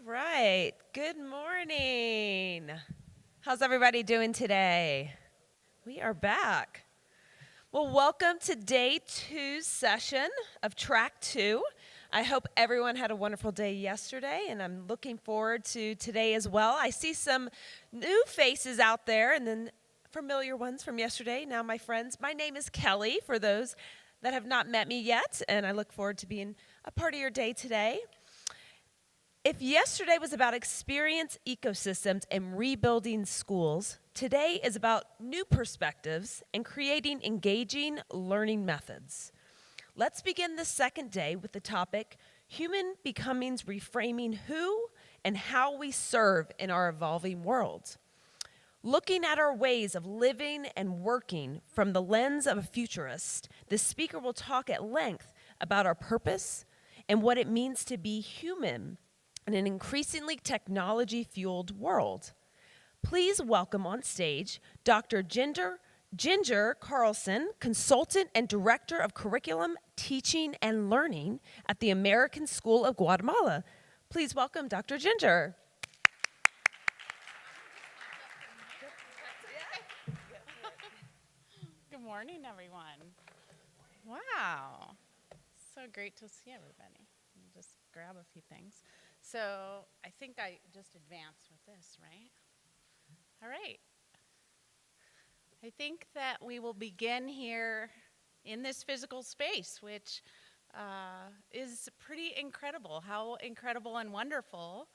right. Good morning. How's everybody doing today? We are back. Well, welcome to day 2 session of track 2. I hope everyone had a wonderful day yesterday, and I'm looking forward to today as well. I see some new faces out there and then familiar ones from yesterday. Now, my friends, my name is Kelly, for those that have not met me yet, and I look forward to being a part of your day today. If yesterday was about experience ecosystems and rebuilding schools, today is about new perspectives and creating engaging learning methods. Let's begin the second day with the topic, Human Becoming's Reframing Who and How We Serve in Our Evolving World. Looking at our ways of living and working from the lens of a futurist, the speaker will talk at length about our purpose and what it means to be human in an increasingly technology-fueled world. Please welcome on stage Dr. Ginger Carlson, Consultant and Director of Curriculum, Teaching, and Learning at the American School of Guatemala. Please welcome Dr. Ginger. Good morning, everyone. Wow. So great to see everybody. Let me just grab a few things. So I think I just advanced with this, right? All right. I think that we will begin here in this physical space, which is pretty incredible. How incredible and wonderful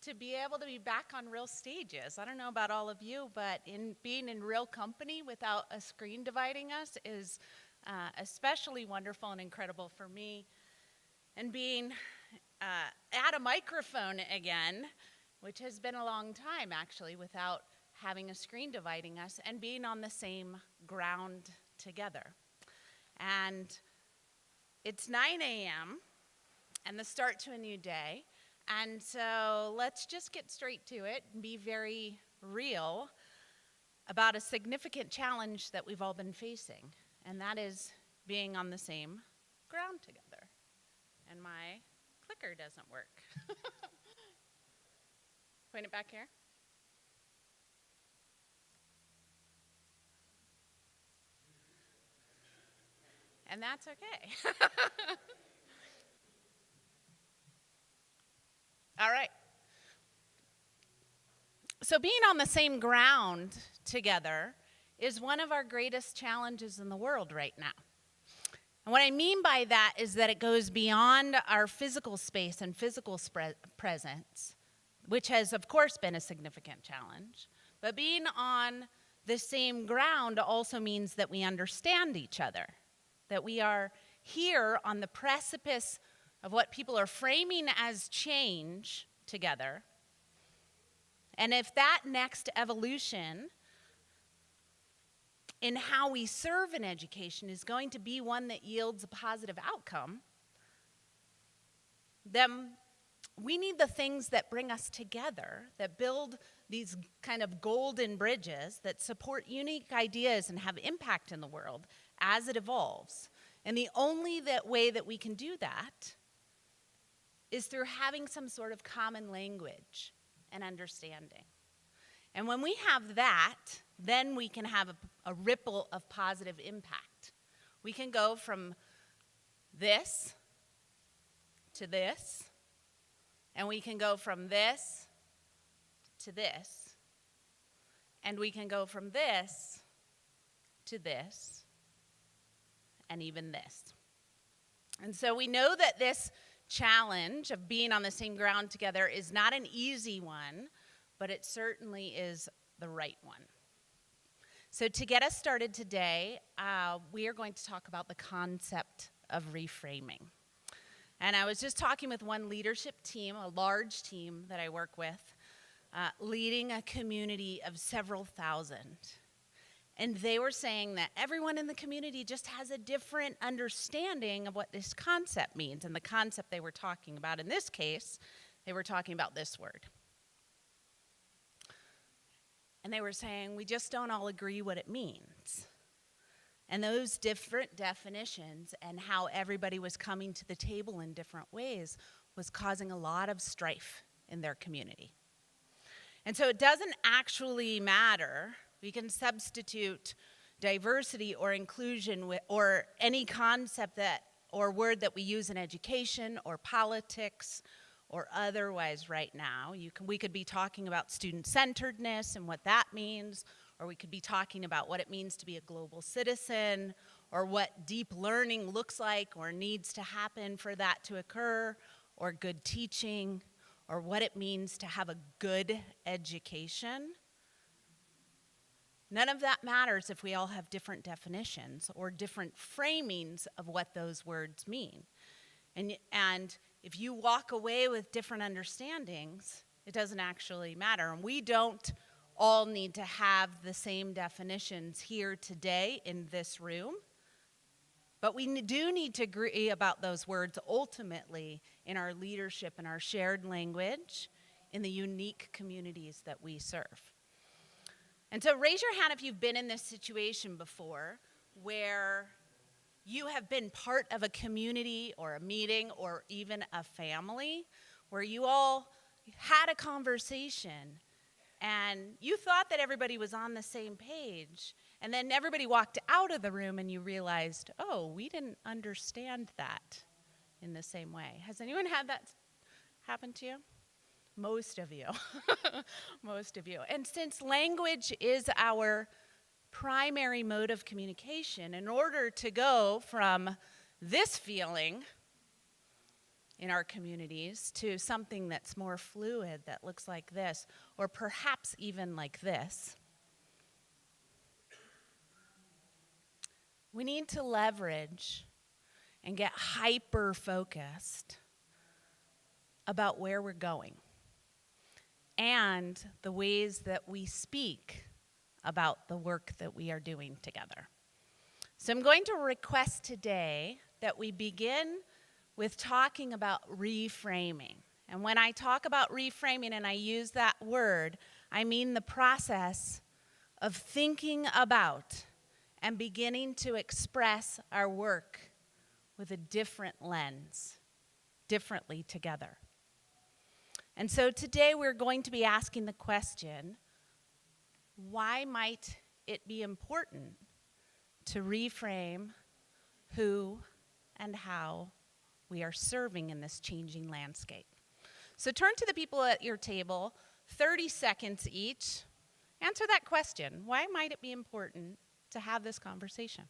to be able to be back on real stages. I don't know about all of you, but being in real company without a screen dividing us is especially wonderful and incredible for me. And being at a microphone again, which has been a long time actually without having a screen dividing us, and being on the same ground together. And it's 9 a.m. and the start to a new day. And so let's just get straight to it and be very real about a significant challenge that we've all been facing, and that is being on the same ground together. And my clicker doesn't work. Point it back here. And that's okay. All right. So being on the same ground together is one of our greatest challenges in the world right now. And what I mean by that is that it goes beyond our physical space and physical presence, which has, of course, been a significant challenge. But being on the same ground also means that we understand each other, that we are here on the precipice of what people are framing as change together. And if that next evolution in how we serve in education is going to be one that yields a positive outcome, then we need the things that bring us together, that build these kind of golden bridges that support unique ideas and have impact in the world as it evolves. And the only way that we can do that is through having some sort of common language and understanding. And when we have that, then we can have a ripple of positive impact. We can go from this to this, and we can go from this to this, and we can go from this to this, and even this. And so we know that this challenge of being on the same ground together is not an easy one, but it certainly is the right one. So to get us started today, we are going to talk about the concept of reframing. And I was just talking with one leadership team, a large team that I work with, leading a community of several thousand. And they were saying that everyone in the community just has a different understanding of what this concept means. And the concept they were talking about, in this case, they were talking about this word. And they were saying, we just don't all agree what it means. And those different definitions and how everybody was coming to the table in different ways was causing a lot of strife in their community. And so it doesn't actually matter. We can substitute diversity or inclusion or any concept that or word that we use in education or politics or otherwise right now. We could be talking about student-centeredness and what that means, or we could be talking about what it means to be a global citizen, or what deep learning looks like or needs to happen for that to occur, or good teaching, or what it means to have a good education. None of that matters if we all have different definitions or different framings of what those words mean. And if you walk away with different understandings, it doesn't actually matter. And we don't all need to have the same definitions here today in this room. But we do need to agree about those words ultimately in our leadership and our shared language in the unique communities that we serve. And so raise your hand if you've been in this situation before where you have been part of a community or a meeting or even a family where you all had a conversation and you thought that everybody was on the same page, and then everybody walked out of the room and you realized, oh, we didn't understand that in the same way. Has anyone had that happen to you? Most of you. Most of you. And since language is our primary mode of communication, in order to go from this feeling in our communities to something that's more fluid, that looks like this, or perhaps even like this, we need to leverage and get hyper-focused about where we're going and the ways that we speak about the work that we are doing together. So I'm going to request today that we begin with talking about reframing. And when I talk about reframing and I use that word, I mean the process of thinking about and beginning to express our work with a different lens, differently together. And so today we're going to be asking the question, why might it be important to reframe who and how we are serving in this changing landscape? So turn to the people at your table, 30 seconds each. Answer that question. Why might it be important to have this conversation?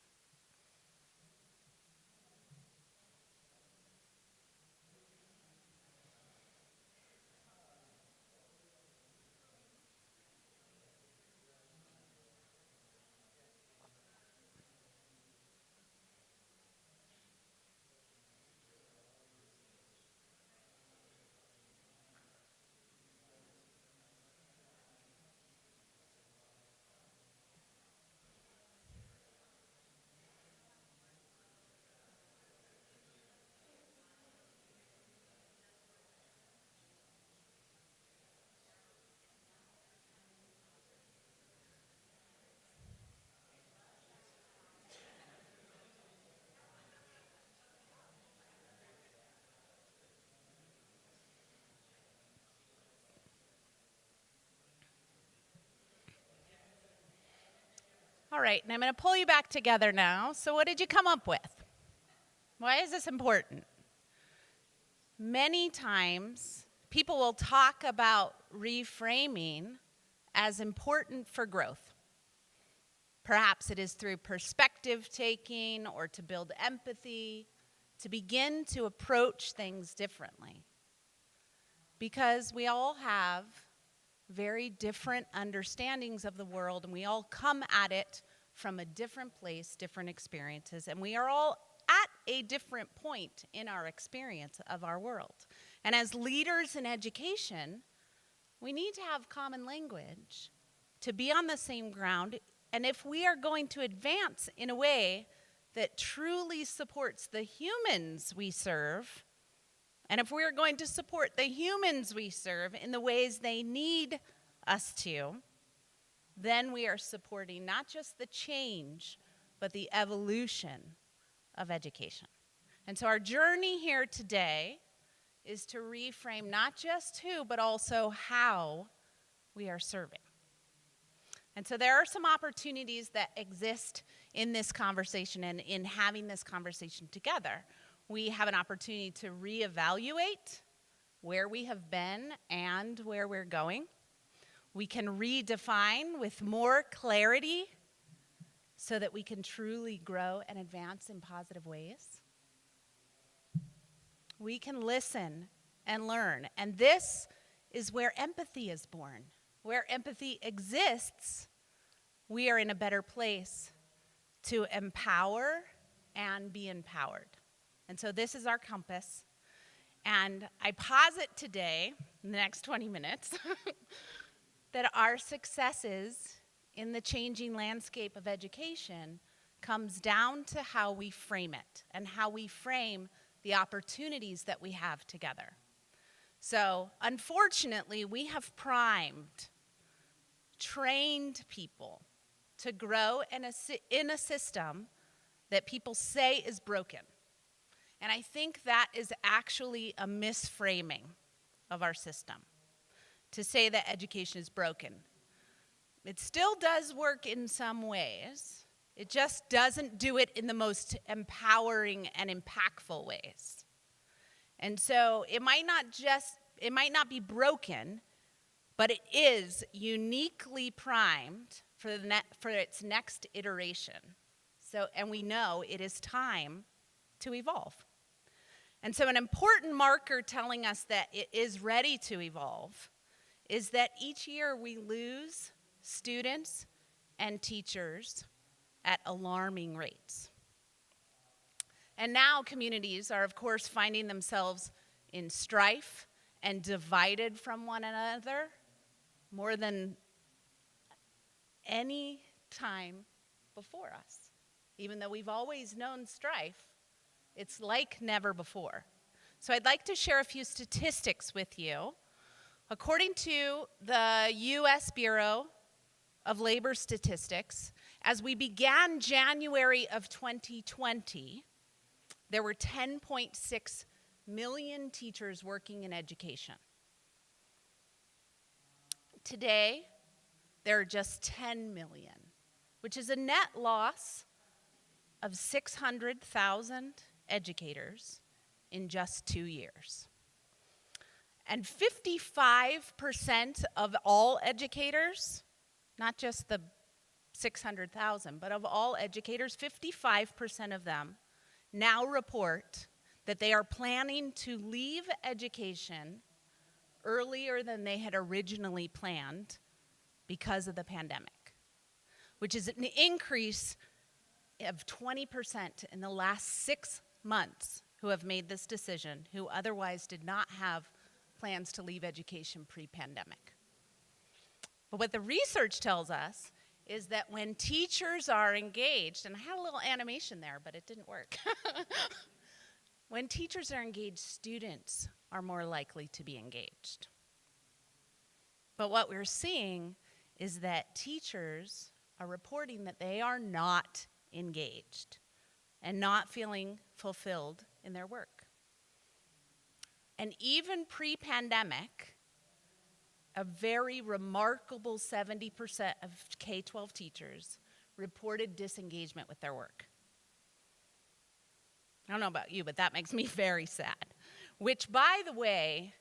All right, and I'm going to pull you back together now. So what did you come up with? Why is this important? Many times, people will talk about reframing as important for growth. Perhaps it is through perspective taking or to build empathy, to begin to approach things differently. Because we all have very different understandings of the world, and we all come at it from a different place, different experiences, and we are all at a different point in our experience of our world. And as leaders in education, we need to have common language to be on the same ground, and if we are going to advance in a way that truly supports the humans we serve, and if we're going to support the humans we serve in the ways they need us to, then we are supporting not just the change, but the evolution of education. And so our journey here today is to reframe not just who, but also how we are serving. And so there are some opportunities that exist in this conversation and in having this conversation together. We have an opportunity to reevaluate where we have been and where we're going. We can redefine with more clarity so that we can truly grow and advance in positive ways. We can listen and learn. And this is where empathy is born. Where empathy exists, we are in a better place to empower and be empowered. And so this is our compass. And I posit today, in the next 20 minutes, that our successes in the changing landscape of education comes down to how we frame it and how we frame the opportunities that we have together. So, unfortunately, we have trained people to grow in a system that people say is broken. And I think that is actually a misframing of our system, to say that education is broken. It still does work in some ways. It just doesn't do it in the most empowering and impactful ways. And so it might not be broken, but it is uniquely primed for its next iteration. And we know it is time to evolve. And so an important marker telling us that it is ready to evolve is that each year we lose students and teachers at alarming rates. And now communities are, of course, finding themselves in strife and divided from one another more than any time before us. Even though we've always known strife, it's like never before. So I'd like to share a few statistics with you. According to the U.S. Bureau of Labor Statistics, as we began January of 2020, there were 10.6 million teachers working in education. Today, there are just 10 million, which is a net loss of 600,000 educators in just 2 years. And 55% of all educators, not just the 600,000, but of all educators, 55% of them now report that they are planning to leave education earlier than they had originally planned because of the pandemic, which is an increase of 20% in the last 6 months who have made this decision, who otherwise did not have plans to leave education pre-pandemic. But what the research tells us is that when teachers are engaged, and I had a little animation there, but it didn't work. When teachers are engaged, students are more likely to be engaged. But what we're seeing is that teachers are reporting that they are not engaged and not feeling fulfilled in their work. And even pre-pandemic, a very remarkable 70% of K-12 teachers reported disengagement with their work. I don't know about you, but that makes me very sad. Which, by the way,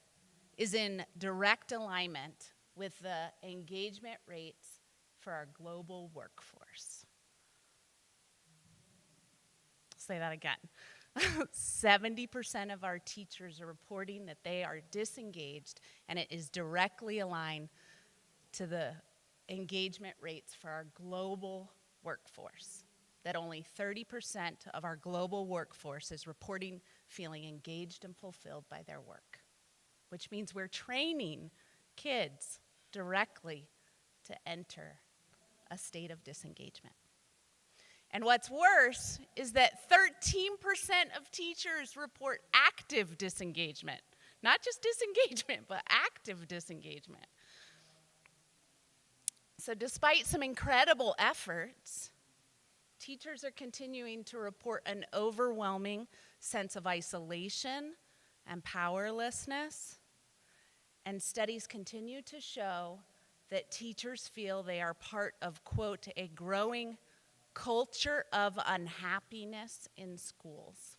is in direct alignment with the engagement rates for our global workforce. I'll say that again. 70% of our teachers are reporting that they are disengaged, and it is directly aligned to the engagement rates for our global workforce. That only 30% of our global workforce is reporting feeling engaged and fulfilled by their work, which means we're training kids directly to enter a state of disengagement. And what's worse is that 13% of teachers report active disengagement. Not just disengagement, but active disengagement. So despite some incredible efforts, teachers are continuing to report an overwhelming sense of isolation and powerlessness. And studies continue to show that teachers feel they are part of, quote, a growing culture of unhappiness in schools.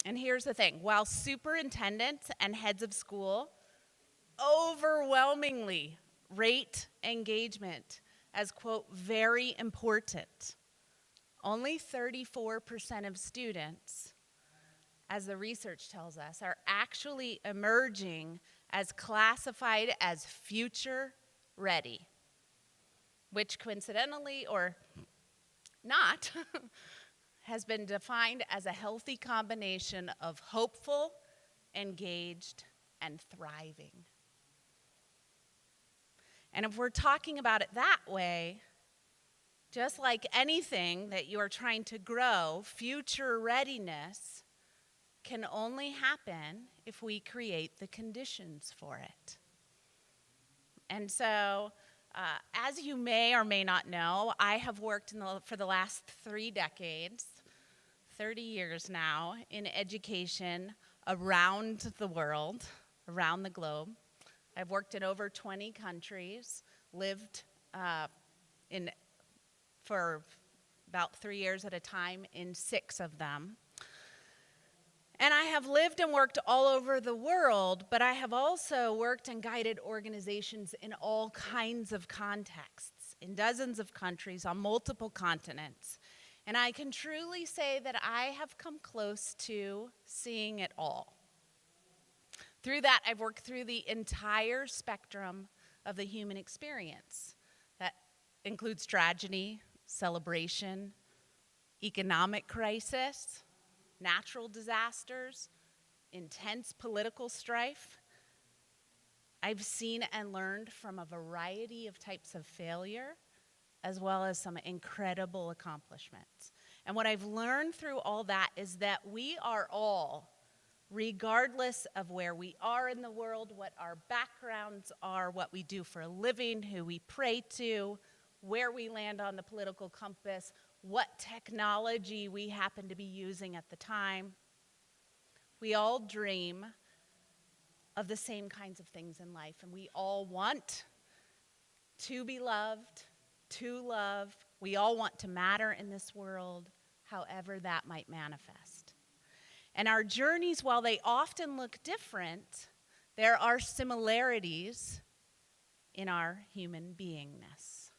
And here's the thing, while superintendents and heads of school overwhelmingly rate engagement as, quote, very important, only 34% of students, as the research tells us, are actually emerging as classified as future ready, which coincidentally or not has been defined as a healthy combination of hopeful, engaged, and thriving. And if we're talking about it that way, just like anything that you are trying to grow, future readiness can only happen if we create the conditions for it. And so, as you may or may not know, I have worked for the last 3 decades, 30 years now, in education around the world, around the globe. I've worked in over 20 countries, lived for about 3 years at a time in 6 of them. And I have lived and worked all over the world, but I have also worked and guided organizations in all kinds of contexts, in dozens of countries, on multiple continents. And I can truly say that I have come close to seeing it all. Through that, I've worked through the entire spectrum of the human experience. That includes tragedy, celebration, economic crisis, natural disasters, intense political strife. I've seen and learned from a variety of types of failure, as well as some incredible accomplishments. And what I've learned through all that is that we are all, regardless of where we are in the world, what our backgrounds are, what we do for a living, who we pray to, where we land on the political compass, what technology we happen to be using at the time. We all dream of the same kinds of things in life, and we all want to be loved, to love. We all want to matter in this world, however that might manifest. And our journeys, while they often look different, there are similarities in our human beingness.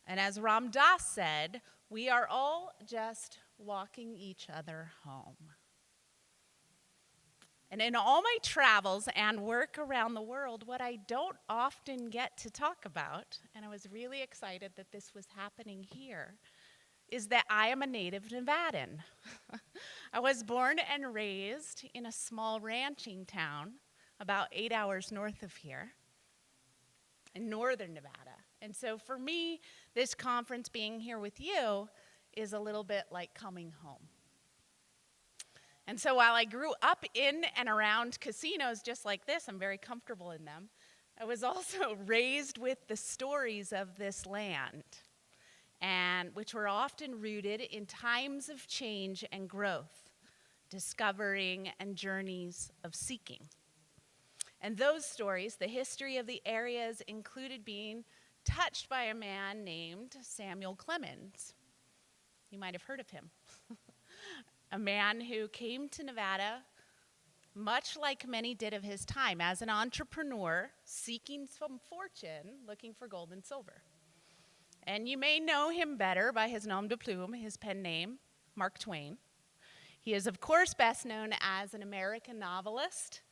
And as Ram Dass said, we are all just walking each other home. And in all my travels and work around the world, what I don't often get to talk about, and I was really excited that this was happening here, is that I am a native Nevadan. I was born and raised in a small ranching town about 8 hours north of here in northern Nevada. And so for me, this conference being here with you is a little bit like coming home. And so while I grew up in and around casinos just like this, I'm very comfortable in them, I was also raised with the stories of this land, and which were often rooted in times of change and growth, discovering and journeys of seeking. And those stories, the history of the areas, included being touched by a man named Samuel Clemens. You might have heard of him. A man who came to Nevada, much like many did of his time, as an entrepreneur seeking some fortune, looking for gold and silver. And you may know him better by his nom de plume, his pen name, Mark Twain. He is, of course, best known as an American novelist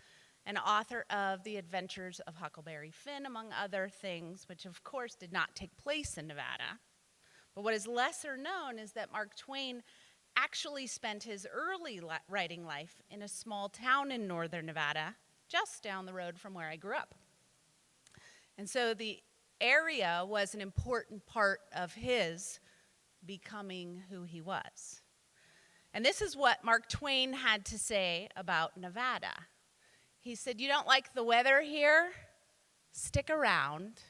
and author of The Adventures of Huckleberry Finn, among other things, which, of course, did not take place in Nevada. But what is lesser known is that Mark Twain actually spent his early writing life in a small town in northern Nevada, just down the road from where I grew up. And so the area was an important part of his becoming who he was. And this is what Mark Twain had to say about Nevada. He said, "You don't like the weather here? Stick around,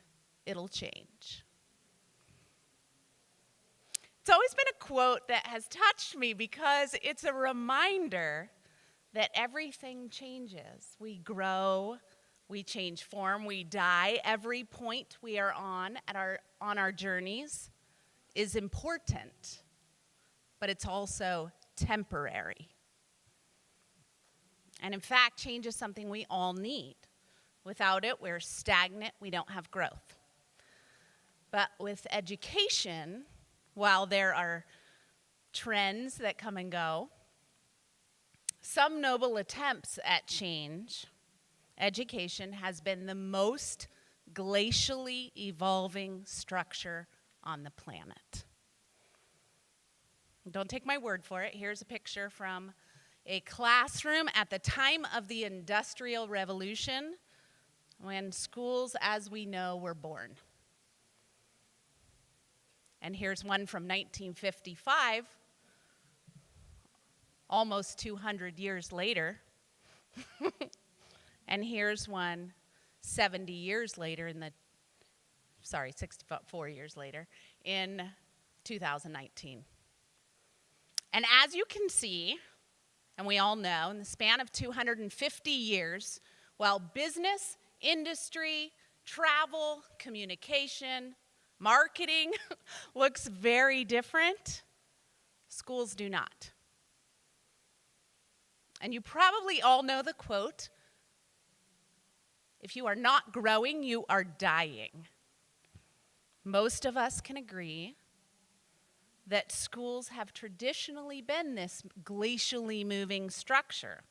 it'll change." It's always been a quote that has touched me because it's a reminder that everything changes. We grow, we change form, we die. Every point we are on our journeys is important, but it's also temporary. And in fact, change is something we all need. Without it, we're stagnant, we don't have growth. But with education, while there are trends that come and go, some noble attempts at change, education has been the most glacially evolving structure on the planet. Don't take my word for it. Here's a picture from a classroom at the time of the Industrial Revolution, when schools as we know were born. And here's one from 1955, almost 200 years later. And here's one 70 years later 64 years later, in 2019. And as you can see, and we all know, in the span of 250 years, while business, industry, travel, communication, marketing looks very different, schools do not. And you probably all know the quote, "If you are not growing, you are dying." Most of us can agree that schools have traditionally been this glacially moving structure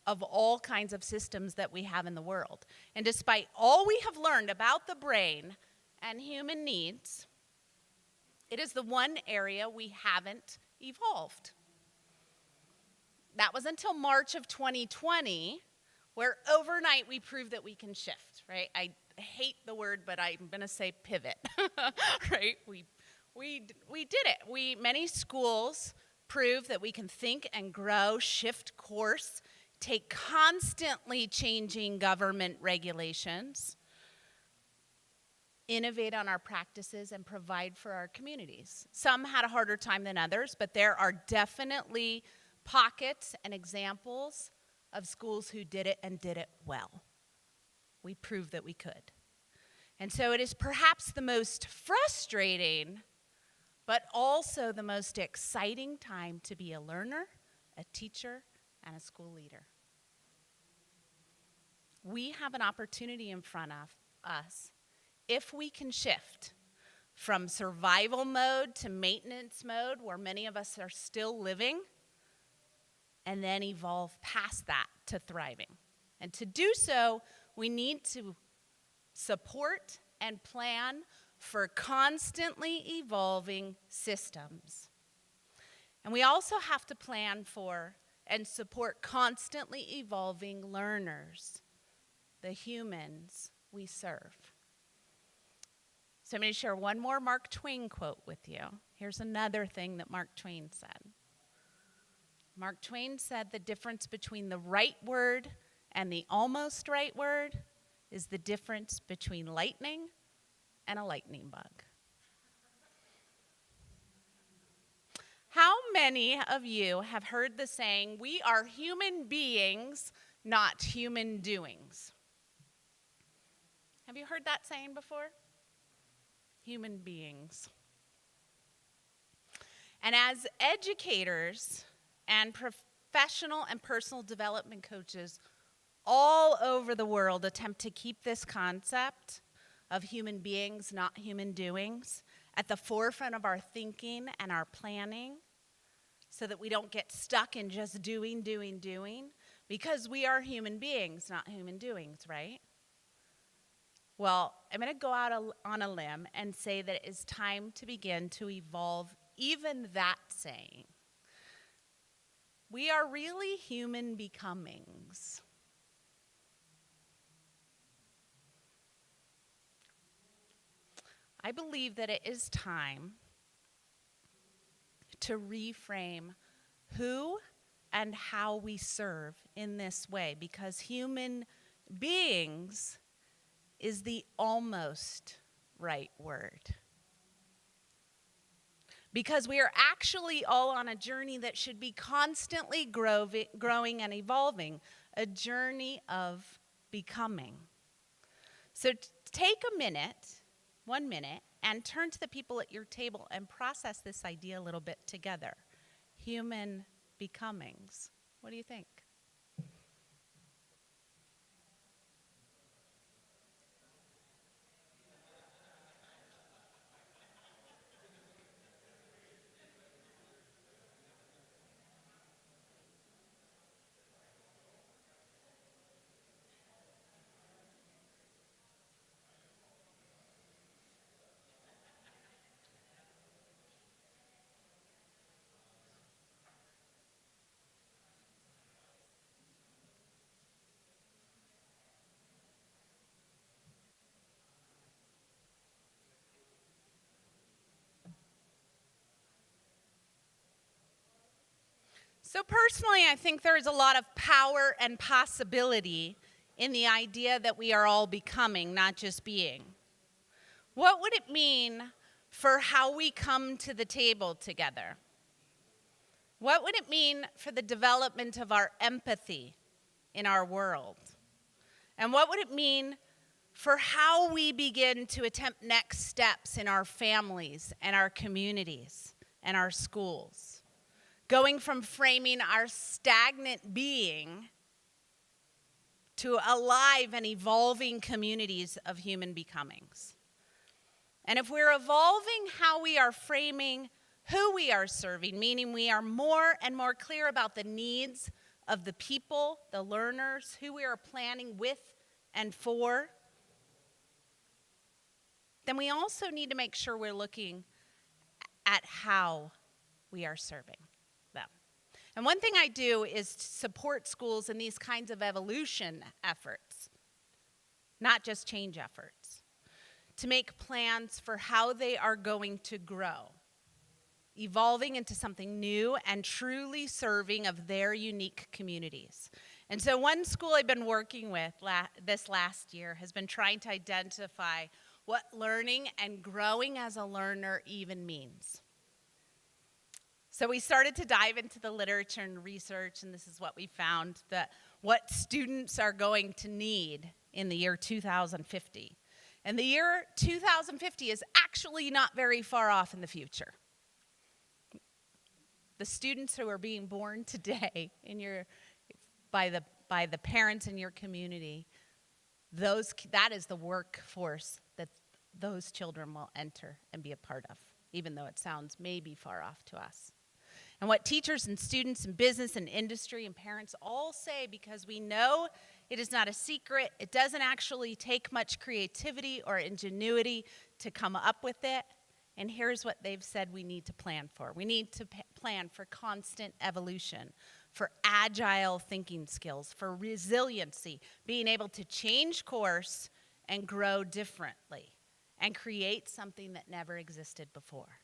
of all kinds of systems that we have in the world. And despite all we have learned about the brain and human needs, it is the one area we haven't evolved. That was until March of 2020, where overnight we proved that we can shift, right? I hate the word, but I'm going to say pivot, right? We did it. Many schools prove that we can think and grow, shift course, take constantly changing government regulations, innovate on our practices, and provide for our communities. Some had a harder time than others, but there are definitely pockets and examples of schools who did it and did it well. We proved that we could. And so it is perhaps the most frustrating, but also the most exciting time to be a learner, a teacher, and a school leader. We have an opportunity in front of us if we can shift from survival mode to maintenance mode, where many of us are still living, and then evolve past that to thriving. And to do so, we need to support and plan for constantly evolving systems. And we also have to plan for and support constantly evolving learners, the humans we serve. So I'm going to share one more Mark Twain quote with you. Here's another thing that Mark Twain said. Mark Twain said the difference between the right word and the almost right word is the difference between lightning and a lightning bug. How many of you have heard the saying, "We are human beings, not human doings"? Have you heard that saying before? Human beings. And as educators and professional and personal development coaches all over the world attempt to keep this concept of human beings, not human doings, at the forefront of our thinking and our planning, so that we don't get stuck in just doing, because we are human beings, not human doings, right? Well, I'm going to go out on a limb and say that it is time to begin to evolve even that saying. We are really human becomings. I believe that it is time to reframe who and how we serve in this way, because human beings is the almost right word. because we are actually all on a journey that should be constantly growing and evolving, a journey of becoming. So take a minute, 1 minute, and turn to the people at your table and process this idea a little bit together. Human becomings. What do you think? So personally, I think there is a lot of power and possibility in the idea that we are all becoming, not just being. What would it mean for how we come to the table together? What would it mean for the development of our empathy in our world? And what would it mean for how we begin to attempt next steps in our families and our communities and our schools? Going from framing our stagnant being to alive and evolving communities of human becomings. And if we're evolving how we are framing who we are serving, meaning we are more and more clear about the needs of the people, the learners, who we are planning with and for, then we also need to make sure we're looking at how we are serving them. And one thing I do is support schools in these kinds of evolution efforts, not just change efforts, to make plans for how they are going to grow, evolving into something new and truly serving of their unique communities. And so one school I've been working with this last year has been trying to identify what learning and growing as a learner even means. So we started to dive into the literature and research, and this is what we found, that what students are going to need in the year 2050. And the year 2050 is actually not very far off in the future. The students who are being born today by the parents in your community, that is the workforce that those children will enter and be a part of, even though it sounds maybe far off to us. And what teachers and students and business and industry and parents all say, because we know it is not a secret, it doesn't actually take much creativity or ingenuity to come up with it. And here's what they've said we need to plan for. We need to plan for constant evolution, for agile thinking skills, for resiliency, being able to change course and grow differently and create something that never existed before.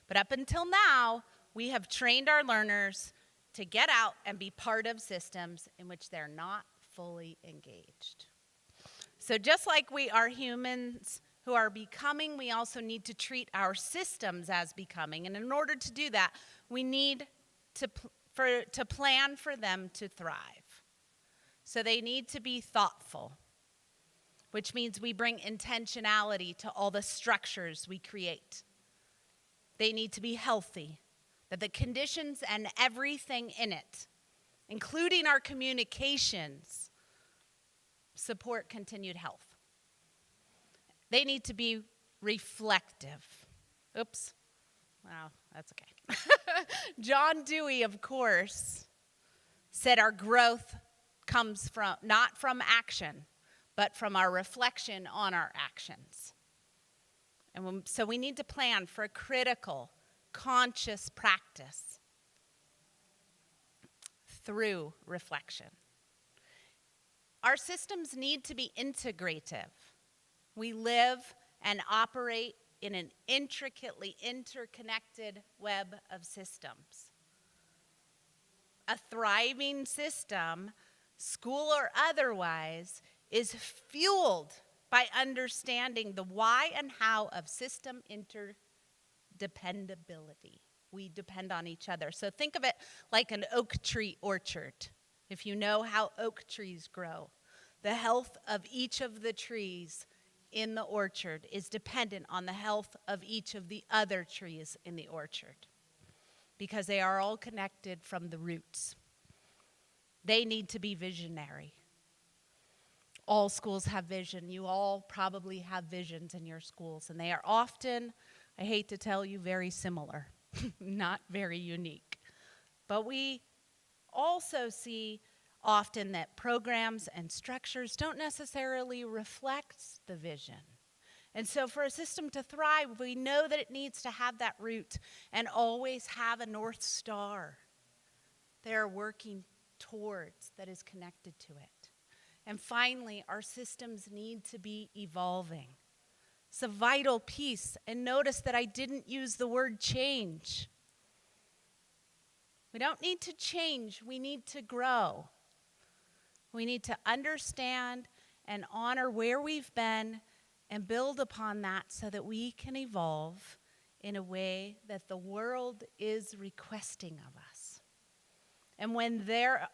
But up until now, we have trained our learners to get out and be part of systems in which they're not fully engaged. So just like we are humans who are becoming, we also need to treat our systems as becoming. And in order to do that, we need to plan for them to thrive. So they need to be thoughtful, which means we bring intentionality to all the structures we create. They need to be healthy, that the conditions and everything in it, including our communications, support continued health. They need to be reflective. Oops. Wow, that's okay. John Dewey, of course, said our growth comes not from action, but from our reflection on our actions. And so we need to plan for a critical, conscious practice through reflection. Our systems need to be integrative. We live and operate in an intricately interconnected web of systems. A thriving system, school or otherwise, is fueled by understanding the why and how of system dependability. We depend on each other. So think of it like an oak tree orchard. If you know how oak trees grow, the health of each of the trees in the orchard is dependent on the health of each of the other trees in the orchard because they are all connected from the roots. They need to be visionary. All schools have vision. You all probably have visions in your schools, and they are often, I hate to tell you, very similar, not very unique. But we also see often that programs and structures don't necessarily reflect the vision. And so for a system to thrive, we know that it needs to have that root and always have a North Star they're working towards that is connected to it. And finally, our systems need to be evolving. It's a vital piece. And notice that I didn't use the word change. We don't need to change. We need to grow. We need to understand and honor where we've been and build upon that so that we can evolve in a way that the world is requesting of us. And when there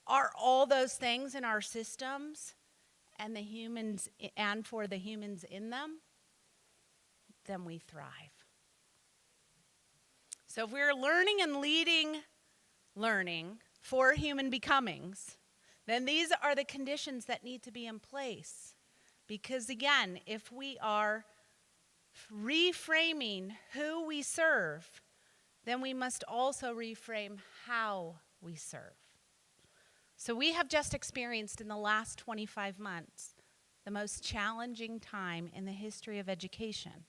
are all those things in our systems and the humans and for the humans in them, then we thrive. So if we're learning and leading learning for human becomings, then these are the conditions that need to be in place. Because again, if we are reframing who we serve, then we must also reframe how we serve. So we have just experienced in the last 25 months the most challenging time in the history of education.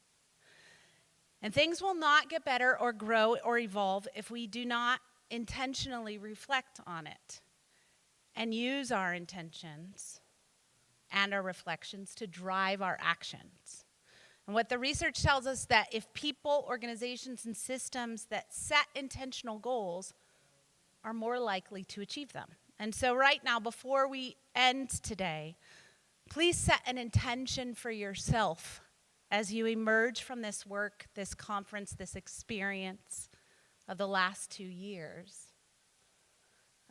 And things will not get better or grow or evolve if we do not intentionally reflect on it and use our intentions and our reflections to drive our actions. And what the research tells us that if people, organizations, and systems that set intentional goals are more likely to achieve them. And so right now, before we end today, please set an intention for yourself as you emerge from this work, this conference, this experience of the last 2 years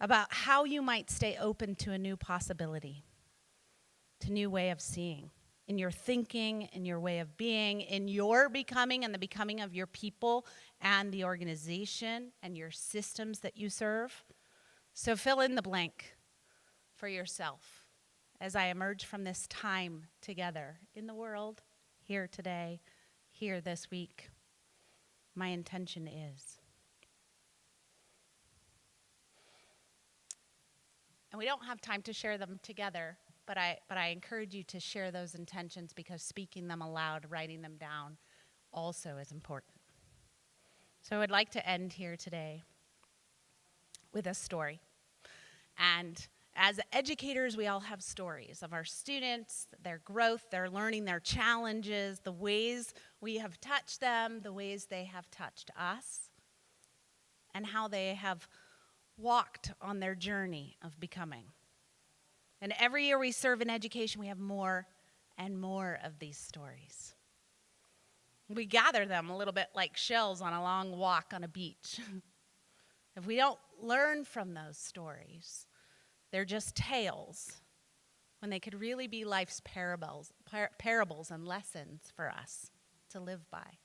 about how you might stay open to a new possibility, to a new way of seeing, in your thinking, in your way of being, in your becoming and the becoming of your people and the organization and your systems that you serve. So fill in the blank for yourself as I emerge from this time together in the world, here today, here this week. My intention is. And we don't have time to share them together, but I encourage you to share those intentions because speaking them aloud, writing them down also is important. So I would like to end here today with a story. And as educators, we all have stories of our students, their growth, their learning, their challenges, the ways we have touched them, the ways they have touched us, and how they have walked on their journey of becoming. And every year we serve in education, we have more and more of these stories. We gather them a little bit like shells on a long walk on a beach. If we don't learn from those stories, they're just tales when they could really be life's parables and lessons for us to live by.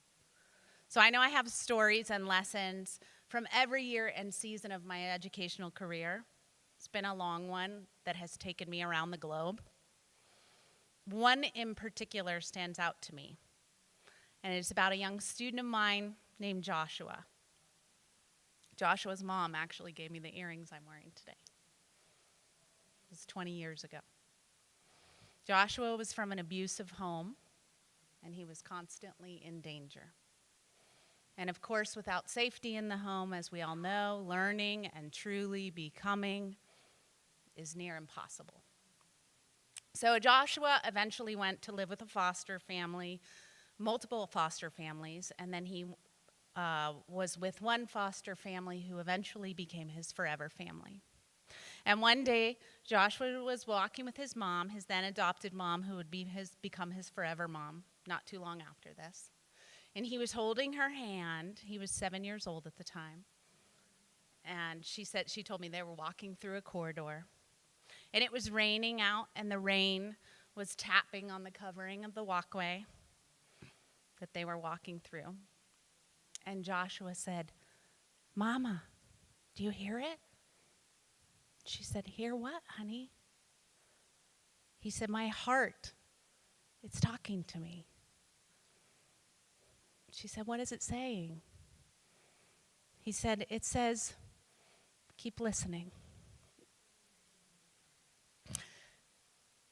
So I know I have stories and lessons from every year and season of my educational career. It's been a long one that has taken me around the globe. One in particular stands out to me, and it's about a young student of mine named Joshua. Joshua's mom actually gave me the earrings I'm wearing today. It was 20 years ago. Joshua was from an abusive home, and he was constantly in danger. And of course, without safety in the home, as we all know, learning and truly becoming is near impossible. So Joshua eventually went to live with a foster family, multiple foster families, and then he was with one foster family who eventually became his forever family. And one day, Joshua was walking with his mom, his then adopted mom, who would become his forever mom, not too long after this. And he was holding her hand. He was 7 years old at the time. And she told me they were walking through a corridor. And it was raining out, and the rain was tapping on the covering of the walkway that they were walking through. And Joshua said, "Mama, do you hear it?" She said, "Hear what, honey?" He said, "My heart, it's talking to me." She said, "What is it saying?" He said, "It says, keep listening."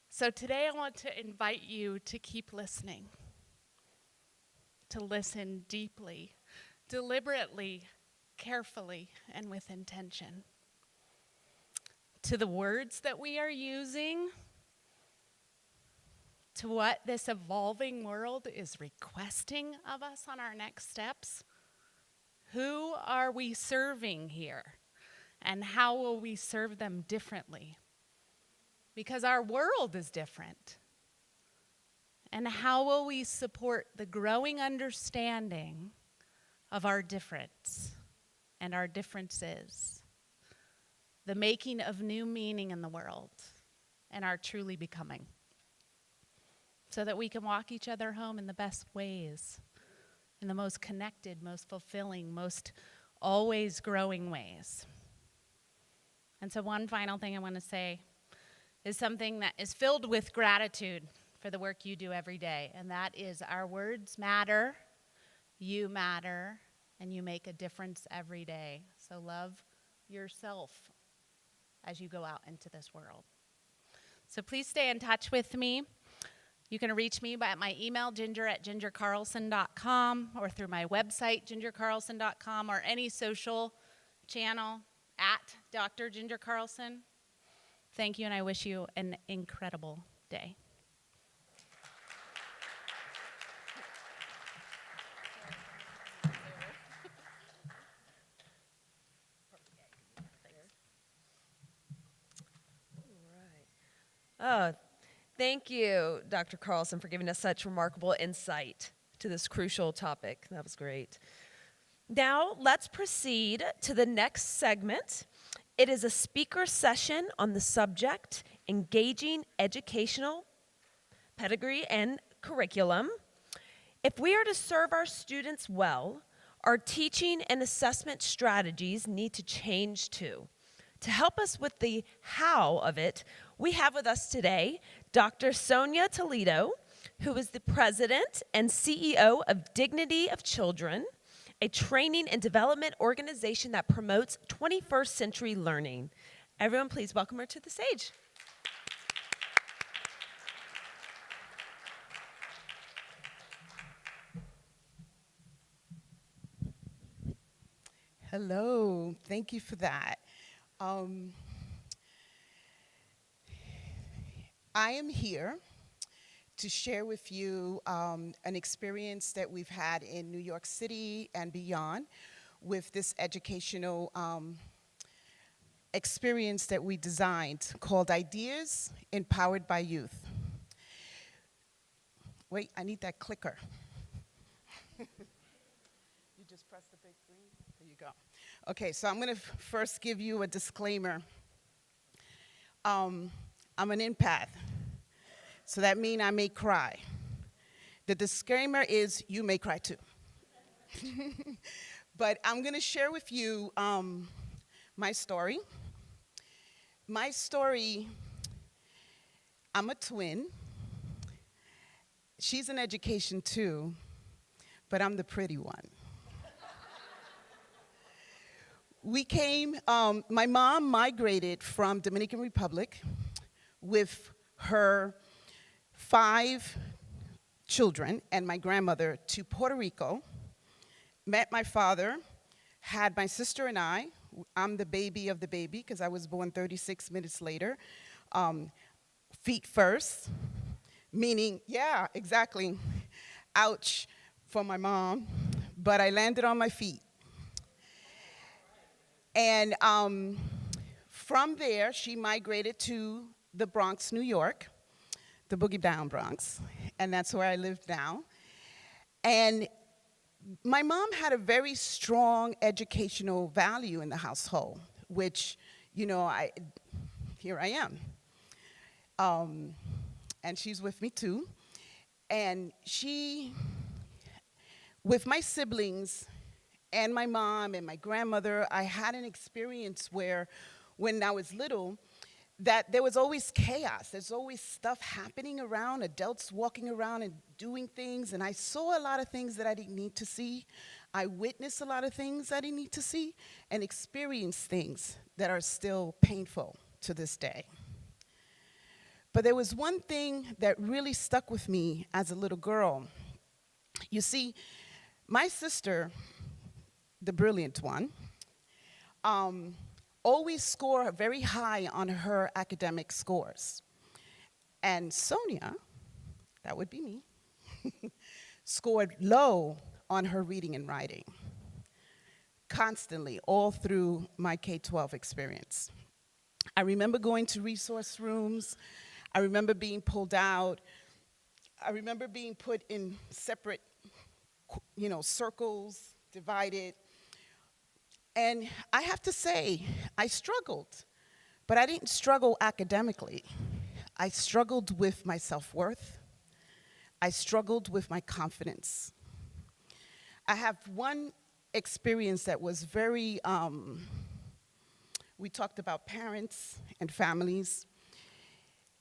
So today I want to invite you to keep listening, to listen deeply, deliberately, carefully, and with intention to the words that we are using, to what this evolving world is requesting of us on our next steps. Who are we serving here? And how will we serve them differently? Because our world is different. And how will we support the growing understanding of our difference and our differences, the making of new meaning in the world, and our truly becoming, so that we can walk each other home in the best ways, in the most connected, most fulfilling, most always growing ways. And so one final thing I want to say is something that is filled with gratitude for the work you do every day, and that is our words matter, you matter, and you make a difference every day. So love yourself as you go out into this world. So please stay in touch with me. You can reach me by my email, ginger@gingercarlson.com, or through my website, gingercarlson.com, or any social channel @Dr. Ginger Carlson. Thank you, and I wish you an incredible day. Oh, thank you, Dr. Carlson, for giving us such remarkable insight to this crucial topic. That was great. Now, let's proceed to the next segment. It is a speaker session on the subject, Engaging Educational Pedigree and Curriculum. If we are to serve our students well, our teaching and assessment strategies need to change too. To help us with the how of it, we have with us today Dr. Sonia Toledo, who is the president and CEO of Dignity of Children, a training and development organization that promotes 21st century learning. Everyone, please welcome her to the stage. Hello, thank you for that. I am here to share with you an experience that we've had in New York City and beyond with this educational experience that we designed called Ideas Empowered by Youth. Wait, I need that clicker. You just press the big green? There you go. Okay, so I'm going to first give you a disclaimer. I'm an empath, so that means I may cry. The disclaimer is you may cry too. But I'm going to share with you my story. My story, I'm a twin. She's in education too, but I'm the pretty one. We came, my mom migrated from Dominican Republic with her 5 children and my grandmother to Puerto Rico, met my father, had my sister and I. I'm the baby of the baby because I was born 36 minutes later. Feet first, meaning, yeah, exactly, ouch for my mom, but I landed on my feet. And from there, she migrated to the Bronx, New York, the Boogie Down Bronx, and that's where I live now. And My mom had a very strong educational value in the household, which, here I am. And she's with me too. And with my siblings and my mom and my grandmother, I had an experience where, when I was little, that there was always chaos. There's always stuff happening around, adults walking around and doing things, and I saw a lot of things that I didn't need to see. I witnessed a lot of things I didn't need to see, and experienced things that are still painful to this day. But there was one thing that really stuck with me as a little girl. You see, my sister, the brilliant one, always score very high on her academic scores. And Sonia, that would be me, scored low on her reading and writing, constantly, all through my K-12 experience. I remember going to resource rooms. I remember being pulled out. I remember being put in separate, circles, divided. And I have to say, I struggled, but I didn't struggle academically. I struggled with my self-worth. I struggled with my confidence. I have one experience that was very, we talked about parents and families.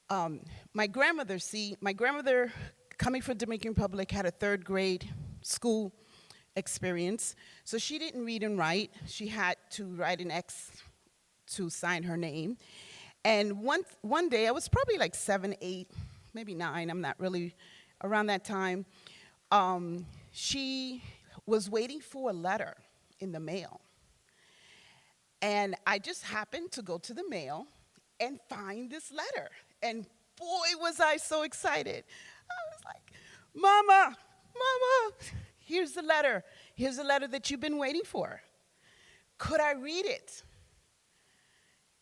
My grandmother, coming from Dominican Republic, had a third grade school experience. So she didn't read and write. She had to write an X to sign her name. And one day, I was probably like 7, 8, maybe 9, I'm not really around that time. She was waiting for a letter in the mail. And I just happened to go to the mail and find this letter. And boy, was I so excited. I was like, Mama, here's the letter. Here's the letter that you've been waiting for. Could I read it?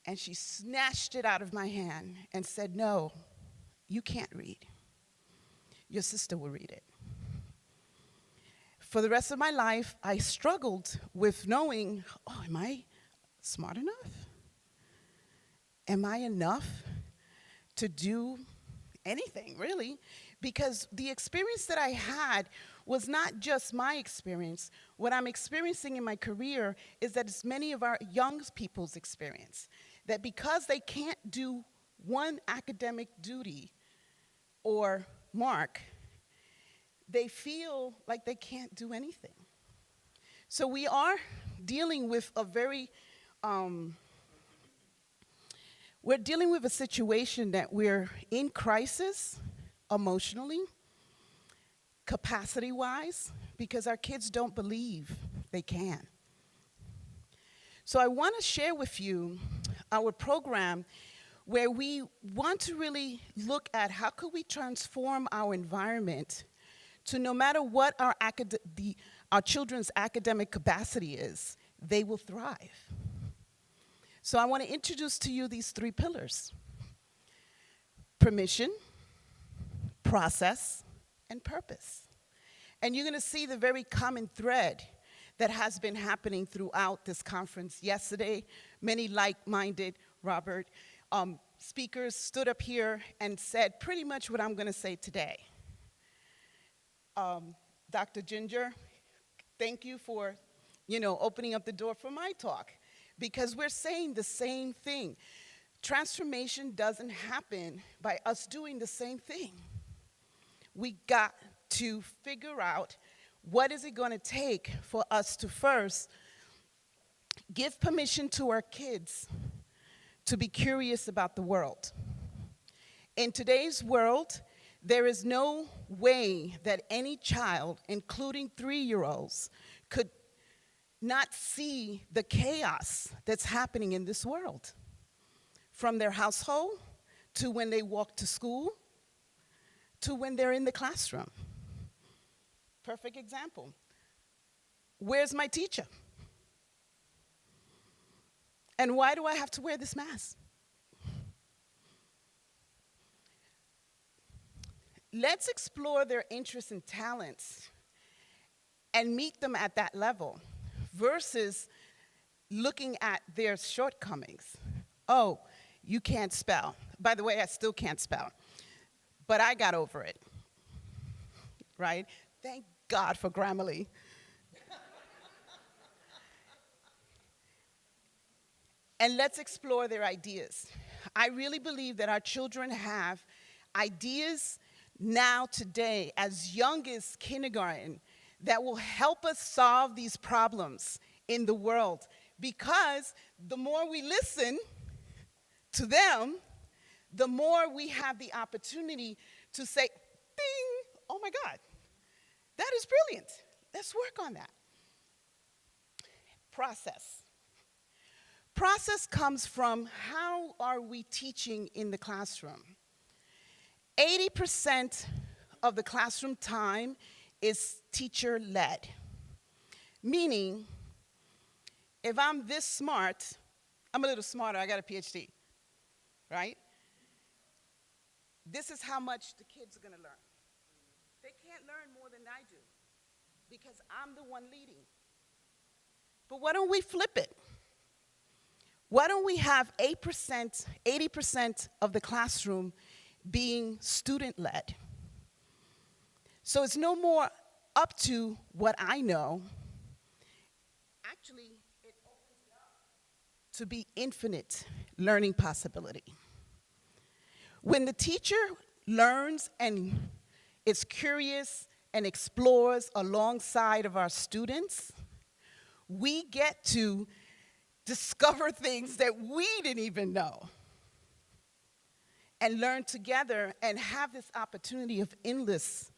And she snatched it out of my hand and said, no, you can't read. Your sister will read it. For the rest of my life, I struggled with knowing, am I smart enough? Am I enough to do anything, really? Because the experience that I had was not just my experience. What I'm experiencing in my career is that it's many of our young people's experience. That because they can't do one academic duty or mark, they feel like they can't do anything. So we are dealing with we're dealing with a situation that we're in crisis emotionally, capacity-wise, because our kids don't believe they can. So I want to share with you our program where we want to really look at how could we transform our environment to, no matter what our children's academic capacity is, they will thrive. So I want to introduce to you these 3 pillars: permission, process, and purpose. And you're going to see the very common thread that has been happening throughout this conference. Yesterday, many like-minded, speakers stood up here and said pretty much what I'm going to say today. Dr. Ginger, thank you for, opening up the door for my talk, because we're saying the same thing. Transformation doesn't happen by us doing the same thing. We got to figure out what is it going to take for us to first give permission to our kids to be curious about the world. In today's world, there is no way that any child, including 3-year-olds, could not see the chaos that's happening in this world. From their household, to when they walk to school, to when they're in the classroom. Perfect example. Where's my teacher? And why do I have to wear this mask? Let's explore their interests and talents and meet them at that level versus looking at their shortcomings. Oh, you can't spell. By the way, I still can't spell, but I got over it, right? Thank God for Grammarly. And let's explore their ideas. I really believe that our children have ideas now today, as young as kindergarten, that will help us solve these problems in the world. Because the more we listen to them, the more we have the opportunity to say, ding, oh my God, that is brilliant. Let's work on that. Process. Process comes from how are we teaching in the classroom. 80% of the classroom time is teacher-led, meaning if I'm this smart, I'm a little smarter, I got a PhD, right? This is how much the kids are gonna learn. They can't learn more than I do because I'm the one leading. But why don't we flip it? Why don't we have 8%, 80% of the classroom being student-led? So it's no more up to what I know. Actually, it opens it up to be infinite learning possibility. When the teacher learns and is curious and explores alongside of our students, we get to discover things that we didn't even know and learn together and have this opportunity of endless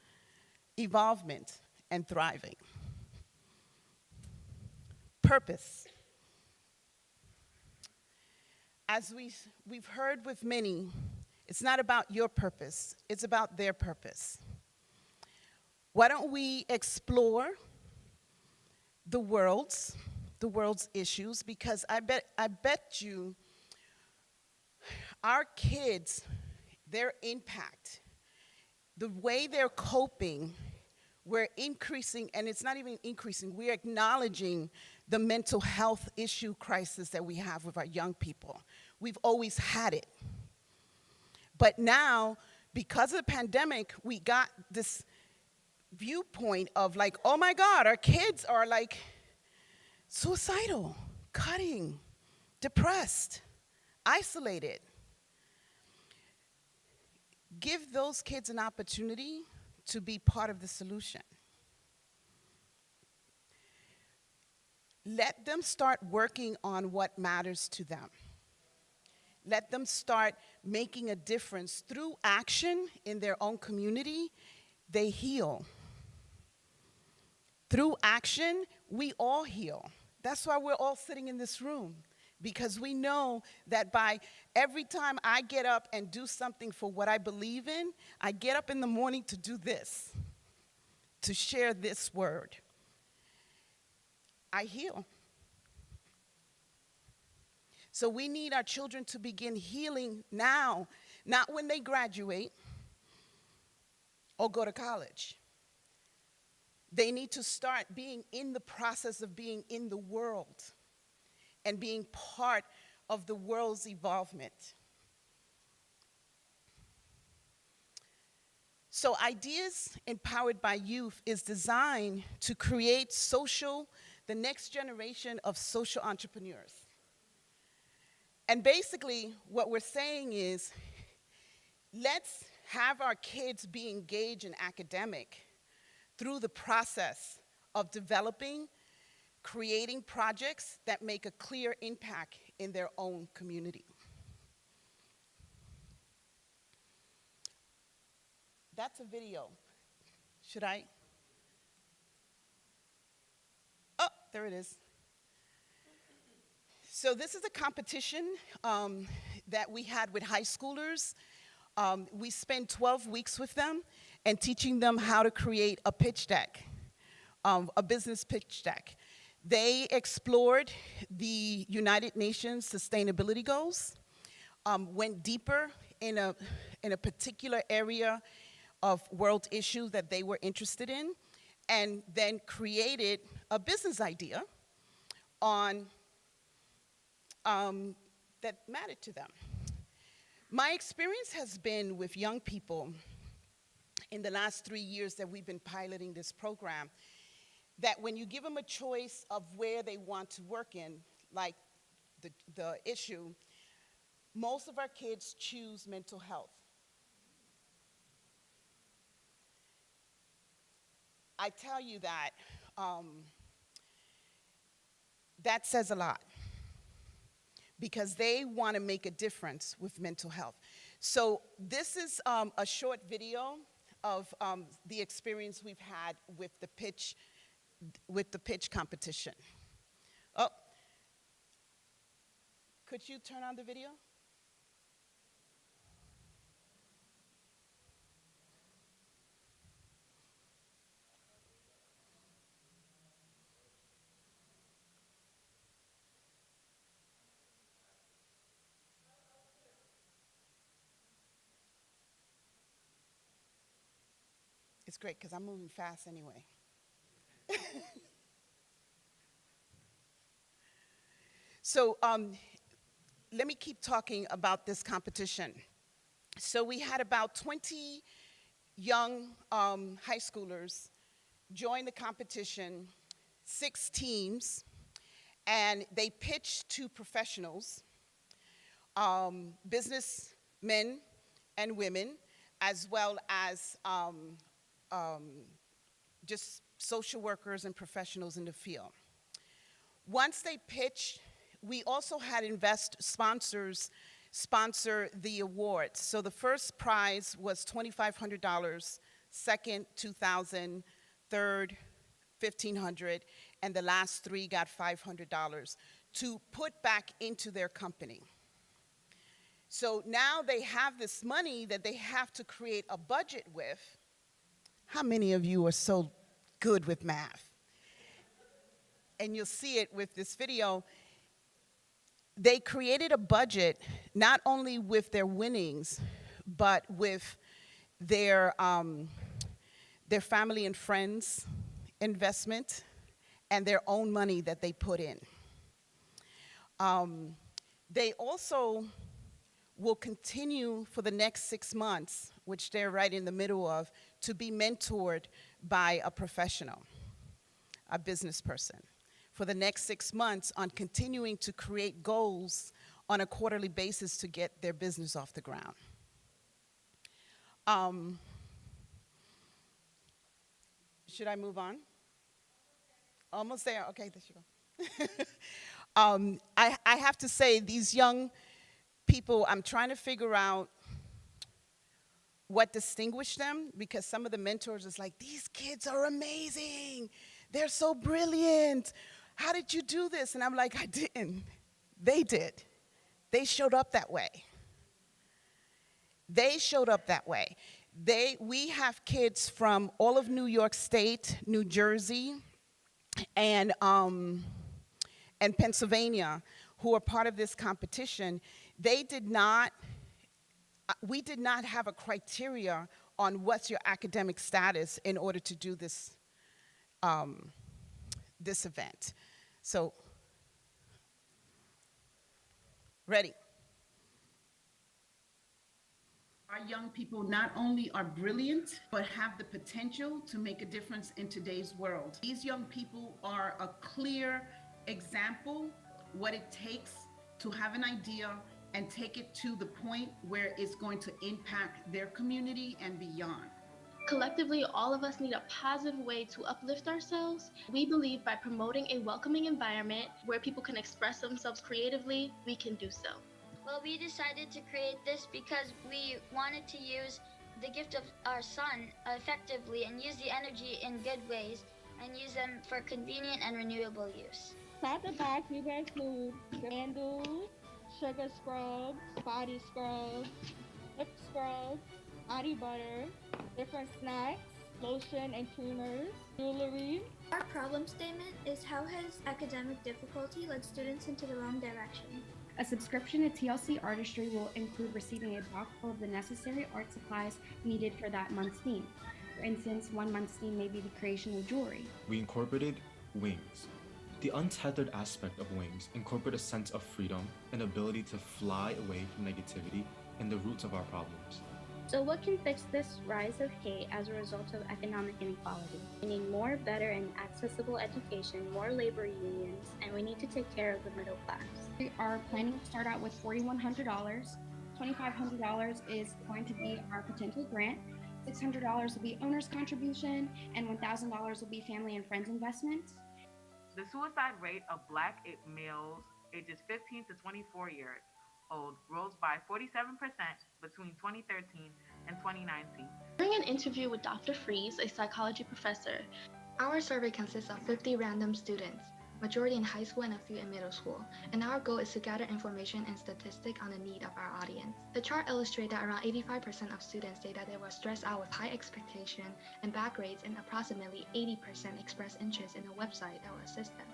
evolvement and thriving. Purpose. As we've heard with many, it's not about your purpose, it's about their purpose. Why don't we explore the world's issues, because I bet you our kids, their impact, the way they're coping, we're increasing, and it's not even increasing, we're acknowledging the mental health issue crisis that we have with our young people. We've always had it. But now, because of the pandemic, we got this viewpoint of like, oh my God, our kids are like suicidal, cutting, depressed, isolated. Give those kids an opportunity to be part of the solution. Let them start working on what matters to them. Let them start making a difference through action in their own community. They heal. Through action, we all heal. That's why we're all sitting in this room, because we know that by every time I get up and do something for what I believe in, I get up in the morning to do this, to share this word. I heal. So we need our children to begin healing now, not when they graduate or go to college. They need to start being in the process of being in the world and being part of the world's evolvement. So Ideas Empowered by Youth is designed to create the next generation of social entrepreneurs. And basically what we're saying is, let's have our kids be engaged in academic through the process of developing, creating projects that make a clear impact in their own community. That's a video. Should I? Oh, there it is. So this is a competition that we had with high schoolers. We spent 12 weeks with them and teaching them how to create a pitch deck, a business pitch deck. They explored the United Nations Sustainability Goals, went deeper in a particular area of world issues that they were interested in, and then created a business idea on that mattered to them. My experience has been with young people in the last 3 years that we've been piloting this program, that when you give them a choice of where they want to work in, like the issue, most of our kids choose mental health. I tell you that that says a lot, because they want to make a difference with mental health. So this is a short video of the experience we've had with the pitch competition. Oh, could you turn on the video? It's great because I'm moving fast anyway. So let me keep talking about this competition. So we had about 20 young high schoolers join the competition, 6 teams, and they pitched to professionals, businessmen and women, as well as just social workers and professionals in the field. Once they pitched, we also had sponsors sponsor the awards. So the first prize was $2,500, second $2,000, third $1,500, and the last 3 got $500 to put back into their company. So now they have this money that they have to create a budget with. How many of you are so good with math? And you'll see it with this video. They created a budget not only with their winnings, but with their family and friends investment and their own money that they put in. They also will continue for the next 6 months, which they're right in the middle of, to be mentored by a professional, a business person, for the next 6 months on continuing to create goals on a quarterly basis to get their business off the ground. Should I move on? Almost there. Okay, there you go. I have to say, these young people, I'm trying to figure out what distinguished them, because some of the mentors is like, these kids are amazing. They're so brilliant. How did you do this? And I'm like, I didn't. They did. They showed up that way. They showed up that way. We have kids from all of New York State, New Jersey, and Pennsylvania who are part of this competition. We did not have a criteria on what's your academic status in order to do this this event. So, ready? Our young people not only are brilliant, but have the potential to make a difference in today's world. These young people are a clear example what it takes to have an idea and take it to the point where it's going to impact their community and beyond. Collectively, all of us need a positive way to uplift ourselves. We believe by promoting a welcoming environment where people can express themselves creatively, we can do so. Well, we decided to create this because we wanted to use the gift of our sun effectively and use the energy in good ways and use them for convenient and renewable use. Inside the box, we will include candles, sugar scrubs, body scrubs, lip scrubs, body butter, different snacks, lotion and creamers, jewelry. Our problem statement is, how has academic difficulty led students into the wrong direction? A subscription to TLC Artistry will include receiving a box full of the necessary art supplies needed for that month's theme. For instance, 1 month's theme may be the creation of jewelry. We incorporated wings. The untethered aspect of wings incorporate a sense of freedom and ability to fly away from negativity and the roots of our problems. So what can fix this rise of hate as a result of economic inequality? We need more, better, and accessible education, more labor unions, and we need to take care of the middle class. We are planning to start out with $4,100. $2,500 is going to be our potential grant. $600 will be owner's contribution, and $1,000 will be family and friends investment. The suicide rate of Black males ages 15 to 24 years old rose by 47% between 2013 and 2019. During an interview with Dr. Freeze, a psychology professor, our survey consists of 50 random students, majority in high school and a few in middle school, and our goal is to gather information and statistics on the need of our audience. The chart illustrates that around 85% of students say that they were stressed out with high expectation and bad grades, and approximately 80% express interest in a website that will assist them.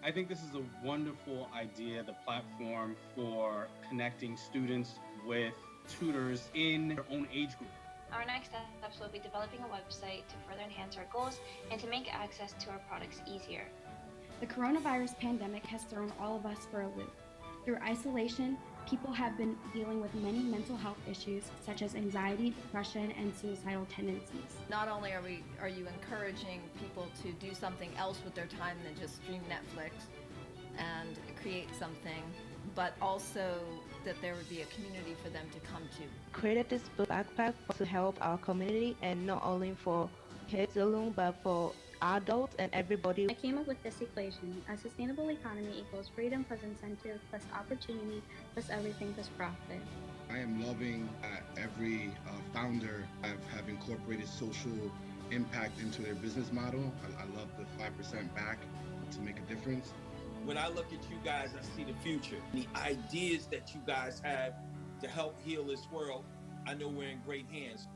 I think this is a wonderful idea, the platform for connecting students with tutors in their own age group. Our next steps will be developing a website to further enhance our goals and to make access to our products easier. The coronavirus pandemic has thrown all of us for a loop. Through isolation, people have been dealing with many mental health issues such as anxiety, depression, and suicidal tendencies. Not only are you encouraging people to do something else with their time than just stream Netflix and create something, but also that there would be a community for them to come to. Created this book backpack to help our community, and not only for kids alone, but for adults and everybody. I came up with this equation: a sustainable economy equals freedom plus incentive plus opportunity plus everything plus profit. I am loving every founder have incorporated social impact into their business model. I love the 5% back to make a difference. When I look at you guys, I see the future. The ideas that you guys have to help heal this world, I know we're in great hands.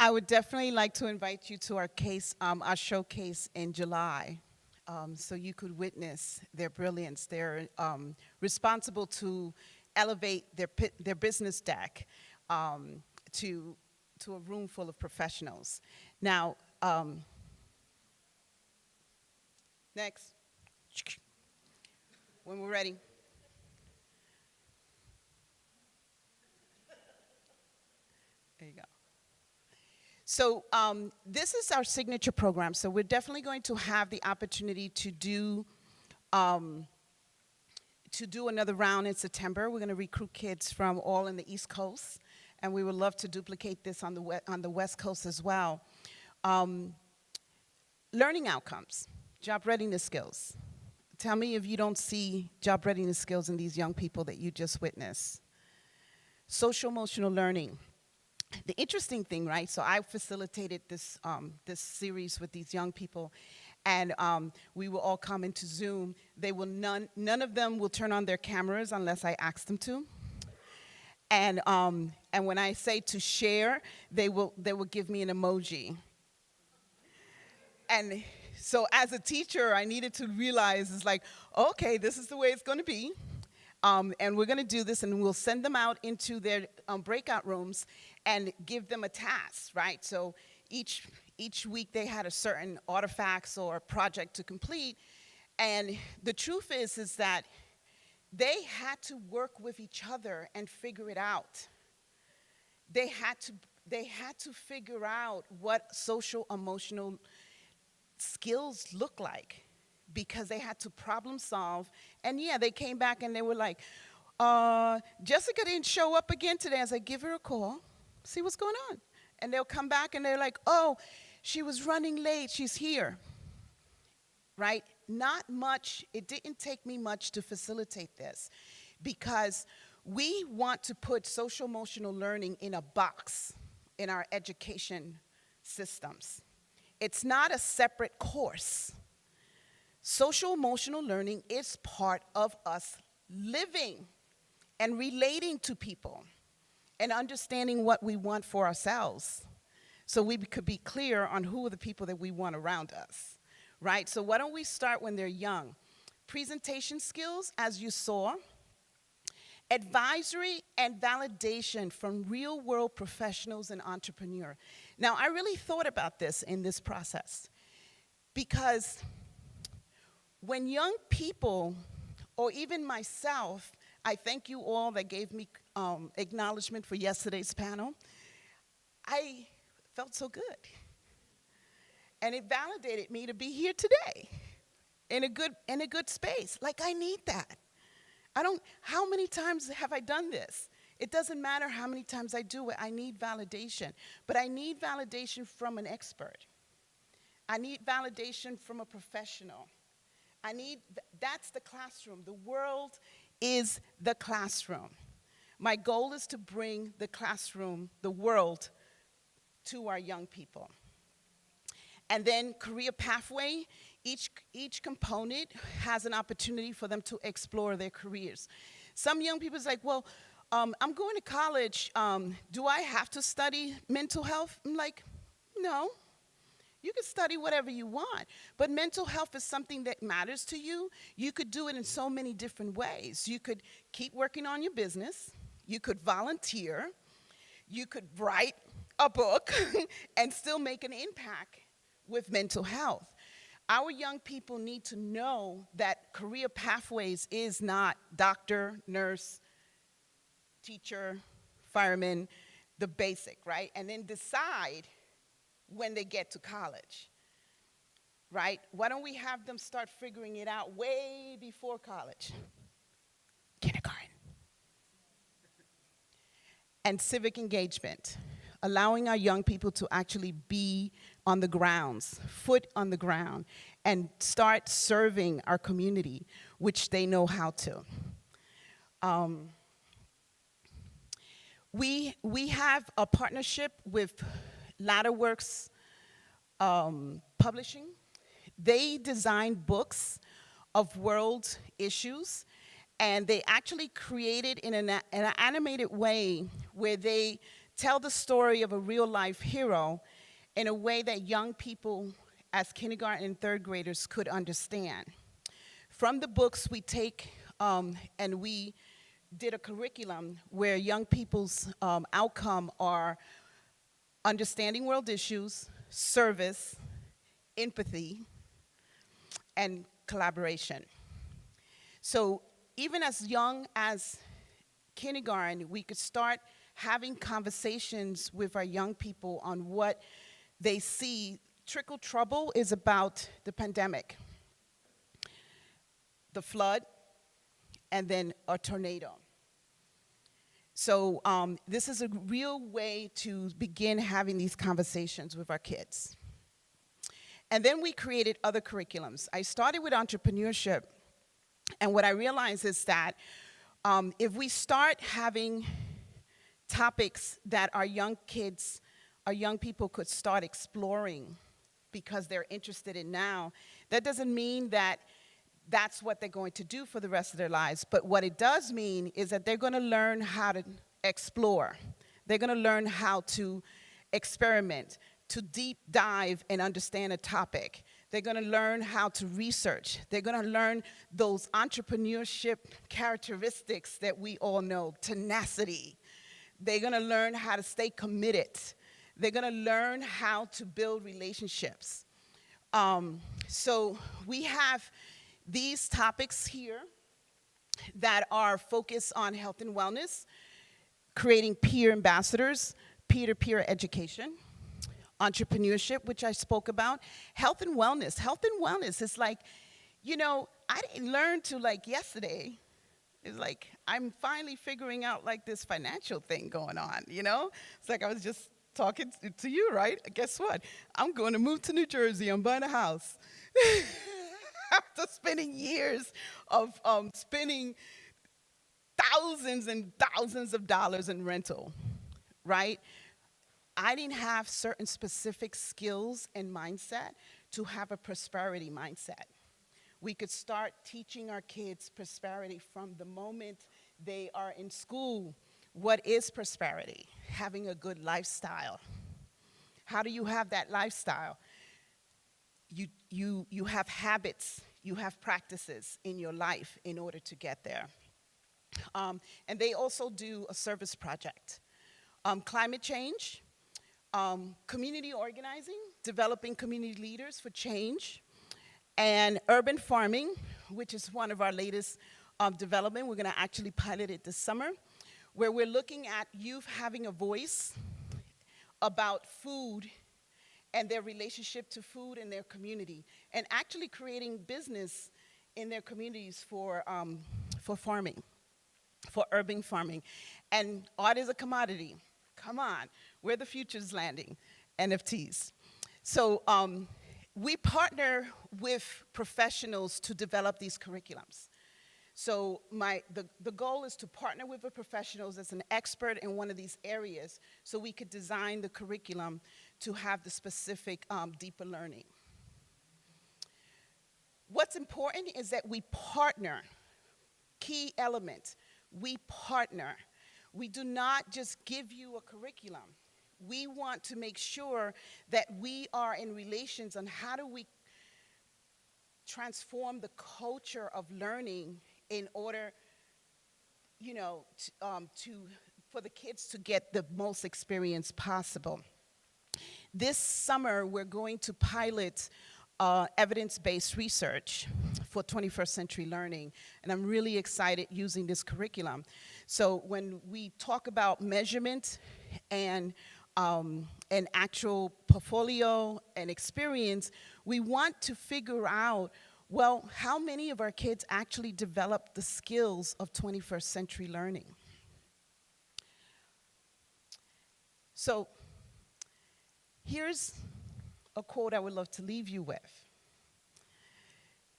I would definitely like to invite you to our showcase in July, so you could witness their brilliance. They're responsible to elevate their business deck to a room full of professionals. Now, next, when we're ready. There you go. So this is our signature program. So we're definitely going to have the opportunity to do another round in September. We're going to recruit kids from all in the East Coast, and we would love to duplicate this on the West Coast as well. Learning outcomes, job readiness skills. Tell me if you don't see job readiness skills in these young people that you just witnessed. Social emotional learning. The interesting thing, right, so I facilitated this series with these young people, and we will all come into Zoom. None of them will turn on their cameras unless I ask them to. And when I say to share, they will give me an emoji. And so as a teacher, I needed to realize, it's like, okay, this is the way it's going to be. And we're going to do this, and we'll send them out into their breakout rooms and give them a task, right? So each week they had a certain artifacts or project to complete. And the truth is that they had to work with each other and figure it out. They had to figure out what social emotional skills look like, because they had to problem solve. And yeah, they came back and they were like, Jessica didn't show up again today. I was like, give her a call, see what's going on. And they'll come back and they're like, oh, she was running late, she's here, right? Not much, it didn't take me much to facilitate this, because we want to put social emotional learning in a box in our education systems. It's not a separate course. Social emotional learning is part of us living and relating to people and understanding what we want for ourselves, so we could be clear on who are the people that we want around us, right? So why don't we start when they're young? presentation skills, as you saw, advisory and validation from real-world professionals and entrepreneurs. Now, I really thought about this in this process because when young people, or even myself, I thank you all that gave me acknowledgement for yesterday's panel, I felt so good. And it validated me to be here today in a good space. Like, I need that. How many times have I done this? It doesn't matter how many times I do it, I need validation. But I need validation from an expert. I need validation from a professional. That's the classroom. The world is the classroom. My goal is to bring the classroom, the world, to our young people. And then career pathway, each component has an opportunity for them to explore their careers. Some young people is like, well, I'm going to college. Do I have to study mental health? I'm like, no. You can study whatever you want, but mental health is something that matters to you. You could do it in so many different ways. You could keep working on your business. You could volunteer. You could write a book and still make an impact with mental health. Our young people need to know that career pathways is not doctor, nurse, teacher, fireman, the basic, right? And then decide when they get to college, right? Why don't we have them start figuring it out way before college? Kindergarten. And civic engagement, allowing our young people to actually be on the grounds, foot on the ground, and start serving our community, which they know how to. We have a partnership with Ladderworks Publishing. They design books of world issues, and they actually created in an animated way where they tell the story of a real-life hero in a way that young people as kindergarten and third graders could understand. From the books we take and we did a curriculum where young people's outcome are understanding world issues, service, empathy, and collaboration. So even as young as kindergarten, we could start having conversations with our young people on what they see. Trickle Trouble is about the pandemic, the flood, and then a tornado. So this is a real way to begin having these conversations with our kids. And then we created other curriculums. I started with entrepreneurship, and what I realized is that if we start having topics that our young kids, our young people could start exploring because they're interested in now, that doesn't mean that that's what they're going to do for the rest of their lives. But what it does mean is that they're going to learn how to explore. They're going to learn how to experiment, to deep dive and understand a topic. They're going to learn how to research. They're going to learn those entrepreneurship characteristics that we all know, tenacity. They're going to learn how to stay committed. They're going to learn how to build relationships. So we have these topics here that are focused on health and wellness, creating peer ambassadors, peer-to-peer education, entrepreneurship, which I spoke about, health and wellness. Health and wellness is like, you know, I didn't learn to like yesterday. It's like I'm finally figuring out like this financial thing going on, you know? It's like I was just talking to you, right? Guess what? I'm going to move to New Jersey. I'm buying a house. After spending years of spending thousands and thousands of dollars in rental, right? I didn't have certain specific skills and mindset to have a prosperity mindset. We could start teaching our kids prosperity from the moment they are in school. What is prosperity? Having a good lifestyle. How do you have that lifestyle? You have habits. you have practices in your life in order to get there. And they also do a service project. Climate change, community organizing, developing community leaders for change, and urban farming, which is one of our latest development. We're gonna actually pilot it this summer, where we're looking at youth having a voice about food and their relationship to food in their community, and actually creating business in their communities for farming, for urban farming. And art is a commodity. Come on, where the future's landing, NFTs. So we partner with professionals to develop these curriculums. So the goal is to partner with the professionals as an expert in one of these areas so we could design the curriculum to have the specific deeper learning. What's important is that we partner. Key element, we partner. We do not just give you a curriculum. We want to make sure that we are in relations on how do we transform the culture of learning in order, you know, for the kids to get the most experience possible. This summer, we're going to pilot evidence-based research for 21st century learning, and I'm really excited using this curriculum. So when we talk about measurement and an actual portfolio and experience, we want to figure out, well, how many of our kids actually develop the skills of 21st century learning? So here's a quote I would love to leave you with.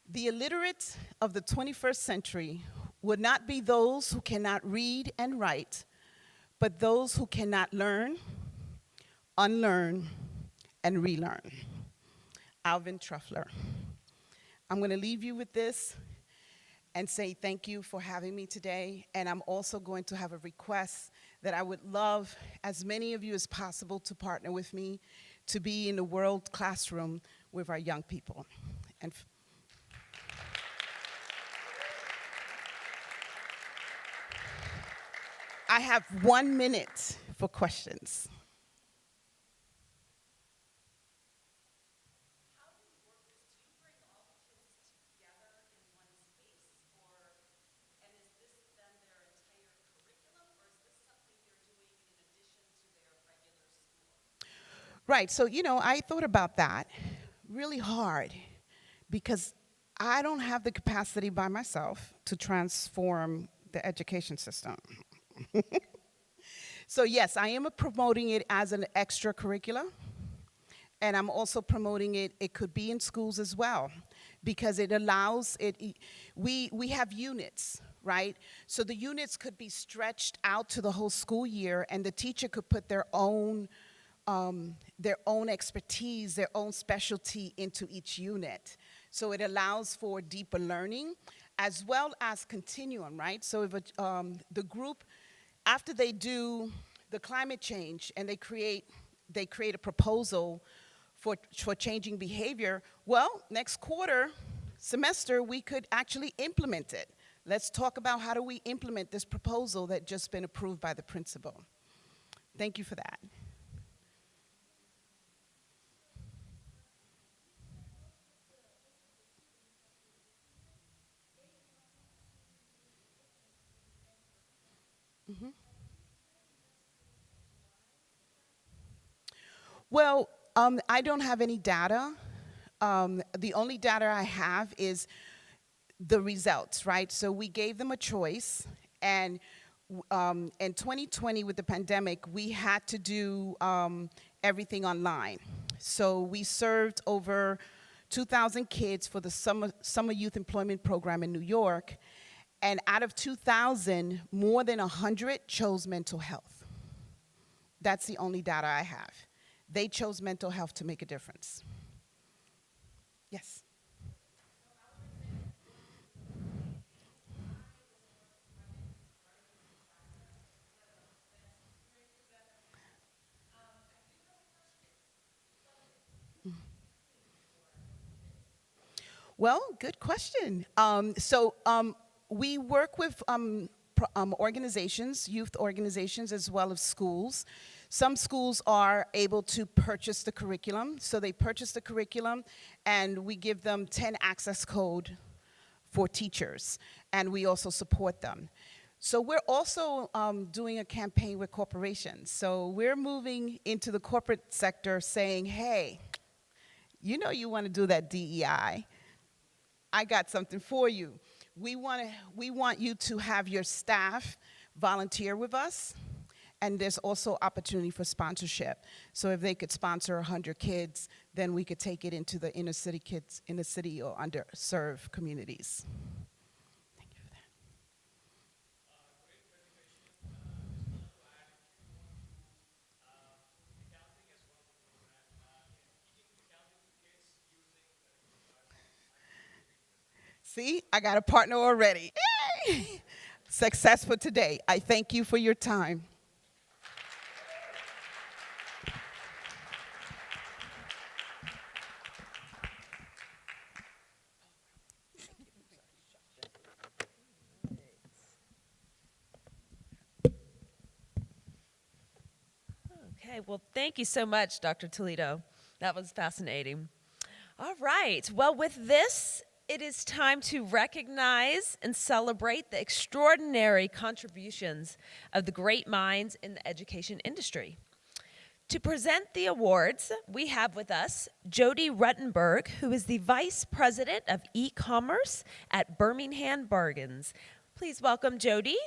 The illiterate of the 21st century would not be those who cannot read and write, but those who cannot learn, unlearn, and relearn. Alvin Truffler. I'm going to leave you with this and say thank you for having me today. And I'm also going to have a request that I would love as many of you as possible to partner with me to be in the world classroom with our young people. And I have 1 minute for questions. Right, so I thought about that really hard because I don't have the capacity by myself to transform the education system. So yes, I am promoting it as an extracurricular, and I'm also promoting it could be in schools as well, because it allows we have units, right? So the units could be stretched out to the whole school year, and the teacher could put their own expertise, their own specialty into each unit. So it allows for deeper learning as well as continuum, right? So if the group, after they do the climate change and they create a proposal for changing behavior, well, next semester, we could actually implement it. Let's talk about how do we implement this proposal that just been approved by the principal. Thank you for that. Mm-hmm. Well, I don't have any data. The only data I have is the results, right? So we gave them a choice, and in 2020 with the pandemic, we had to do everything online. So we served over 2,000 kids for the summer youth employment program in New York, and out of 2,000, more than 100 chose mental health. That's the only data I have. They chose mental health to make a difference. Yes. Well, good question. We work with organizations, youth organizations, as well as schools. Some schools are able to purchase the curriculum, so they purchase the curriculum, and we give them 10 access code for teachers, and we also support them. So we're also doing a campaign with corporations. So we're moving into the corporate sector saying, hey, you know you want to do that DEI. I got something for you. We want you to have your staff volunteer with us, and there's also opportunity for sponsorship. So if they could sponsor 100 kids, then we could take it into the inner city kids, inner city or underserved communities. Thank you for that. See, I got a partner already. Yay! Success for today. I thank you for your time. Okay, well, thank you so much, Dr. Toledo. That was fascinating. All right, well, with this, it is time to recognize and celebrate the extraordinary contributions of the great minds in the education industry. To present the awards, we have with us Jody Ruttenberg, who is the Vice President of E-commerce at Birmingham Bargains. Please welcome Jody.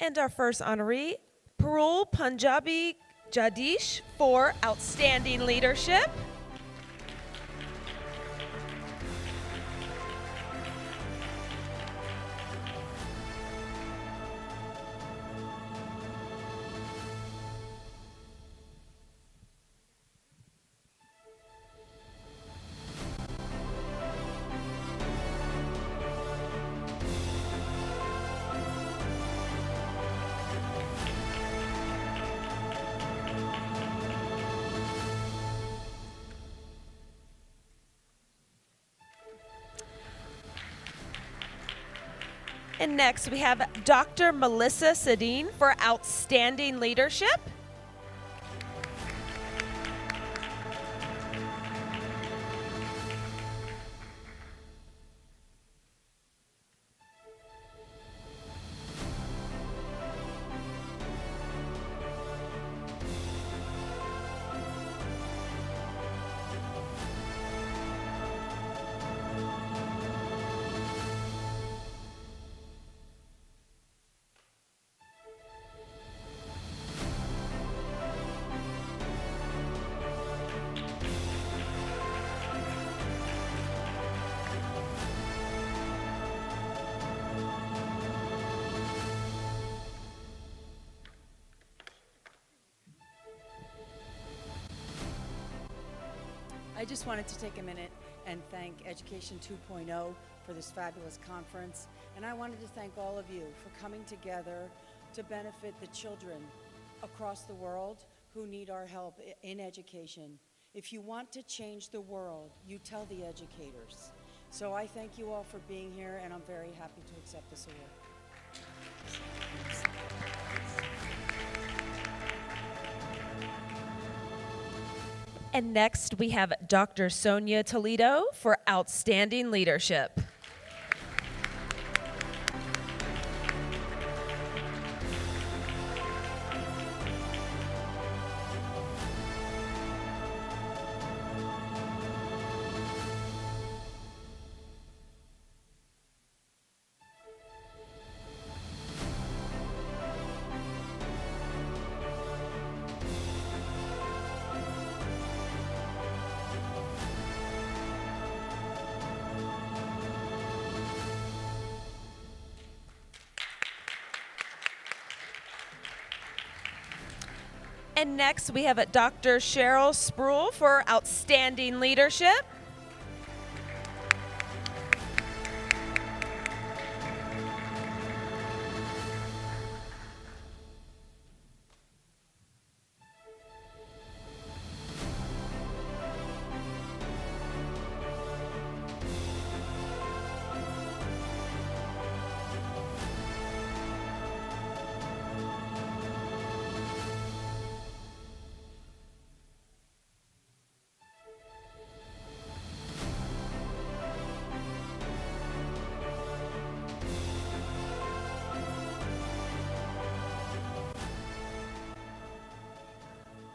And our first honoree, Parul Punjabi Jadish, for outstanding leadership. And next, we have Dr. Melissa Sedin for outstanding leadership. I just wanted to take a minute and thank Education 2.0 for this fabulous conference. And I wanted to thank all of you for coming together to benefit the children across the world who need our help in education. If you want to change the world, you tell the educators. So I thank you all for being here, and I'm very happy to accept this award. And next, we have Dr. Sonia Toledo for outstanding leadership. And next we have Dr. Cheryl Spruill for outstanding leadership.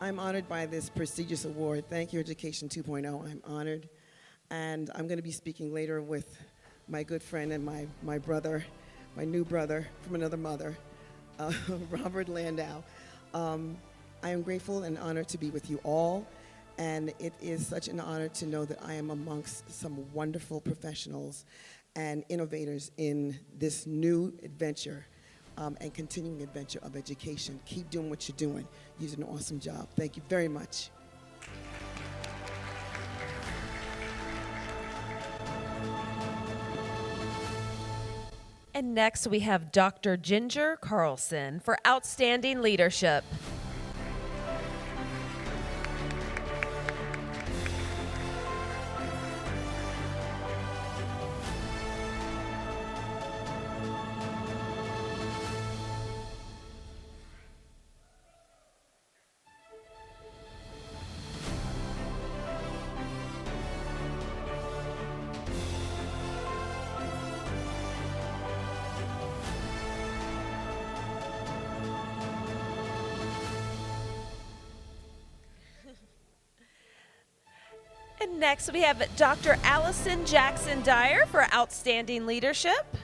I'm honored by this prestigious award. Thank you, Education 2.0. I'm honored. And I'm going to be speaking later with my good friend and my brother, my new brother from another mother, Robert Landau. I am grateful and honored to be with you all. And it is such an honor to know that I am amongst some wonderful professionals and innovators in this new adventure and continuing adventure of education. Keep doing what you're doing. You're doing an awesome job. Thank you very much. And next we have Dr. Ginger Carlson for outstanding leadership. And next we have Dr. Allison Jackson Dyer for outstanding leadership.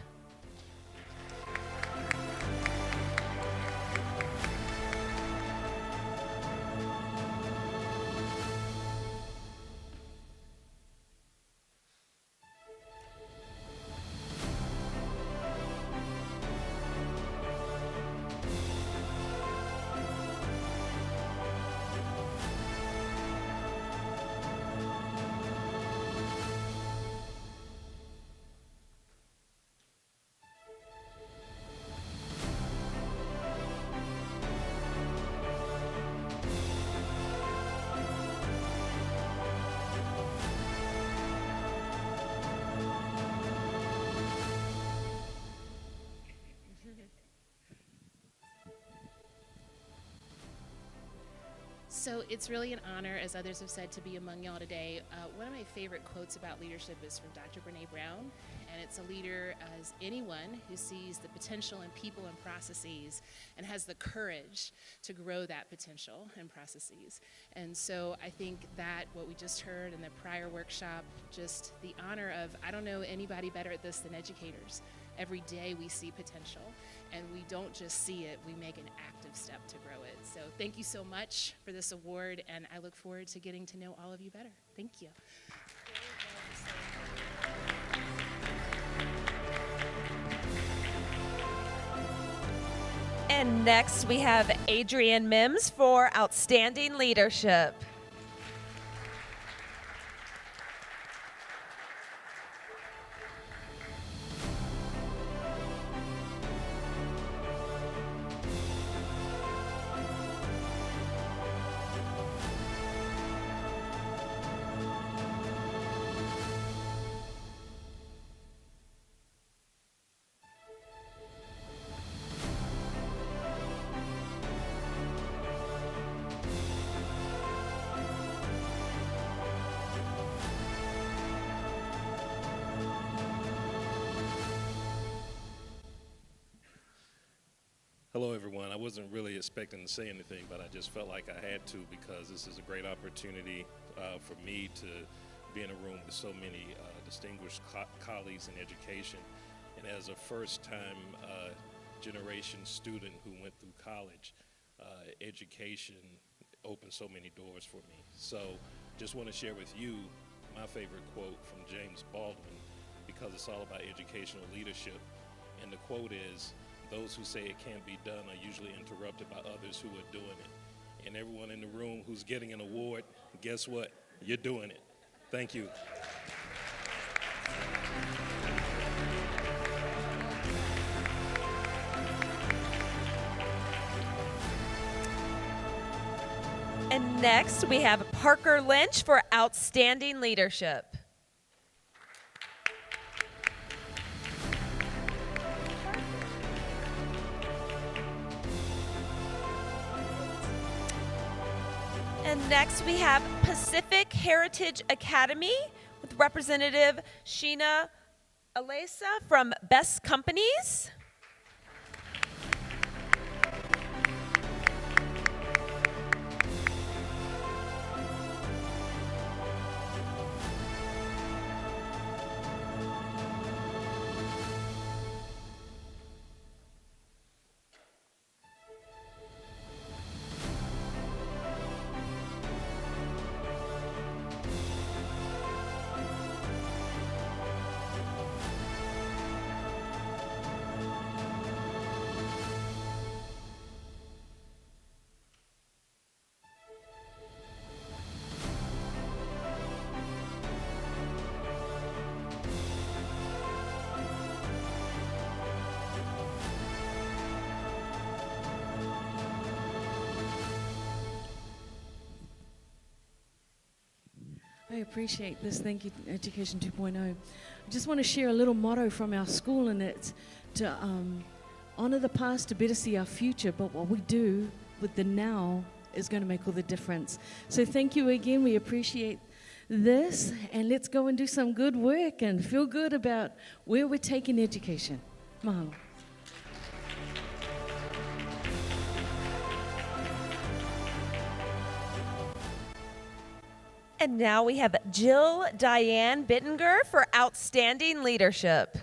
So it's really an honor, as others have said, to be among y'all today. One of my favorite quotes about leadership is from Dr. Brene Brown, and it's a leader as anyone who sees the potential in people and processes and has the courage to grow that potential and processes. And so I think that what we just heard in the prior workshop, just the honor of, I don't know anybody better at this than educators. Every day we see potential, and we don't just see it, we make an active step to grow it. So thank you so much for this award, and I look forward to getting to know all of you better. Thank you. And next we have Adrienne Mims for outstanding leadership. Hello, everyone. I wasn't really expecting to say anything, but I just felt like I had to because this is a great opportunity for me to be in a room with so many distinguished colleagues in education. And as a first-time generation student who went through college, education opened so many doors for me. So just want to share with you my favorite quote from James Baldwin, because it's all about educational leadership. And the quote is, "Those who say it can't be done are usually interrupted by others who are doing it." and everyone in the room who's getting an award, guess what? You're doing it. Thank you. And next, we have Parker Lynch for outstanding leadership. And next, we have Pacific Heritage Academy with Representative Sheena Alesa from Best Companies. I appreciate this. Thank you, Education 2.0. I just want to share a little motto from our school, and it's to honor the past to better see our future, but what we do with the now is going to make all the difference. So thank you again. We appreciate this, and let's go and do some good work and feel good about where we're taking education. Mahalo. And now we have Jill Diane Bittinger for outstanding leadership.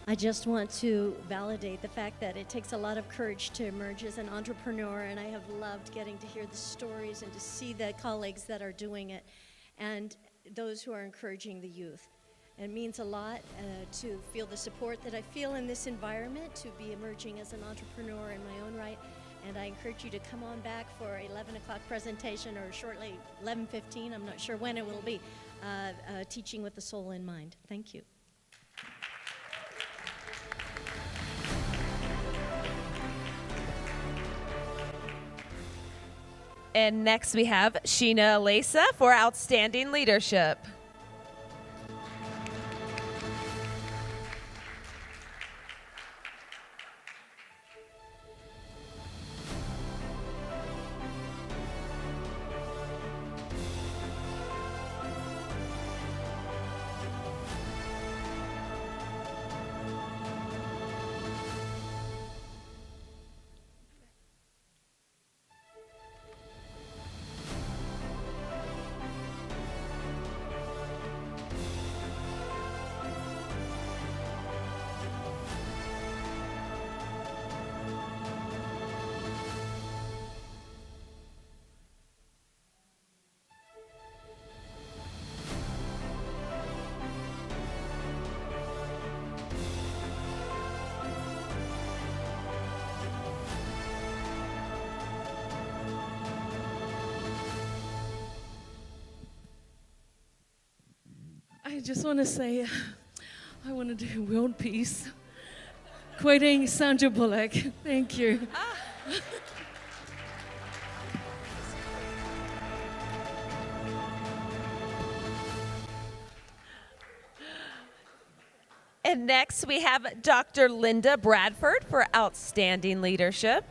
I just want to validate the fact that it takes a lot of courage to emerge as an entrepreneur, and I have loved getting to hear the stories and to see the colleagues that are doing it and those who are encouraging the youth. It means a lot to feel the support that I feel in this environment, to be emerging as an entrepreneur in my own right, and I encourage you to come on back for 11 o'clock presentation, or shortly 11:15, I'm not sure when it will be, Teaching with the Soul in Mind. Thank you. And next we have Sheena Alesa for outstanding leadership. I just want to say, I want to do world peace. Quoting Sandra Bullock. Thank you. And next we have Dr. Linda Bradford for outstanding leadership.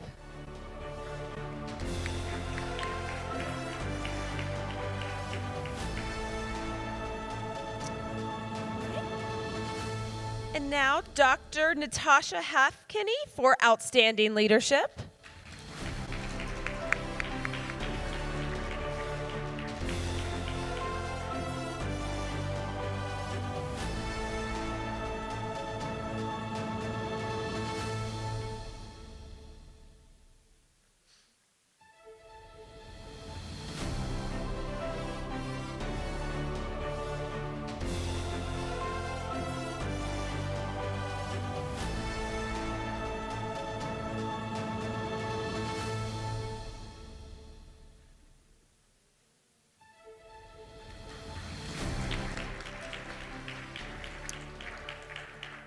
And now, Dr. Natasha Halfkinney for Outstanding Leadership.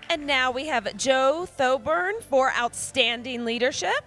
And now we have Joe Thoburn for Outstanding Leadership.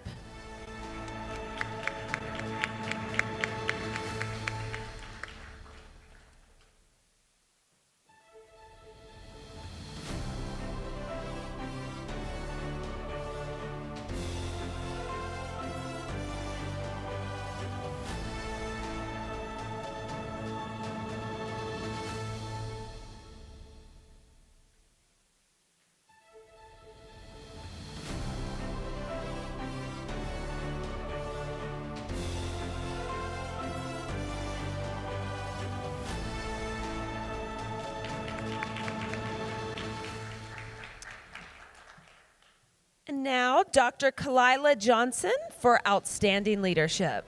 And now, Dr. Kalila Johnson for Outstanding Leadership.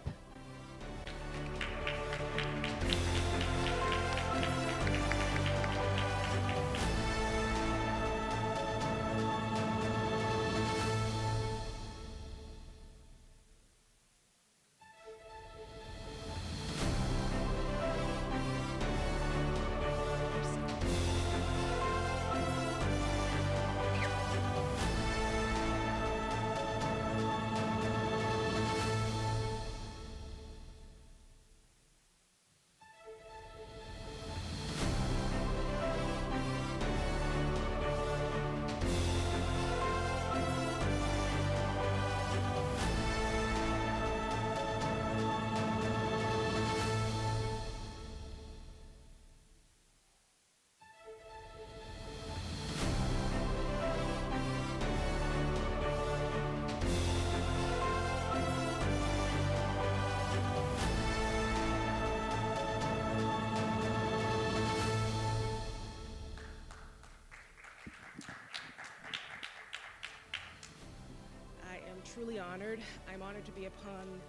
Truly honored. I'm honored to be upon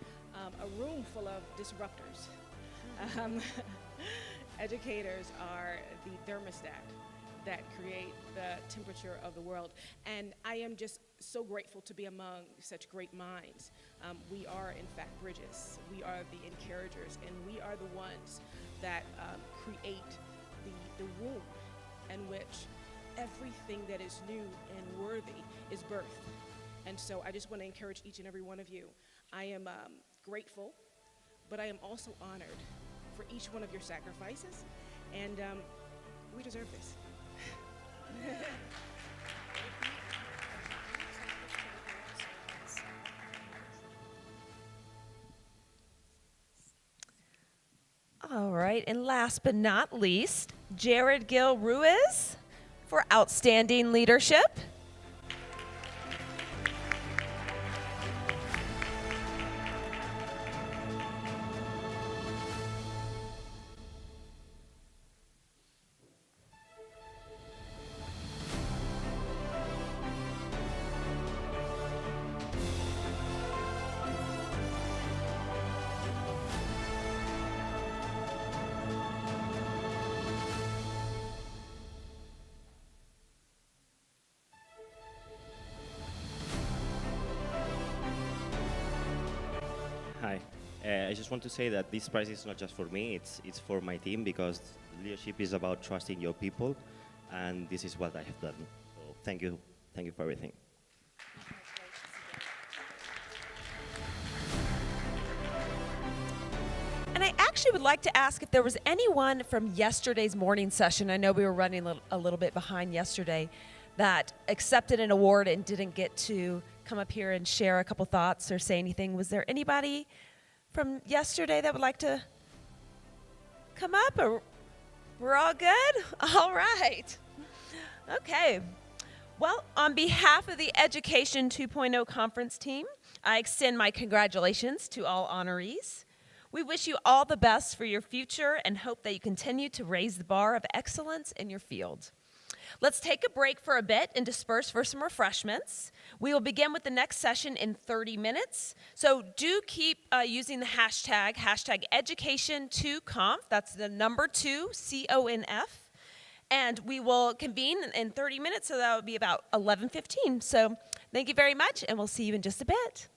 a room full of disruptors. Educators are the thermostat that create the temperature of the world. And I am just so grateful to be among such great minds. We are, in fact, bridges. We are the encouragers, and we are the ones that create the womb in which everything that is new and worthy is birthed. And so I just want to encourage each and every one of you. I am grateful, but I am also honored for each one of your sacrifices, and we deserve this. All right, and last but not least, Jared Gil Ruiz for Outstanding Leadership. Hi. I just want to say that this prize is not just for me, it's for my team, because leadership is about trusting your people, and this is what I have done. So thank you for everything. And I actually would like to ask if there was anyone from yesterday's morning session, I know we were running a little bit behind yesterday, that accepted an award and didn't get to come up here and share a couple thoughts or say anything. Was there anybody from yesterday that would like to come up? Or we're all good? All right. Okay. Well, on behalf of the Education 2.0 conference team, I extend my congratulations to all honorees. We wish you all the best for your future and hope that you continue to raise the bar of excellence in your field. Let's take a break for a bit and disperse for some refreshments. We will begin with the next session in 30 minutes. So do keep using the hashtag education2conf. That's the number 2, CONF. And we will convene in 30 minutes, so that will be about 11:15. So thank you very much, and we'll see you in just a bit.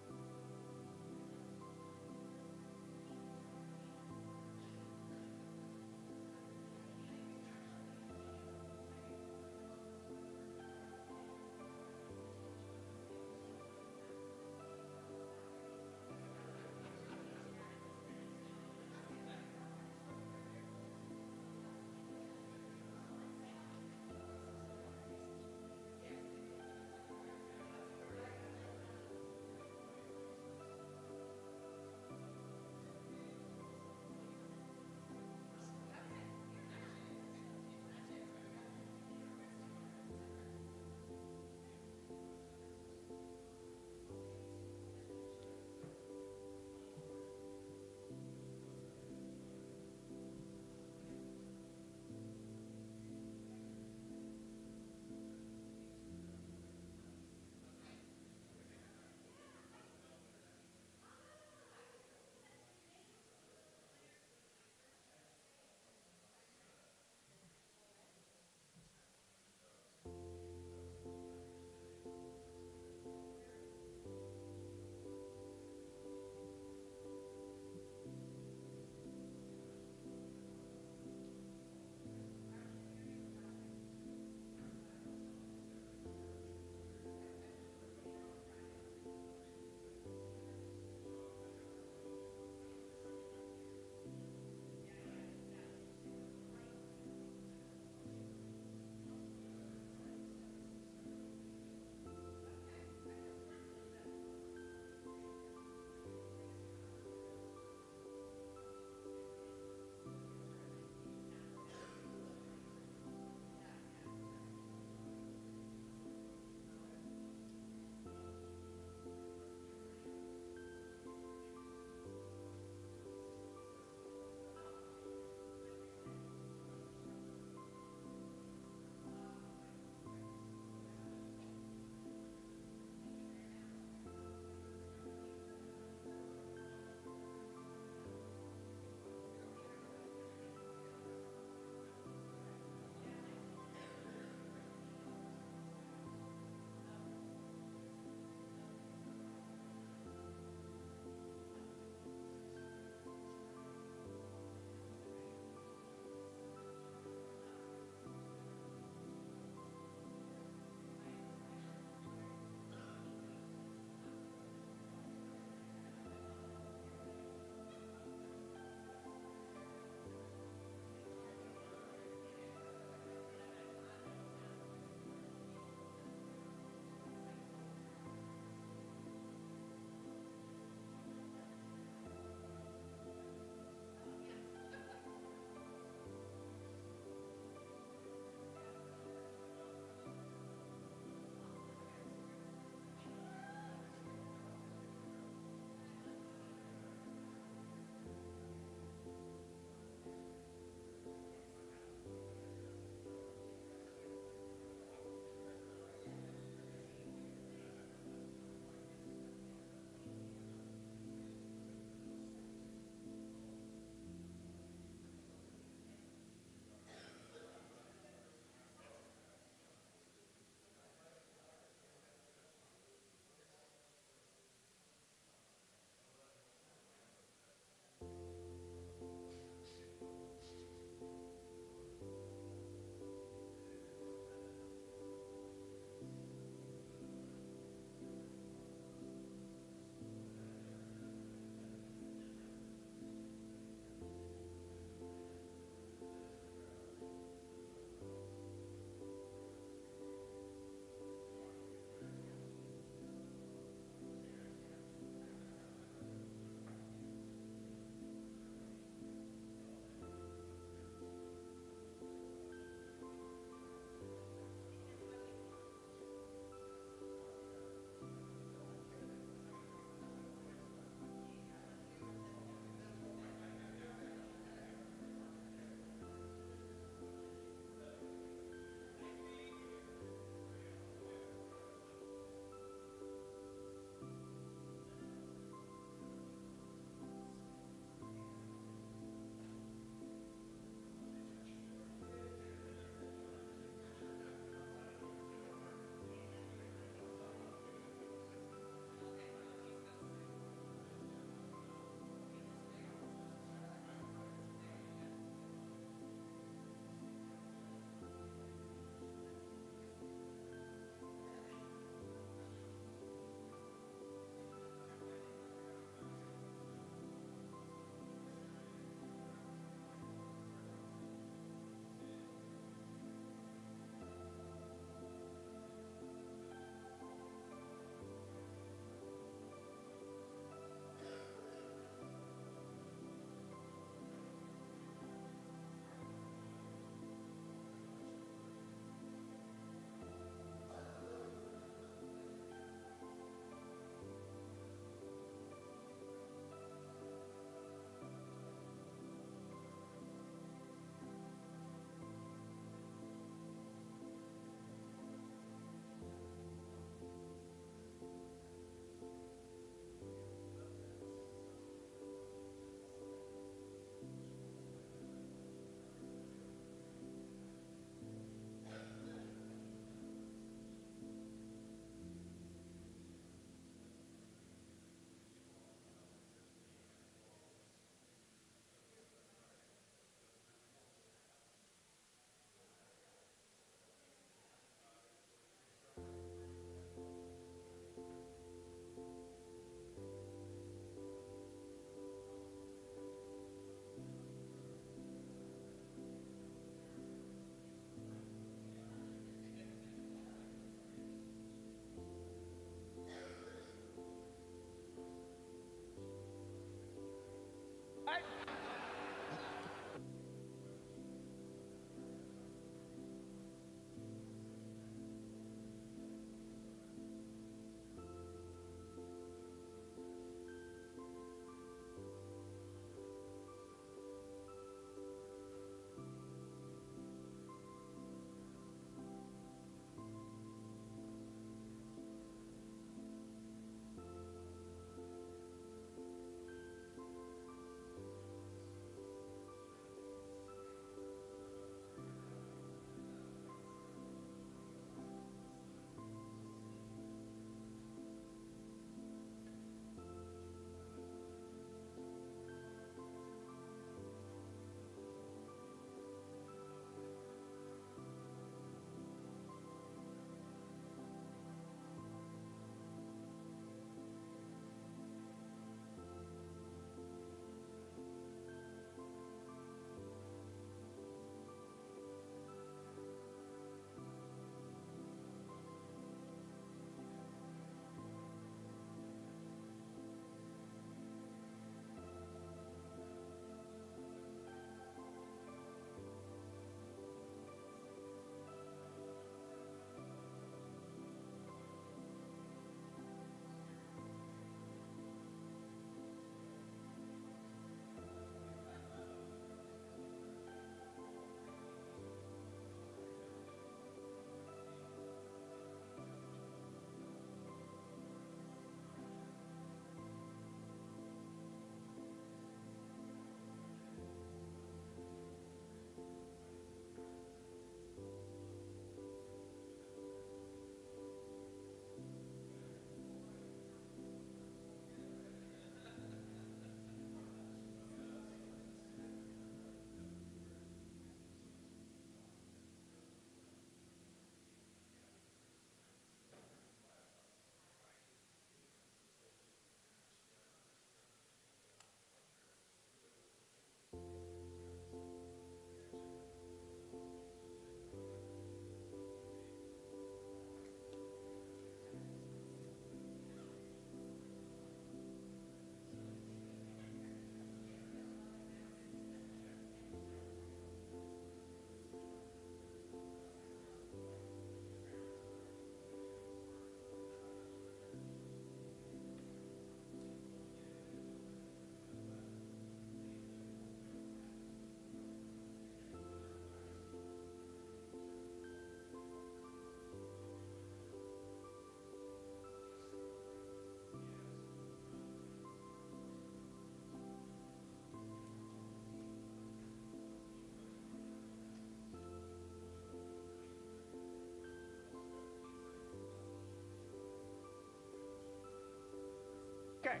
Okay.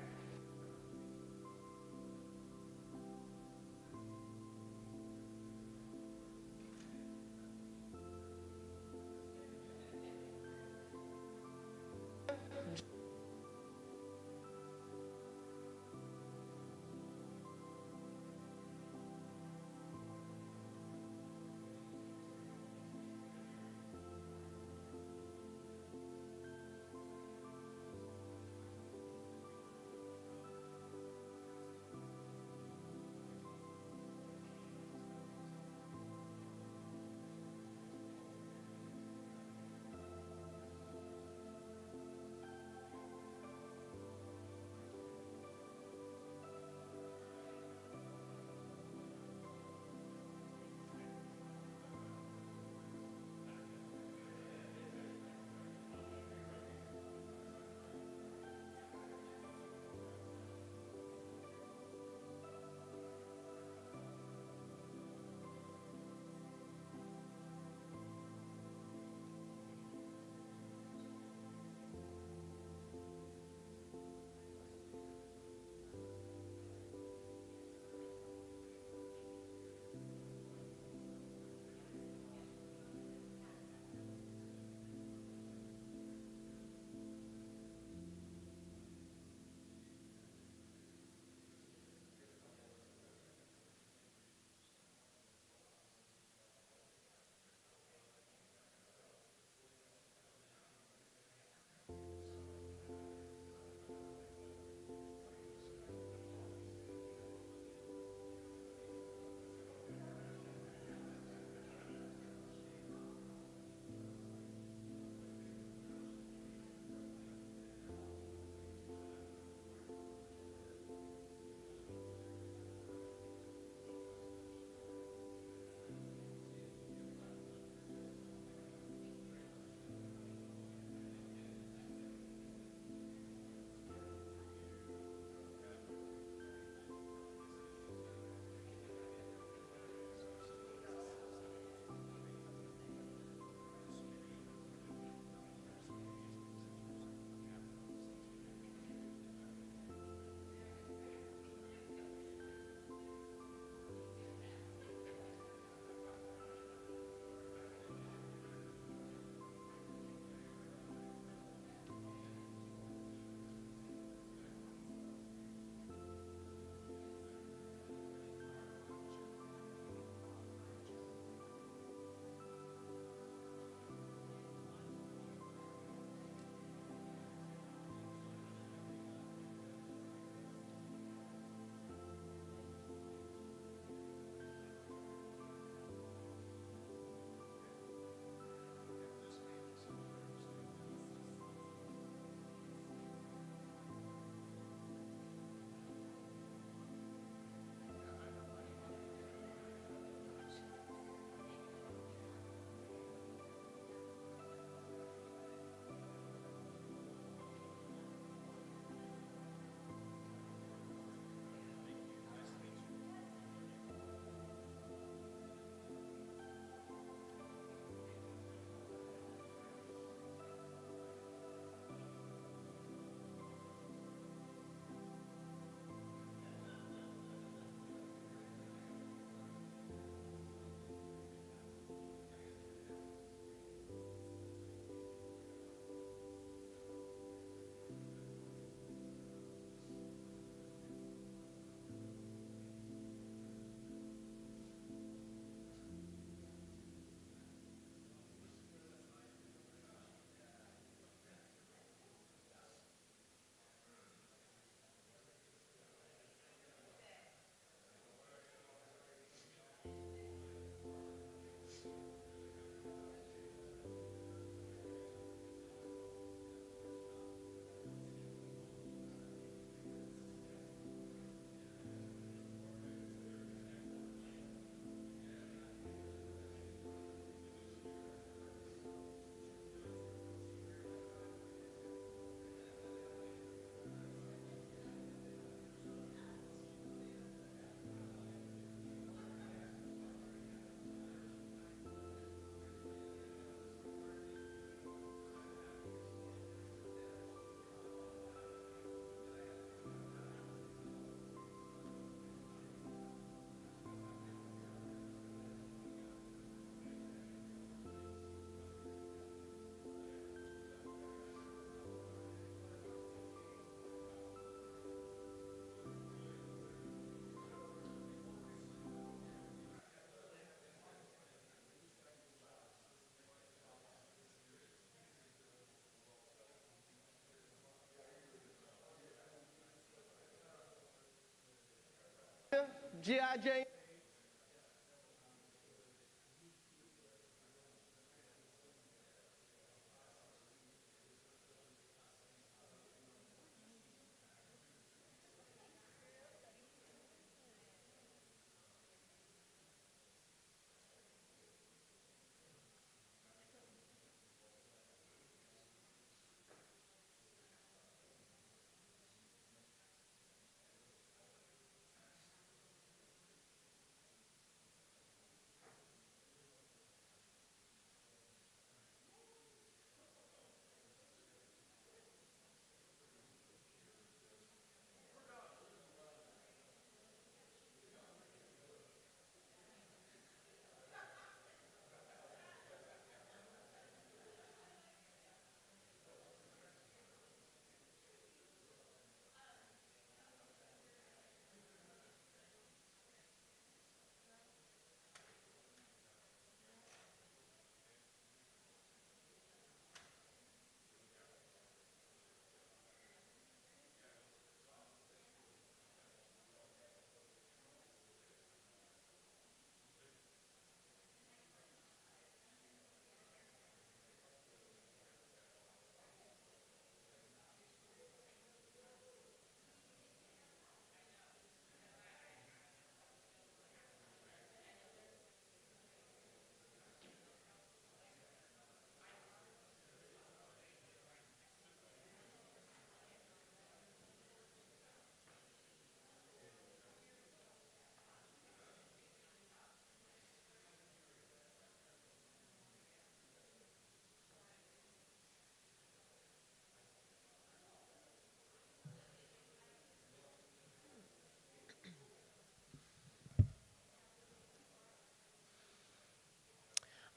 G.I. Jane.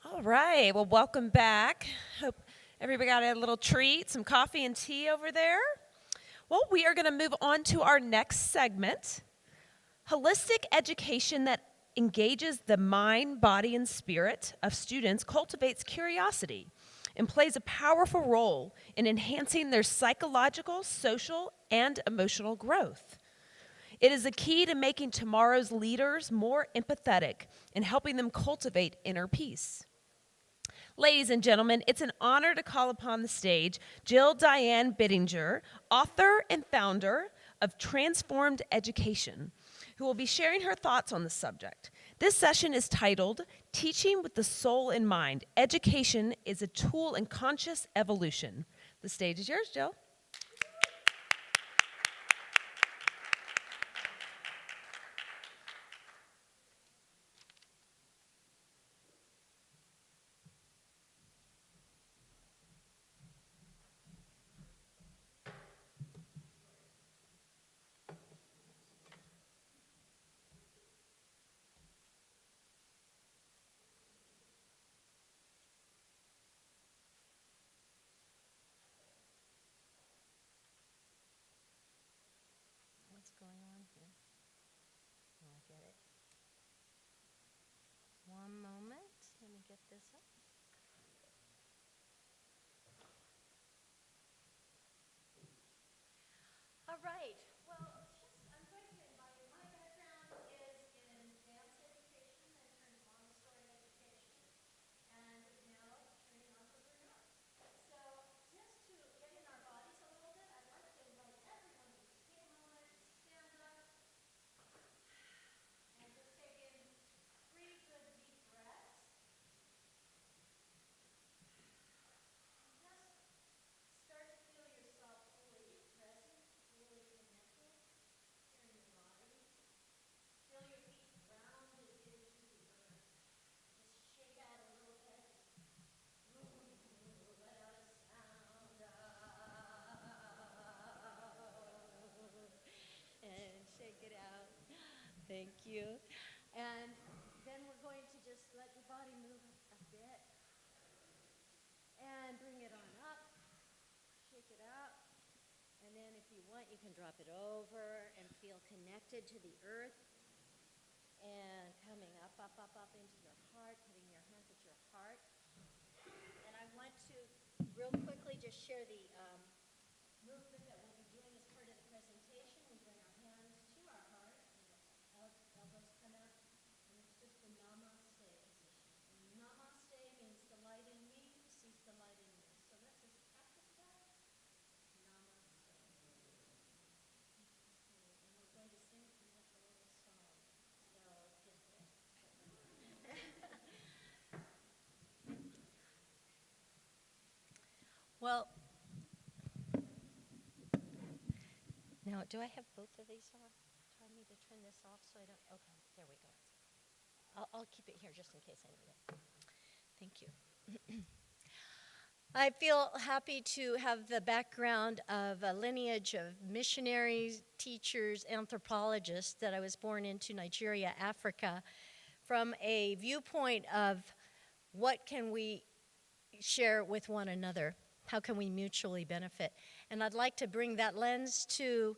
All right. Well, welcome back. Hope everybody got a little treat, some coffee and tea over there. Well, we are going to move on to our next segment, holistic education that engages the mind, body, and spirit of students cultivates curiosity and plays a powerful role in enhancing their psychological, social, and emotional growth. It is a key to making tomorrow's leaders more empathetic and helping them cultivate inner peace. Ladies and gentlemen, it's an honor to call upon the stage Jill Diane Bittinger, author and founder of Transformed Education, who will be sharing her thoughts on the subject. This session is titled Teaching with the Soul in Mind. Education is a tool in conscious evolution. The stage is yours, Jill. What's going on here? Oh, I get it. One moment. Let me get this up. All right. Well, I'm going to invite you. My background is in dance education, then turned Montessori education, and now trained entrepreneur. So just to get in our bodies a little bit, I'd like to invite everyone to just take a moment, just stand up, and just take in 3 good deep breaths. And just start to feel yourself fully present, fully connected here in your body. Feel your feet grounded into the earth. Just shake out a little bit. Let out a sound. And shake it out. Thank you. And then we're going to just let your body move a bit. And bring it on up. Shake it out. And then if you want, you can drop it over and feel connected to the earth. And coming up, up, up, up into your heart, putting your hands at your heart. And I want to real quickly just share the movement that we'll be doing as part of the presentation. We bring our hands to our heart, elbows Well, now, do I have both of these on? Do I need to turn this off so I don't? Okay, there we go. I'll keep it here just in case I need it. Thank you. I feel happy to have the background of a lineage of missionaries, teachers, anthropologists that I was born into Nigeria, Africa, from a viewpoint of what can we share with one another? How can we mutually benefit? And I'd like to bring that lens to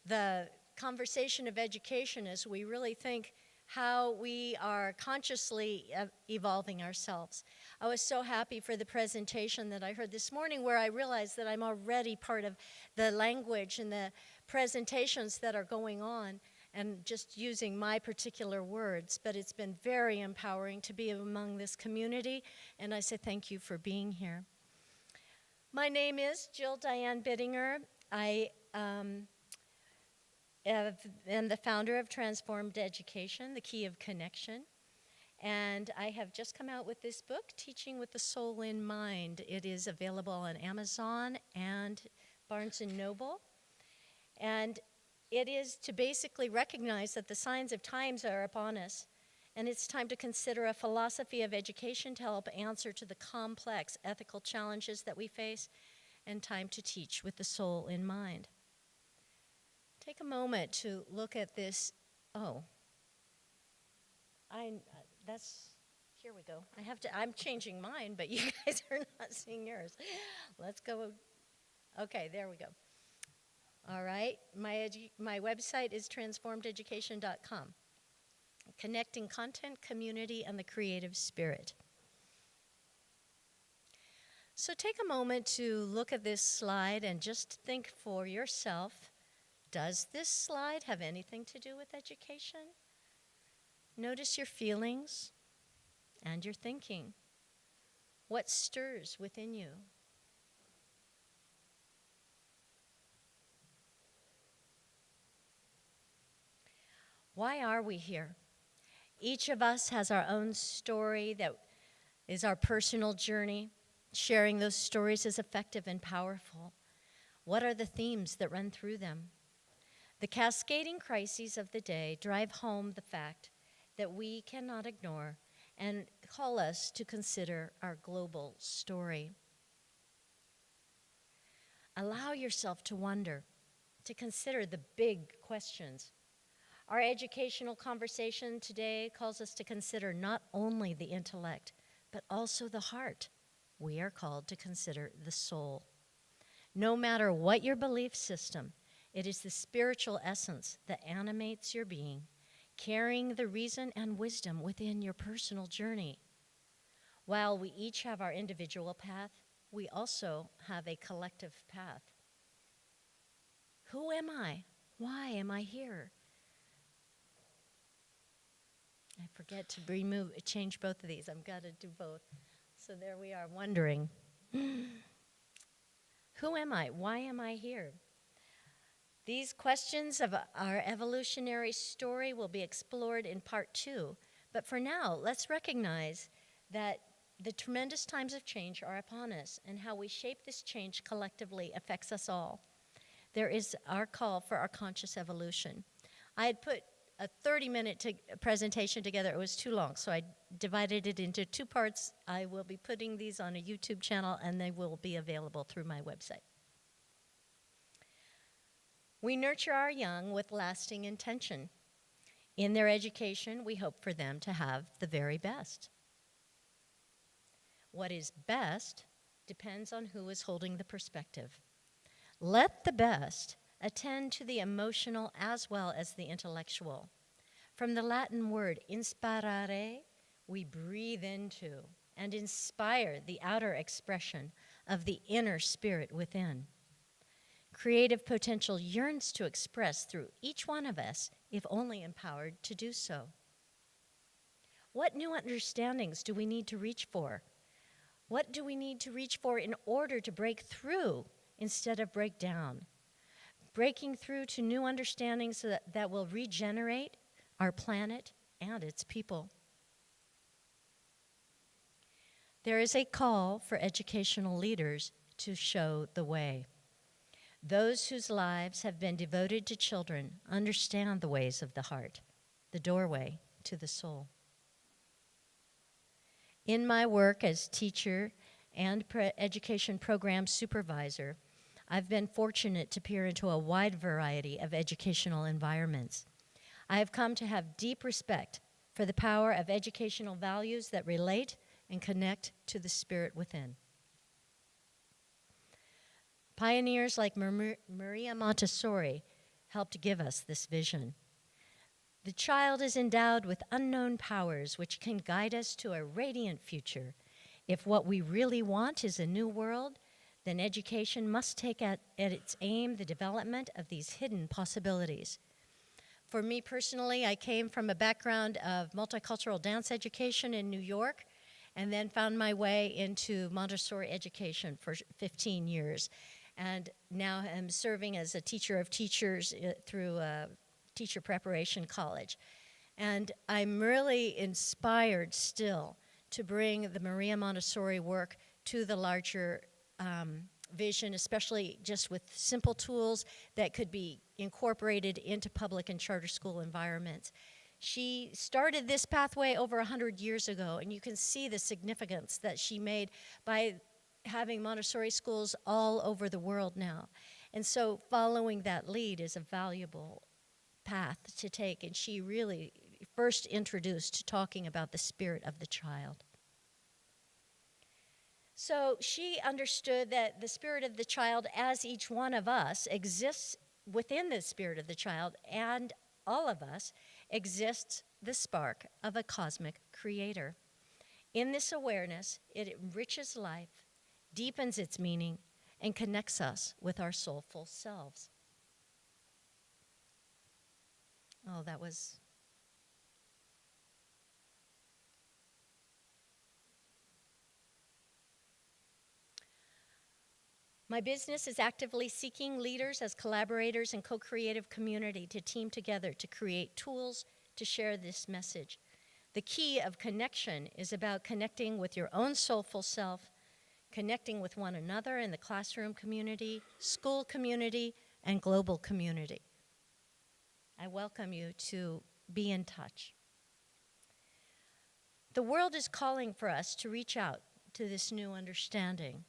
the conversation of education as we really think how we are consciously evolving ourselves. I was so happy for the presentation that I heard this morning where I realized that I'm already part of the language and the presentations that are going on and just using my particular words, but it's been very empowering to be among this community, and I say thank you for being here. My name is Jill Diane Bittinger. I am the founder of Transformed Education, The Key of Connection. And I have just come out with this book, Teaching with the Soul in Mind. It is available on Amazon and Barnes & Noble. And it is to basically recognize that the signs of times are upon us. And it's time to consider a philosophy of education to help answer to the complex ethical challenges that we face, and time to teach with the soul in mind. Take a moment to look at this. Oh, here we go. I'm changing mine, but you guys are not seeing yours. Let's go. Okay, there we go. All right, my website is transformededucation.com. Connecting content, community, and the creative spirit. So take a moment to look at this slide and just think for yourself, does this slide have anything to do with education? Notice your feelings and your thinking. What stirs within you? Why are we here? Each of us has our own story that is our personal journey. Sharing those stories is effective and powerful. What are the themes that run through them? The cascading crises of the day drive home the fact that we cannot ignore and call us to consider our global story. Allow yourself to wonder, to consider the big questions. Our educational conversation today calls us to consider not only the intellect, but also the heart. We are called to consider the soul. No matter what your belief system, it is the spiritual essence that animates your being, carrying the reason and wisdom within your personal journey. While we each have our individual path, we also have a collective path. Who am I? Why am I here? I forget to change both of these. I've got to do both. So there we are, wondering. Who am I? Why am I here? These questions of our evolutionary story will be explored in part 2. But for now, let's recognize that the tremendous times of change are upon us, and how we shape this change collectively affects us all. There is our call for our conscious evolution. I had put a 30-minute presentation together. It was too long, so I divided it into 2 parts. I will be putting these on a YouTube channel, and they will be available through my website. We nurture our young with lasting intention. In their education, we hope for them to have the very best. What is best depends on who is holding the perspective. Let the best attend to the emotional as well as the intellectual. From the Latin word inspirare, we breathe into and inspire the outer expression of the inner spirit within. Creative potential yearns to express through each one of us, if only empowered to do so. What new understandings do we need to reach for? What do we need to reach for in order to break through instead of break down? Breaking through to new understandings that will regenerate our planet and its people. There is a call for educational leaders to show the way. Those whose lives have been devoted to children understand the ways of the heart, the doorway to the soul. In my work as teacher and education program supervisor, I've been fortunate to peer into a wide variety of educational environments. I have come to have deep respect for the power of educational values that relate and connect to the spirit within. Pioneers like Maria Montessori helped give us this vision. The child is endowed with unknown powers which can guide us to a radiant future. If what we really want is a new world, then education must take at its aim the development of these hidden possibilities. For me personally, I came from a background of multicultural dance education in New York, and then found my way into Montessori education for 15 years. And now I'm serving as a teacher of teachers through Teacher Preparation College. And I'm really inspired still to bring the Maria Montessori work to the larger vision, especially just with simple tools that could be incorporated into public and charter school environments. She started this pathway over 100 years ago, and you can see the significance that she made by having Montessori schools all over the world now. And so following that lead is a valuable path to take, and she really first introduced talking about the spirit of the child. So she understood that the spirit of the child, as each one of us, exists within the spirit of the child, and all of us exists the spark of a cosmic creator. In this awareness, it enriches life, deepens its meaning, and connects us with our soulful selves. Oh, that was... My business is actively seeking leaders as collaborators and co-creative community to team together to create tools to share this message. The key of connection is about connecting with your own soulful self, connecting with one another in the classroom community, school community, and global community. I welcome you to be in touch. The world is calling for us to reach out to this new understanding,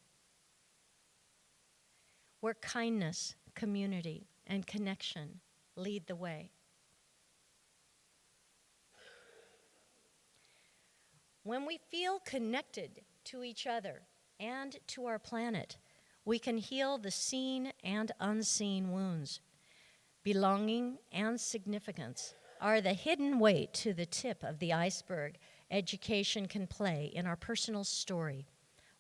where kindness, community, and connection lead the way. When we feel connected to each other and to our planet, we can heal the seen and unseen wounds. Belonging and significance are the hidden weight to the tip of the iceberg education can play in our personal story,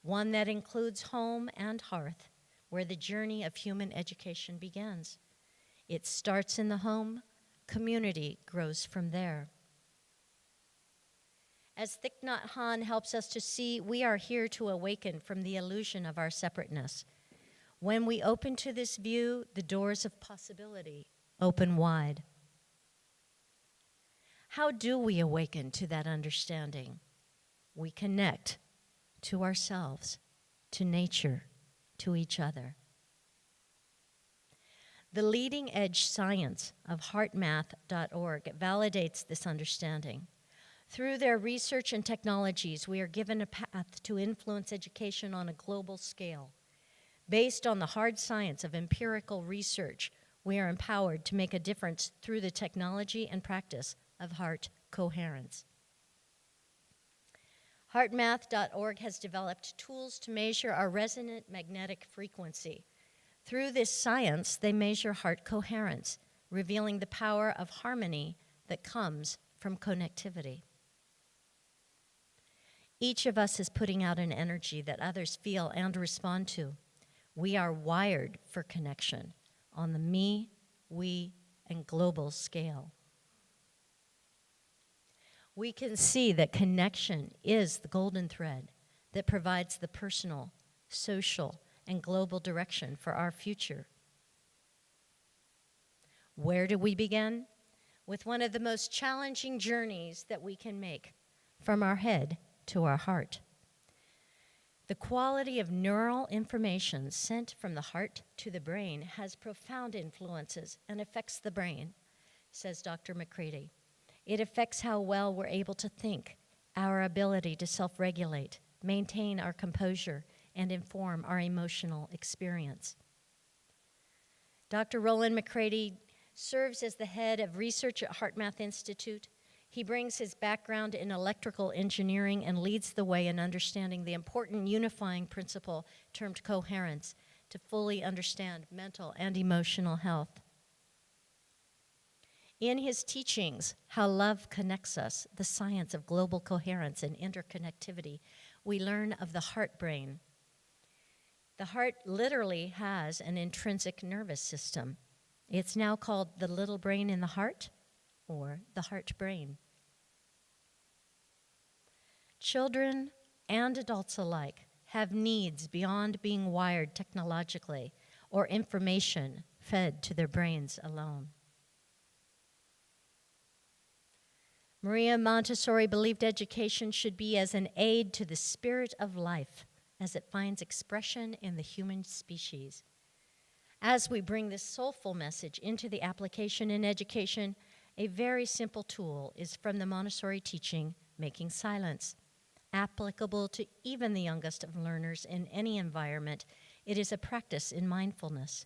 one that includes home and hearth, where the journey of human education begins. It starts in the home, community grows from there. As Thich Nhat Hanh helps us to see, we are here to awaken from the illusion of our separateness. When we open to this view, the doors of possibility open wide. How do we awaken to that understanding? We connect to ourselves, to nature, to each other. The leading edge science of heartmath.org validates this understanding. Through their research and technologies, we are given a path to influence education on a global scale. Based on the hard science of empirical research, we are empowered to make a difference through the technology and practice of heart coherence. HeartMath.org has developed tools to measure our resonant magnetic frequency. Through this science, they measure heart coherence, revealing the power of harmony that comes from connectivity. Each of us is putting out an energy that others feel and respond to. We are wired for connection on the me, we, and global scale. We can see that connection is the golden thread that provides the personal, social, and global direction for our future. Where do we begin? With one of the most challenging journeys that we can make, from our head to our heart. The quality of neural information sent from the heart to the brain has profound influences and affects the brain, says Dr. McCready. It affects how well we're able to think, our ability to self-regulate, maintain our composure, and inform our emotional experience. Dr. Roland McCready serves as the head of research at HeartMath Institute. He brings his background in electrical engineering and leads the way in understanding the important unifying principle termed coherence to fully understand mental and emotional health. In his teachings, How Love Connects Us, the Science of Global Coherence and Interconnectivity, we learn of the heart brain. The heart literally has an intrinsic nervous system. It's now called the little brain in the heart, or the heart brain. Children and adults alike have needs beyond being wired technologically or information fed to their brains alone. Maria Montessori believed education should be as an aid to the spirit of life as it finds expression in the human species. As we bring this soulful message into the application in education, a very simple tool is from the Montessori teaching, Making Silence. Applicable to even the youngest of learners in any environment, it is a practice in mindfulness.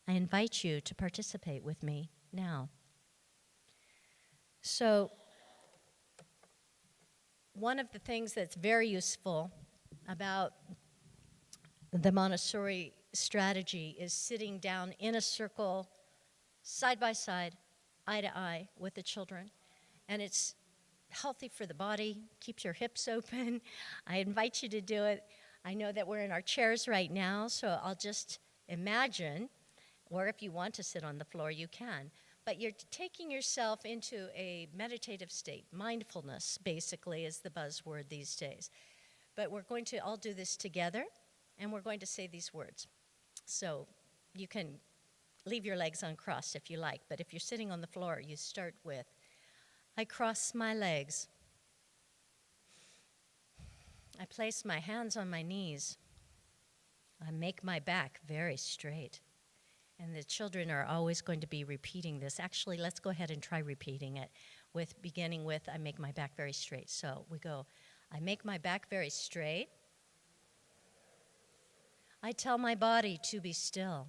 I invite you to participate with me now. So, one of the things that's very useful about the Montessori strategy is sitting down in a circle, side by side, eye to eye with the children. And it's healthy for the body, keeps your hips open. I invite you to do it. I know that we're in our chairs right now, so I'll just imagine, or if you want to sit on the floor, you can. But you're taking yourself into a meditative state. Mindfulness, basically, is the buzzword these days. But we're going to all do this together, and we're going to say these words. So you can leave your legs uncrossed if you like, but if you're sitting on the floor, you start with, I cross my legs. I place my hands on my knees. I make my back very straight. And the children are always going to be repeating this. Actually, let's go ahead and try repeating it, beginning with, I make my back very straight. So we go, I make my back very straight. I tell my body to be still.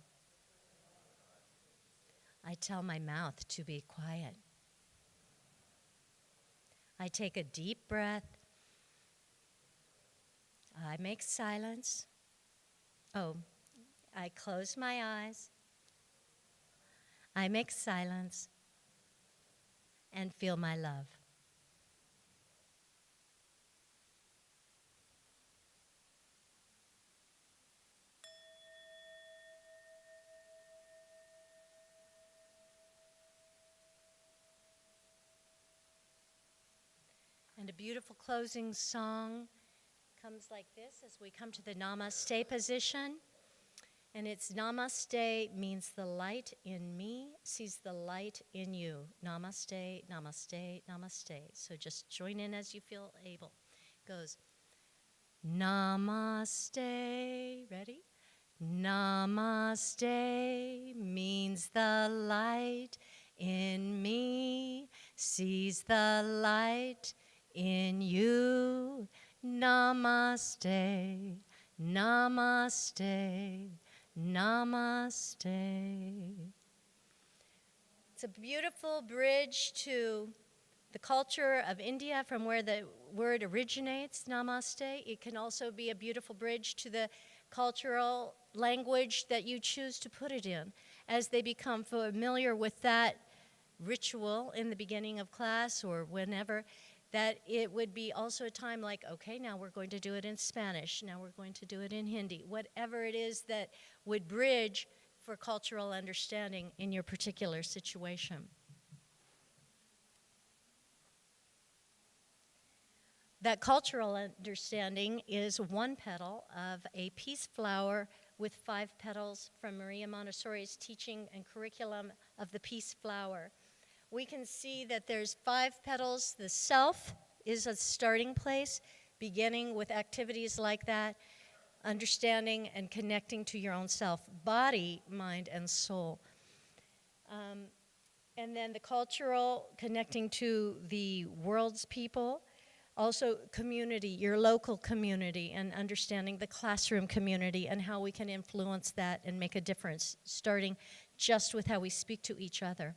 I tell my mouth to be quiet. I take a deep breath. I make silence. I close my eyes. I make silence and feel my love. And a beautiful closing song comes like this as we come to the Namaste position. And it's Namaste means the light in me sees the light in you. Namaste, namaste, namaste. So just join in as you feel able. It goes, Namaste. Ready? Namaste means the light in me sees the light in you. Namaste, namaste, namaste. It's a beautiful bridge to the culture of India from where the word originates, namaste. It can also be a beautiful bridge to the cultural language that you choose to put it in as they become familiar with that ritual in the beginning of class or whenever, that it would be also a time like, okay, now we're going to do it in Spanish, now we're going to do it in Hindi, whatever it is that would bridge for cultural understanding in your particular situation. That cultural understanding is one petal of a peace flower with 5 petals from Maria Montessori's teaching and curriculum of the peace flower. We can see that there's 5 petals. The self is a starting place, beginning with activities like that. understanding and connecting to your own self, body, mind, and soul. And then the cultural, connecting to the world's people. Also community, your local community, and understanding the classroom community and how we can influence that and make a difference, starting just with how we speak to each other.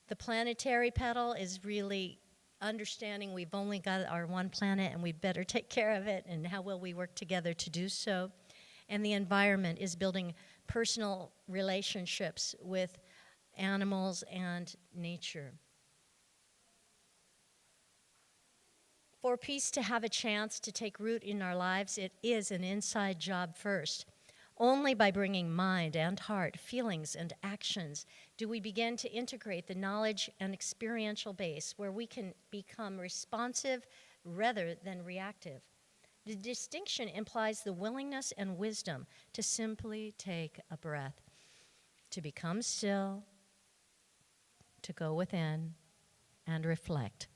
The planetary petal is really understanding we've only got our one planet and we'd better take care of it, and how will we work together to do so. And the environment is building personal relationships with animals and nature. For peace to have a chance to take root in our lives, it is an inside job first. Only by bringing mind and heart, feelings and actions, do we begin to integrate the knowledge and experiential base where we can become responsive rather than reactive. The distinction implies the willingness and wisdom to simply take a breath, to become still, to go within and reflect.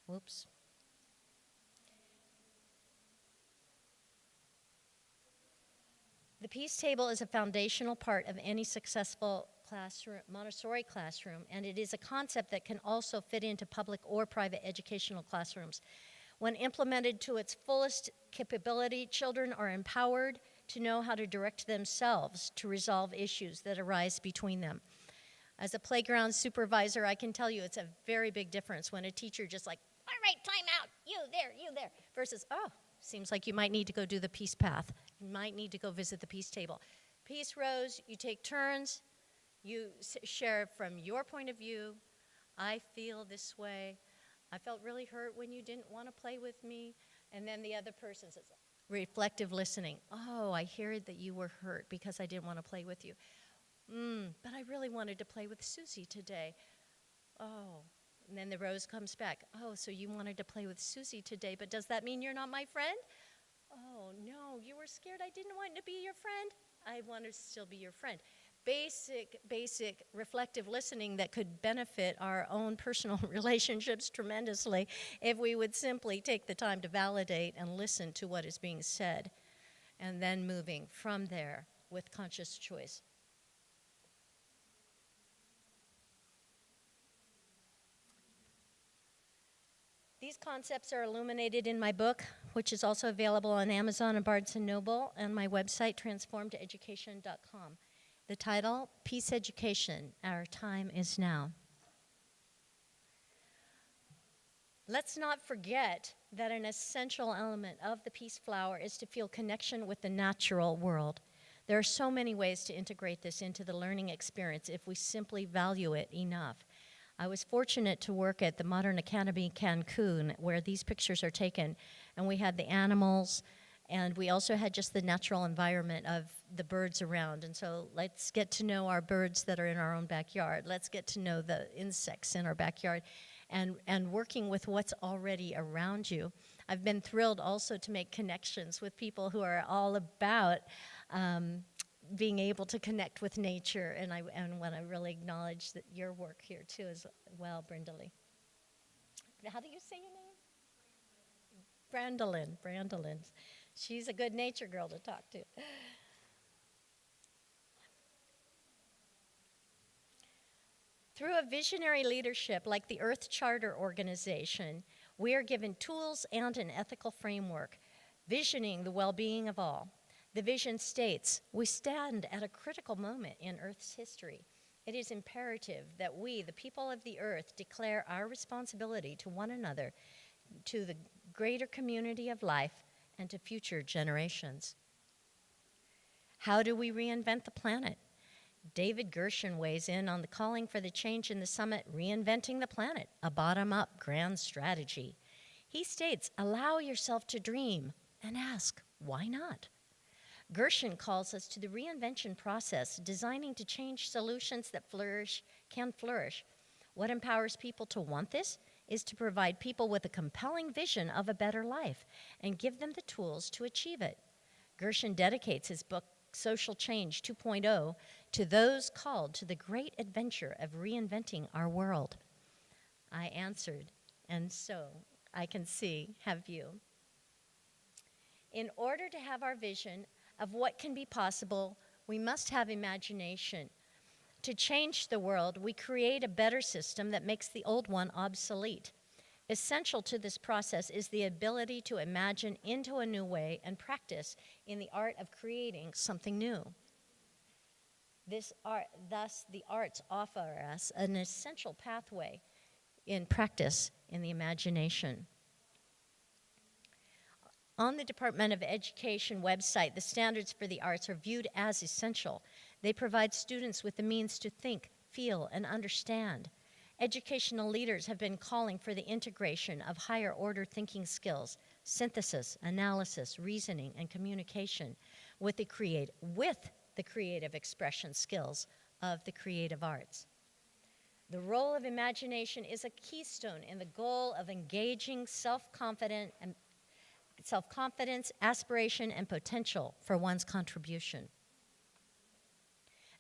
Whoops. The peace table is a foundational part of any successful classroom, Montessori classroom, and it is a concept that can also fit into public or private educational classrooms. When implemented to its fullest capability, children are empowered to know how to direct themselves to resolve issues that arise between them. As a playground supervisor, I can tell you it's a very big difference when a teacher just like, all right, time out, you there, versus, oh, seems like you might need to go do the peace path. You might need to go visit the peace table. Peace rows, you take turns, you share from your point of view. I feel this way. I felt really hurt when you didn't want to play with me. And then the other person says, reflective listening. Oh, I hear that you were hurt because I didn't want to play with you. But I really wanted to play with Susie today. Oh, and then the rose comes back. Oh, so you wanted to play with Susie today, but does that mean you're not my friend? Oh, no, you were scared I didn't want to be your friend? I want to still be your friend. Basic reflective listening that could benefit our own personal relationships tremendously if we would simply take the time to validate and listen to what is being said, and then moving from there with conscious choice. These concepts are illuminated in my book, which is also available on Amazon and Barnes & Noble, and my website, transformededucation.com. The title, Peace Education, Our Time is Now. Let's not forget that an essential element of the peace flower is to feel connection with the natural world. There are so many ways to integrate this into the learning experience if we simply value it enough. I was fortunate to work at the Modern Academy Cancun, where these pictures are taken, and we had the animals, and we also had just the natural environment of the birds around. And so let's get to know our birds that are in our own backyard. Let's get to know the insects in our backyard, and working with what's already around you. I've been thrilled also to make connections with people who are all about being able to connect with nature, and I want to really acknowledge that your work here too as well, Brenda Lee. How do you say your name? Brandolyn. She's a good nature girl to talk to. Through a visionary leadership like the Earth Charter organization, we are given tools and an ethical framework, visioning the well-being of all. The vision states, we stand at a critical moment in Earth's history. It is imperative that we, the people of the Earth, declare our responsibility to one another, to the greater community of life, and to future generations. How do we reinvent the planet? David Gershon weighs in on the calling for the change in the summit, Reinventing the Planet, a bottom-up grand strategy. He states, allow yourself to dream and ask, why not? Gershon calls us to the reinvention process, designing to change solutions that can flourish. What empowers people to want this is to provide people with a compelling vision of a better life and give them the tools to achieve it. Gershon dedicates his book, Social Change 2.0, to those called to the great adventure of reinventing our world. I answered, and so I can see, have you. In order to have our vision of what can be possible, we must have imagination. To change the world, we create a better system that makes the old one obsolete. Essential to this process is the ability to imagine into a new way and practice in the art of creating something new. Thus, the arts offer us an essential pathway in practice in the imagination. On the Department of Education website, the standards for the arts are viewed as essential. They provide students with the means to think, feel, and understand. Educational leaders have been calling for the integration of higher order thinking skills, synthesis, analysis, reasoning, and communication with the creative expression skills of the creative arts. The role of imagination is a keystone in the goal of engaging self-confidence, aspiration, and potential for one's contribution.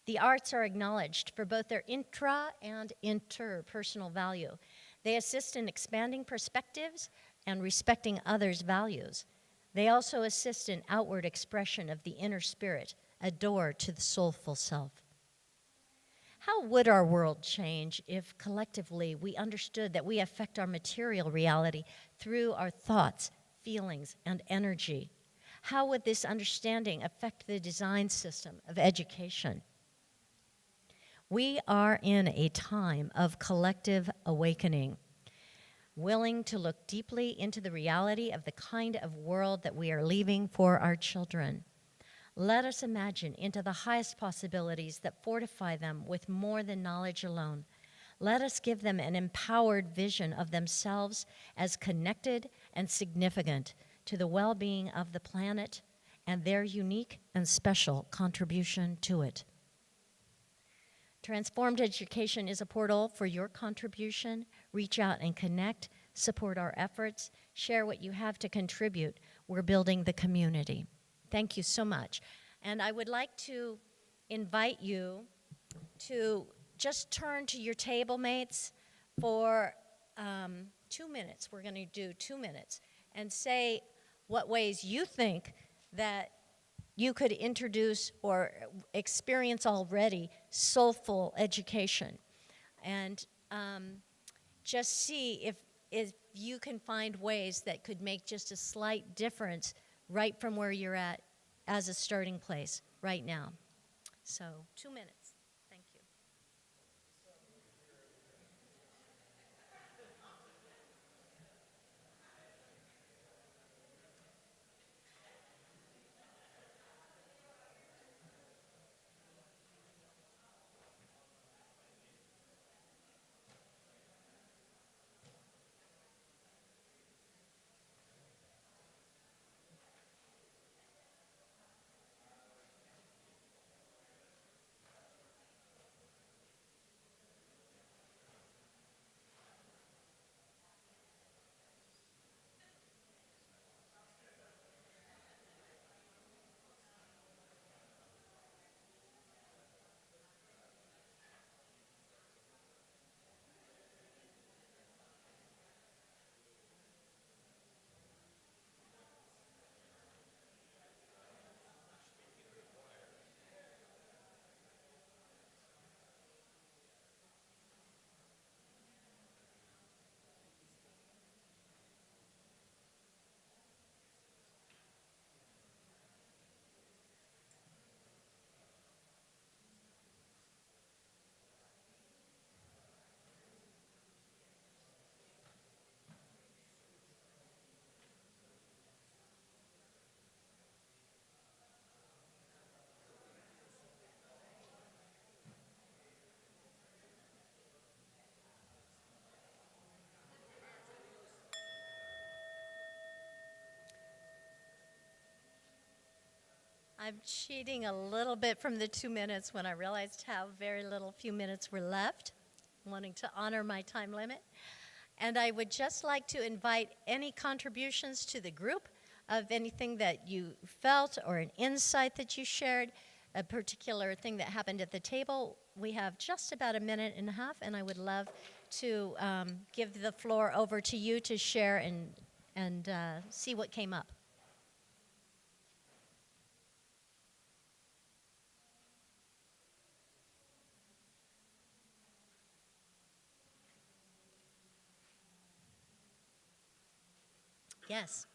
The arts are acknowledged for both their intra- and interpersonal value. They assist in expanding perspectives and respecting others' values. They also assist in outward expression of the inner spirit, a door to the soulful self. How would our world change if collectively we understood that we affect our material reality through our thoughts, feelings, and energy? How would this understanding affect the design system of education? We are in a time of collective awakening, willing to look deeply into the reality of the kind of world that we are leaving for our children. Let us imagine into the highest possibilities that fortify them with more than knowledge alone. Let us give them an empowered vision of themselves as connected and significant to the well-being of the planet and their unique and special contribution to it. Transformed Education is a portal for your contribution. Reach out and connect, support our efforts, share what you have to contribute. We're building the community. Thank you so much. And I would like to invite you to just turn to your table mates for 2 minutes. We're going to do 2 minutes and say what ways you think that you could introduce or experience already soulful education. And just see if you can find ways that could make just a slight difference right from where you're at as a starting place right now. So 2 minutes. Thank you. I'm cheating a little bit from the 2 minutes when I realized how very little few minutes were left, wanting to honor my time limit. And I would just like to invite any contributions to the group of anything that you felt or an insight that you shared, a particular thing that happened at the table. We have just about a minute and a half, and I would love to give the floor over to you to share and see what came up. Yes.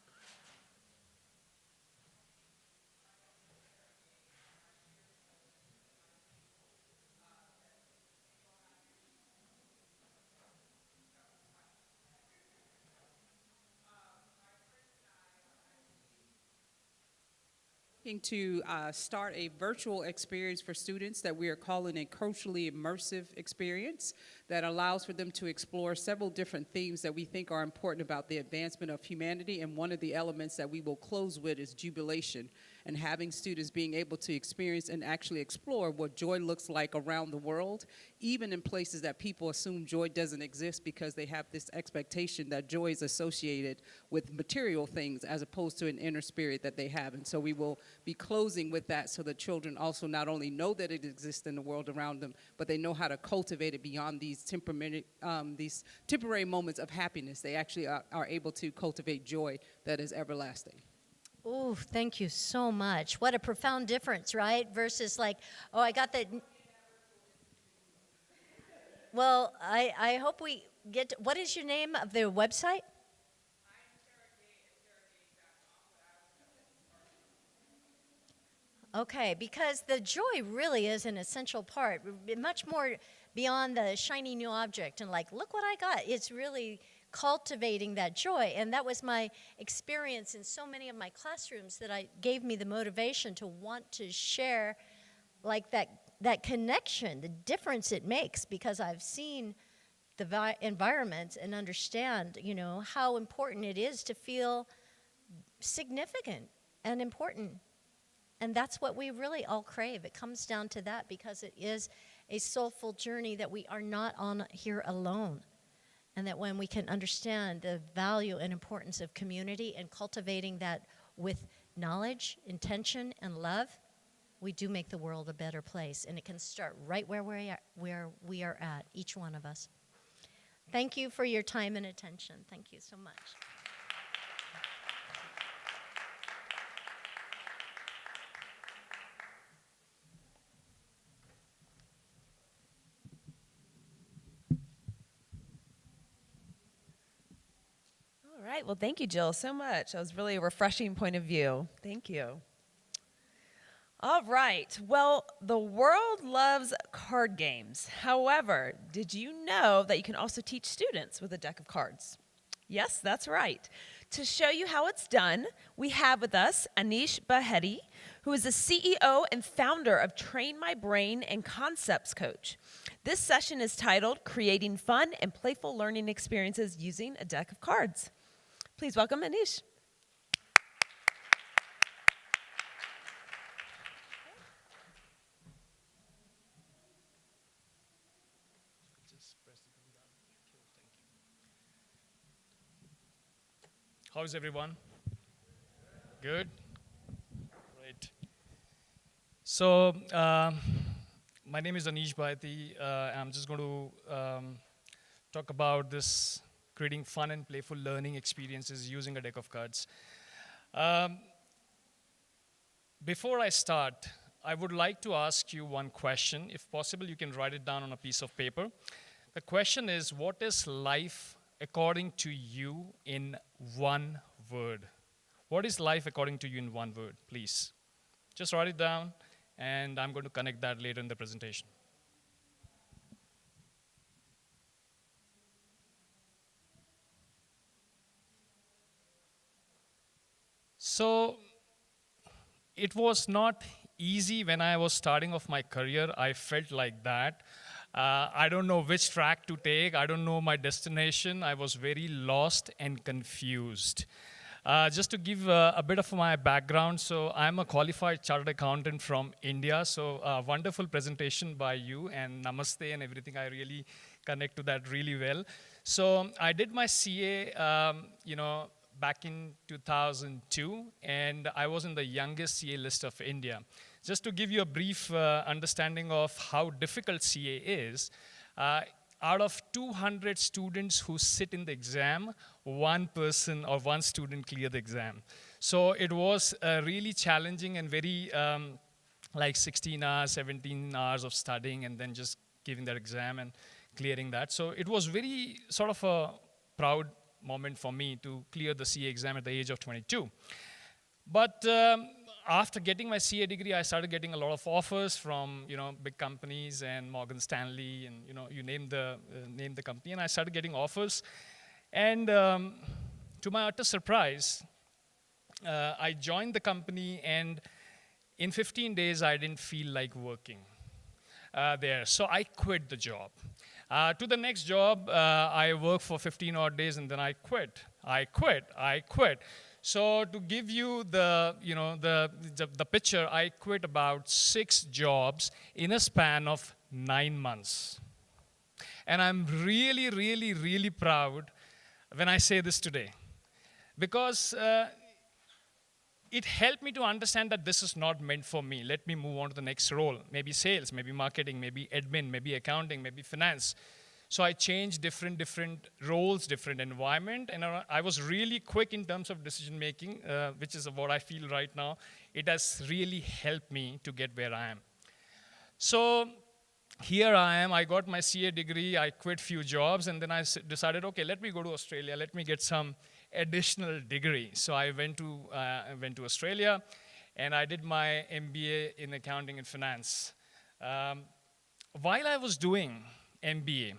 To start a virtual experience for students that we are calling a culturally immersive experience that allows for them to explore several different themes that we think are important about the advancement of humanity. And one of the elements that we will close with is jubilation, and having students being able to experience and actually explore what joy looks like around the world, even in places that people assume joy doesn't exist because they have this expectation that joy is associated with material things as opposed to an inner spirit that they have. And so we will be closing with that so that children also not only know that it exists in the world around them, but they know how to cultivate it beyond these temporary moments of happiness. They actually are able to cultivate joy that is everlasting. Oh, thank you so much. What a profound difference, right? Versus like, oh, I got that. Well, I hope we get to, what is your name of the website? Okay, because the joy really is an essential part, much more beyond the shiny new object and like, look what I got. It's really cultivating that joy. And that was my experience in so many of my classrooms that gave me the motivation to want to share like that connection, the difference it makes, because I've seen the environment and understand, how important it is to feel significant and important. And that's what we really all crave. It comes down to that because it is a soulful journey that we are not on here alone. And that when we can understand the value and importance of community and cultivating that with knowledge, intention, and love, we do make the world a better place. And it can start right where we are at, each one of us. Thank you for your time and attention. Thank you so much. All right. Well, thank you, Jill, so much. That was really a refreshing point of view. Thank you. All right. Well, the world loves card games. However, did you know that you can also teach students with a deck of cards? Yes, that's right. To show you how it's done, we have with us Aneesh Bhaiti, who is the CEO and founder of Train My Brain and Concepts Coach. This session is titled Creating Fun and Playful Learning Experiences Using a Deck of Cards. Please welcome Aneesh. How's everyone? Good? Great. So, my name is Aneesh Bhaiti. I'm just going to talk about this creating fun and playful learning experiences using a deck of cards. Before I start, I would like to ask you one question. If possible, you can write it down on a piece of paper. The question is, what is life according to you in one word? What is life according to you in one word, please? Just write it down, and I'm going to connect that later in the presentation. So, it was not easy when I was starting off my career. I felt like that. I don't know which track to take. I don't know my destination. I was very lost and confused. Just to give a bit of my background, so I'm a qualified chartered accountant from India. So wonderful presentation by you, and namaste and everything. I really connect to that really well. So I did my CA, back in 2002, and I was in the youngest CA list of India. Just to give you a brief understanding of how difficult CA is, out of 200 students who sit in the exam, one person or one student cleared the exam. So it was really challenging and very like 16 hours, 17 hours of studying and then just giving that exam and clearing that. So it was very sort of a proud moment for me to clear the CA exam at the age of 22. But after getting my CA degree, I started getting a lot of offers from big companies and Morgan Stanley and you name the company, and I started getting offers. And to my utter surprise, I joined the company, and in 15 days, I didn't feel like working there. So I quit the job. To the next job, I worked for 15 odd days, and then I quit. So to give you the picture, I quit about 6 jobs in a span of 9 months. And I'm really, really, really proud when I say this today, because it helped me to understand that this is not meant for me. Let me move on to the next role. Maybe sales, maybe marketing, maybe admin, maybe accounting, maybe finance. So I changed different roles, different environment, and I was really quick in terms of decision making, which is what I feel right now. It has really helped me to get where I am. So here I am. I got my CA degree. I quit few jobs, and then I decided, okay, let me go to Australia. Let me get some additional degree. So I went to Australia, and I did my MBA in accounting and finance. While I was doing MBA,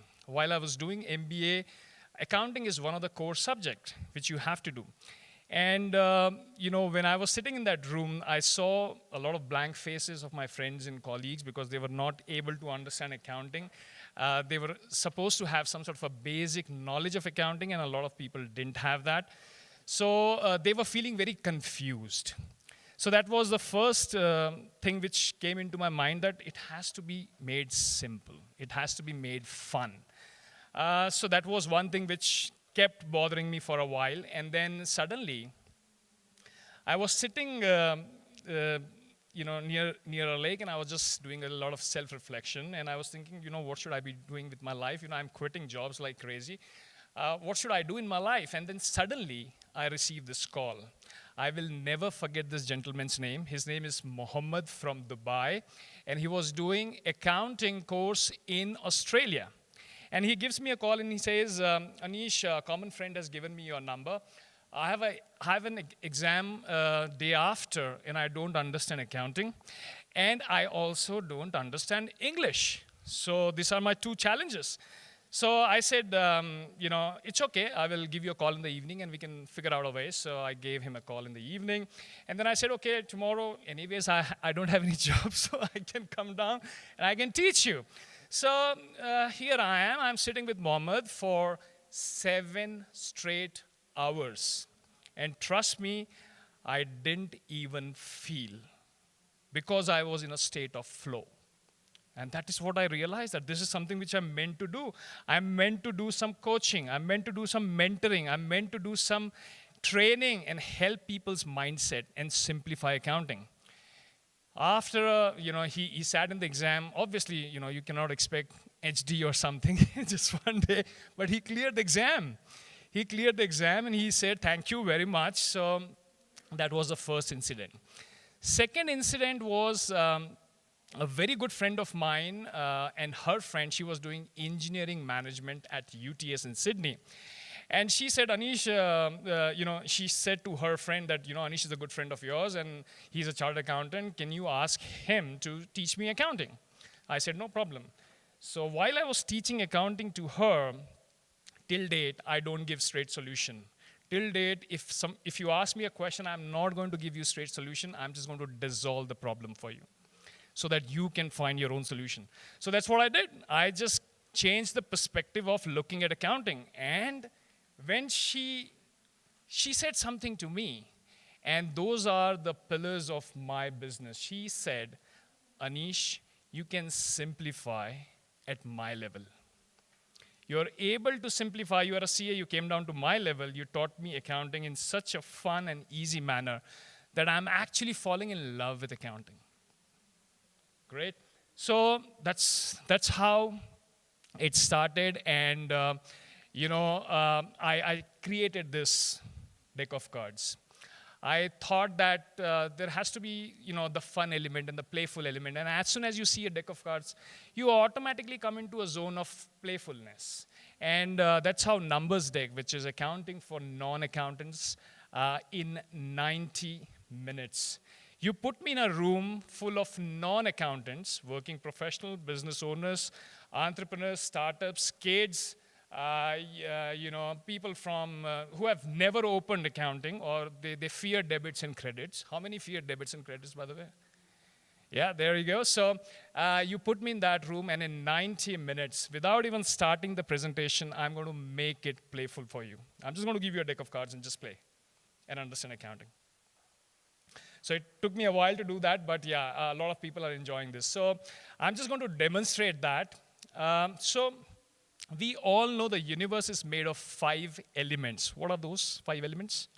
accounting is one of the core subjects which you have to do. And when I was sitting in that room, I saw a lot of blank faces of my friends and colleagues because they were not able to understand accounting. They were supposed to have some sort of a basic knowledge of accounting, and a lot of people didn't have that. So they were feeling very confused. So that was the first thing which came into my mind, that it has to be made simple. It has to be made fun. So that was one thing which kept bothering me for a while. And then suddenly, I was sitting near a lake, and I was just doing a lot of self-reflection. And I was thinking, what should I be doing with my life? I'm quitting jobs like crazy. What should I do in my life? And then suddenly, I received this call. I will never forget this gentleman's name. His name is Mohammed from Dubai, and he was doing accounting course in Australia. And he gives me a call and he says, Aneesh, a common friend has given me your number. I have an exam day after, and I don't understand accounting, and I also don't understand English. So these are my 2 challenges. So I said, it's okay. I will give you a call in the evening and we can figure out a way. So I gave him a call in the evening. And then I said, okay, tomorrow, anyways, I don't have any job, so I can come down and I can teach you. So here I am. I'm sitting with Mohammed for 7 straight hours. And trust me, I didn't even feel, because I was in a state of flow. And that is what I realized, that this is something which I'm meant to do. I'm meant to do some coaching. I'm meant to do some mentoring. I'm meant to do some training and help people's mindset and simplify accounting. After, he sat in the exam. Obviously, you cannot expect HD or something just one day, but he cleared the exam. He cleared the exam and he said, thank you very much. So that was the first incident. Second incident was, a very good friend of mine and her friend, she was doing engineering management at UTS in Sydney. And she said, Aneesh, she said to her friend that, Aneesh is a good friend of yours and he's a chartered accountant. Can you ask him to teach me accounting? I said, no problem. So while I was teaching accounting to her, till date, I don't give straight solution. Till date, if you ask me a question, I'm not going to give you straight solution. I'm just going to dissolve the problem for you, so that you can find your own solution. So that's what I did. I just changed the perspective of looking at accounting. And when she said something to me, and those are the pillars of my business. She said, Aneesh, you can simplify at my level. You're able to simplify. You are a CA, you came down to my level. You taught me accounting in such a fun and easy manner that I'm actually falling in love with accounting. Great. So that's how it started, and I created this deck of cards. I thought that there has to be, the fun element and the playful element. And as soon as you see a deck of cards, you automatically come into a zone of playfulness. And that's how Numbers Deck, which is accounting for non-accountants, in 90 minutes. You put me in a room full of non-accountants, working professional, business owners, entrepreneurs, startups, kids, people from who have never opened accounting, or they fear debits and credits. How many fear debits and credits, by the way? Yeah, there you go. So you put me in that room, and in 90 minutes, without even starting the presentation, I'm going to make it playful for you. I'm just going to give you a deck of cards and just play and understand accounting. So it took me a while to do that, but yeah, a lot of people are enjoying this. So I'm just going to demonstrate that. So we all know the universe is made of 5 elements. What are those 5 elements?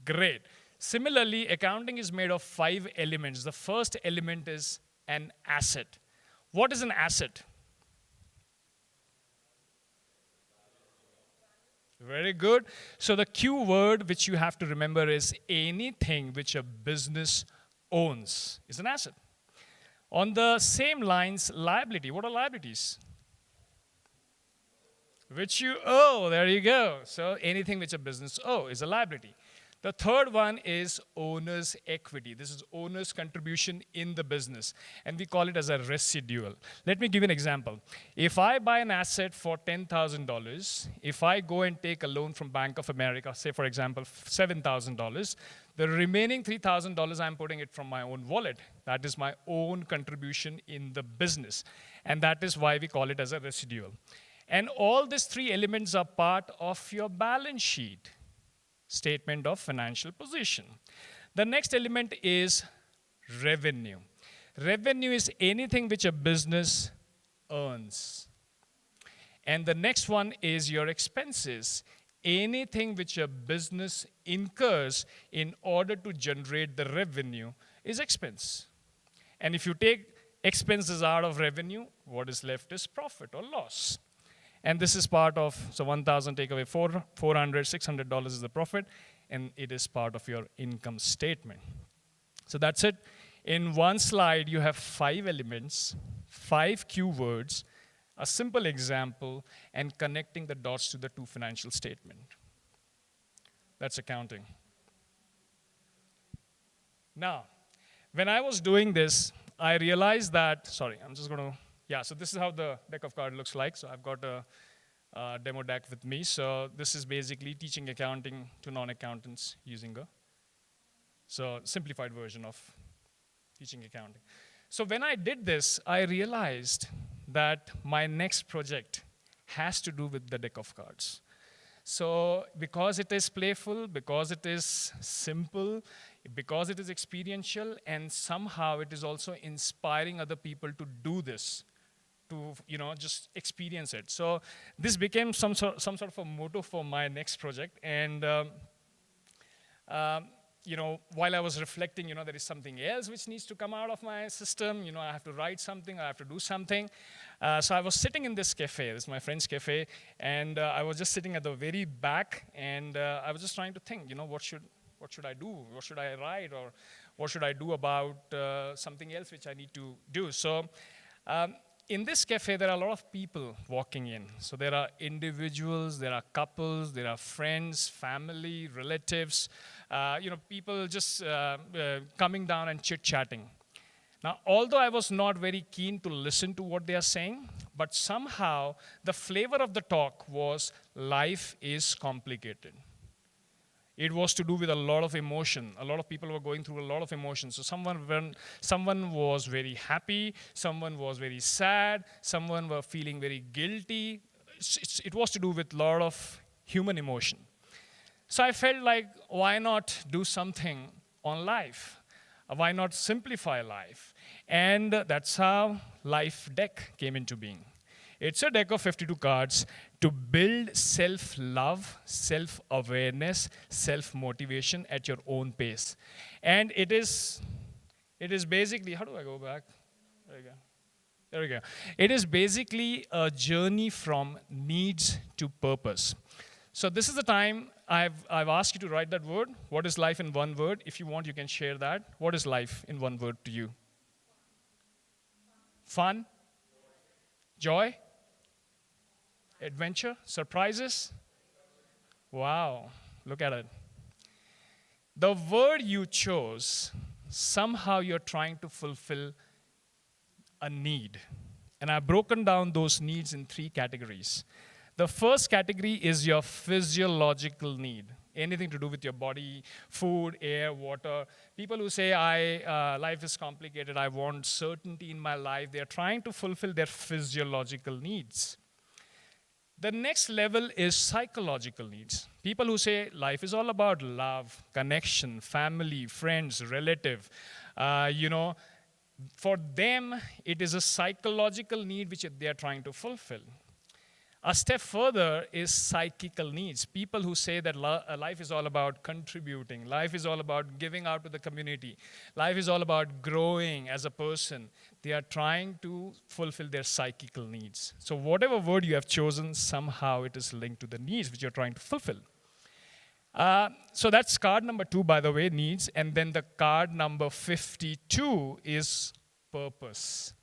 Great. Similarly, accounting is made of 5 elements. The first element is an asset. What is an asset? Very good. So the Q word which you have to remember is anything which a business owns is an asset. On the same lines, liability. What are liabilities? Which you owe. There you go. So anything which a business owes is a liability. The third one is owner's equity. This is owner's contribution in the business, and we call it as a residual. Let me give you an example. If I buy an asset for $10,000, if I go and take a loan from Bank of America, say for example, $7,000, the remaining $3,000 I'm putting it from my own wallet. That is my own contribution in the business, and that is why we call it as a residual. And all these 3 elements are part of your balance sheet. Statement of financial position. The next element is revenue. Revenue is anything which a business earns. And the next one is your expenses. Anything which a business incurs in order to generate the revenue is expense. And if you take expenses out of revenue, what is left is profit or loss. And this is part of, so 1,000 take away $400, $600 is the profit, and it is part of your income statement. So that's it. In one slide, you have 5 elements, 5 keywords, a simple example, and connecting the dots to the 2 financial statement. That's accounting. Now, when I was doing this, I realized that, so this is how the deck of cards looks like. So I've got a demo deck with me. So this is basically teaching accounting to non-accountants using a simplified version of teaching accounting. So when I did this, I realized that my next project has to do with the deck of cards. So because it is playful, because it is simple, because it is experiential, and somehow it is also inspiring other people to do this, to just experience it. So this became some sort of a motto for my next project. And while I was reflecting, there is something else which needs to come out of my system. I have to write something, I have to do something. So I was sitting in this cafe, this is my friend's cafe, and I was just sitting at the very back, and I was just trying to think, what should I do? What should I write? Or what should I do about something else which I need to do? So in this cafe, there are a lot of people walking in. So there are individuals, there are couples, there are friends, family, relatives, people just coming down and chit-chatting. Now, although I was not very keen to listen to what they are saying, but somehow the flavor of the talk was life is complicated. It was to do with a lot of emotion. A lot of people were going through a lot of emotions. So someone was very happy, someone was very sad, someone were feeling very guilty. It was to do with a lot of human emotion. So I felt like, why not do something on life? Why not simplify life? And that's how Life Deck came into being. It's a deck of 52 cards to build self-love, self-awareness, self-motivation at your own pace. And it is basically, how do I go back? There we go. There we go. It is basically a journey from needs to purpose. So this is the time I've asked you to write that word. What is life in one word? If you want, you can share that. What is life in one word to you? Fun? Joy? Adventure? Surprises? Wow, look at it. The word you chose, somehow you're trying to fulfill a need. And I've broken down those needs in 3 categories. The first category is your physiological need. Anything to do with your body, food, air, water. People who say, life is complicated, I want certainty in my life, they're trying to fulfill their physiological needs. The next level is psychological needs. People who say life is all about love, connection, family, friends, relative. For them, it is a psychological need which they are trying to fulfill. A step further is psychical needs. People who say that life is all about contributing, life is all about giving out to the community, life is all about growing as a person. They are trying to fulfill their psychical needs. So whatever word you have chosen, somehow it is linked to the needs which you're trying to fulfill. So that's card number 2, by the way, needs. And then the card number 52 is purpose.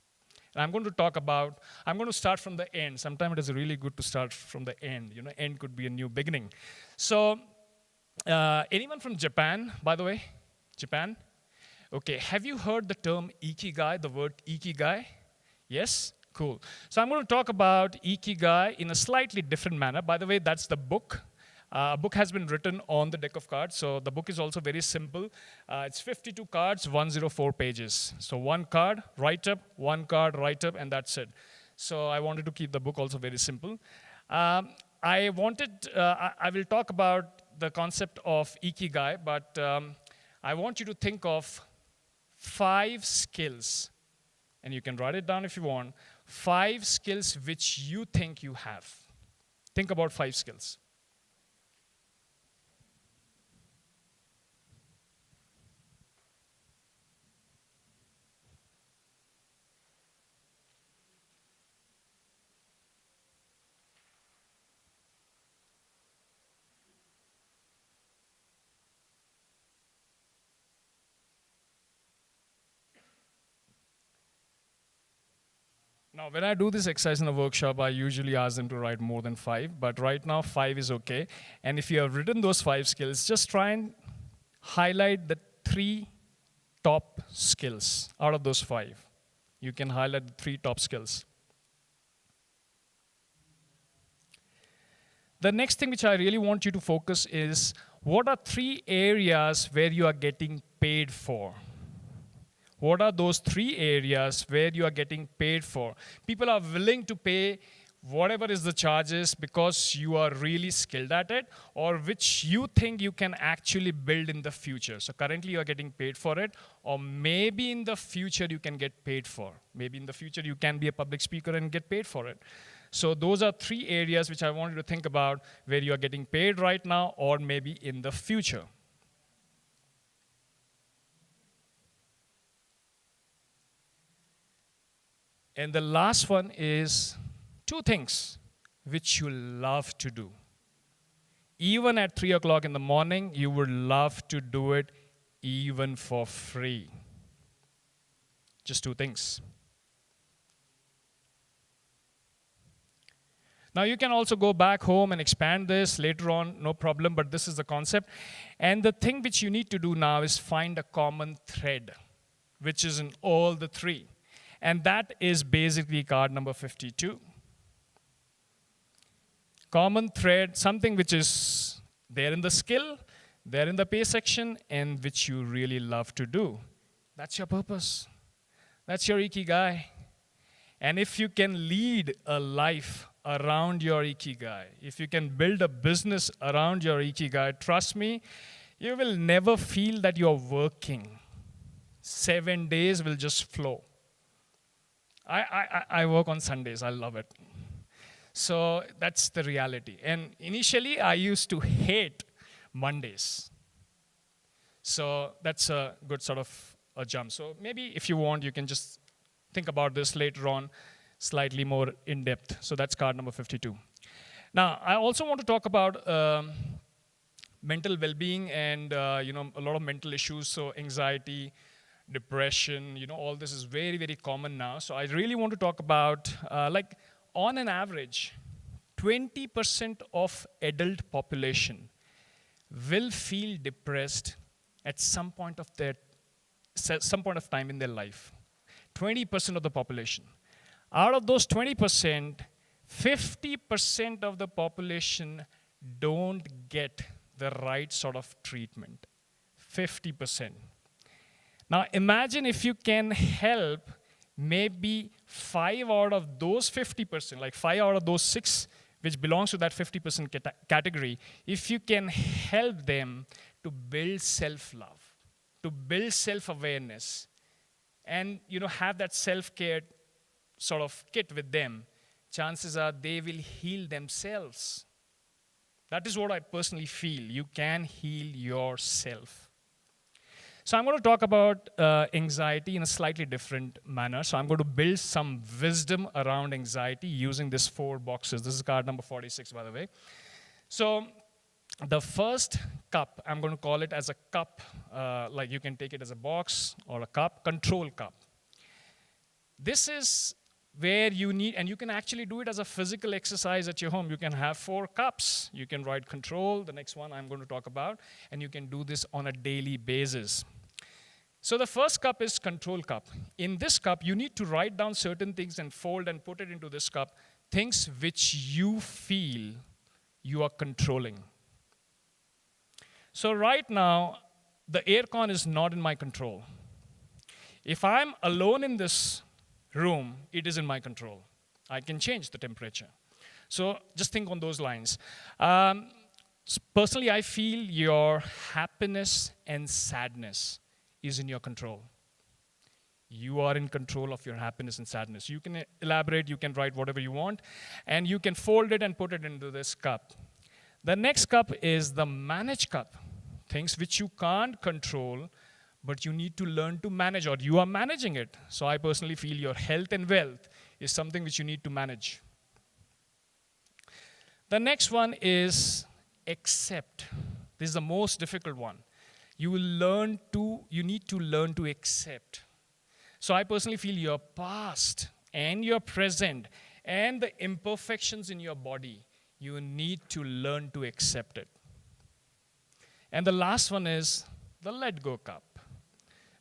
And I'm going to start from the end. Sometimes it is really good to start from the end. End could be a new beginning. So anyone from Japan, by the way? Japan? Okay, have you heard the term ikigai, the word ikigai? Yes? Cool. So I'm going to talk about ikigai in a slightly different manner. By the way, that's the book. A book has been written on the deck of cards, so the book is also very simple. It's 52 cards, 104 pages. So 1 card, write up, 1 card, write up, and that's it. So I wanted to keep the book also very simple. I will talk about the concept of ikigai, but I want you to think of 5 skills, and you can write it down if you want, 5 skills which you think you have. Think about 5 skills. Now, when I do this exercise in a workshop, I usually ask them to write more than 5, but right now 5 is okay. And if you have written those 5 skills, just try and highlight the 3 top skills out of those 5. You can highlight the 3 top skills. The next thing which I really want you to focus is, what are 3 areas where you are getting paid for? What are those 3 areas where you are getting paid for? People are willing to pay whatever is the charges because you are really skilled at it, or which you think you can actually build in the future. So currently you are getting paid for it, or maybe in the future you can get paid for. Maybe in the future you can be a public speaker and get paid for it. So those are 3 areas which I want you to think about where you are getting paid right now or maybe in the future. And the last one is 2 things which you love to do. Even at 3 o'clock in the morning, you would love to do it even for free. Just 2 things. Now you can also go back home and expand this later on, no problem, but this is the concept. And the thing which you need to do now is find a common thread, which is in all the 3. And that is basically card number 52. Common thread, something which is there in the skill, there in the pay section, and which you really love to do. That's your purpose. That's your ikigai. And if you can lead a life around your ikigai, if you can build a business around your ikigai, trust me, you will never feel that you're working. 7 days will just flow. I work on Sundays. I love it. So that's the reality. And initially, I used to hate Mondays. So that's a good sort of a jump. So maybe if you want, you can just think about this later on, slightly more in depth. So that's card number 52. Now, I also want to talk about mental well-being and a lot of mental issues. So anxiety, depression, all this is very, very common now. So I really want to talk about, on an average, 20% of adult population will feel depressed at some point of time in their life. 20% of the population. Out of those 20%, 50% of the population don't get the right sort of treatment. 50%. Now imagine if you can help maybe 5 out of those 50%, like 5 out of those 6 which belongs to that 50% category, if you can help them to build self-love, to build self-awareness, and have that self-care sort of kit with them, chances are they will heal themselves. That is what I personally feel. You can heal yourself. So I'm going to talk about anxiety in a slightly different manner. So I'm going to build some wisdom around anxiety using these 4 boxes. This is card number 46, by the way. So the first cup, I'm going to call it as a cup, like you can take it as a box or a cup, control cup. This is where you need, and you can actually do it as a physical exercise at your home. You can have 4 cups. You can write control, the next one I'm going to talk about, and you can do this on a daily basis. So the first cup is control cup. In this cup, you need to write down certain things and fold and put it into this cup, things which you feel you are controlling. So right now, the air con is not in my control. If I'm alone in this room, it is in my control. I can change the temperature. So just think on those lines. Personally, I feel your happiness and sadness is in your control. You are in control of your happiness and sadness. You can elaborate, you can write whatever you want, and you can fold it and put it into this cup. The next cup is the manage cup. Things which you can't control, but you need to learn to manage, or you are managing it. So I personally feel your health and wealth is something which you need to manage. The next one is accept. This is the most difficult one. You need to learn to accept. So I personally feel your past and your present and the imperfections in your body, you need to learn to accept it. And the last one is the let go cup.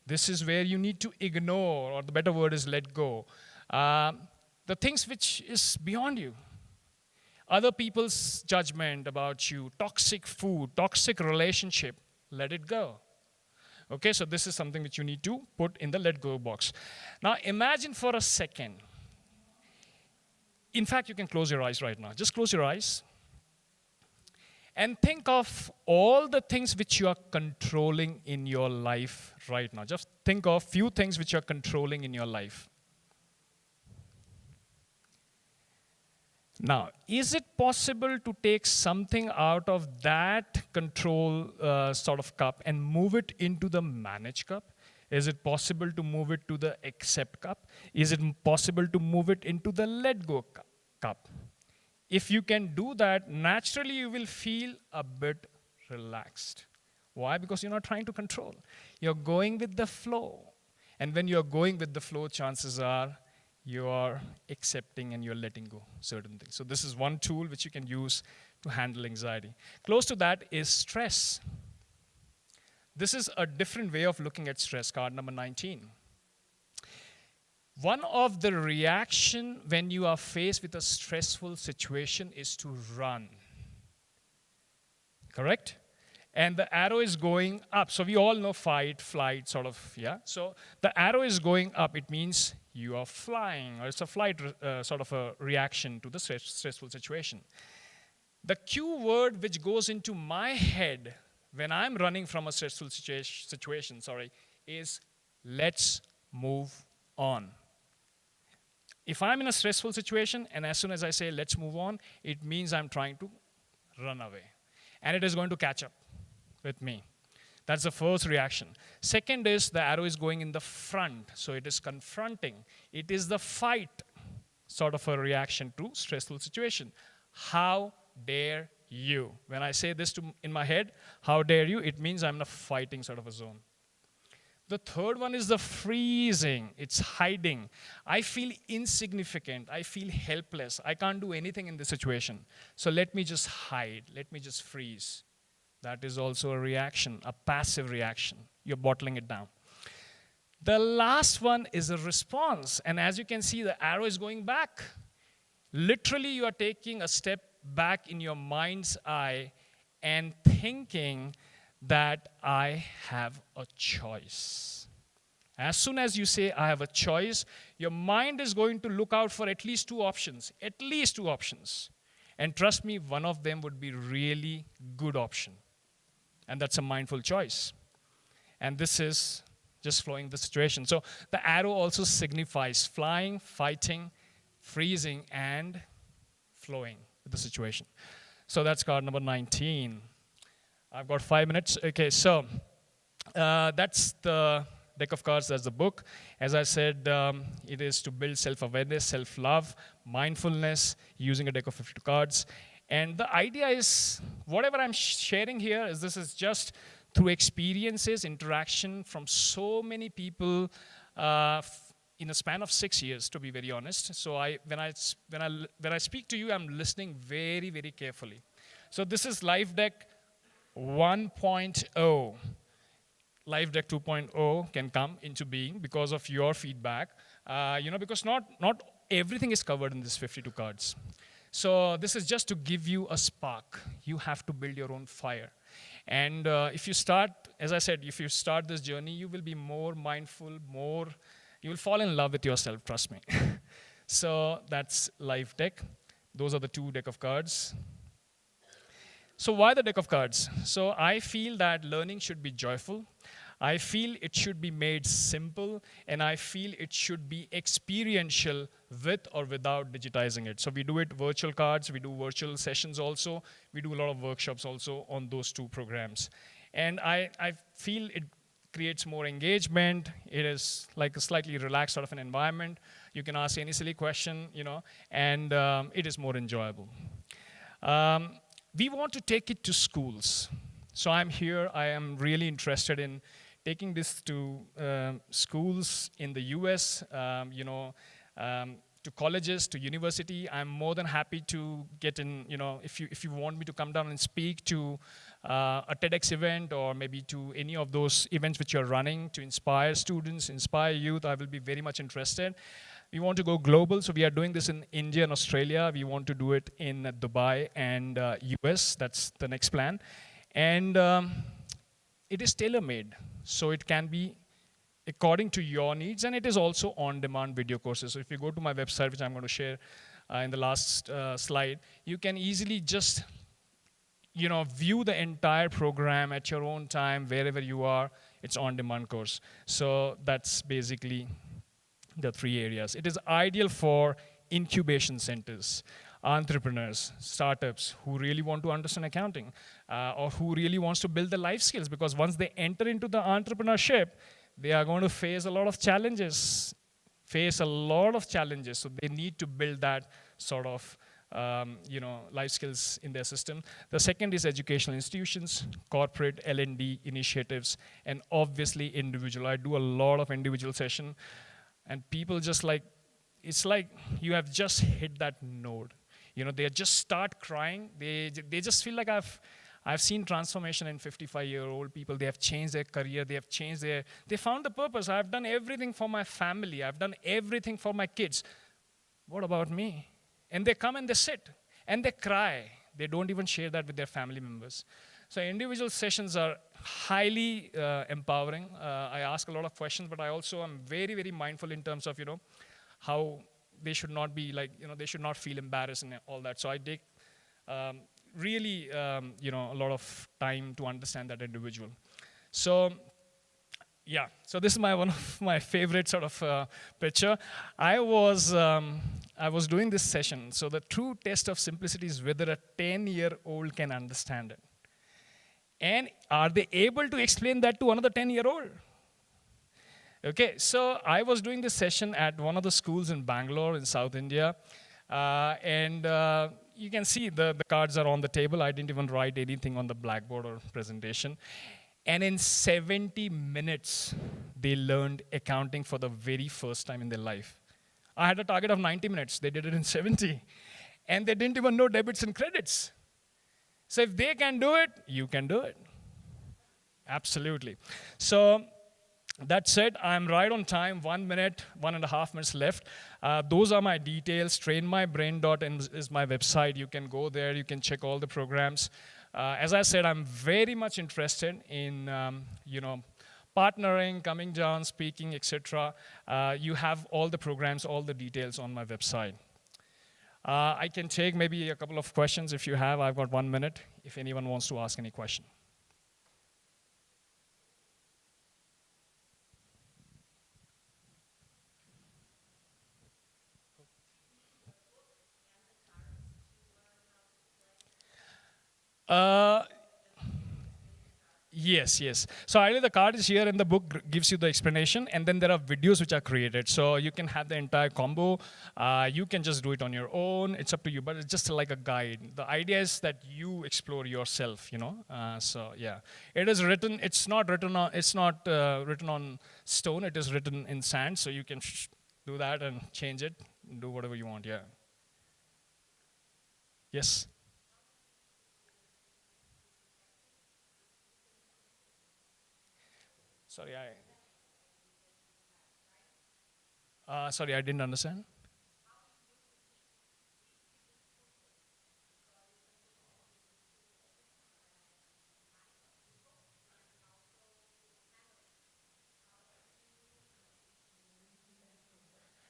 This is where you need to ignore, or the better word is let go, the things which is beyond you. Other people's judgment about you, toxic food, toxic relationship, let it go. Okay, so this is something which you need to put in the let go box. Now imagine for a second. In fact, you can close your eyes right now. Just close your eyes. And think of all the things which you are controlling in your life right now. Just think of few things which you are controlling in your life. Now, is it possible to take something out of that control sort of cup and move it into the manage cup? Is it possible to move it to the accept cup? Is it possible to move it into the let go cup? If you can do that, naturally you will feel a bit relaxed. Why? Because you're not trying to control. You're going with the flow. And when you're going with the flow, chances are you are accepting and you're letting go certain things. So this is one tool which you can use to handle anxiety. Close to that is stress. This is a different way of looking at stress, card number 19. One of the reaction when you are faced with a stressful situation is to run. Correct? And the arrow is going up. So we all know fight, flight, sort of, yeah? So the arrow is going up. It means you are flying, or it's a flight sort of a reaction to the stressful situation. The cue word which goes into my head when I'm running from a stressful situation, is let's move on. If I'm in a stressful situation, and as soon as I say let's move on, it means I'm trying to run away. And it is going to catch up with me. That's the first reaction. Second is the arrow is going in the front, so it is confronting. It is the fight sort of a reaction to stressful situation. How dare you? When I say this in my head, how dare you, it means I'm in a fighting sort of a zone. The third one is the freezing. It's hiding. I feel insignificant. I feel helpless. I can't do anything in this situation. So let me just hide. Let me just freeze. That is also a reaction, a passive reaction. You're bottling it down. The last one is a response. And as you can see, the arrow is going back. Literally, you are taking a step back in your mind's eye and thinking that I have a choice. As soon as you say, I have a choice, your mind is going to look out for at least two options. At least two options. And trust me, one of them would be really good option. And that's a mindful choice. And this is just flowing the situation. So the arrow also signifies flying, fighting, freezing, and flowing with the situation. So that's card number 19. I've got 5 minutes. Okay, so that's the deck of cards, that's the book. As I said, it is to build self-awareness, self-love, mindfulness, using a deck of 52 cards. And the idea is, whatever I'm sharing here, is this is just through experiences, interaction from so many people in a span of 6 years, to be very honest. So when I speak to you, I'm listening very, very carefully. So this is Live Deck 1.0. Live Deck 2.0 can come into being because of your feedback. Because not everything is covered in these 52 cards. So this is just to give you a spark. You have to build your own fire. And if you start, as I said, if you start this journey, you will be more mindful, you will fall in love with yourself, trust me. So that's Live Deck. Those are the two deck of cards. So why the deck of cards? So I feel that learning should be joyful. I feel it should be made simple, and I feel it should be experiential with or without digitizing it. So we do it virtual cards, we do virtual sessions also, we do a lot of workshops also on those two programs. And I feel it creates more engagement. It is like a slightly relaxed sort of an environment. You can ask any silly question, and it is more enjoyable. We want to take it to schools. So I'm here, I am really interested in taking this to schools in the US, to colleges, to university. I'm more than happy to get in, if you want me to come down and speak to a TEDx event or maybe to any of those events which you're running to inspire students, inspire youth, I will be very much interested. We want to go global, so we are doing this in India and Australia. We want to do it in Dubai and US. That's the next plan. And it is tailor-made, so it can be according to your needs, and it is also on-demand video courses. So if you go to my website, which I'm going to share in the last slide, you can easily just view the entire program at your own time, wherever you are. It's on-demand course. So that's basically the three areas. It is ideal for incubation centers, entrepreneurs, startups who really want to understand accounting or who really wants to build the life skills, because once they enter into the entrepreneurship, they are going to face a lot of challenges. So they need to build that sort of life skills in their system. The second is educational institutions, corporate L&D initiatives, and obviously individual. I do a lot of individual session, and people just it's like you have just hit that node. They just start crying. They just feel like I've seen transformation in 55-year-old people. They have changed their career. They found the purpose. I've done everything for my family. I've done everything for my kids. What about me? And they come and they sit and they cry. They don't even share that with their family members. So individual sessions are highly empowering. I ask a lot of questions, but I also am very, very mindful in terms of, how they should not be they should not feel embarrassed and all that. So I take really, a lot of time to understand that individual. So, yeah, so this is one of my favorite sort of picture. I was doing this session. So the true test of simplicity is whether a 10-year-old can understand it. And are they able to explain that to another 10-year-old? Okay, so I was doing this session at one of the schools in Bangalore in South India. And you can see the cards are on the table. I didn't even write anything on the blackboard or presentation. And in 70 minutes, they learned accounting for the very first time in their life. I had a target of 90 minutes. They did it in 70. And they didn't even know debits and credits. So if they can do it, you can do it. Absolutely. So that said, I'm right on time, 1 minute, 1.5 minutes left. Those are my details. Trainmybrain.in is my website. You can go there. You can check all the programs. As I said, I'm very much interested in, partnering, coming down, speaking, etc. You have all the programs, all the details on my website. I can take maybe a couple of questions if you have. I've got 1 minute if anyone wants to ask any question. Yes. So either the card is here and the book gives you the explanation, and then there are videos which are created. So you can have the entire combo. You can just do it on your own. It's up to you, but it's just like a guide. The idea is that you explore yourself, So yeah, it is written. It's not written on. It's not written on stone. It is written in sand. So you can do that and change it. Do whatever you want. Yeah. Yes. Sorry, I didn't understand.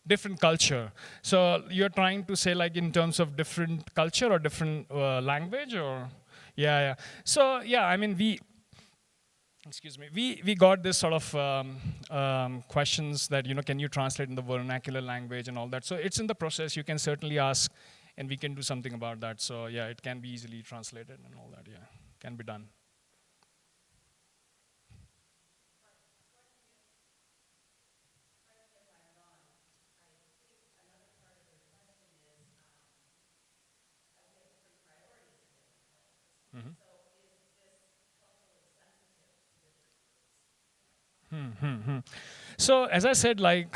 Different culture. So you're trying to say like in terms of different culture or different language or? Yeah. So yeah, I mean, we got this sort of questions that, can you translate in the vernacular language and all that. So it's in the process. You can certainly ask and we can do something about that. So yeah, it can be easily translated and all that, yeah, can be done. So as I said, like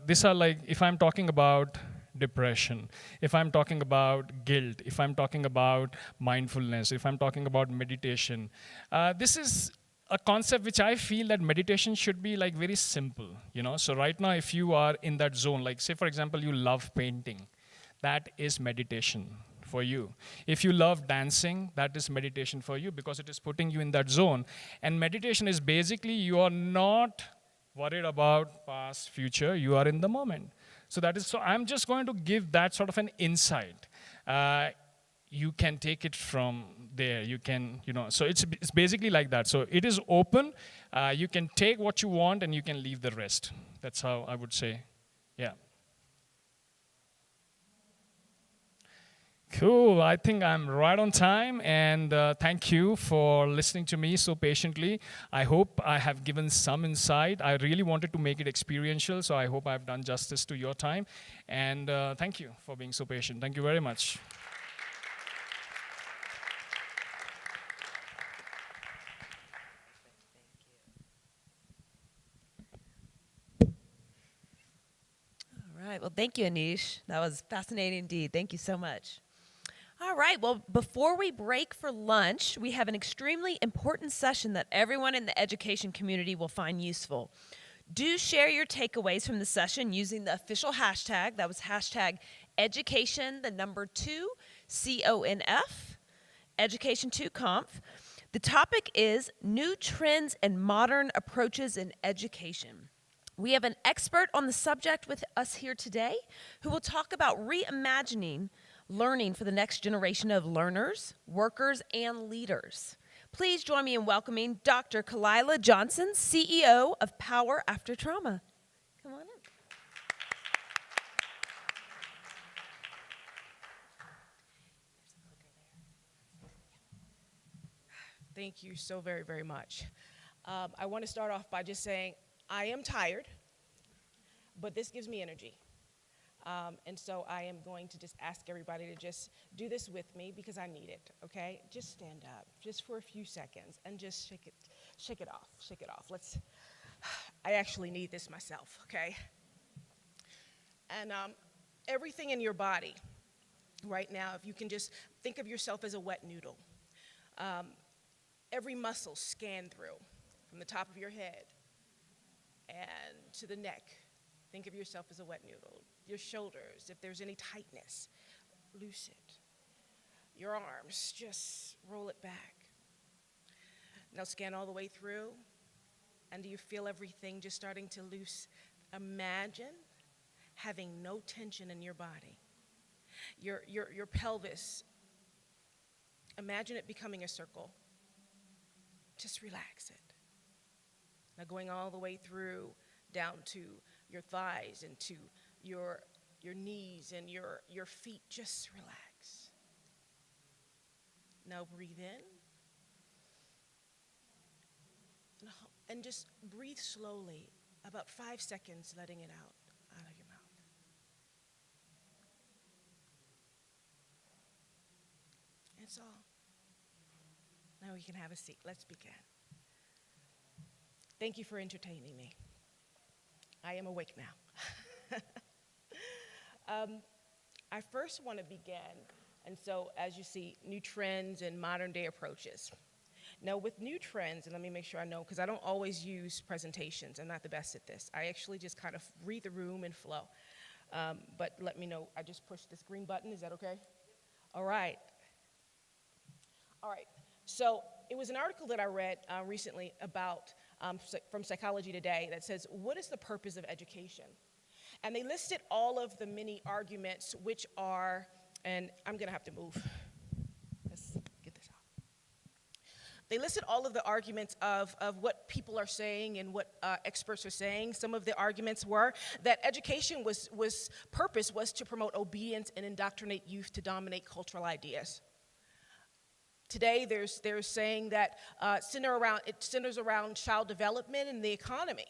these are like, if I'm talking about depression, if I'm talking about guilt, if I'm talking about mindfulness, if I'm talking about meditation, this is a concept which I feel that meditation should be like very simple, So right now, if you are in that zone, like say for example, you love painting, that is meditation for you. If you love dancing, that is meditation for you because it is putting you in that zone. And meditation is basically you are not worried about past, future, you are in the moment. So I'm just going to give that sort of an insight. You can take it from there. You can, so it's basically like that. So it is open. You can take what you want and you can leave the rest. That's how I would say, yeah. Cool, I think I'm right on time, and thank you for listening to me so patiently. I hope I have given some insight. I really wanted to make it experiential, so I hope I've done justice to your time. And thank you for being so patient. Thank you very much. All right, well, thank you, Aneesh. That was fascinating indeed. Thank you so much. All right, well, before we break for lunch, we have an extremely important session that everyone in the education community will find useful. Do share your takeaways from the session using the official hashtag. That was hashtag education, the number 2, CONF, education2conf. The topic is new trends and modern approaches in education. We have an expert on the subject with us here today who will talk about reimagining learning for the next generation of learners, workers, and leaders. Please join me in welcoming Dr. Kalila Johnson, CEO of Power After Trauma. Come on in. Thank you so very, very much. I want to start off by just saying I am tired, but this gives me energy. And so I am going to just ask everybody to just do this with me because I need it, okay? Just stand up, just for a few seconds, and just shake it off. I actually need this myself, okay? And everything in your body right now, if you can just think of yourself as a wet noodle. Every muscle scan through from the top of your head and to the neck. Think of yourself as a wet noodle. Your shoulders, if there's any tightness, loose it. Your arms, just roll it back. Now scan all the way through. And do you feel everything just starting to loose? Imagine having no tension in your body. Your pelvis, imagine it becoming a circle. Just relax it. Now going all the way through, down to your thighs and to your knees and your feet, just relax. Now breathe in. And just breathe slowly, about 5 seconds, letting it out of your mouth. That's all. Now we can have a seat. Let's begin. Thank you for entertaining me. I am awake now. I first want to begin, and so as you see, new trends and modern day approaches. Now with new trends, and let me make sure I know, because I don't always use presentations. I'm not the best at this. I actually just kind of read the room and flow. But let me know, I just pushed this green button, is that okay? All right. All right, so it was an article that I read recently about, from Psychology Today, that says, what is the purpose of education? And they listed all of the many arguments which are, and I'm gonna have to move. Let's get this out. They listed all of the arguments of what people are saying and what experts are saying. Some of the arguments were that education purpose was to promote obedience and indoctrinate youth to dominate cultural ideas. Today, they're saying that it centers around child development and the economy,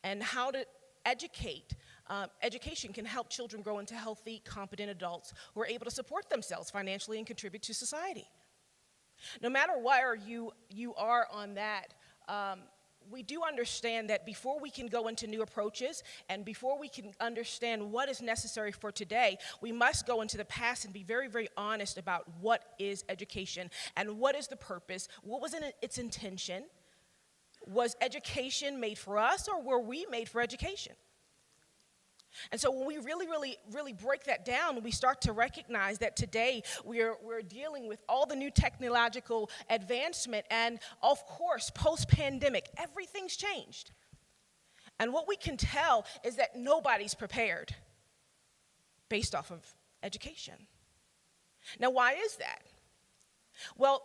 and how to educate. Education can help children grow into healthy, competent adults who are able to support themselves financially and contribute to society. No matter where you are on that, we do understand that before we can go into new approaches and before we can understand what is necessary for today, we must go into the past and be very, very honest about what is education and what is the purpose, what was its intention. Was education made for us, or were we made for education? And so when we really, really, really break that down, we start to recognize that today we're dealing with all the new technological advancement, and of course, post-pandemic, everything's changed. And what we can tell is that nobody's prepared based off of education. Now, why is that? Well,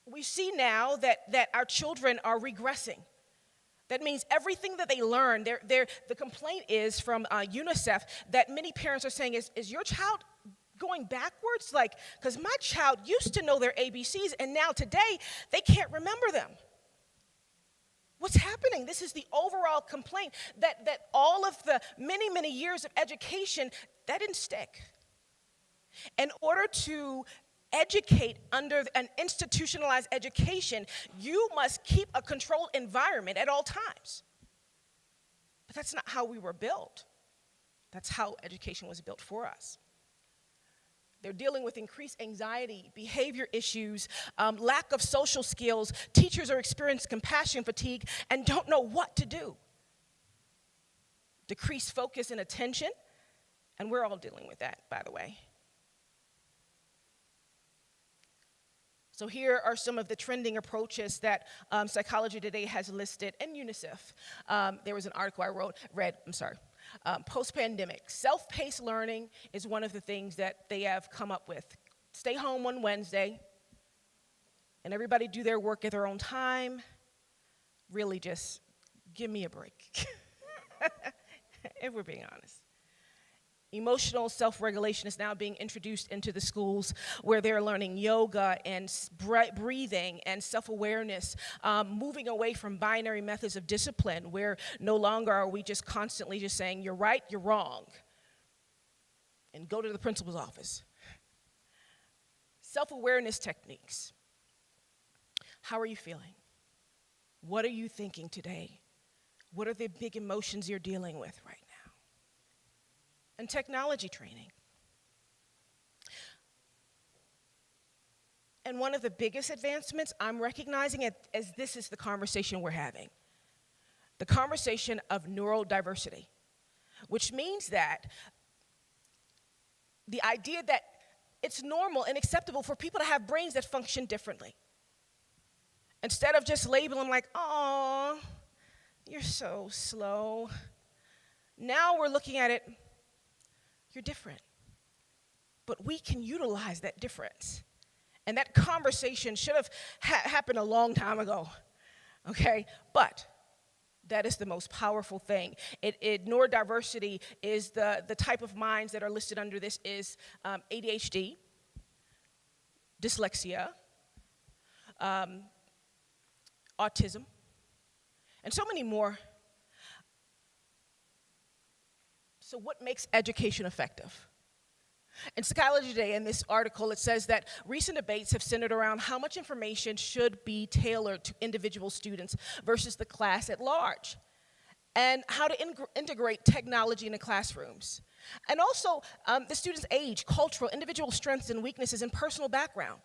we see now that our children are regressing. That means everything that they learn, the complaint is from UNICEF that many parents are saying, is your child going backwards? Because my child used to know their ABCs, and now today, they can't remember them. What's happening? This is the overall complaint, that all of the many, many years of education, that didn't stick. In order to educate under an institutionalized education, you must keep a controlled environment at all times. But that's not how we were built. That's how education was built for us. They're dealing with increased anxiety, behavior issues, lack of social skills. Teachers are experiencing compassion fatigue and don't know what to do. Decreased focus and attention, and we're all dealing with that, by the way. So here are some of the trending approaches that Psychology Today has listed, and UNICEF. There was an article I read. Post-pandemic, self-paced learning is one of the things that they have come up with. Stay home on Wednesday, and everybody do their work at their own time. Really just give me a break, if we're being honest. Emotional self-regulation is now being introduced into the schools where they're learning yoga and breathing and self-awareness, moving away from binary methods of discipline where no longer are we just constantly just saying, you're right, you're wrong, and go to the principal's office. Self-awareness techniques. How are you feeling? What are you thinking today? What are the big emotions you're dealing with right now? And technology training. And one of the biggest advancements I'm recognizing it as this is the conversation we're having. The conversation of neurodiversity, which means that the idea that it's normal and acceptable for people to have brains that function differently. Instead of just labeling like, oh, you're so slow. Now we're looking at it, you're different. But we can utilize that difference. And that conversation should have happened a long time ago, okay? But that is the most powerful thing. Neurodiversity is the type of minds that are listed under this is ADHD, dyslexia, autism, and so many more. So what makes education effective? In Psychology Today, in this article, it says that recent debates have centered around how much information should be tailored to individual students versus the class at large, and how to integrate technology into classrooms. And also, the student's age, cultural, individual strengths and weaknesses, and personal background,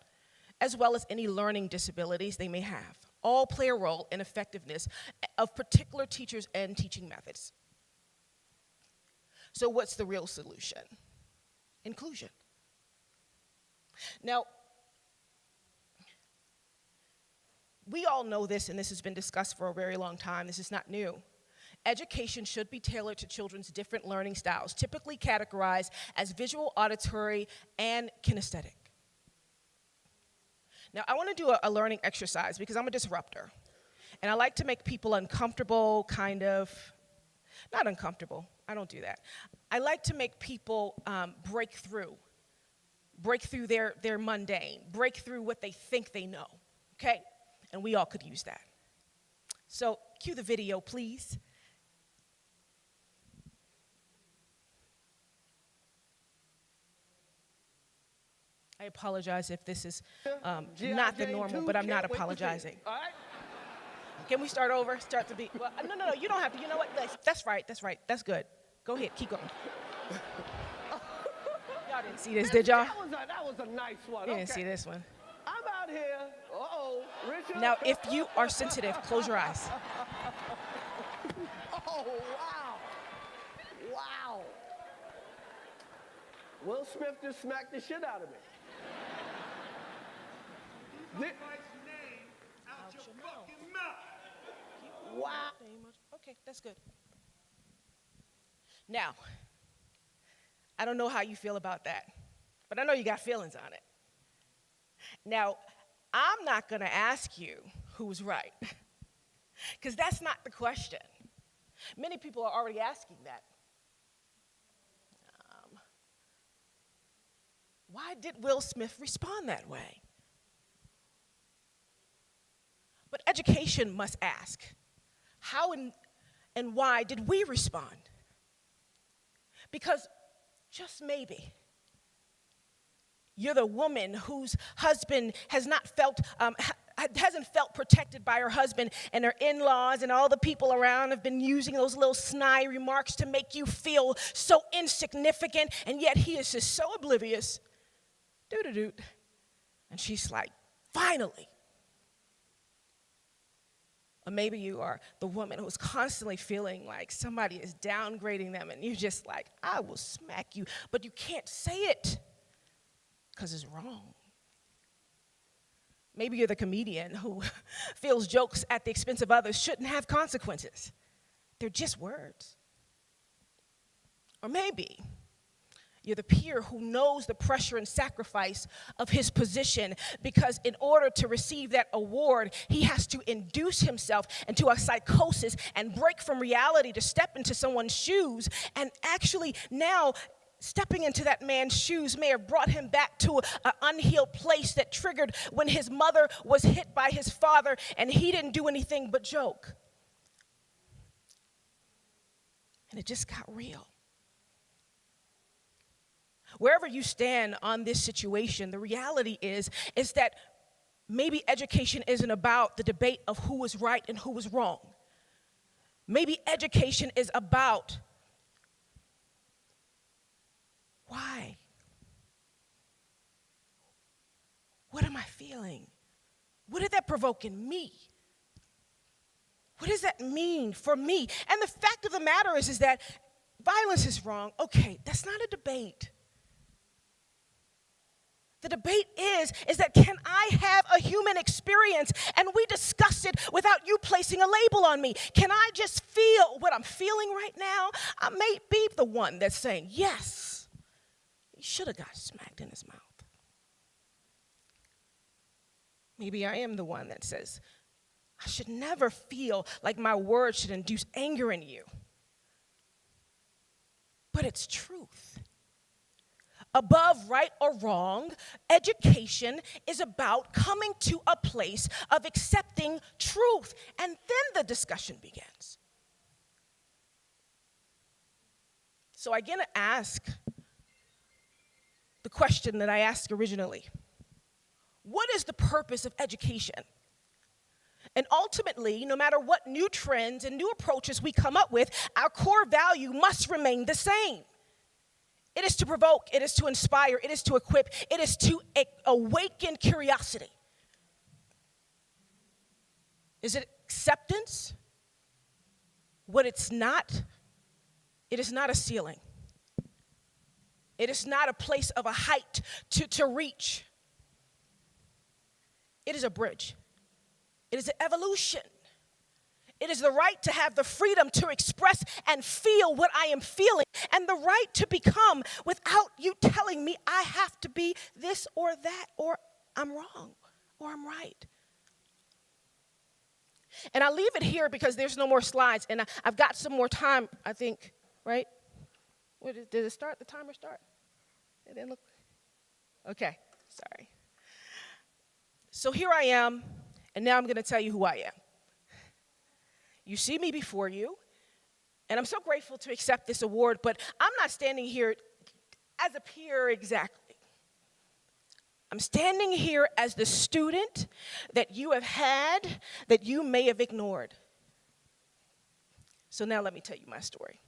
as well as any learning disabilities they may have, all play a role in effectiveness of particular teachers and teaching methods. So what's the real solution? Inclusion. Now, we all know this, and this has been discussed for a very long time. This is not new. Education should be tailored to children's different learning styles, typically categorized as visual, auditory, and kinesthetic. Now, I want to do a learning exercise because I'm a disruptor. And I like to make people uncomfortable, kind of, not uncomfortable, I don't do that. I like to make people break through their mundane, break through what they think they know, okay? And we all could use that. So, cue the video, please. I apologize if this is not the normal, but I'm not apologizing. All right? Can we start over? Start the beat. Well, no, you don't have to. You know what? That's right. That's good. Go ahead, keep going. Y'all didn't see this, did y'all? That was a nice one. You didn't see this one. I'm out here. Uh-oh, Richard. Now, if you are sensitive, close your eyes. Oh, wow. Wow. Will Smith just smacked the shit out of me. Wow. Okay, that's good. Now, I don't know how you feel about that, but I know you got feelings on it. Now, I'm not going to ask you who's right, because that's not the question. Many people are already asking that. Why did Will Smith respond that way? But education must ask, how and why did we respond? Because just maybe you're the woman whose husband has not felt, hasn't felt protected by her husband, and her in-laws and all the people around have been using those little snide remarks to make you feel so insignificant, and yet he is just so oblivious. Doo-doo-doo. And she's like, finally. Or maybe you are the woman who's constantly feeling like somebody is downgrading them, and you're just like, I will smack you, but you can't say it because it's wrong. Maybe you're the comedian who feels jokes at the expense of others shouldn't have consequences. They're just words. Or maybe you're the peer who knows the pressure and sacrifice of his position, because in order to receive that award, he has to induce himself into a psychosis and break from reality to step into someone's shoes. And actually now stepping into that man's shoes may have brought him back to an unhealed place that triggered when his mother was hit by his father and he didn't do anything but joke. And it just got real. Wherever you stand on this situation, the reality is that maybe education isn't about the debate of who was right and who was wrong. Maybe education is about why? What am I feeling? What did that provoke in me? What does that mean for me? And the fact of the matter is that violence is wrong. Okay, that's not a debate. The debate is that can I have a human experience and we discuss it without you placing a label on me? Can I just feel what I'm feeling right now? I may be the one that's saying, yes, he should have got smacked in his mouth. Maybe I am the one that says, I should never feel like my words should induce anger in you. But it's truth. Above right or wrong, education is about coming to a place of accepting truth, and then the discussion begins. So I again ask the question that I asked originally. What is the purpose of education? And ultimately, no matter what new trends and new approaches we come up with, our core value must remain the same. It is to provoke, it is to inspire, it is to equip, it is to awaken curiosity. Is it acceptance? What it's not, it is not a ceiling. It is not a place of a height to reach. It is a bridge. It is an evolution. It is the right to have the freedom to express and feel what I am feeling, and the right to become without you telling me I have to be this or that, or I'm wrong, or I'm right. And I leave it here because there's no more slides, and I've got some more time, I think, right? Did it start? The timer start? It didn't look. Okay, sorry. So here I am, and now I'm going to tell you who I am. You see me before you, and I'm so grateful to accept this award, but I'm not standing here as a peer exactly. I'm standing here as the student that you have had, that you may have ignored. So now let me tell you my story.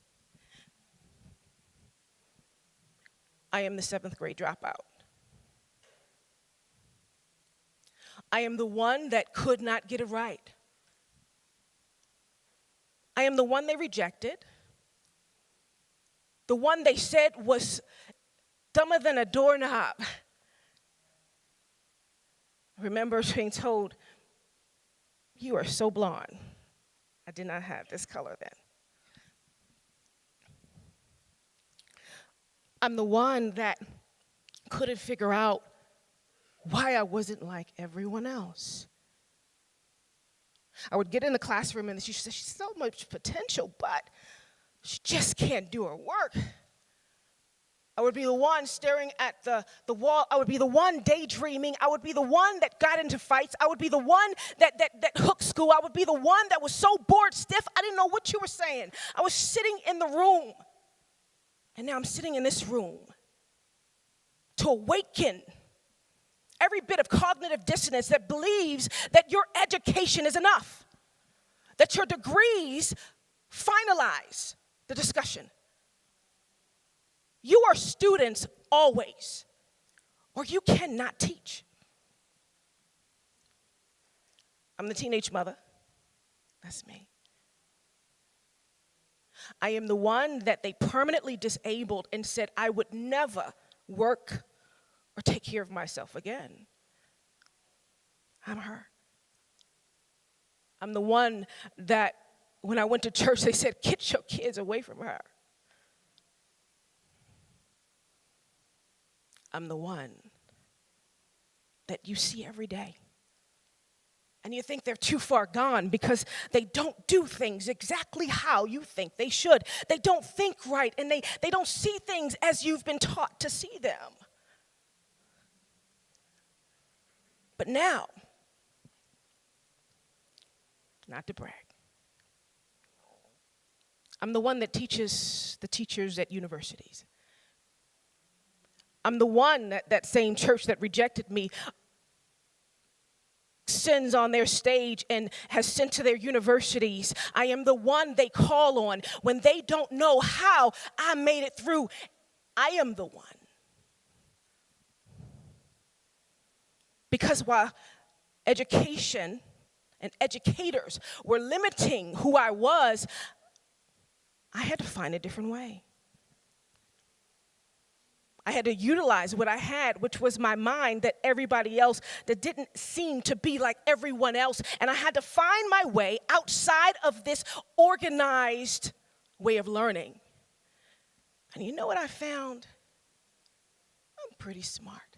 I am the 7th grade dropout. I am the one that could not get it right. I am the one they rejected, the one they said was dumber than a doorknob. I remember being told, you are so blonde. I did not have this color then. I'm the one that couldn't figure out why I wasn't like everyone else. I would get in the classroom and she said, she's so much potential, but she just can't do her work. I would be the one staring at the wall. I would be the one daydreaming. I would be the one that got into fights. I would be the one that hooked school. I would be the one that was so bored stiff, I didn't know what you were saying. I was sitting in the room, and now I'm sitting in this room to awaken every bit of cognitive dissonance that believes that your education is enough, that your degrees finalize the discussion. You are students always, or you cannot teach. I'm the teenage mother. That's me. I am the one that they permanently disabled and said I would never work or take care of myself again. I'm her. I'm the one that when I went to church, they said, get your kids away from her. I'm the one that you see every day. And you think they're too far gone because they don't do things exactly how you think they should. They don't think right, and they don't see things as you've been taught to see them. But now, not to brag, I'm the one that teaches the teachers at universities. I'm the one that same church that rejected me sends on their stage and has sent to their universities. I am the one they call on when they don't know how I made it through. I am the one. Because while education and educators were limiting who I was, I had to find a different way. I had to utilize what I had, which was my mind that everybody else, that didn't seem to be like everyone else. And I had to find my way outside of this organized way of learning. And you know what I found? I'm pretty smart.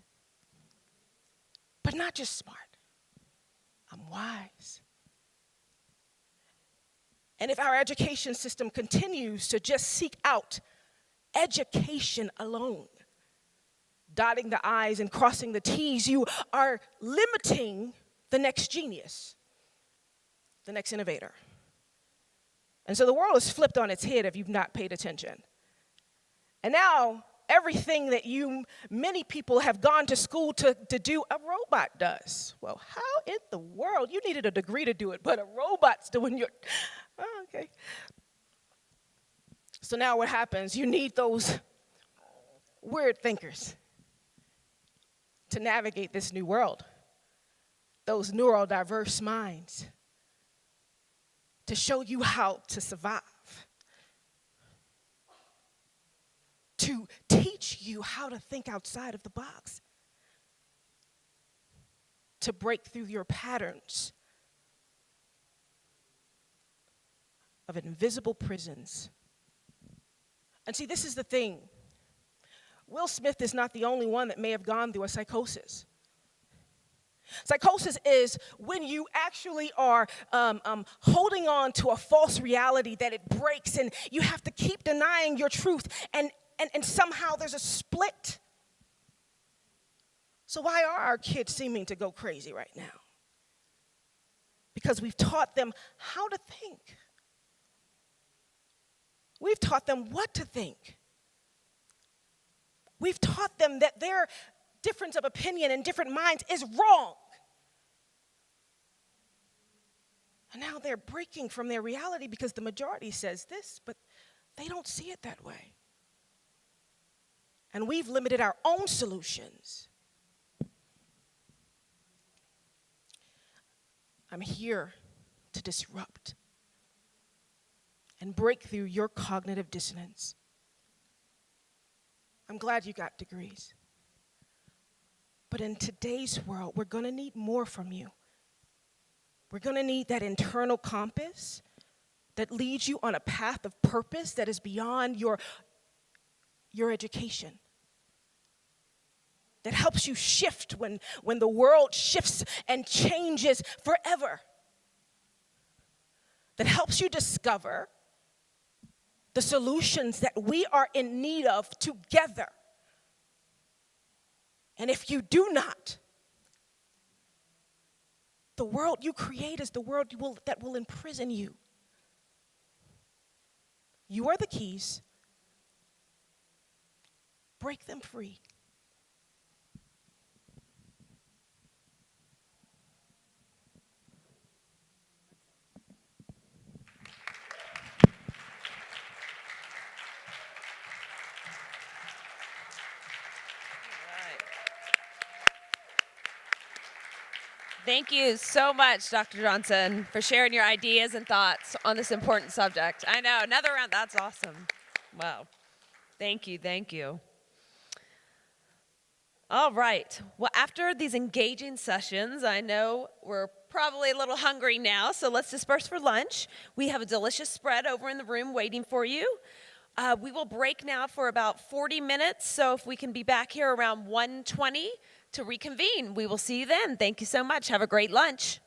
But not just smart. I'm wise. And if our education system continues to just seek out education alone, dotting the I's and crossing the T's, you are limiting the next genius, the next innovator. And so the world is flipped on its head if you've not paid attention. And now, everything that many people have gone to school to do, a robot does. Well, how in the world? You needed a degree to do it, but a robot's doing your, oh, okay. So now what happens? You need those weird thinkers to navigate this new world, those neurodiverse minds, to show you how to survive, to teach you how to think outside of the box, to break through your patterns of invisible prisons. And see, this is the thing. Will Smith is not the only one that may have gone through a psychosis. Psychosis is when you actually are holding on to a false reality that it breaks, and you have to keep denying your truth, and somehow there's a split. So why are our kids seeming to go crazy right now? Because we've taught them how to think. We've taught them what to think. We've taught them that their difference of opinion and different minds is wrong. And now they're breaking from their reality because the majority says this, but they don't see it that way. And we've limited our own solutions. I'm here to disrupt and break through your cognitive dissonance. I'm glad you got degrees. But in today's world, we're going to need more from you. We're going to need that internal compass that leads you on a path of purpose that is beyond your education. That helps you shift when the world shifts and changes forever. That helps you discover the solutions that we are in need of together. And if you do not, the world you create is the world that will imprison you. You are the keys. Break them free. Thank you so much, Dr. Johnson, for sharing your ideas and thoughts on this important subject. I know, another round, that's awesome. Wow. Thank you, thank you. All right. Well, after these engaging sessions, I know we're probably a little hungry now, so let's disperse for lunch. We have a delicious spread over in the room waiting for you. We will break now for about 40 minutes, so if we can be back here around 1:20 to reconvene. We will see you then. Thank you so much. Have a great lunch.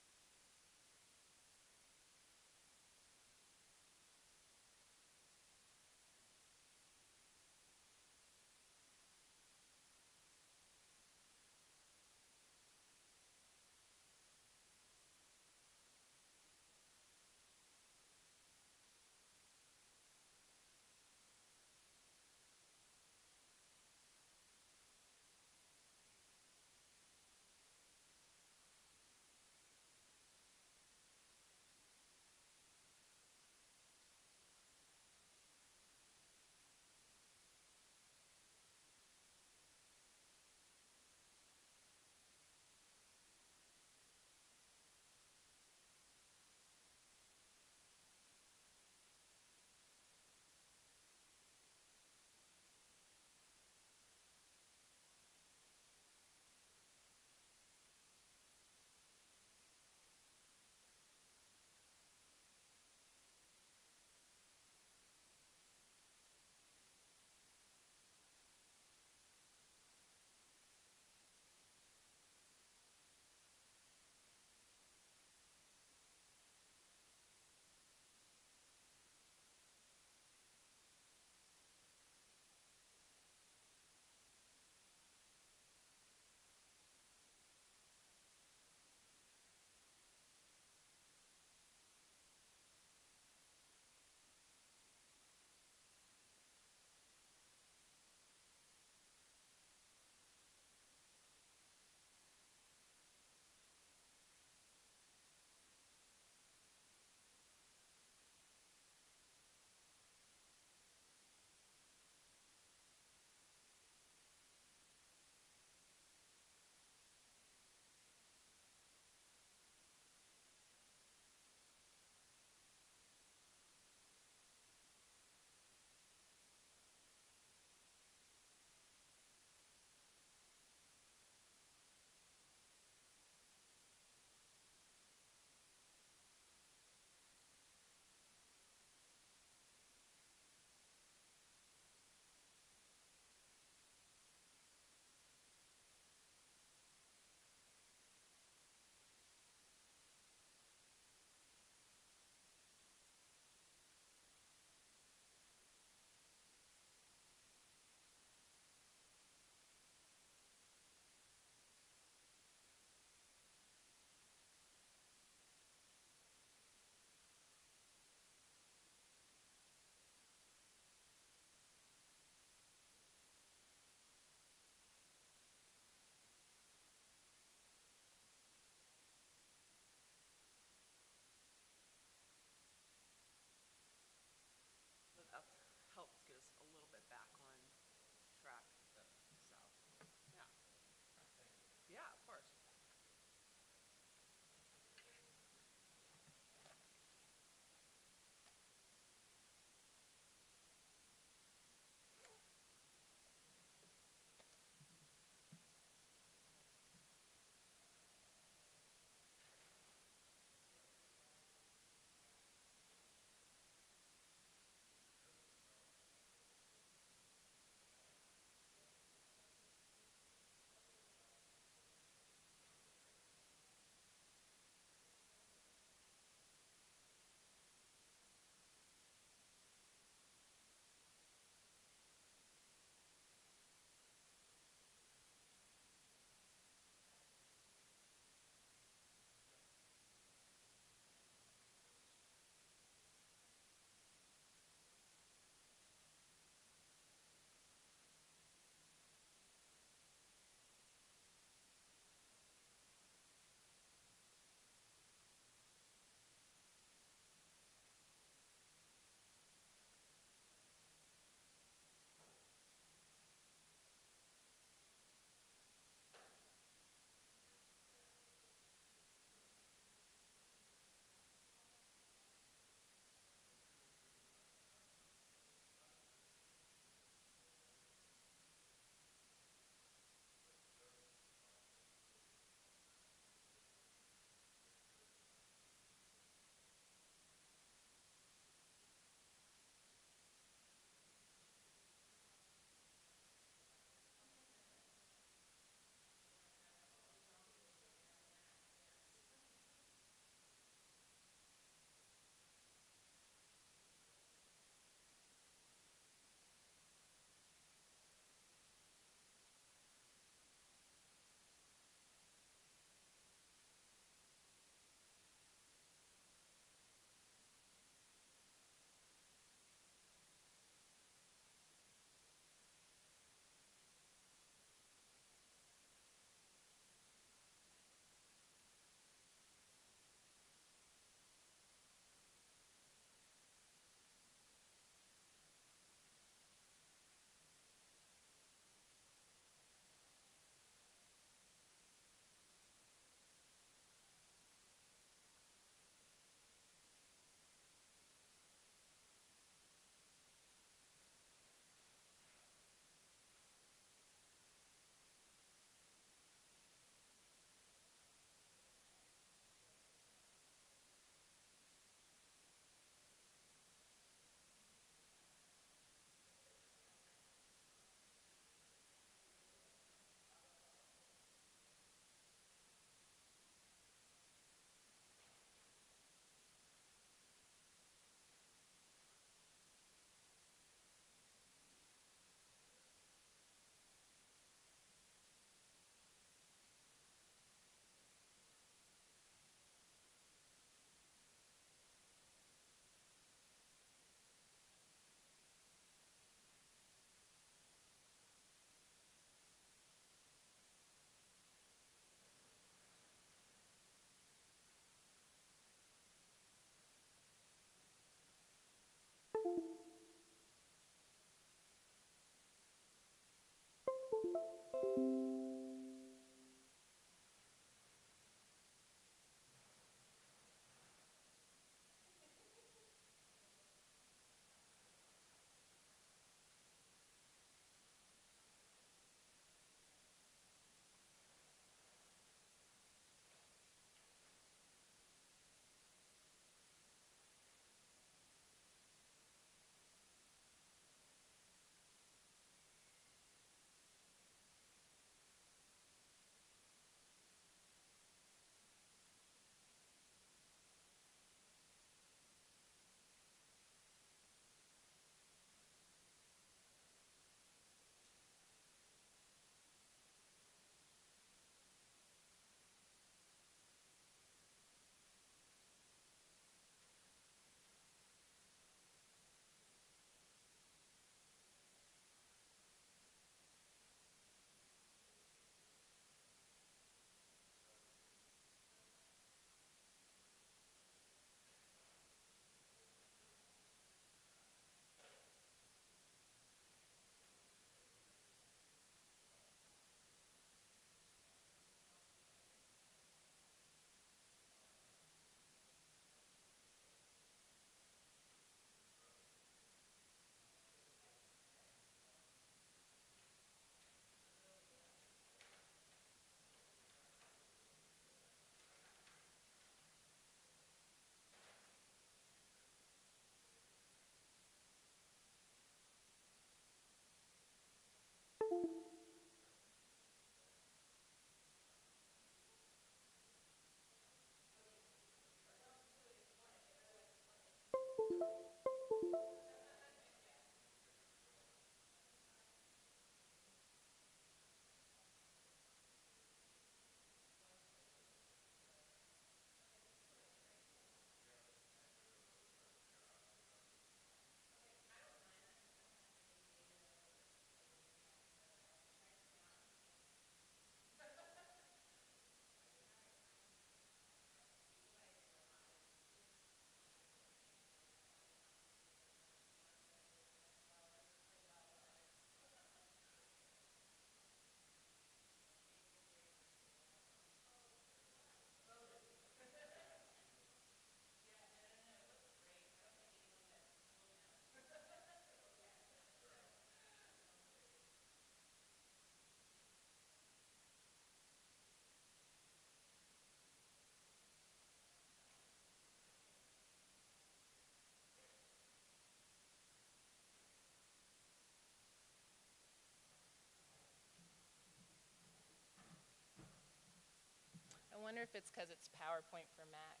I wonder if it's because it's PowerPoint for Mac.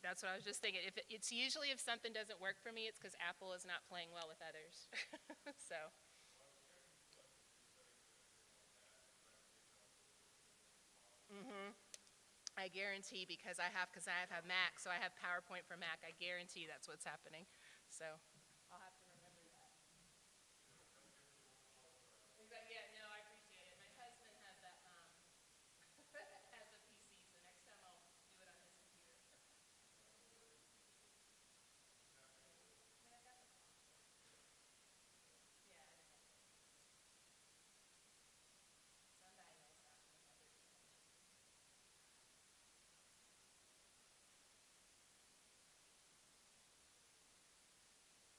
That's what I was just thinking. It's usually if something doesn't work for me, it's because Apple is not playing well with others. So. I guarantee because I have Mac, so I have PowerPoint for Mac. I guarantee that's what's happening. So I'll have to remember that. Yeah, no, I appreciate it. My husband has a has a PC, so next time I'll do it on his computer. Yeah, I know. Somebody knows that one. Others don't.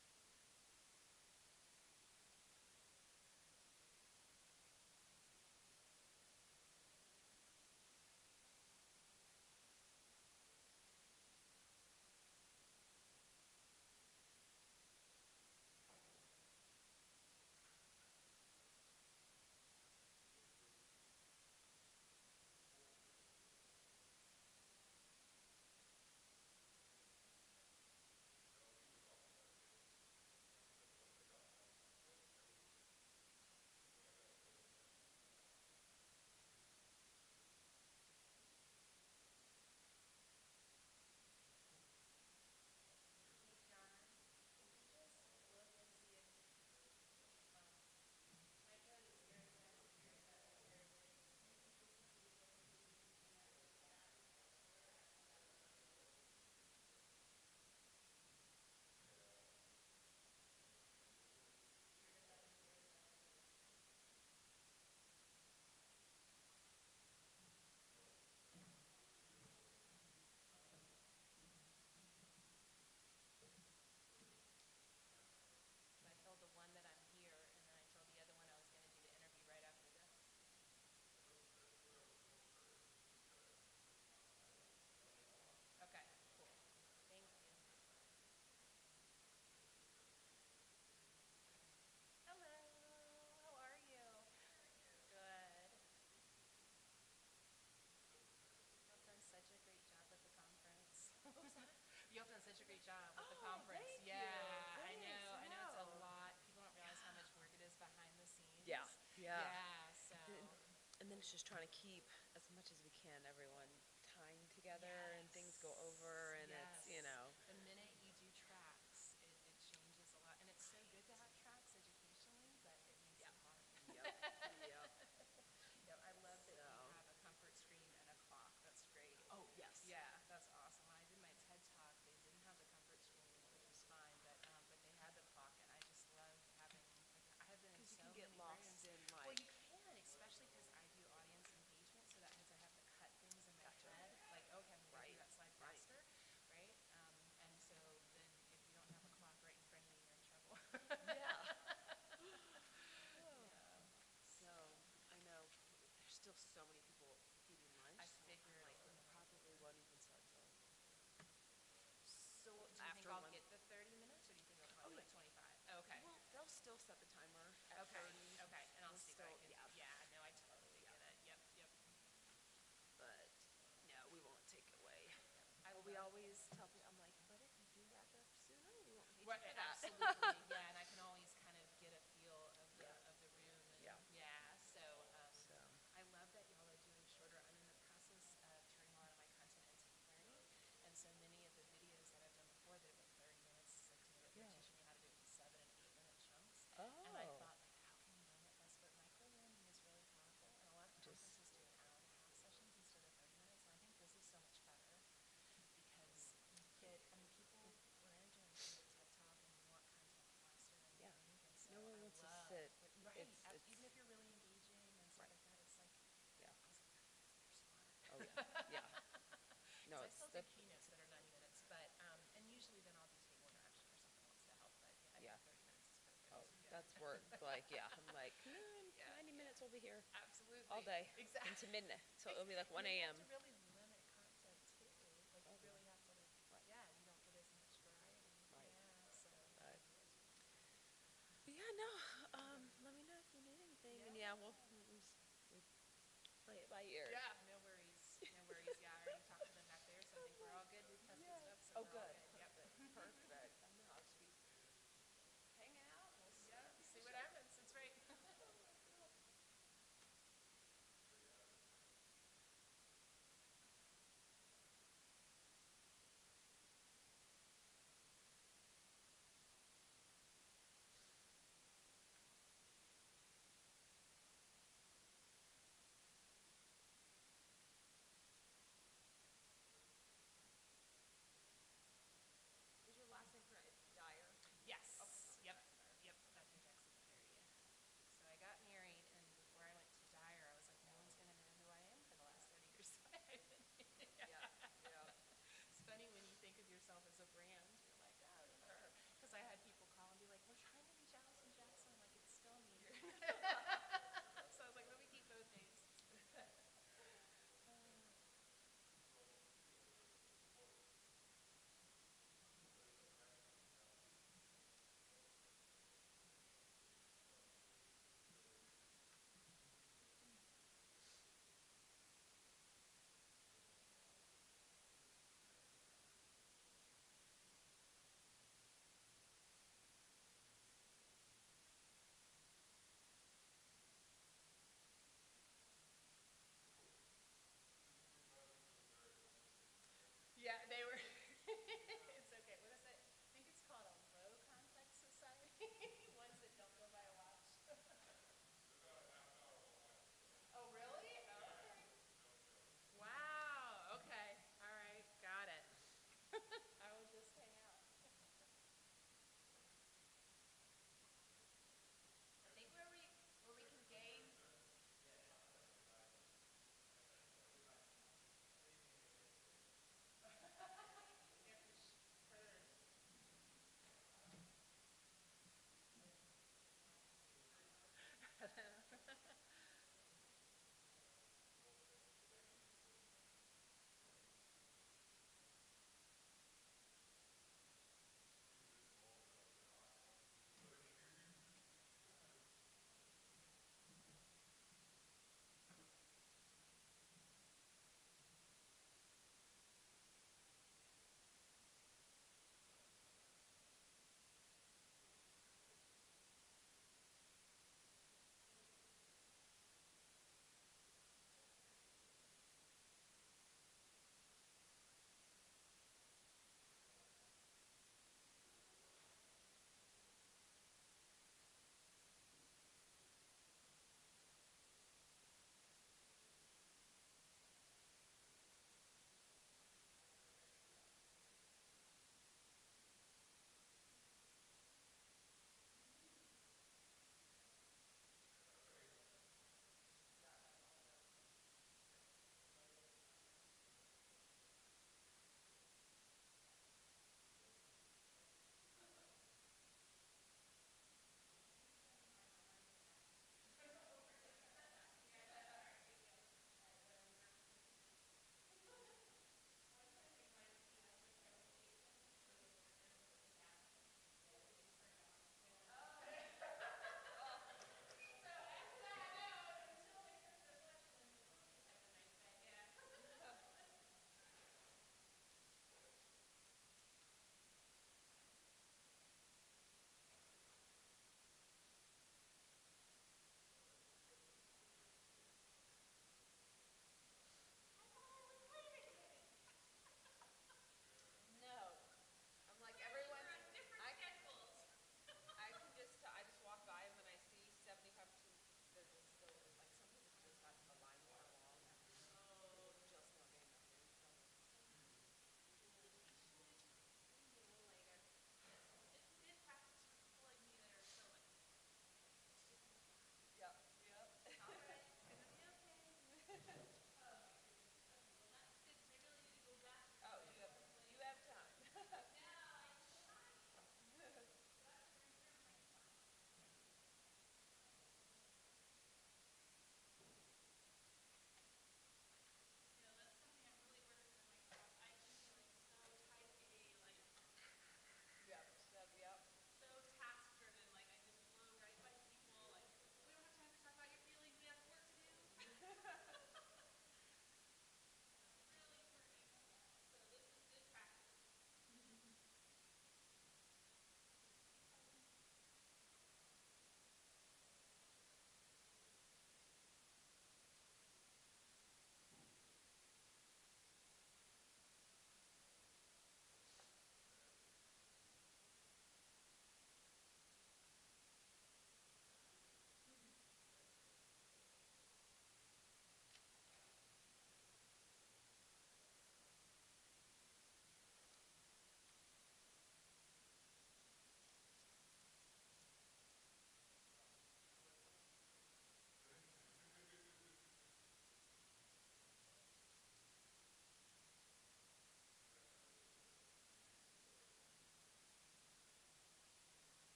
job with the conference. Yeah, I know. I know it's a lot. People don't realize how much work it is behind the scenes. Yeah. Yeah. So. And then it's just trying to keep as much as we can everyone tying together and things go over and it's, you know. The minute you do tracks, it changes a lot. And it's so good to have tracks educationally, but it makes it hard. Yep. Yep, I love that you have a comfort screen and a clock. That's great. Oh, yes. Yeah, that's awesome. When I did my TED Talk, they didn't have the comfort screen, which was fine, but they had the clock, and I just love having, like, I have been in so you can get many lost rooms. in, Well, like. you can, especially because I do audience engagement, so that means I have to cut things in my head. Like, okay, I'm going to do that slide faster, right? And so then if you don't have a clock right in front of you, you're in trouble. Yeah. Yeah. So, I know there's still so many people eating lunch. I so I'm figured. like, we probably won't even start till. So do you think after I'll one. get the 30 minutes, or do you think it'll probably be like 25? Okay. Well, they'll still set the timer at Okay. 30. Okay. And I'll We'll see still, what I can. Yeah. No, I totally get it. Yep. But no, we won't take it away. I We love- always tell people, I'm like, but if you do wrap it up sooner, we won't hate Right, you for that. absolutely. Yeah, and I can always kind of get a feel of the room. And, So, I love that y'all are doing shorter. I'm in the process of turning a lot of my content into e-learning, and so many of the videos that I've done before that have been 30 minutes, like Toledo, they're teaching me how to do it in 7 and 8 minute chunks. And I thought, like, how can you learn it best? But micro-learning is really powerful, and a lot of conferences do an hour and a half sessions instead of 30 minutes, and I think this is so much better because people, when they're doing a TED Talk and you want content faster and Yeah. think, and so No one I wants to love, sit. Right, It's even if you're really engaging and stuff like that, it's like, Yeah. I was like 30 minutes and you're smart. Oh, yeah. Yeah. No, 'Cause I it's still do keynotes that are 90 minutes, but, and usually then I'll do table interaction or something else to help, but I think 30 minutes is perfect. Oh, that's work. Like, yeah. I'm like, 90 minutes we'll be here. Absolutely. All day. Exactly. Into midnight. So it'll be like 1 And you a.m. have to really limit content too. Like you really have to you don't get as much variety. Right. Yeah, so. But yeah, no. Let me know if you need anything. And yeah, we'll play it by ear. Yeah, no worries. No worries. Yeah, I already talked to them back there, so I think we're all good. We've tested stuff, so Oh, we're all good. good. Yep. Perfect. I know. I'll just be hanging out. We'll See what happens. That's right.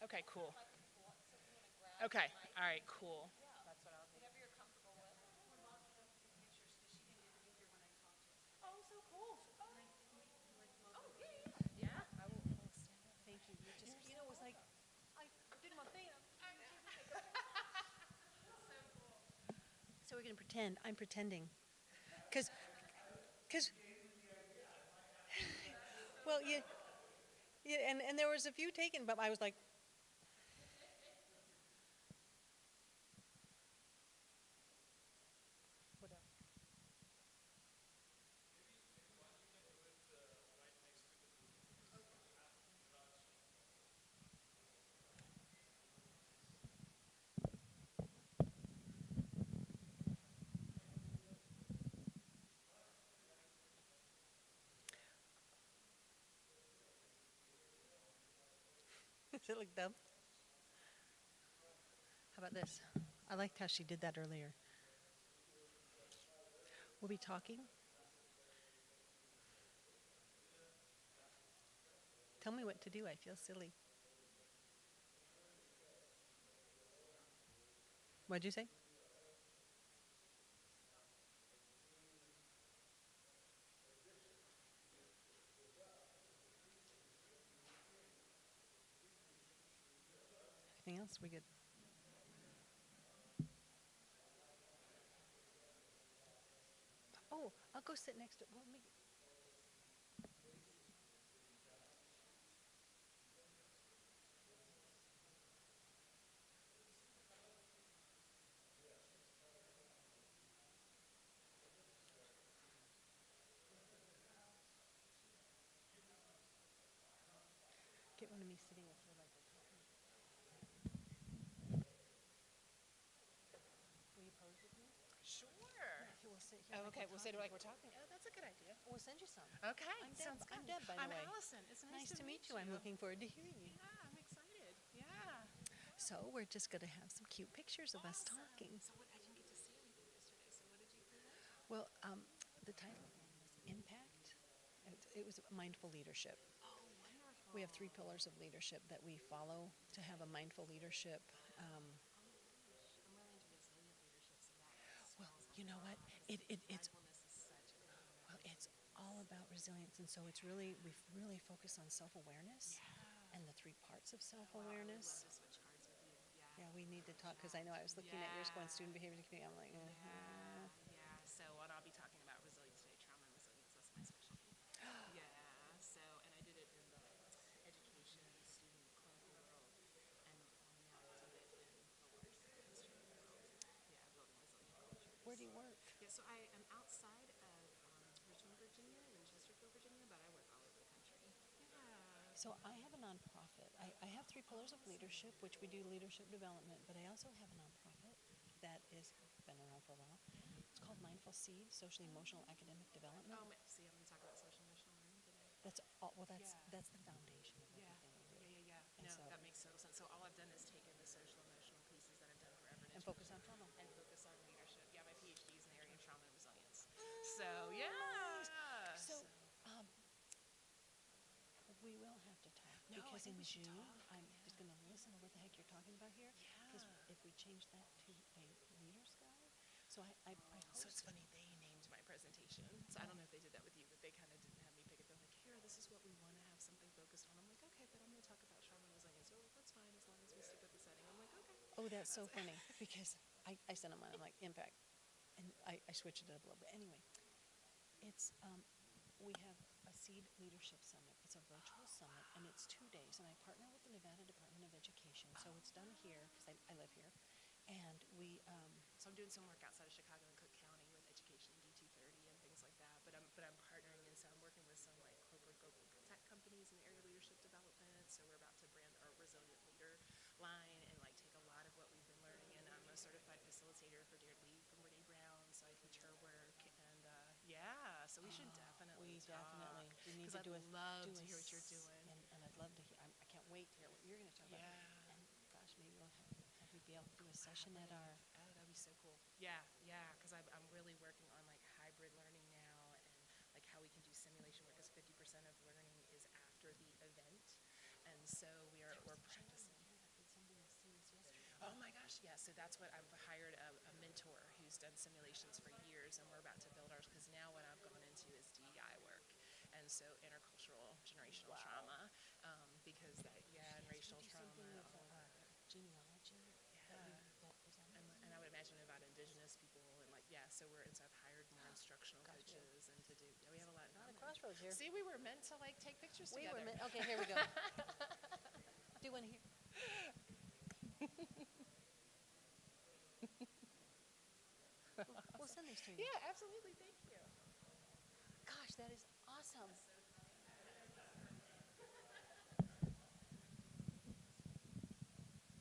Okay, cool. Okay, all right, cool. That's what I'll do. Oh, so cool. Oh, yeah. Yeah, I will stand up. Thank you. You just, it was like, I did my thing. So we're going to pretend. I'm pretending. Because, well, and there was a few taken, but I was like, what else? Does it look dumb? How about this? I liked how she did that earlier. We'll be talking. Tell me what to do. I feel silly. What'd you say? Anything else? We good? Oh, I'll go sit next to. Well, me. Get one of me sitting with her like we're talking. Will you pose with me? Sure. Yeah, if you will sit here. Oh, like okay, we're we'll say it talking. like we're talking. Oh, that's a good idea. We'll send you some. Okay, I'm Deb. sounds good. I'm Deb, by the way. I'm Allison. It's nice to meet you. I'm looking forward to hearing you. Yeah, I'm excited. Yeah. So we're just going to have some cute pictures of us talking. So what, I didn't get to see anything yesterday. So what did you present? Well, the title was Impact. It was mindful leadership. Oh, wonderful. We have 3 pillars of leadership that we follow to have a mindful leadership. I'm really into resilient leadership, so that Well, you know what? It's mindfulness is such a well, it's all about resilience, and so it's really we've really focused on self-awareness and the 3 parts of self-awareness. I would love to switch cards with you. Yeah, we need to talk because I know I was looking at yours going student behavior community. I'm like, Yeah. So what I'll be talking about resilience today, trauma and resilience. That's my specialty. Yeah. So, and I did it in the education, student, clinical world, and now I do it in the large industry world. Yeah, building resilient culture. Where do you work? Yeah. So I am outside of Richmond, Virginia, and Chesterfield, Virginia, but I work all over the country. Yeah. So I have a nonprofit. I have 3 pillars of leadership, which we do leadership development, but I also have a nonprofit that is been around for a while. It's called Mindful Seed, Social Emotional Academic Development. See, I'm going to talk about social emotional learning today. That's all. Well, that's the foundation of Yeah. everything we do. Yeah. And No, so, that makes total sense. So all I've done is taken the social emotional pieces that I've done forever and focus on trauma. and focus on leadership. Yeah, my PhD is in the area of trauma and resilience. So yeah. So we will have to talk No, I because think in we should June talk. I'm just going to listen to what the heck you're talking about here. Because if we change that to a leader's guide, so I So it's funny, they named my presentation. So I don't know if they did that with you, but they kind of didn't have me pick it. They're like, here, this is what we want to have something focused on. I'm like, okay, but I'm going to talk about trauma and resilience. So that's fine as long as we stick with the setting. I'm like, okay. Oh, that's so funny because I sent them one. I'm like impact, and I switched it up a little bit. Anyway, it's we have a Seed Leadership Summit. It's a virtual summit, and it's 2 days. And I partner with the Nevada Department of Education, so it's done here because I live here, and we. So I'm doing some work outside of Chicago and Cook County with education D230 and things like that. But I'm partnering, and so I'm working with some like corporate global tech companies in the area of leadership development. So we're about to brand our resilient leader line and like take a lot of what we've been learning. And I'm a certified facilitator for Dear Lead from Brene Brown, so I teach her work. And yeah, so we should definitely We need to I'd do love do to a hear what you're s- doing. and I'd love to hear. I can't wait to hear what you're going to talk about. Yeah. And gosh, maybe we'll have you be able to do a session at our. Oh, that'd be so cool. Yeah, because I'm really working on like hybrid learning now and like how we can do simulation work because 50% of learning is after the event. And so we're practicing. Oh my gosh, yeah. So that's what I've hired a mentor who's done simulations for years, and we're about to build ours because now what I've gone into is DEI work, and so intercultural generational trauma, because that and racial trauma. Genealogy. Yeah. And I would imagine about indigenous people and so I've hired more instructional coaches and to do. We have a lot. Not a crossroads here. See, we were meant to take pictures together. Okay, here we go. Do one here. We'll send these to you. Yeah, absolutely. Thank you. Gosh, that is awesome.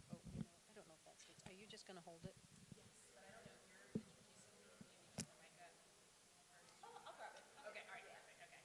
Oh, I don't know if that's it. Are you just going to hold it? Yes, but I don't know if you're introducing me. Do you need the mic up? Oh, I'll grab it. Okay, all right, perfect. Okay.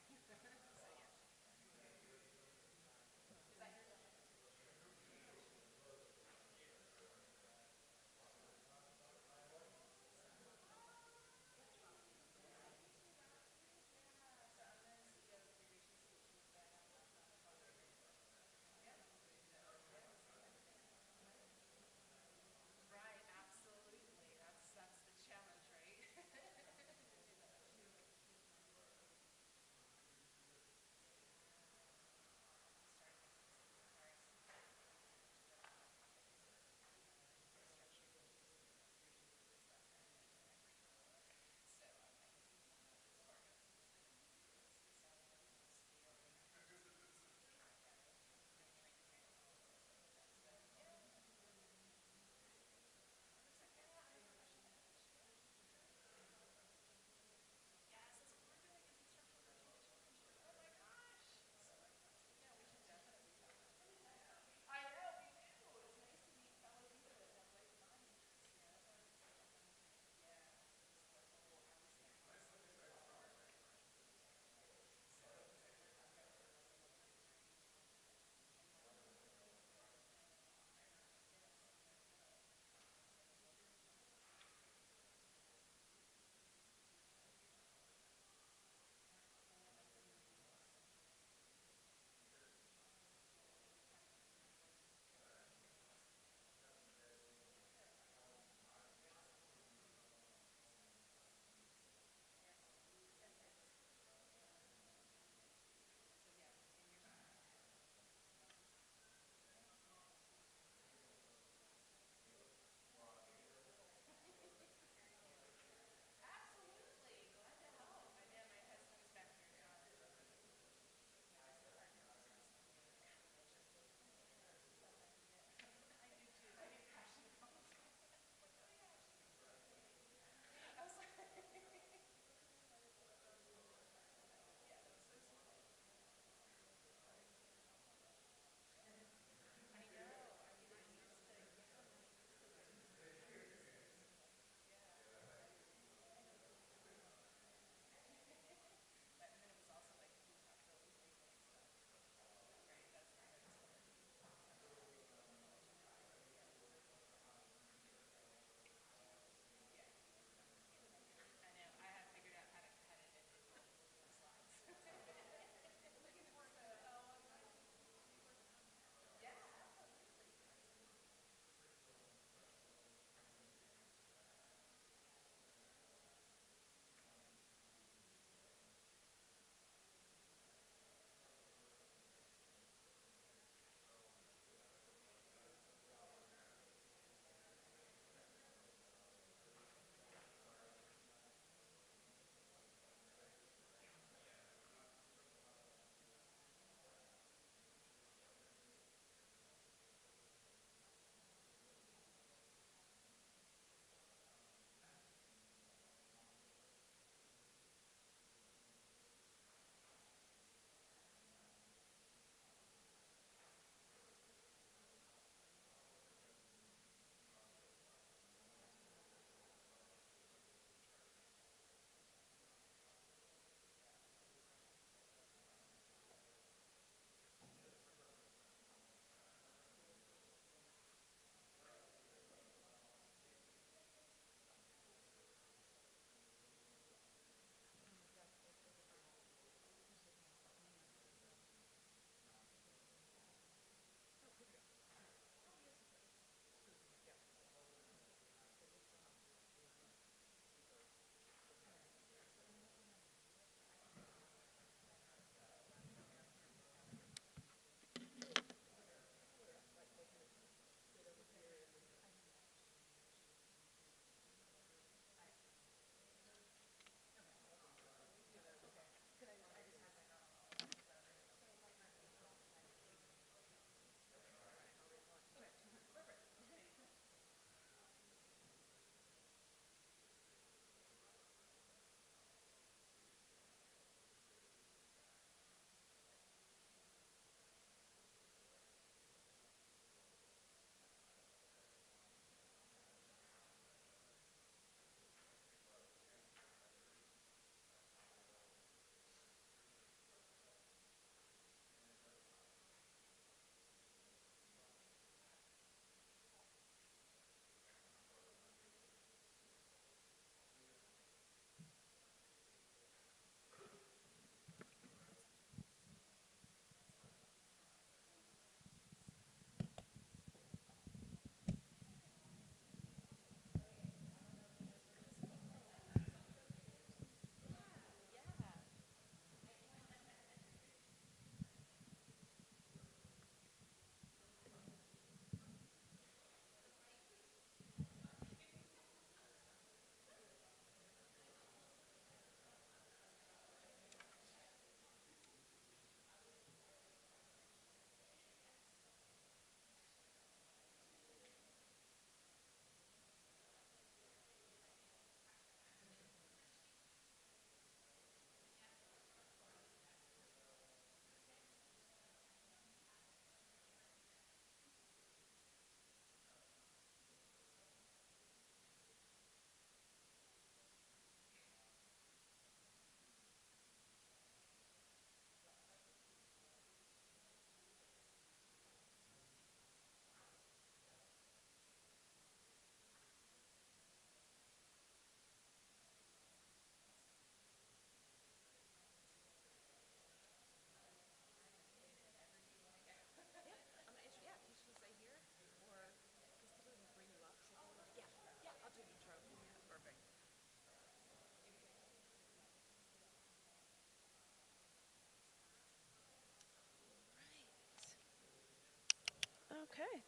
Okay.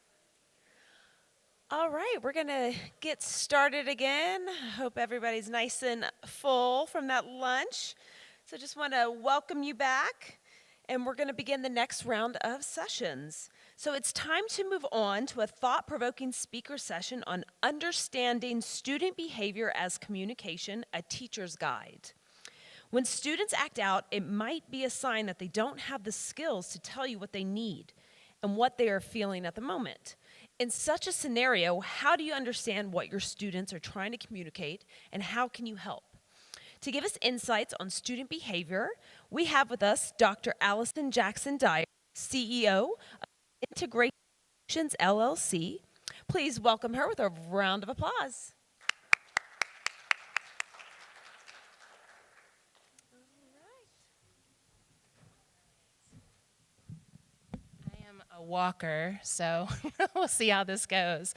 All right, we're going to get started again. I hope everybody's nice and full from that lunch. So just want to welcome you back, and we're going to begin the next round of sessions. So it's time to move on to a thought-provoking speaker session on understanding student behavior as communication, a teacher's guide. When students act out, it might be a sign that they don't have the skills to tell you what they need and what they are feeling at the moment. In such a scenario, how do you understand what your students are trying to communicate, and how can you help? To give us insights on student behavior, we have with us Dr. Allison Jackson Dyer, CEO of Integrations LLC. Please welcome her with a round of applause. A walker, so we'll see how this goes.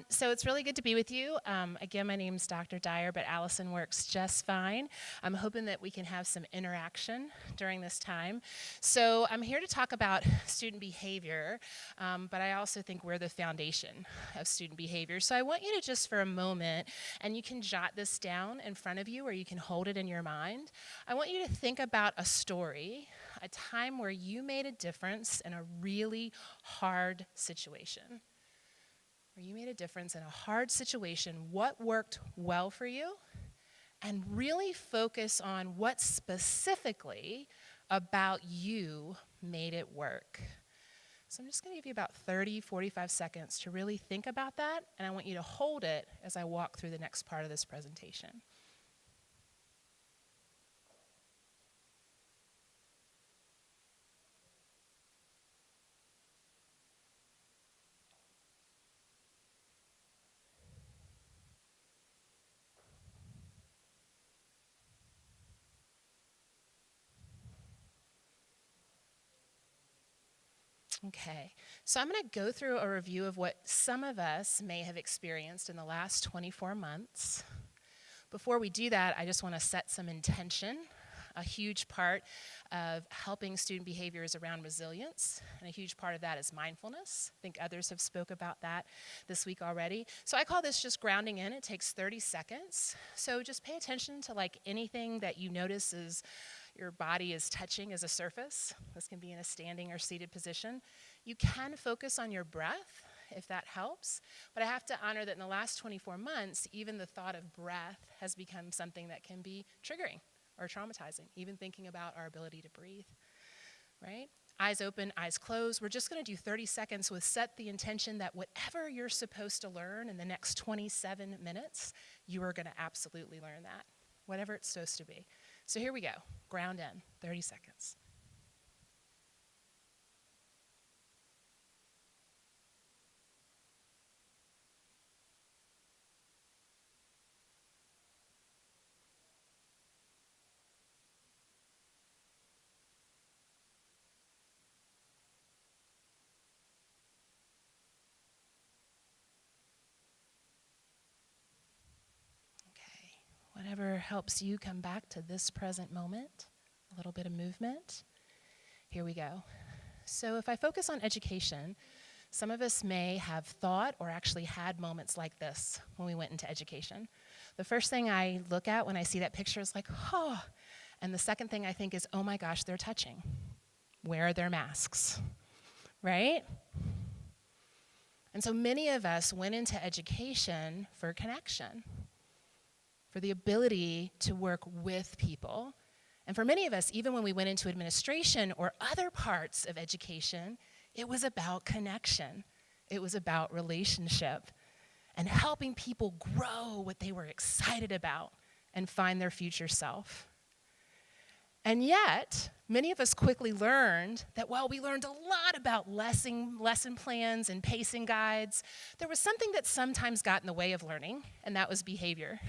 So it's really good to be with you. Again, my name's Dr. Dyer, but Allison works just fine. I'm hoping that we can have some interaction during this time. So I'm here to talk about student behavior, but I also think we're the foundation of student behavior. So I want you to just for a moment, and you can jot this down in front of you or you can hold it in your mind. I want you to think about a story, a time where you made a difference in a really hard situation. Where you made a difference in a hard situation, what worked well for you, and really focus on what specifically about you made it work. So I'm just going to give you about 30, 45 seconds to really think about that, and I want you to hold it as I walk through the next part of this presentation. Okay, so I'm going to go through a review of what some of us may have experienced in the last 24 months. Before we do that, I just want to set some intention. A huge part of helping student behavior is around resilience, and a huge part of that is mindfulness. I think others have spoke about that this week already. So I call this just grounding in. It takes 30 seconds. So just pay attention to like anything that you notice is your body is touching as a surface. This can be in a standing or seated position. You can focus on your breath if that helps, but I have to honor that in the last 24 months, even the thought of breath has become something that can be triggering or traumatizing, even thinking about our ability to breathe, right? Eyes open, eyes closed. We're just going to do 30 seconds with set the intention that whatever you're supposed to learn in the next 27 minutes, you are going to absolutely learn that, whatever it's supposed to be. So here we go. Ground in, 30 seconds. Whatever helps you come back to this present moment, a little bit of movement. Here we go. So if I focus on education, some of us may have thought or actually had moments like this when we went into education. The first thing I look at when I see that picture is like, oh, and the second thing I think is, oh my gosh, they're touching. Where are their masks, right? And so many of us went into education for connection, for the ability to work with people. And for many of us, even when we went into administration or other parts of education, it was about connection. It was about relationship and helping people grow what they were excited about and find their future self. And yet, many of us quickly learned that while we learned a lot about lesson plans and pacing guides, there was something that sometimes got in the way of learning, and that was behavior.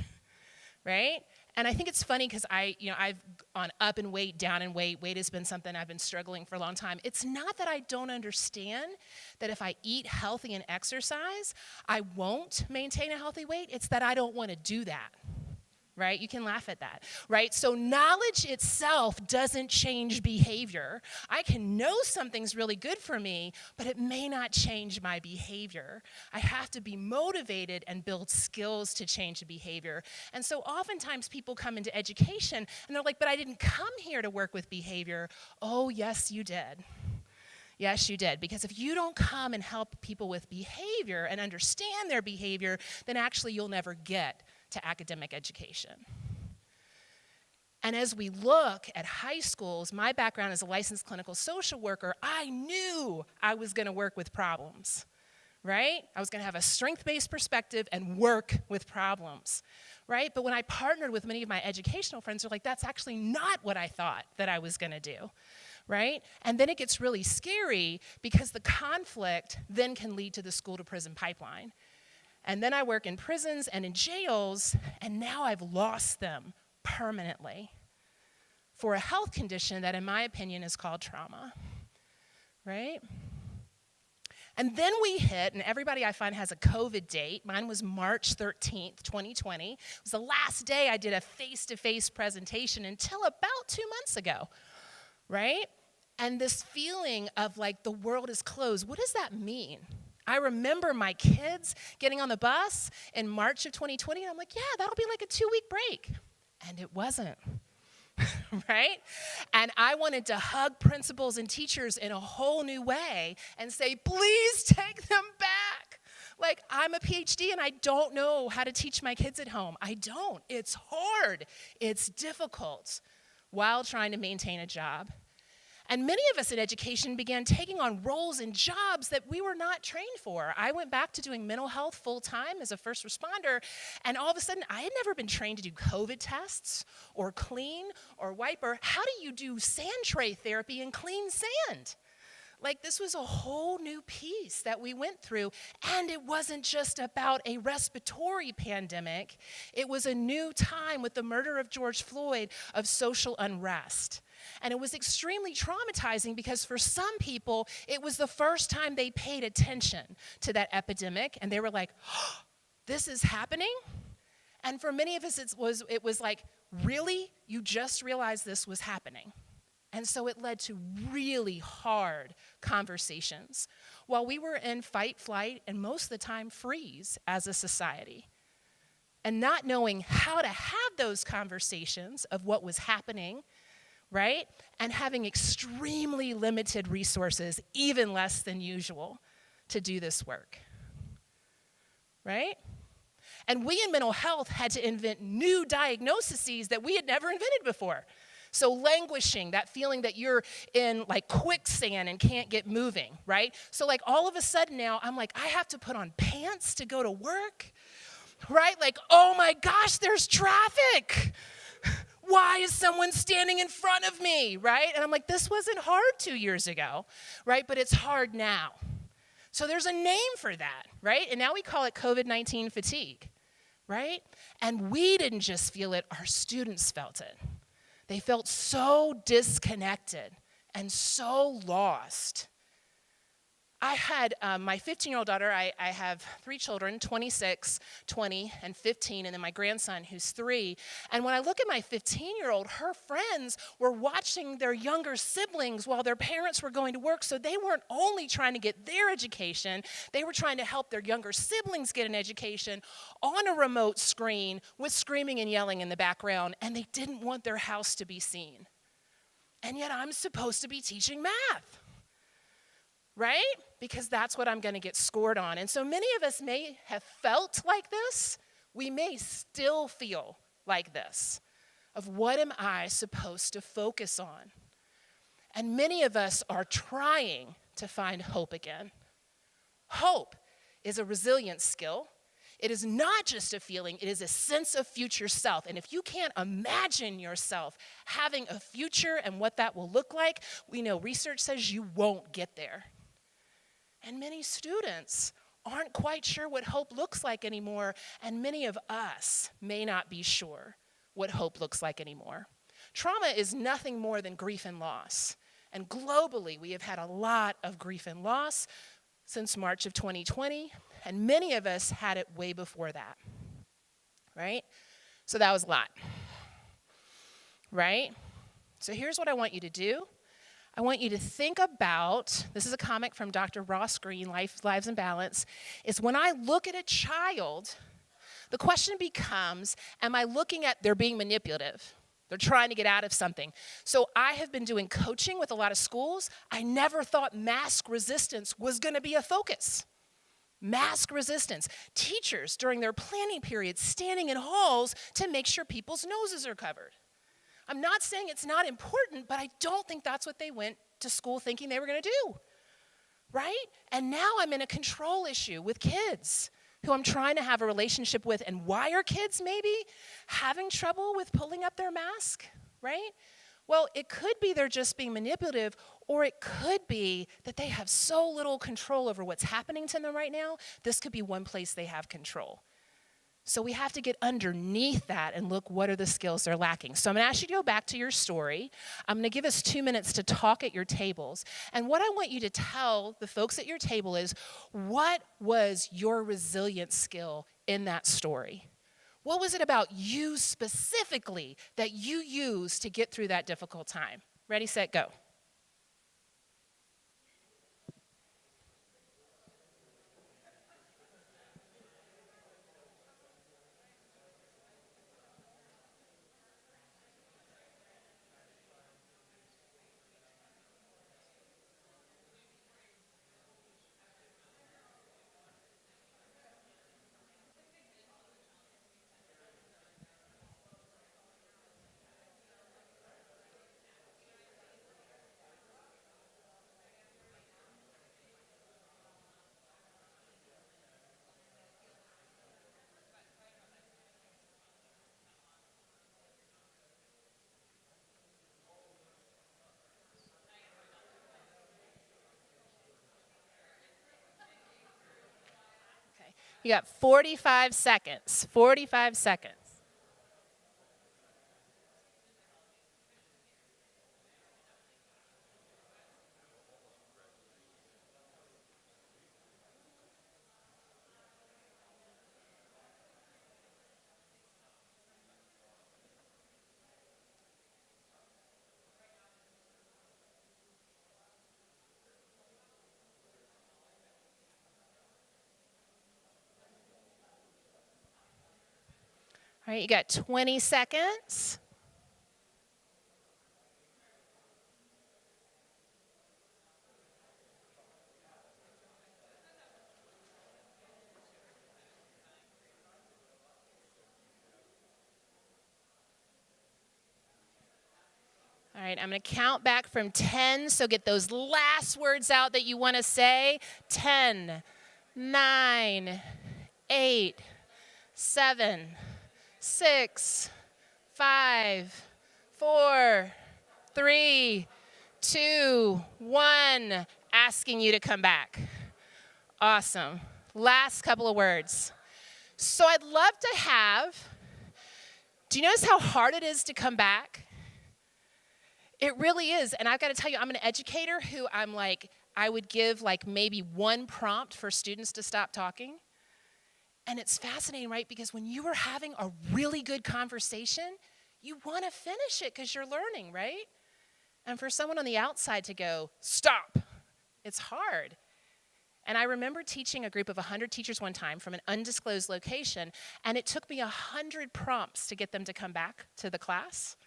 Right? And I think it's funny because I've gone up in weight, down in weight. Weight has been something I've been struggling for a long time. It's not that I don't understand that if I eat healthy and exercise, I won't maintain a healthy weight. It's that I don't want to do that, right? You can laugh at that, right? So knowledge itself doesn't change behavior. I can know something's really good for me, but it may not change my behavior. I have to be motivated and build skills to change the behavior. And so oftentimes people come into education and they're like, but I didn't come here to work with behavior. Oh, yes, you did. Yes, you did. Because if you don't come and help people with behavior and understand their behavior, then actually you'll never get to academic education. And as we look at high schools, my background as a licensed clinical social worker, I knew I was going to work with problems, right? I was going to have a strength-based perspective and work with problems, right? But when I partnered with many of my educational friends, they're like, that's actually not what I thought that I was going to do, right? And then it gets really scary because the conflict then can lead to the school-to-prison pipeline. And then I work in prisons and in jails, and now I've lost them permanently for a health condition that, in my opinion, is called trauma, right? And then we hit, and everybody I find has a COVID date. Mine was March 13th, 2020. It was the last day I did a face-to-face presentation until about 2 months ago, right? And this feeling of like the world is closed, what does that mean? I remember my kids getting on the bus in March of 2020, and I'm like, yeah, that'll be like a 2-week break. And it wasn't, right? And I wanted to hug principals and teachers in a whole new way and say, please take them back. Like, I'm a PhD and I don't know how to teach my kids at home. I don't. It's hard. It's difficult while trying to maintain a job. And many of us in education began taking on roles and jobs that we were not trained for. I went back to doing mental health full-time as a first responder, and all of a sudden, I had never been trained to do COVID tests or clean or wipe, or how do you do sand tray therapy and clean sand? Like, this was a whole new piece that we went through, and it wasn't just about a respiratory pandemic. It was a new time with the murder of George Floyd of social unrest. And it was extremely traumatizing because for some people, it was the first time they paid attention to that epidemic, and they were like, oh, this is happening? And for many of us, it was like, really? You just realized this was happening? And so it led to really hard conversations while we were in fight, flight, and most of the time freeze as a society. And not knowing how to have those conversations of what was happening, right? And having extremely limited resources, even less than usual, to do this work, right? And we in mental health had to invent new diagnoses that we had never invented before. So languishing, that feeling that you're in like quicksand and can't get moving, right? So like all of a sudden now, I'm like, I have to put on pants to go to work, right? Like, oh my gosh, there's traffic. Why is someone standing in front of me, right? And I'm like, this wasn't hard 2 years ago, right? But it's hard now. So there's a name for that, right? And now we call it COVID-19 fatigue, right? And we didn't just feel it, our students felt it. They felt so disconnected and so lost. I had my 15-year-old daughter, I have 3 children, 26, 20, and 15, and then my grandson who's 3. And when I look at my 15-year-old, her friends were watching their younger siblings while their parents were going to work, so they weren't only trying to get their education, they were trying to help their younger siblings get an education on a remote screen with screaming and yelling in the background, and they didn't want their house to be seen. And yet I'm supposed to be teaching math. Right? Because that's what I'm going to get scored on. And so many of us may have felt like this. We may still feel like this, of what am I supposed to focus on? And many of us are trying to find hope again. Hope is a resilience skill. It is not just a feeling, it is a sense of future self. And if you can't imagine yourself having a future and what that will look like, we know research says you won't get there. And many students aren't quite sure what hope looks like anymore, and many of us may not be sure what hope looks like anymore. Trauma is nothing more than grief and loss. And globally, we have had a lot of grief and loss since March of 2020, and many of us had it way before that, right? So that was a lot, right? So here's what I want you to do. I want you to think about, this is a comic from Dr. Ross Greene, Lives in Balance, is when I look at a child, the question becomes, am I looking at they're being manipulative? They're trying to get out of something. So I have been doing coaching with a lot of schools. I never thought mask resistance was going to be a focus. Mask resistance. Teachers during their planning period standing in halls to make sure people's noses are covered. I'm not saying it's not important, but I don't think that's what they went to school thinking they were going to do, right? And now I'm in a control issue with kids who I'm trying to have a relationship with. And why are kids maybe having trouble with pulling up their mask, right? Well, it could be they're just being manipulative, or it could be that they have so little control over what's happening to them right now. This could be one place they have control. So we have to get underneath that and look, what are the skills they're lacking? So I'm going to ask you to go back to your story. I'm going to give us 2 minutes to talk at your tables. And what I want you to tell the folks at your table is, what was your resilient skill in that story? What was it about you specifically that you used to get through that difficult time? Ready, set, go. You got 45 seconds. 45 seconds. All right, you got 20 seconds. All right, I'm going to count back from 10, so get those last words out that you want to say. 10, 9, 8, 7, 6, 5, 4, 3, 2, 1. Asking you to come back. Awesome. Last couple of words. So I'd love to have, do you notice how hard it is to come back? It really is. And I've got to tell you, I'm an educator who I would give maybe one prompt for students to stop talking. And it's fascinating, right? Because when you are having a really good conversation, you want to finish it because you're learning, right? And for someone on the outside to go, stop, it's hard. And I remember teaching a group of 100 teachers one time from an undisclosed location, and it took me 100 prompts to get them to come back to the class,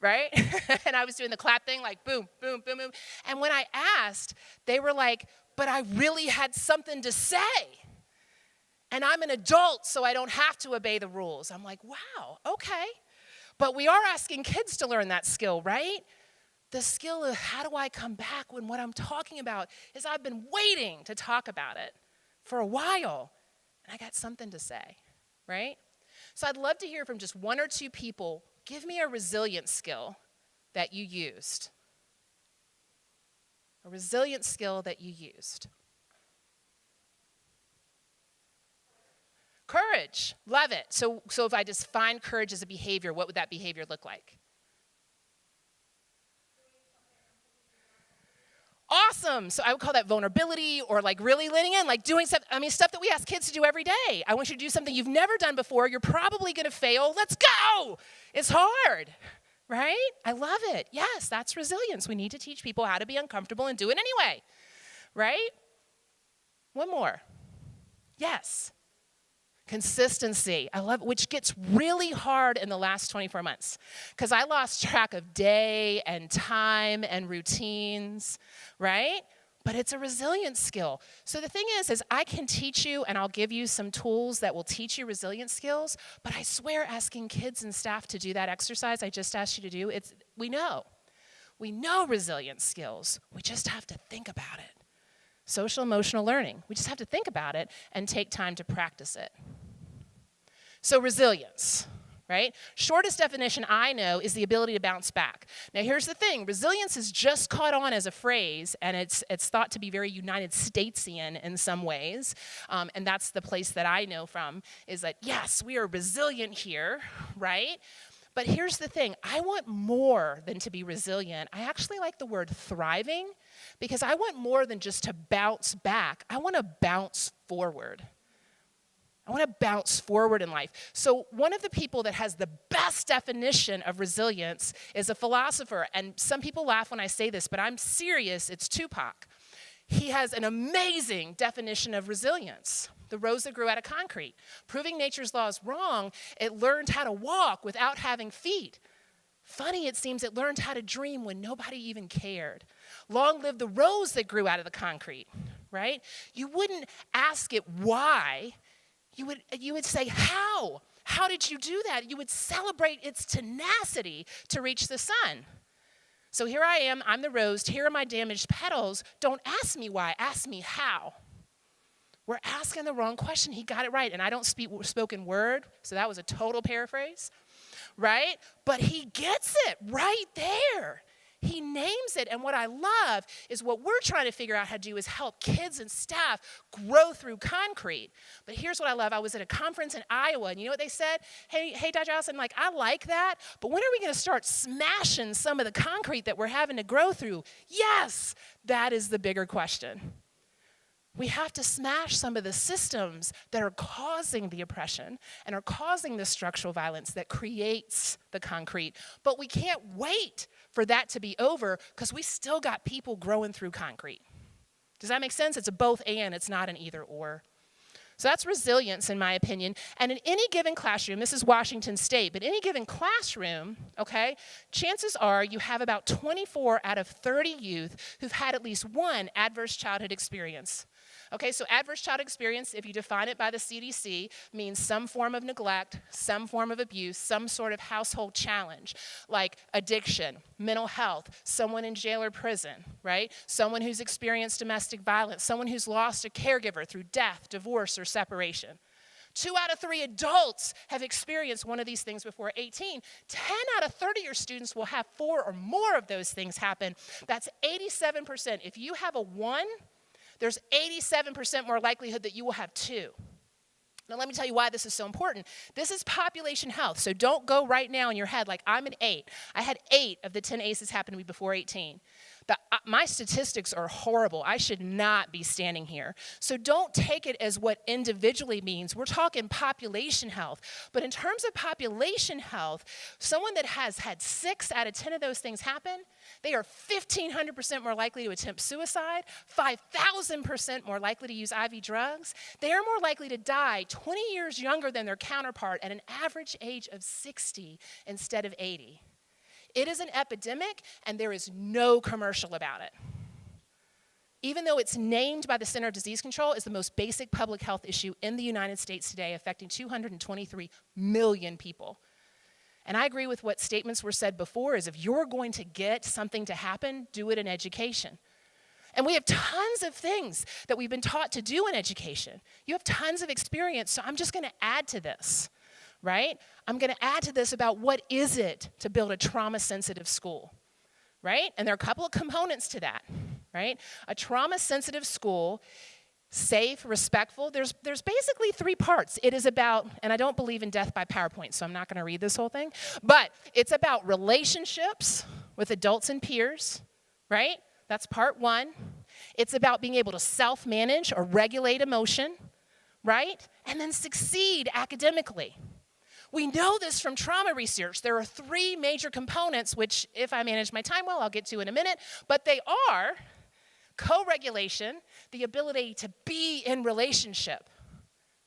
right? And I was doing the clap thing, boom, boom, boom, boom. And when I asked, they were like, but I really had something to say. And I'm an adult, so I don't have to obey the rules. I'm like, wow, okay. But we are asking kids to learn that skill, right? The skill of how do I come back when what I'm talking about is I've been waiting to talk about it for a while, and I got something to say, right? So I'd love to hear from just one or two people. Give me a resilient skill that you used. A resilient skill that you used. Courage, love it. So if I define courage as a behavior, what would that behavior look like? Awesome. So I would call that vulnerability, or like really leaning in, like doing stuff, stuff that we ask kids to do every day. I want you to do something you've never done before. You're probably going to fail. Let's go. It's hard, right? I love it. Yes, that's resilience. We need to teach people how to be uncomfortable and do it anyway, right? One more. Yes. Consistency. I love it, which gets really hard in the last 24 months because I lost track of day and time and routines, right? But it's a resilience skill. So the thing is I can teach you and I'll give you some tools that will teach you resilience skills, but I swear asking kids and staff to do that exercise I just asked you to do, we know resilience skills. We just have to think about it. Social emotional learning. We just have to think about it and take time to practice it. So resilience, right? Shortest definition I know is the ability to bounce back. Now here's the thing, resilience is just caught on as a phrase, and it's thought to be very United Statesian in some ways, and that's the place that I know from, is that yes, we are resilient here, right? But here's the thing, I want more than to be resilient. I actually like the word thriving, because I want more than just to bounce back. I want to bounce forward. I want to bounce forward in life. So one of the people that has the best definition of resilience is a philosopher. And some people laugh when I say this, but I'm serious. It's Tupac. He has an amazing definition of resilience. The rose that grew out of concrete. Proving nature's laws wrong, it learned how to walk without having feet. Funny, it seems it learned how to dream when nobody even cared. Long live the rose that grew out of the concrete, right? You wouldn't ask it why. You would say, how? How did you do that? You would celebrate its tenacity to reach the sun. So here I am, I'm the rose, here are my damaged petals. Don't ask me why, ask me how. We're asking the wrong question. He got it right. And I don't speak spoken word, so that was a total paraphrase, right? But he gets it right there. He names it, and what I love is what we're trying to figure out how to do is help kids and staff grow through concrete. But here's what I love. I was at a conference in Iowa, and you know what they said? Hey, Dr. Allison, I like that, but when are we going to start smashing some of the concrete that we're having to grow through? Yes, that is the bigger question. We have to smash some of the systems that are causing the oppression and are causing the structural violence that creates the concrete. But we can't wait for that to be over because we still got people growing through concrete. Does that make sense? It's a both and, it's not an either or. So that's resilience, in my opinion. And in any given classroom, this is Washington State, but any given classroom, okay, chances are you have about 24 out of 30 youth who've had at least one adverse childhood experience. Okay, so adverse childhood experience, if you define it by the CDC, means some form of neglect, some form of abuse, some sort of household challenge, like addiction, mental health, someone in jail or prison, right? Someone who's experienced domestic violence, someone who's lost a caregiver through death, divorce, or separation. 2 out of 3 adults have experienced one of these things before 18. 10 out of 30 of your students will have 4 or more of those things happen. That's 87%. If you have a 1, there's 87% more likelihood that you will have 2. Now, let me tell you why this is so important. This is population health, so don't go right now in your head like I'm an 8. I had 8 of the 10 ACEs happen to me before 18. My statistics are horrible. I should not be standing here. So don't take it as what individually means. We're talking population health. But in terms of population health, someone that has had 6 out of 10 of those things happen, they are 1,500% more likely to attempt suicide, 5,000% more likely to use IV drugs. They are more likely to die 20 years younger than their counterpart at an average age of 60 instead of 80. It is an epidemic, and there is no commercial about it. Even though it's named by the Center for Disease Control as the most basic public health issue in the United States today, affecting 223 million people. And I agree with what statements were said before, is if you're going to get something to happen, do it in education. And we have tons of things that we've been taught to do in education. You have tons of experience, so I'm just going to add to this. Right? I'm going to add to this about what is it to build a trauma-sensitive school, right? And there are a couple of components to that, right? A trauma-sensitive school, safe, respectful, there's basically 3 parts. It is about, and I don't believe in death by PowerPoint, so I'm not going to read this whole thing, but it's about relationships with adults and peers, right? That's part one. It's about being able to self-manage or regulate emotion, right? And then succeed academically. We know this from trauma research. There are 3 major components, which if I manage my time well, I'll get to in a minute, but they are co-regulation, the ability to be in relationship,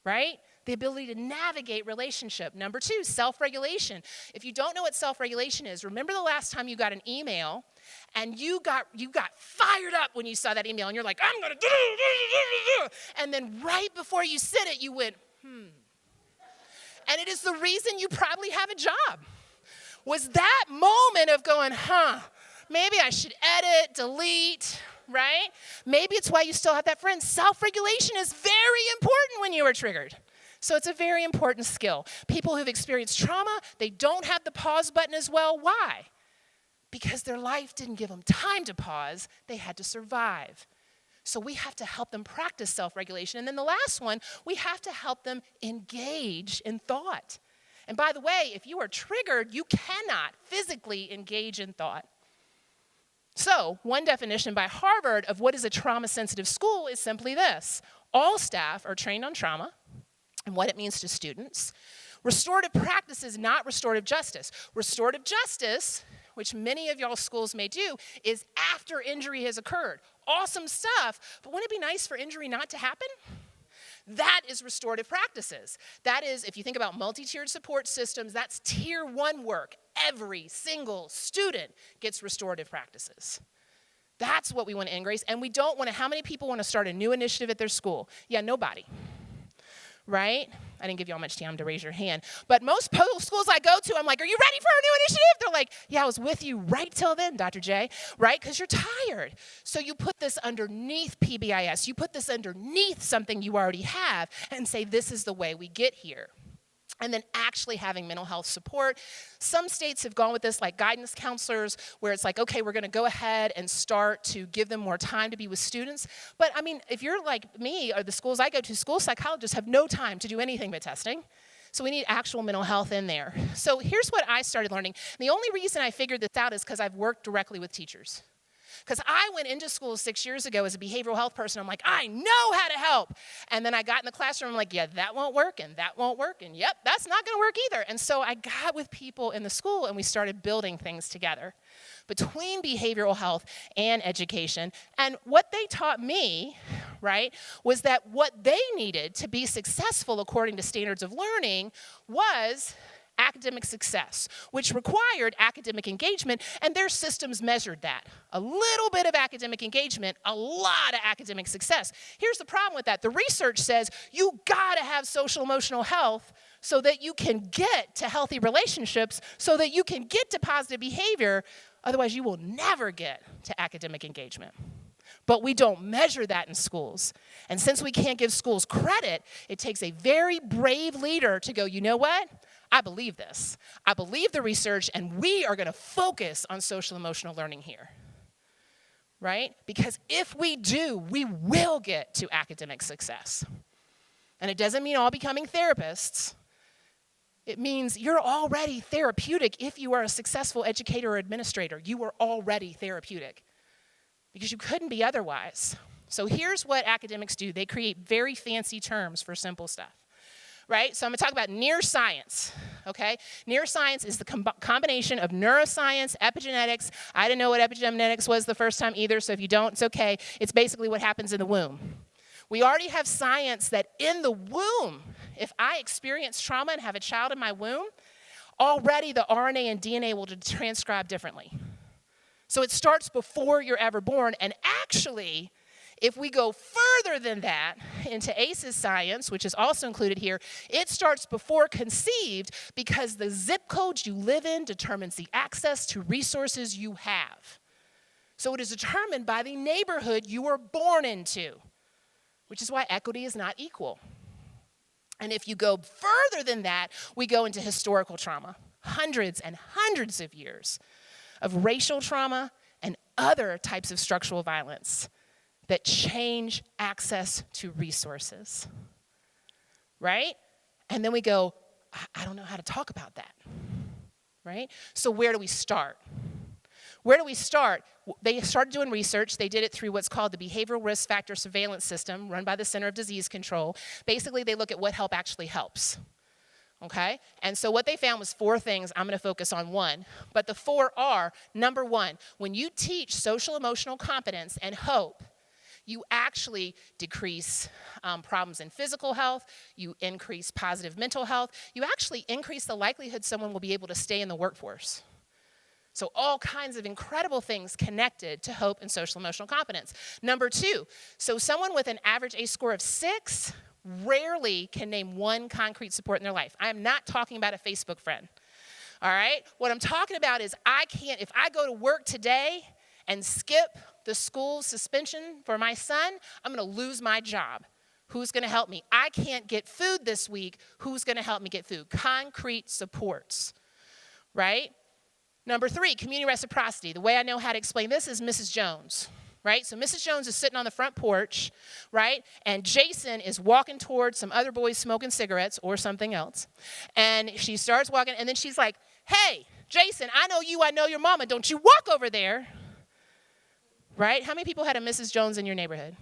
right? The ability to navigate relationship. Number 2, self-regulation. If you don't know what self-regulation is, remember the last time you got an email and you got fired up when you saw that email and you're like, I'm gonna do, and then right before you said it, you went, And it is the reason you probably have a job. Was that moment of going, maybe I should edit, delete, right? Maybe it's why you still have that friend. Self-regulation is very important when you are triggered. So it's a very important skill. People who've experienced trauma, they don't have the pause button as well. Why? Because their life didn't give them time to pause. They had to survive. So we have to help them practice self-regulation. And then the last one, we have to help them engage in thought. And by the way, if you are triggered, you cannot physically engage in thought. So one definition by Harvard of what is a trauma-sensitive school is simply this. All staff are trained on trauma and what it means to students. Restorative practice is not restorative justice. Restorative justice, which many of y'all schools may do, is after injury has occurred. Awesome stuff, but wouldn't it be nice for injury not to happen? That is restorative practices. That is, if you think about multi-tiered support systems, that's tier 1 work. Every single student gets restorative practices. That's what we want to embrace, and we don't want to, how many people want to start a new initiative at their school? Yeah, nobody. Right? I didn't give y'all much time to raise your hand. But most schools I go to, I'm like, are you ready for a new initiative? They're like, yeah, I was with you right till then, Dr. J, right? Because you're tired. So you put this underneath PBIS. You put this underneath something you already have and say, this is the way we get here. And then actually having mental health support. Some states have gone with this, like guidance counselors, where it's like, okay, we're going to go ahead and start to give them more time to be with students. But I mean, if you're like me, or the schools I go to, school psychologists have no time to do anything but testing. So we need actual mental health in there. So here's what I started learning. The only reason I figured this out is because I've worked directly with teachers. Because I went into school 6 years ago as a behavioral health person. I'm like, I know how to help. And then I got in the classroom, I'm like, yeah, that won't work, and that won't work, and yep, that's not going to work either. And so I got with people in the school, and we started building things together between behavioral health and education. And what they taught me, right, was that what they needed to be successful according to standards of learning was academic success, which required academic engagement, and their systems measured that. A little bit of academic engagement, a lot of academic success. Here's the problem with that. The research says you gotta have social emotional health so that you can get to healthy relationships, so that you can get to positive behavior. Otherwise, you will never get to academic engagement. But we don't measure that in schools. And since we can't give schools credit, it takes a very brave leader to go, you know what? I believe this. I believe the research, and we are going to focus on social emotional learning here, right? Because if we do, we will get to academic success. And it doesn't mean all becoming therapists. It means you're already therapeutic if you are a successful educator or administrator. You are already therapeutic because you couldn't be otherwise. So here's what academics do. They create very fancy terms for simple stuff. Right? So I'm going to talk about neuroscience, okay? Neuroscience is the combination of neuroscience, epigenetics. I didn't know what epigenetics was the first time either, so if you don't, it's okay. It's basically what happens in the womb. We already have science that in the womb, if I experience trauma and have a child in my womb, already the RNA and DNA will transcribe differently. So it starts before you're ever born, and actually, if we go further than that into ACEs science, which is also included here, it starts before conceived because the zip code you live in determines the access to resources you have. So it is determined by the neighborhood you were born into, which is why equity is not equal. And if you go further than that, we go into historical trauma, hundreds and hundreds of years of racial trauma and other types of structural violence that change access to resources, right? And then we go, I don't know how to talk about that, right? So where do we start? Where do we start? They started doing research. They did it through what's called the Behavioral Risk Factor Surveillance System, run by the Center of Disease Control. Basically, they look at what help actually helps. Okay? And so what they found was 4 things. I'm going to focus on 1. But the 4 are, number 1, when you teach social emotional competence and hope, you actually decrease problems in physical health, you increase positive mental health, you actually increase the likelihood someone will be able to stay in the workforce. So all kinds of incredible things connected to hope and social emotional competence. Number 2, so someone with an average ACE score of 6 rarely can name 1 concrete support in their life. I am not talking about a Facebook friend, all right? What I'm talking about is if I go to work today and skip the school suspension for my son, I'm going to lose my job. Who's going to help me? I can't get food this week. Who's going to help me get food? Concrete supports, right? Number 3, community reciprocity. The way I know how to explain this is Mrs. Jones, right? So Mrs. Jones is sitting on the front porch, right? And Jason is walking towards some other boys smoking cigarettes or something else. And she starts walking, and then she's like, hey, Jason, I know you, I know your mama. Don't you walk over there. Right? How many people had a Mrs. Jones in your neighborhood?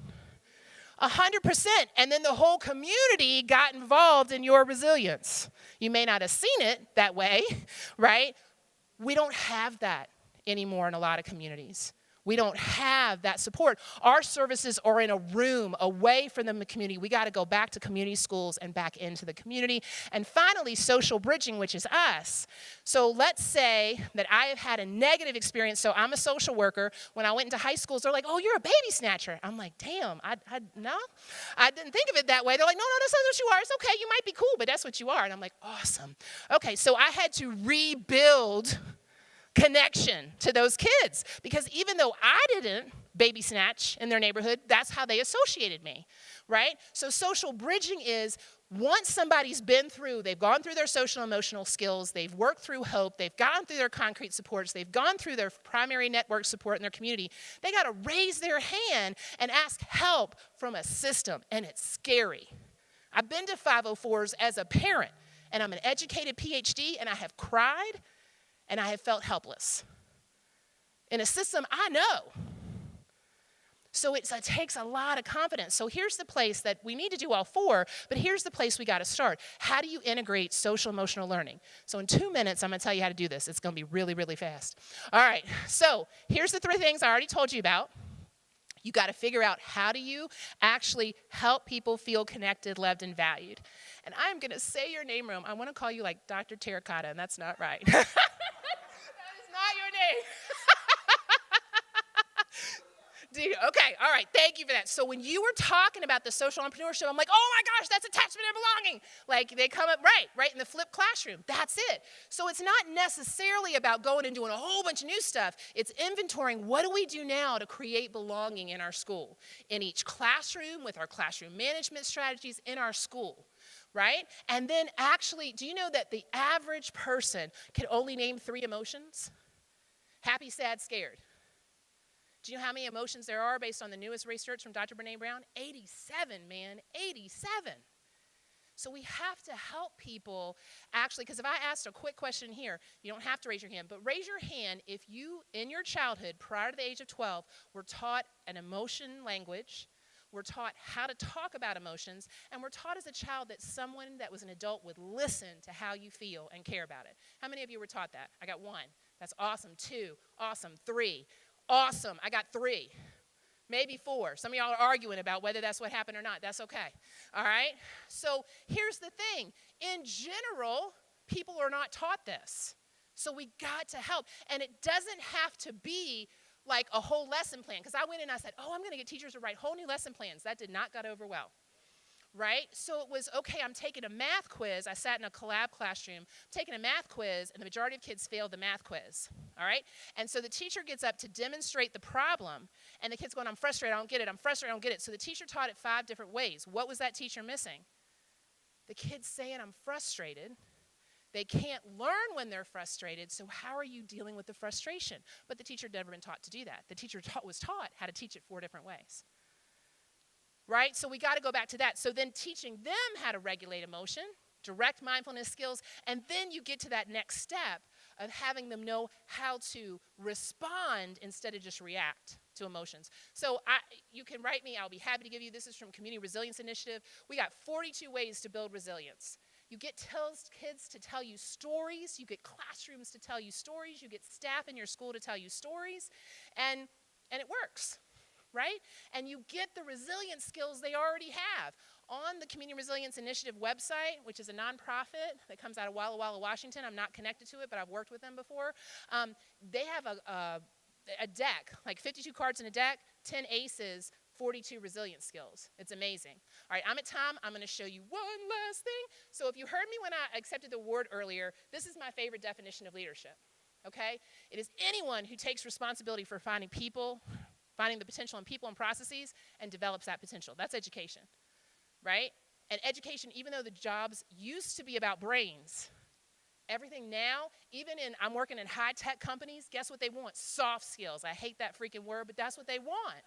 100%. And then the whole community got involved in your resilience. You may not have seen it that way, right? We don't have that anymore in a lot of communities. We don't have that support. Our services are in a room away from the community. We got to go back to community schools and back into the community. And finally, social bridging, which is us. So let's say that I have had a negative experience. So I'm a social worker. When I went into high schools, they're like, oh, you're a baby snatcher. I'm like, damn, no, I didn't think of it that way. They're like, no, that's not what you are. It's okay, you might be cool, but that's what you are. And I'm like, awesome. Okay, so I had to rebuild connection to those kids, because even though I didn't baby snatch in their neighborhood, that's how they associated me, right? So social bridging is once somebody's been through, they've gone through their social emotional skills, they've worked through hope, they've gone through their concrete supports, they've gone through their primary network support in their community, they got to raise their hand and ask help from a system, and it's scary. I've been to 504s as a parent, and I'm an educated PhD, and I have cried, and I have felt helpless in a system I know. So it takes a lot of confidence. So here's the place that we need to do all 4, but here's the place we got to start. How do you integrate social emotional learning? So in 2 minutes, I'm going to tell you how to do this. It's going to be really, really fast. All right, so here's the 3 things I already told you about. You got to figure out how do you actually help people feel connected, loved, and valued. And I'm going to say your name wrong. I want to call you like Dr. Terracotta, and that's not right. That is not your name. Okay, all right, thank you for that. So when you were talking about the social entrepreneurship, I'm like, oh my gosh, that's attachment and belonging. Like they come up right in the flipped classroom. That's it. So it's not necessarily about going and doing a whole bunch of new stuff. It's inventorying what do we do now to create belonging in our school, in each classroom, with our classroom management strategies in our school, right? And then actually, do you know that the average person can only name 3 emotions? Happy, sad, scared. Do you know how many emotions there are based on the newest research from Dr. Brene Brown? 87, man, 87. So we have to help people actually, because if I asked a quick question here, you don't have to raise your hand, but raise your hand if you, in your childhood, prior to the age of 12, were taught an emotion language, were taught how to talk about emotions, and were taught as a child that someone that was an adult would listen to how you feel and care about it. How many of you were taught that? I got 1. That's awesome. 2. Awesome. 3. Awesome. I got 3. Maybe 4. Some of y'all are arguing about whether that's what happened or not. That's okay. All right? So here's the thing. In general, people are not taught this. So we got to help. And it doesn't have to be like a whole lesson plan. Because I went in and I said, oh, I'm going to get teachers to write whole new lesson plans. That did not go over well. Right? So it was, okay, I'm taking a math quiz. I sat in a collab classroom, taking a math quiz, and the majority of kids failed the math quiz. All right? And so the teacher gets up to demonstrate the problem, and the kid's going, I'm frustrated, I don't get it, I'm frustrated, I don't get it. So the teacher taught it 5 different ways. What was that teacher missing? The kid's saying, I'm frustrated. They can't learn when they're frustrated, so how are you dealing with the frustration? But the teacher had never been taught to do that. The teacher was taught how to teach it 4 different ways. Right? So we got to go back to that. So then teaching them how to regulate emotion, direct mindfulness skills, and then you get to that next step of having them know how to respond instead of just react to emotions. So you can write me. I'll be happy to give you. This is from Community Resilience Initiative. We got 42 ways to build resilience. You get kids to tell you stories. You get classrooms to tell you stories. You get staff in your school to tell you stories. And it works, right? And you get the resilience skills they already have. On the Community Resilience Initiative website, which is a nonprofit that comes out of Walla Walla, Washington, I'm not connected to it, but I've worked with them before, they have a deck, like 52 cards in a deck, 10 ACEs, 42 resilience skills. It's amazing. All right, I'm at Tom. I'm going to show you one last thing. So if you heard me when I accepted the award earlier, this is my favorite definition of leadership, okay? It is anyone who takes responsibility for finding the potential in people and processes and develops that potential. That's education, right? And education, even though the jobs used to be about brains, everything now, I'm working in high-tech companies, guess what they want? Soft skills. I hate that freaking word, but that's what they want.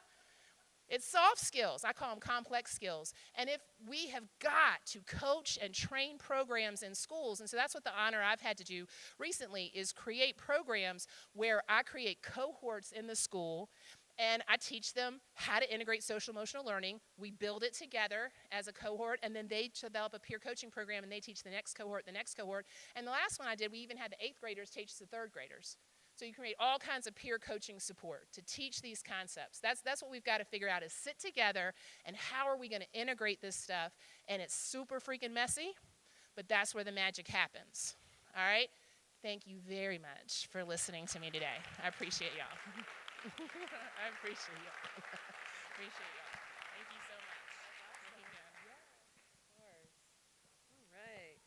It's soft skills. I call them complex skills. And if we have got to coach and train programs in schools, and so that's what the honor I've had to do recently is create programs where I create cohorts in the school and I teach them how to integrate social emotional learning. We build it together as a cohort, and then they develop a peer coaching program, and they teach the next cohort. And the last one I did, we even had the 8th graders teach the 3rd graders. So you create all kinds of peer coaching support to teach these concepts. That's what we've got to figure out is sit together and how are we going to integrate this stuff. And it's super freaking messy, but that's where the magic happens. All right? Thank you very much for listening to me today. I appreciate y'all. I appreciate y'all. Appreciate y'all. Thank you so much. Yeah, of course. All right.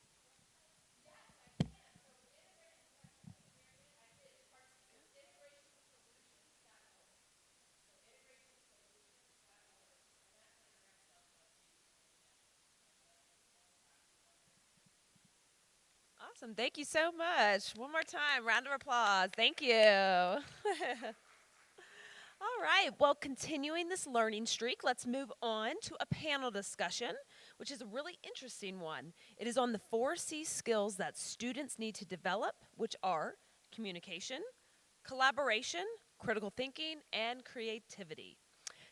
Awesome. Thank you so much. One more time, round of applause. Thank you. All right. Well, continuing this learning streak, let's move on to a panel discussion, which is a really interesting one. It is on the 4 C skills that students need to develop, which are communication, collaboration, critical thinking, and creativity.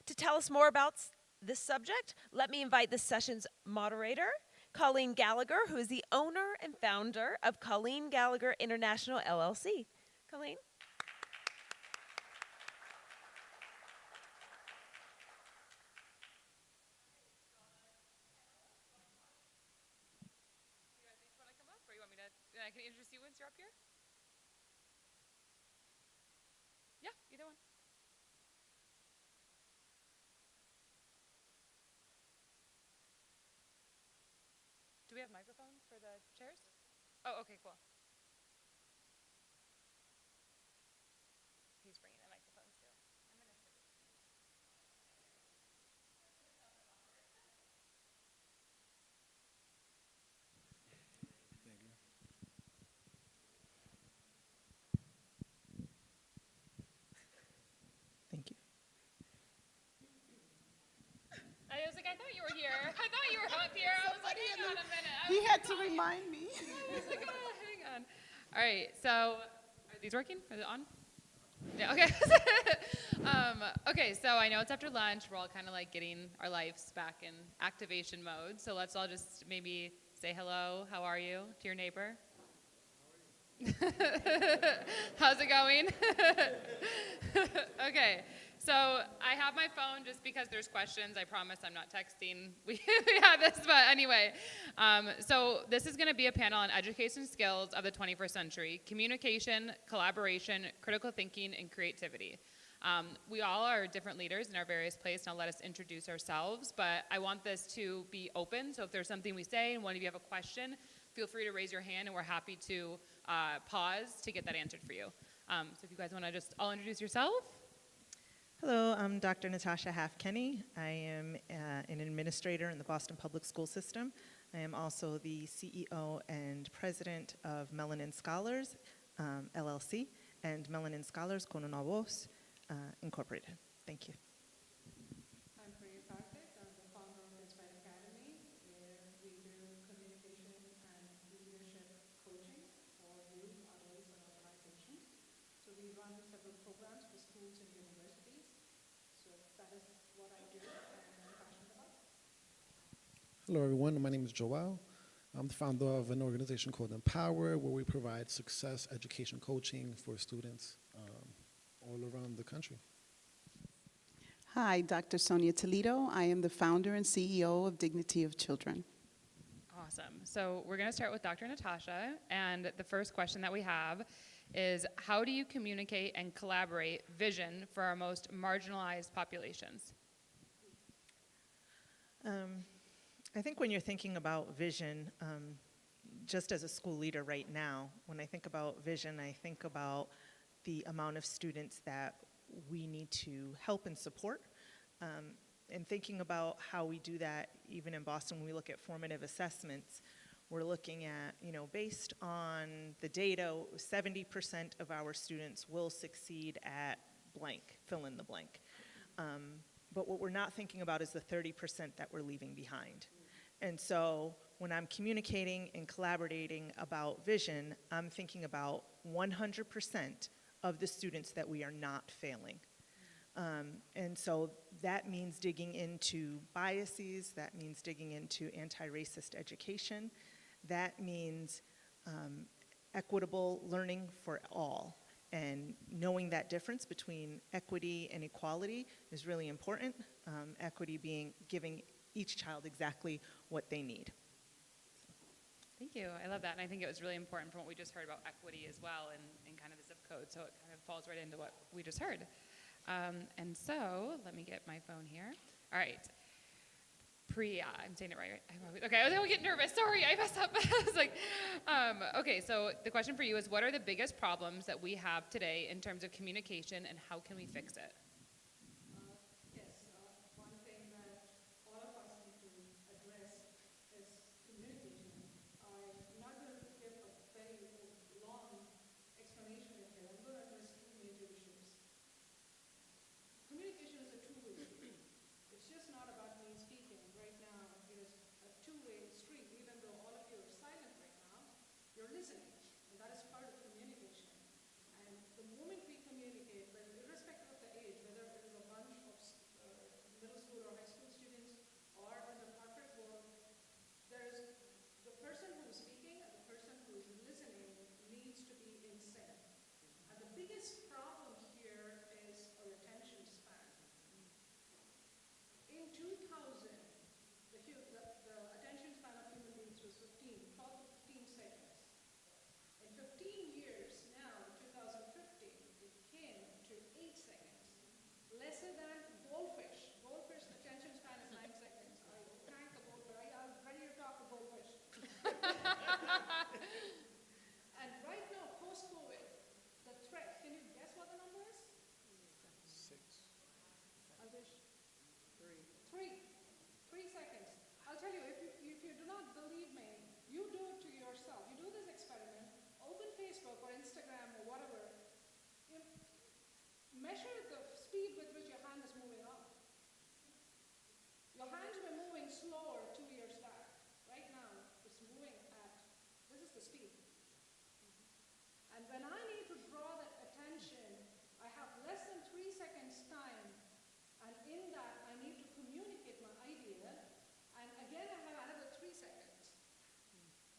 To tell us more about this subject, let me invite this session's moderator, Colleen Gallagher, who is the owner and founder of Colleen Gallagher International, LLC. Colleen? I can introduce you once you're up here? Yeah, either one. Do we have microphones for the chairs? Oh, okay, cool. He's bringing the microphones too. I'm going to sit with you. Thank you. Thank you. I was like, I thought you were here. I thought you were up here. I was like, hang on a minute. He had to remind me. I was like, oh, hang on. All right, so are these working? Are they on? Yeah, okay. Okay, so I know it's after lunch. We're all kind of like getting our lives back in activation mode. So let's all just maybe say hello. How are you to your neighbor? How's it going? Okay, so I have my phone just because there's questions. I promise I'm not texting. We have this, but anyway. So this is going to be a panel on education skills of the 21st century: communication, collaboration, critical thinking, and creativity. We all are different leaders in our various places, and I'll let us introduce ourselves, but I want this to be open, so if there's something we say and one of you have a question, feel free to raise your hand, and we're happy to pause to get that answered for you. So if you guys want to just all introduce yourself. Hello, I'm Dr. Natasha Half-Kenny. I am an administrator in the Boston Public School System. I am also the CEO and president of Melanin Scholars, LLC, and Melanin Scholars con una voz, Incorporated. Thank you. I'm Priya Karthik. I'm the founder of Inspire Academy, where we do communication and leadership coaching for youth, adults, and also that is what I do and I'm passionate about. Hello, everyone. My name is Joel. I'm the founder of an organization called Empower, where we provide success education coaching for students all around the country. Hi, Dr. Sonia Toledo. I am the founder and CEO of Dignity of Children. Awesome. So we're going to start with Dr. Natasha, and the first question that we have is, how do you communicate and collaborate vision for our most marginalized populations? I think when you're thinking about vision, just as a school leader right now, when I think about vision, I think about the amount of students that we need to help and support. And thinking about how we do that, even in Boston, when we look at formative assessments, we're looking at, based on the data, 70% of our students will succeed at blank, fill in the blank. But what we're not thinking about is the 30% that we're leaving behind. And so when I'm communicating and collaborating about vision, I'm thinking about 100% of the students that we are not failing. And so that means digging into biases, that means digging into anti-racist education, that means equitable learning for all. And knowing that difference between equity and equality is really important. Equity being giving each child exactly what they need. Thank you. I love that. And I think it was really important from what we just heard about equity as well and kind of the zip code. So it kind of falls right into what we just heard. And so let me get my phone here. All right. Priya, I'm saying it right? Okay, I was get nervous. Sorry, I messed up. I was like, okay, so the question for you is, what are the biggest problems that we have today in terms of communication, and how can we fix it? One thing that all of us need to address is communication. I'm not going to give a very long explanation here. I'm going to address two major issues. Communication is a two-way street. It's just not about me speaking. Right now, it is a two-way street. Even though all of you are silent right now, you're listening, and that is part of communication. And the moment we communicate, but irrespective of the age, whether it is a bunch of middle school or high school students or in the corporate world, there's the person who is speaking and the person who is listening needs to be in sync. And the biggest problem here is our attention span. In 2000, the attention span of human beings was 12 to 15 seconds. In 15 years now, 2015, it came to 8 seconds. Lesser than goldfish. Goldfish attention span is 9 seconds. I thank the goldfish. I'm ready to talk to goldfish. And right now, post-COVID, the threat, can you guess what the number is? 6. I wish. 3 seconds. I'll tell you, if you do not believe me, you do it to yourself. You do this experiment, open Facebook or Instagram or whatever, measure the speed with which your hand is moving up. Your hands were moving slower 2 years back. Right now, it's moving at, this is the speed. And when I need to draw that attention, I have less than 3 seconds time, and in that I need to communicate my idea, and again I have another 3 seconds.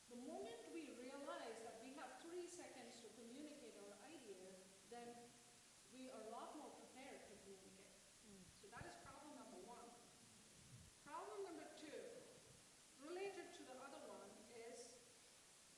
The moment we realize that we have 3 seconds to communicate our idea, then we are a lot more prepared to communicate. So that is problem number one. Problem number two, related to the other one, is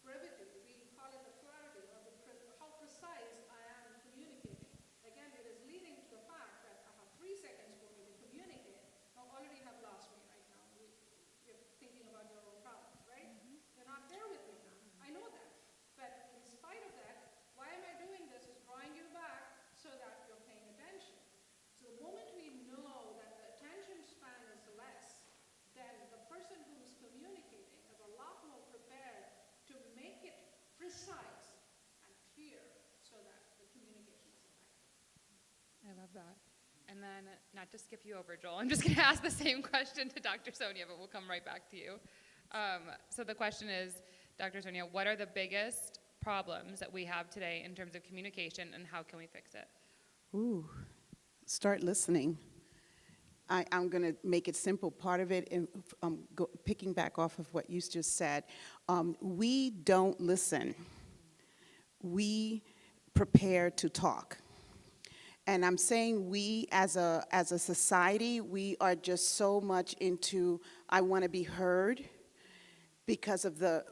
brevity. We call it the clarity, or how precise I am communicating. Again, it is leading to the fact that I have 3 seconds for me to communicate. Now already have lost me right now. You're thinking about your own problems, right? You're not there with me now. I know that. But in spite of that, why am I doing this? Is drawing you back so that you're paying attention. So the moment we know that the attention span is less, then the person who is communicating is a lot more prepared to make it precise and clear so that the communication is effective. I love that. And then, not to skip you over, Joel, I'm just going to ask the same question to Dr. Sonia, but we'll come right back to you. So the question is, Dr. Sonia, what are the biggest problems that we have today in terms of communication, and how can we fix it? Ooh, start listening. I'm going to make it simple. Part of it, and picking back off of what you just said, we don't listen. We prepare to talk. And I'm saying we as a society, we are just so much into, I want to be heard because of the,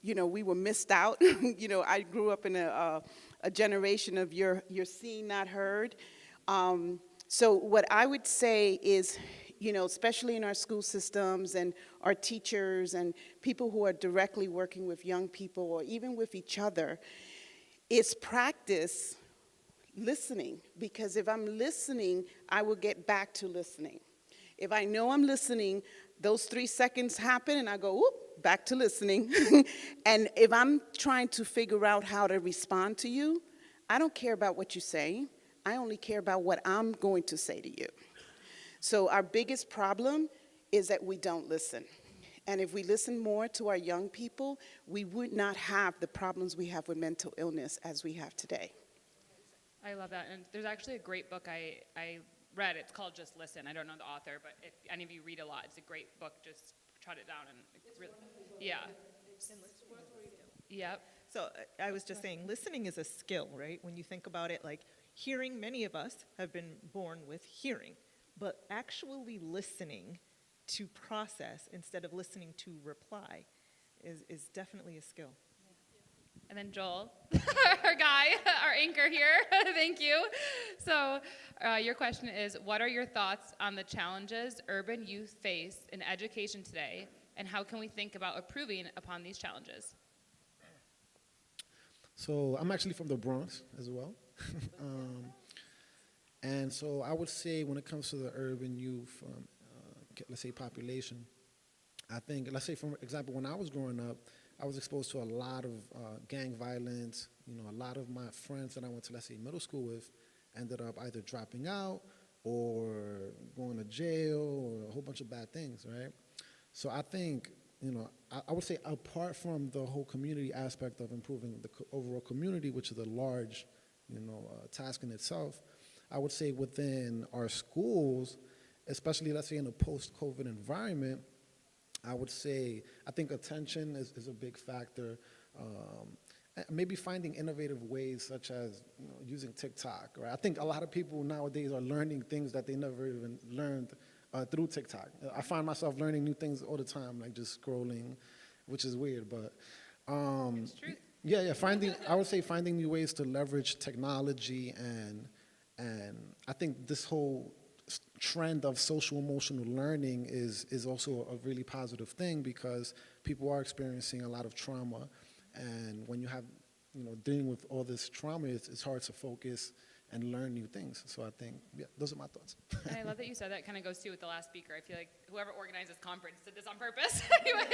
we were missed out. I grew up in a generation of you're seen, not heard. So what I would say is, especially in our school systems and our teachers and people who are directly working with young people or even with each other, is practice listening. Because if I'm listening, I will get back to listening. If I know I'm listening, those 3 seconds happen and I go, whoop, back to listening. And if I'm trying to figure out how to respond to you, I don't care about what you say. I only care about what I'm going to say to you. So our biggest problem is that we don't listen. And if we listen more to our young people, we would not have the problems we have with mental illness as we have today. I love that. And there's actually a great book I read. It's called Just Listen. I don't know the author, but if any of you read a lot, it's a great book. Just jot it down and it's really, yeah. Yep. So I was just saying, listening is a skill, right? When you think about it, like hearing, many of us have been born with hearing, but actually listening to process instead of listening to reply is definitely a skill. And then Joel, our guy, our anchor here, thank you. So your question is, what are your thoughts on the challenges urban youth face in education today, and how can we think about improving upon these challenges? So I'm actually from the Bronx as well. And so I would say when it comes to the urban youth, let's say population, I think, let's say for example, when I was growing up, I was exposed to a lot of gang violence. A lot of my friends that I went to, let's say, middle school with ended up either dropping out or going to jail or a whole bunch of bad things, right? So I think, I would say apart from the whole community aspect of improving the overall community, which is a large, task in itself, I would say within our schools, especially let's say in a post-COVID environment, I would say I think attention is a big factor. Maybe finding innovative ways such as using TikTok, right? I think a lot of people nowadays are learning things that they never even learned through TikTok. I find myself learning new things all the time, like just scrolling, which is weird, but It's true. yeah, I would say finding new ways to leverage technology and I think this whole trend of social emotional learning is also a really positive thing because people are experiencing a lot of trauma, and when you have dealing with all this trauma, it's hard to focus and learn new things. So I think, yeah, those are my thoughts. And I love that you said that. Kind of goes too with the last speaker. I feel like whoever organized this conference did this on purpose. Anyway,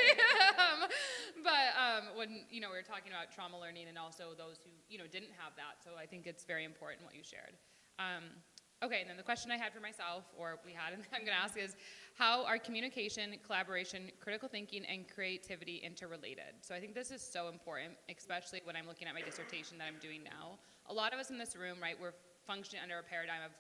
but when we were talking about trauma learning and also those who didn't have that, so I think it's very important what you shared. Okay, and then the question I had for myself, or we had, and I'm going to ask is, how are communication, collaboration, critical thinking, and creativity interrelated? So I think this is so important, especially when I'm looking at my dissertation that I'm doing now. A lot of us in this room, right, we're functioning under a paradigm of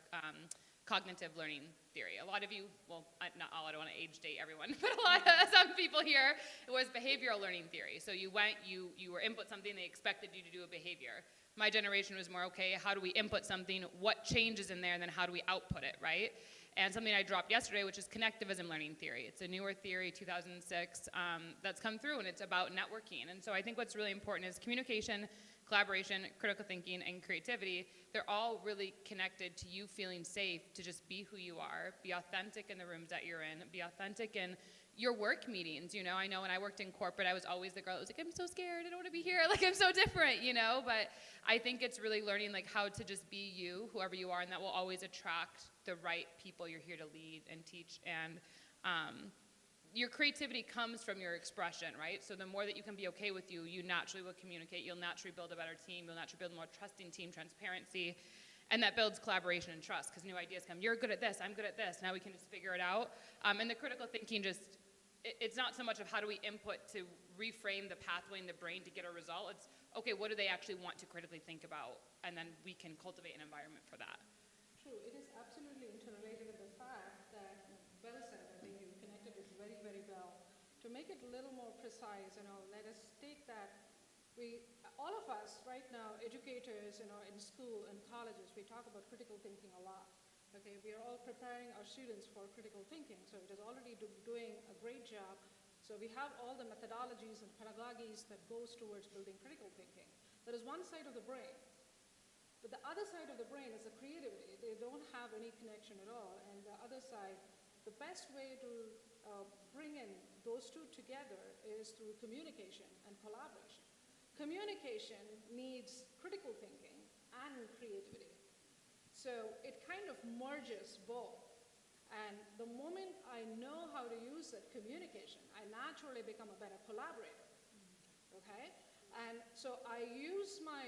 cognitive learning theory. A lot of you, well, not all, I don't want to age date everyone, but some people here, it was behavioral learning theory. So you went, you were input something, they expected you to do a behavior. My generation was more, okay, how do we input something, what changes in there, and then how do we output it, right? And something I dropped yesterday, which is connectivism learning theory. It's a newer theory, 2006, that's come through, and it's about networking. And so I think what's really important is communication, collaboration, critical thinking, and creativity. They're all really connected to you feeling safe to just be who you are, be authentic in the rooms that you're in, be authentic in your work meetings. I know when I worked in corporate, I was always the girl that was like, I'm so scared, I don't want to be here, like I'm so different, but I think it's really learning like how to just be you, whoever you are, and that will always attract the right people you're here to lead and teach. And your creativity comes from your expression, right? So the more that you can be okay with you naturally will communicate, you'll naturally build a better team, you'll naturally build a more trusting team, transparency, and that builds collaboration and trust, because new ideas come. You're good at this, I'm good at this, now we can just figure it out. And the critical thinking it's not so much of how do we input to reframe the pathway in the brain to get a result. It's, okay, what do they actually want to critically think about? And then we can cultivate an environment for that. true. It is absolutely interrelated in the fact that, well said, I think you connected it very, very well. To make it a little more precise, let us take that all of us right now, educators, in school and colleges, we talk about critical thinking a lot. Okay, we are all preparing our students for critical thinking, so it is already doing a great job. So we have all the methodologies and pedagogies that goes towards building critical thinking. That is one side of the brain. But the other side of the brain is the creativity. They don't have any connection at all. And the other side, the best way to bring in those two together is through communication and collaboration. Communication needs critical thinking and creativity. So it kind of merges both. And the moment I know how to use that communication, I naturally become a better collaborator. Okay? And so I use my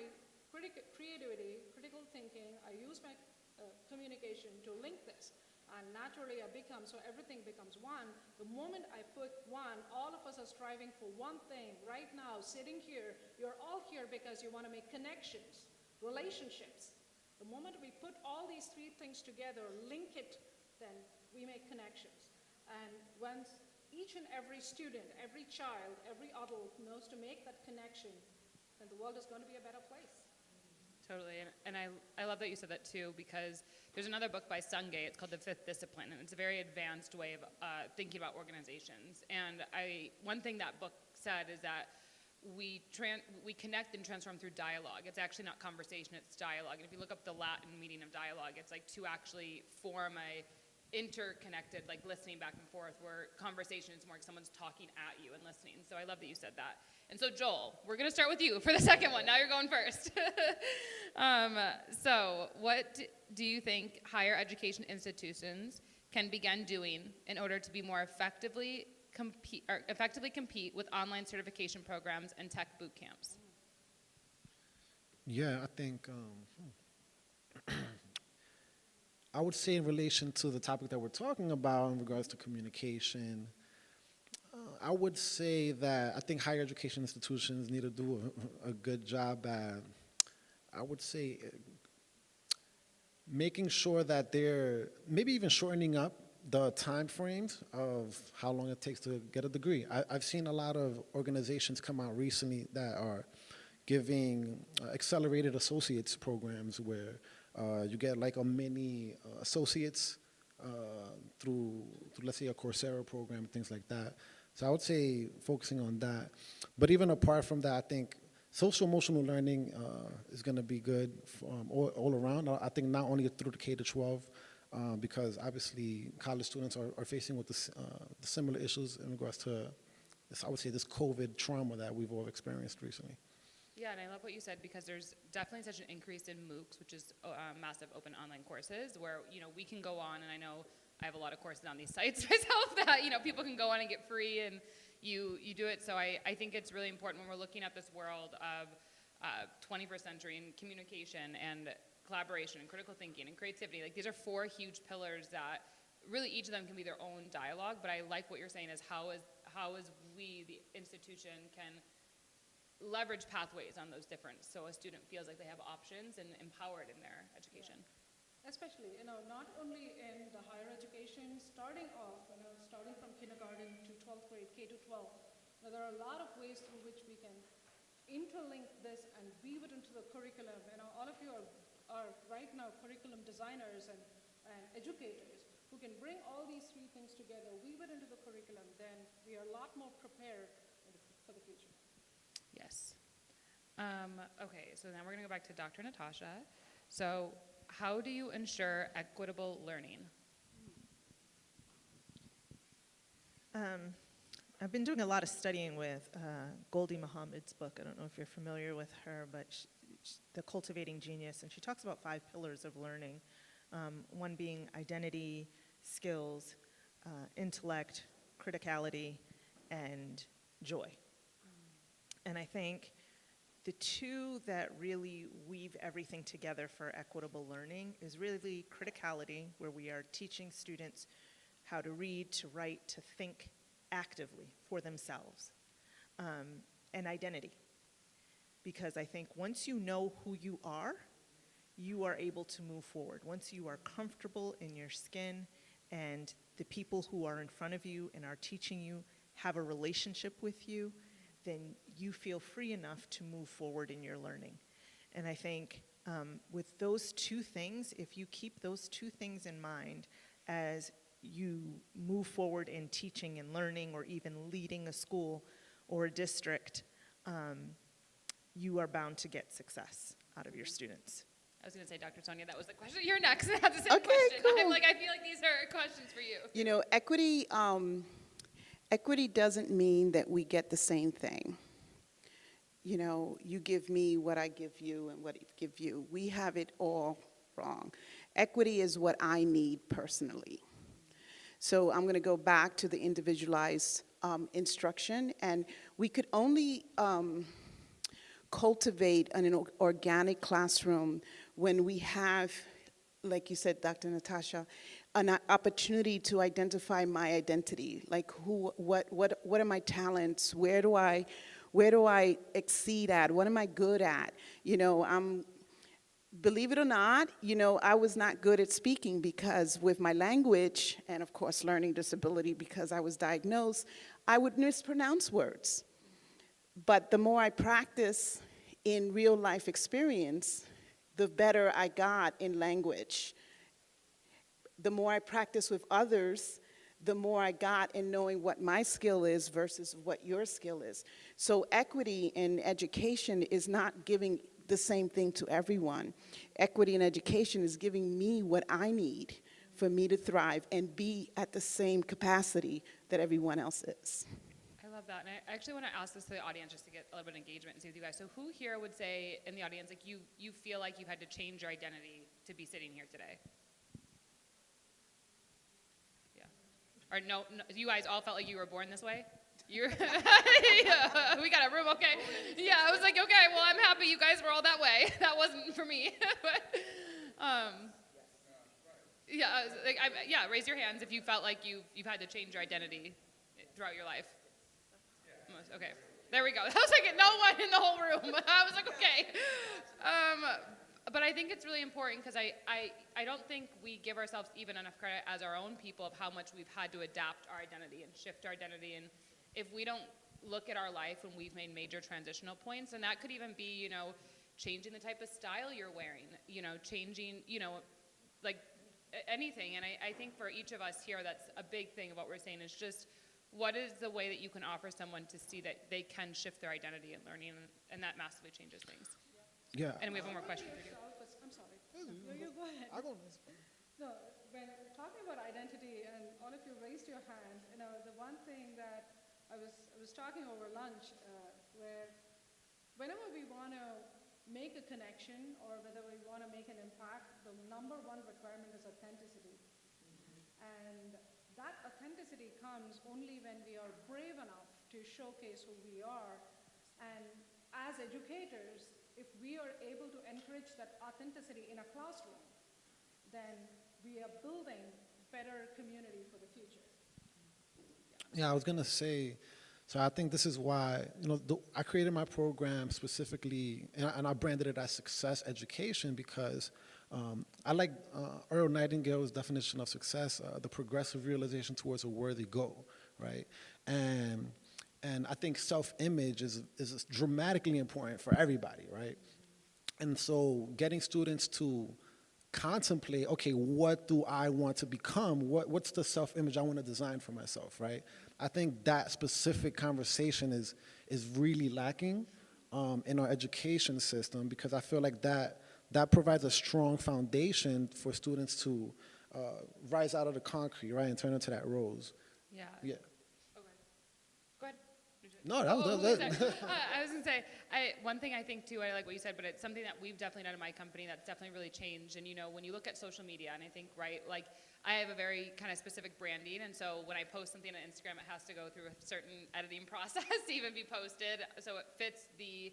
creativity, critical thinking, I use my communication to link this. And naturally so everything becomes one. The moment I put one, all of us are striving for one thing. Right now, sitting here, you're all here because you want to make connections, relationships. The moment we put all these three things together, link it, then we make connections. And once each and every student, every child, every adult knows to make that connection, then the world is going to be a better place. Totally, and I love that you said that too, because there's another book by Sungay, it's called The Fifth Discipline, and it's a very advanced way of thinking about organizations. And one thing that book said is that we connect and transform through dialogue. It's actually not conversation, it's dialogue. And if you look up the Latin meaning of dialogue, it's like to actually form a interconnected, like listening back and forth, where conversation is more like someone's talking at you and listening. So I love that you said that. And so Joel, we're gonna start with you for the second one. Now you're going first. So what do you think higher education institutions can begin doing in order to be more effectively compete with online certification programs and tech boot camps? Yeah, I think I would say in relation to the topic that we're talking about in regards to communication, I would say that I think higher education institutions need to do a good job at, I would say, making sure that they're maybe even shortening up the time frames of how long it takes to get a degree. I've seen a lot of organizations come out recently that are giving accelerated associates programs where you get like a mini associates through, let's say, a Coursera program, things like that. So I would say focusing on that. But even apart from that, I think social emotional learning is going to be good all around. I think not only through the K-12, because obviously college students are facing with the similar issues in regards to this, I would say, this COVID trauma that we've all experienced recently. Yeah, and I love what you said, because there's definitely such an increase in MOOCs, which is massive open online courses, where we can go on, and I know I have a lot of courses on these sites myself that people can go on and get free, and you do it. So I think it's really important when we're looking at this world of 21st century and communication and collaboration and critical thinking and creativity. Like, these are four huge pillars that really each of them can be their own dialogue. But I like what you're saying is how is we, the institution, can leverage pathways on those different, so a student feels like they have options and empowered in their education. Yeah. Especially, not only in the higher education, starting off, starting from kindergarten to 12th grade, K to 12, there are a lot of ways through which we can interlink this and weave it into the curriculum. All of you are right now curriculum designers and educators who can bring all these three things together, weave it into the curriculum, then we are a lot more prepared for the future. Yes. Okay, so now we're going to go back to Dr. Natasha. So how do you ensure equitable learning? I've been doing a lot of studying with Goldie Muhammad's book. I don't know if you're familiar with her, but The Cultivating Genius, and she talks about 5 pillars of learning, one being identity, skills, intellect, criticality, and joy. And I think the two that really weave everything together for equitable learning is really criticality, where we are teaching students how to read, to write, to think actively for themselves, and identity. Because I think once you know who you are, you are able to move forward. Once you are comfortable in your skin and the people who are in front of you and are teaching you have a relationship with you, then you feel free enough to move forward in your learning. And I think with those two things, if you keep those two things in mind as you move forward in teaching and learning or even leading a school or a district, you are bound to get success out of your students. I was going to say, Dr. Sonia, that was the question. You're next. That's the same question. Cool. I'm like, I feel like these are questions for you. You know, equity doesn't mean that we get the same thing. You know, you give me what I give you and what I give you. We have it all wrong. Equity is what I need personally. So I'm going to go back to the individualized instruction, and we could only cultivate an organic classroom when we have, like you said, Dr. Natasha, an opportunity to identify my identity. Like what are my talents? Where do I exceed at? What am I good at? You know, believe it or not, you know, I was not good at speaking because with my language and of course learning disability because I was diagnosed, I would mispronounce words. But the more I practice in real life experience, the better I got in language. The more I practice with others, the more I got in knowing what my skill is versus what your skill is. So equity in education is not giving the same thing to everyone. Equity in education is giving me what I need for me to thrive and be at the same capacity that everyone else is. I love that. And I actually want to ask this to the audience just to get a little bit of engagement and see with you guys. So who here would say in the audience, like you feel like you had to change your identity to be sitting here today? Yeah. Or no, you guys all felt like you were born this way? You're yeah, we got a room, okay. Yeah, I was like, okay, well, I'm happy you guys were all that way. That wasn't for me. But, yeah, raise your hands if you felt like you've had to change your identity throughout your life. Okay, there we go. That was like no one in the whole room. I was like, okay. But I think it's really important because I don't think we give ourselves even enough credit as our own people of how much we've had to adapt our identity and shift our identity. And if we don't look at our life when we've made major transitional points, and that could even be, you know, changing the type of style you're wearing, you know, changing, you know, like anything. And I think for each of us here, that's a big thing of what we're saying is just what is the way that you can offer someone to see that they can shift their identity and learning, and that massively changes things. Yeah. And we have one more question for you. I'm sorry. No, you go ahead. No, when talking about identity, and all of you raised your hand, you know, the one thing that I was talking over lunch, where whenever we want to make a connection or whether we want to make an impact, the number one requirement is authenticity. And that authenticity comes only when we are brave enough to showcase who we are. And as educators, if we are able to encourage that authenticity in a classroom, then we are building better community for the future. Yeah, I was gonna say, so I think this is why, you know, I created my program specifically, and I branded it as success education because I like Earl Nightingale's definition of success, the progressive realization towards a worthy goal, right? And I think self-image is dramatically important for everybody, right? And so getting students to contemplate, okay, what do I want to become? What's the self-image I want to design for myself, right? I think that specific conversation is really lacking in our education system because I feel like that provides a strong foundation for students to rise out of the concrete, right, and turn into that rose. Yeah. Yeah. Go ahead. No, that was I was going to say, one thing I think too, I like what you said, but it's something that we've definitely done in my company that's definitely really changed. And you know, when you look at social media, and I think, right, like I have a very kind of specific branding, and so when I post something on Instagram, it has to go through a certain editing process to even be posted, so it fits the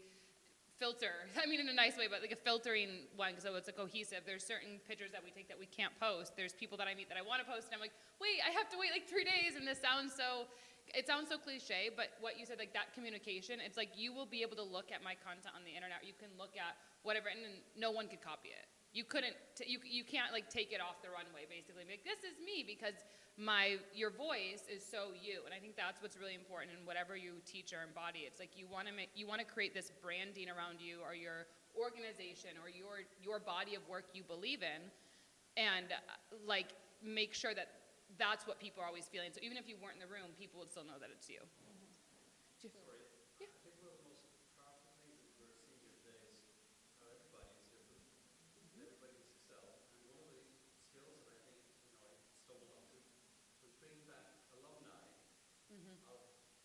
filter. I mean, in a nice way, but like a filtering one, so it's a cohesive. There's certain pictures that we take that we can't post. There's people that I meet that I want to post, and I'm like, wait, I have to wait like 3 days, and this sounds so. It sounds so cliche, but what you said, like that communication, it's like you will be able to look at my content on the internet. You can look at whatever, and no one could copy it. You couldn't, you can't like take it off the runway basically. Be like, this is me, because your voice is so you. And I think that's what's really important in whatever you teach or embody. It's like you want to create this branding around you or your organization or your body of work you believe in, and like make sure that that's what people are always feeling. So even if you weren't in the room, people would still know that it's you. Sorry. Yeah. I think one of the most powerful things that we're seeing here today is how everybody is different. Everybody can excel. And one of the skills that I think I stumbled onto was bringing back alumni of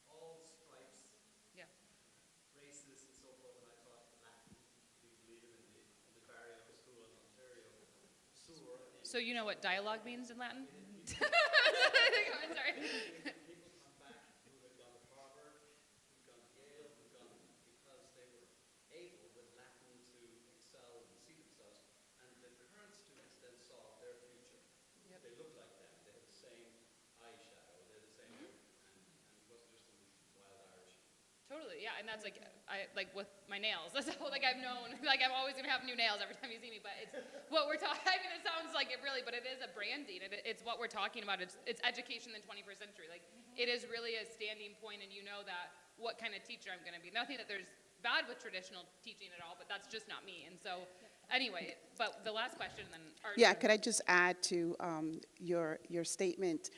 all stripes, races, and so forth. And I taught Latin, if you believe it, in the Barrio School in Ontario. So you know what dialogue means in Latin? I'm sorry. People come back who had gone to Harvard, who'd gone to Yale, because they were able with Latin to excel and see themselves. And the current students then saw their future. They looked like them. They had the same eyeshadow. They had the same, and it wasn't just some wild Irish. Totally, yeah, and that's like with my nails. That's how I've known. I'm always gonna have new nails every time you see me. But it's what we're talking. I mean, it sounds like it really, but it is a branding. It's what we're talking about. It's education in the 21st century. Like it is really a standing point, and you know that what kind of teacher I'm gonna be. Nothing that there's bad with traditional teaching at all, but that's just not me. And so, anyway, but the last question then. Yeah, could I just add to your statement?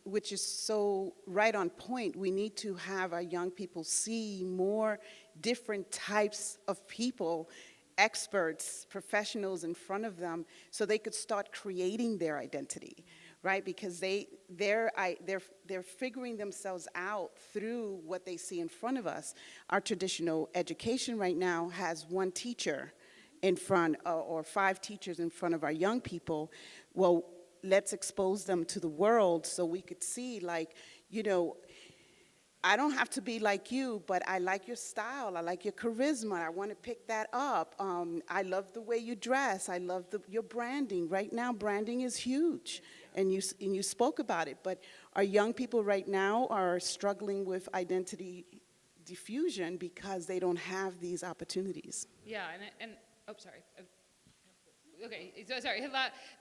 Which is so right on point. We need to have our young people see more different types of people, experts, professionals in front of them, so they could start creating their identity, right? Because they're figuring themselves out through what they see in front of us. Our traditional education right now has one teacher in front, or 5 teachers in front of our young people. Well, let's expose them to the world so we could see, like, I don't have to be like you, but I like your style. I like your charisma. I want to pick that up. I love the way you dress. I love your branding. Right now, branding is huge, and you spoke about it. But our young people right now are struggling with identity diffusion because they don't have these opportunities. Yeah, and oh, sorry. Okay, so sorry,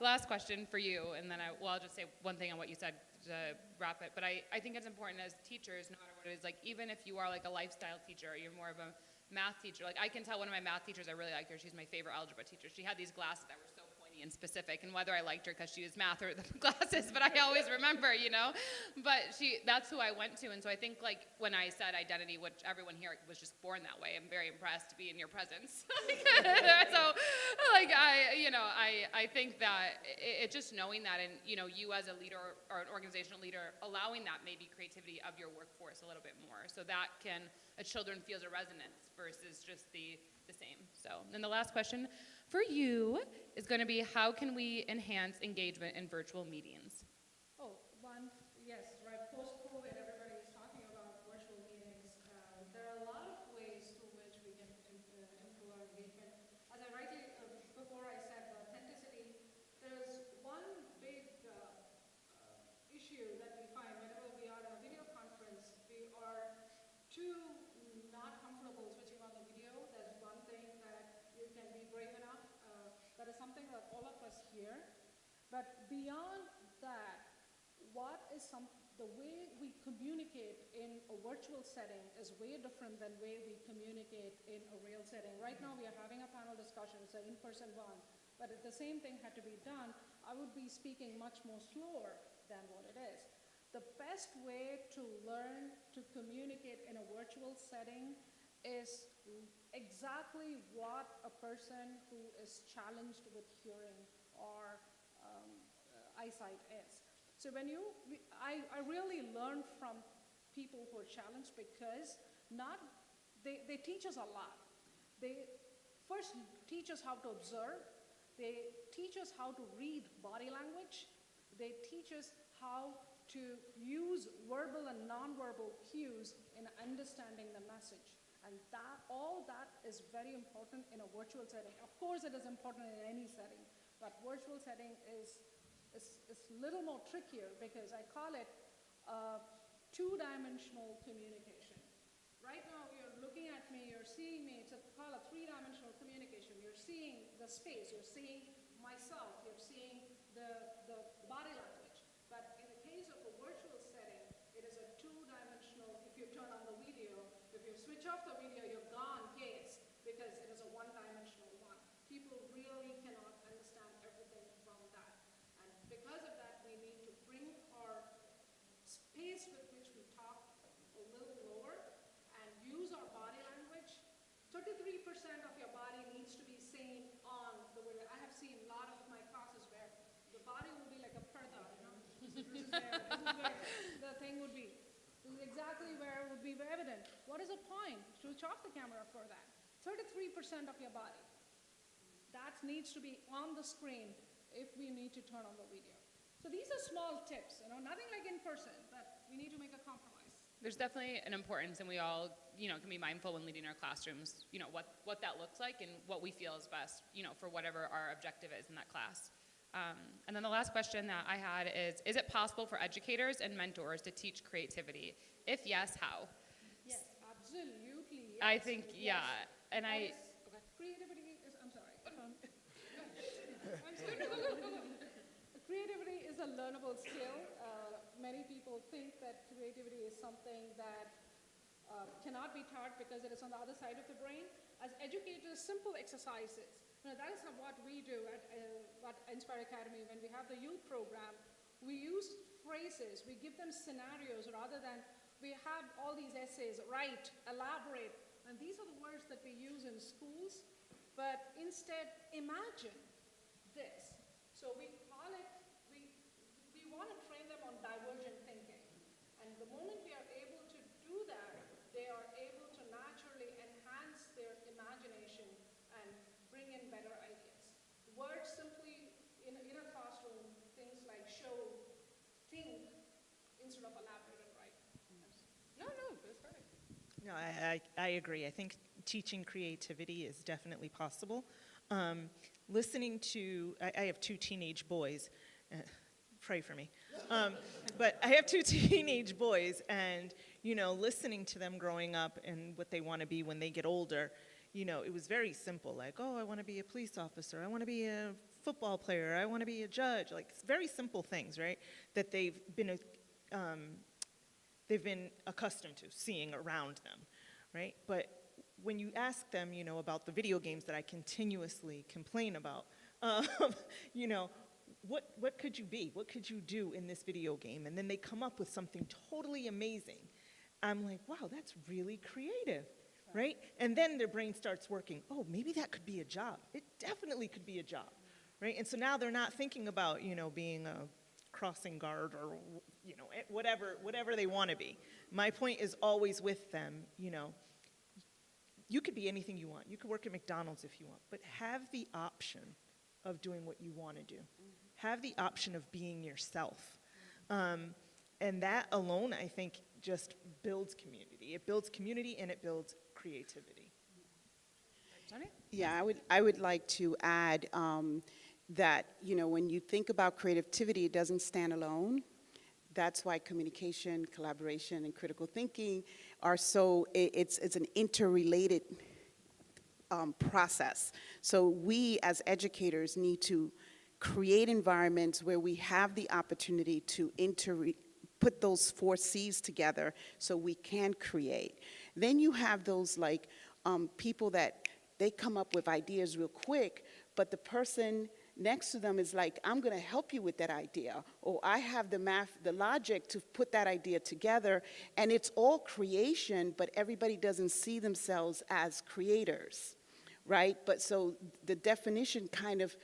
last question for you, and then I'll just say one thing on what you said to wrap it. But I think it's important as teachers, no matter what it is, like even if you are like a lifestyle teacher, or you're more of a math teacher, like I can tell one of my math teachers, I really liked her, she's my favorite algebra teacher. She had these glasses that were so pointy and specific, and whether I liked her because she was math or the glasses, but I always remember, But that's who I went to, and so I think like when I said identity, which everyone here was just born that way, I'm very impressed to be in your presence. So, like I think that it's just knowing that, and you as a leader or an organizational leader, allowing that maybe creativity of your workforce a little bit more, so that children feels a resonance versus just the same. So then the last question for you is going to be, how can we enhance engagement in virtual meetings? Yes, right, post-COVID, everybody is talking about virtual meetings. There are a lot of ways through which we can improve our engagement. As I before I said authenticity, there's one big issue that we find whenever we are in a video conference, we are too not comfortable switching on the video. That's one thing that you can be brave enough. That is something that all of us hear. But beyond that, the way we communicate in a virtual setting is way different than way we communicate in a real setting. Right now we are having a panel discussion, it's an in-person one, but if the same thing had to be done, I would be speaking much more slower than what it is. The best way to learn to communicate in a virtual setting is exactly what a person who is challenged with hearing or eyesight is. So I really learn from people who are challenged because they teach us a lot. They first teach us how to observe. They teach us how to read body language. They teach us how to use verbal and nonverbal cues in understanding the message. And all that is very important in a virtual setting. Of course, it is important in any setting, but virtual setting is a little more trickier because I call it two-dimensional communication. Right now, we are looking looking at me, you're seeing me. It's called a three-dimensional communication. You're seeing the space, you're seeing myself, you're seeing the body language. But in the case of a virtual setting, it is a two-dimensional. If you turn on the video, if you switch off the video, you're gone gaze, because it is a one-dimensional one. People really cannot understand everything from that. And because of that, we need to bring our space with which we talk a little lower and use our body language. 33% of your body needs to be seen on the video. I have seen a lot of my classes where the body will be like a purdah, you know? This is where the thing would be. This is exactly where it would be evident. What is the point? Switch off the camera for that. 33% of your body. That needs to be on the screen if we need to turn on the video. So these are small tips, you know, nothing like in person, but we need to make a compromise. There's definitely an importance, and we all, can be mindful when leading our classrooms, what that looks like and what we feel is best, for whatever our objective is in that class. And then the last question that I had is it possible for educators and mentors to teach creativity? If yes, how? Yes, absolutely. Yes. I think, yeah. And creativity is, I'm sorry. Creativity is a learnable skill. Many people think that creativity is something that cannot be taught because it is on the other side of the brain. As educators, simple exercises. That is what we do at Inspire Academy. When we have the youth program, we use phrases, we give them scenarios rather than we have all these essays, write, elaborate, and these are the words that we use in schools, but instead imagine this. So we call it, we want to train them on divergent thinking. And the moment we are able to do that, they are able to naturally enhance their imagination and bring in better ideas. Words simply, in a classroom, things like show, think, instead of elaborate and write. No, that's perfect. No, I agree. I think teaching creativity is definitely possible. Listening to, I have two teenage boys. Pray for me. But I have two teenage boys, and, listening to them growing up and what they want to be when they get older, it was very simple. Like, oh, I want to be a police officer. I want to be a football player. I want to be a judge. Like, very simple things, right, that they've been accustomed to seeing around them, right? But when you ask them, about the video games that I continuously complain about, what could you be? What could you do in this video game? And then they come up with something totally amazing. I'm like, wow, that's really creative, right? And then their brain starts working. Oh, maybe that could be a job. It definitely could be a job, right? And so now they're not thinking about, being a crossing guard or, whatever they want to be. My point is always with them, you could be anything you want. You could work at McDonald's if you want, but have the option of doing what you want to do. Have the option of being yourself. And that alone, I think, just builds community. It builds community and it builds creativity. Sonia? Yeah, I would like to add that, when you think about creativity, it doesn't stand alone. That's why communication, collaboration, and critical thinking are so, it's an interrelated process. So we as educators need to create environments where we have the opportunity to put those 4 C's together so we can create. Then you have those people that they come up with ideas real quick, but the person next to them is like, I'm going to help you with that idea, or I have the math, the logic to put that idea together, and it's all creation, but everybody doesn't see themselves as creators, right? But so the definition kind of,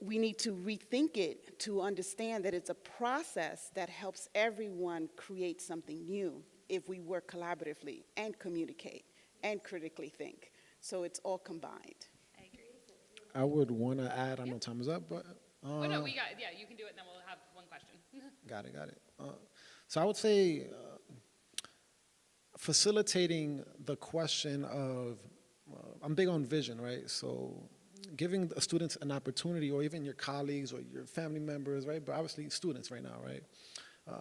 we need to rethink it to understand that it's a process that helps everyone create something new if we work collaboratively and communicate and critically think. So it's all combined. I would want to add, I know time is up, but... no, you can do it, and then we'll have one question. Got it. So I would say facilitating the question of, I'm big on vision, right? So giving the students an opportunity, or even your colleagues or your family members, right? But obviously students right now, right?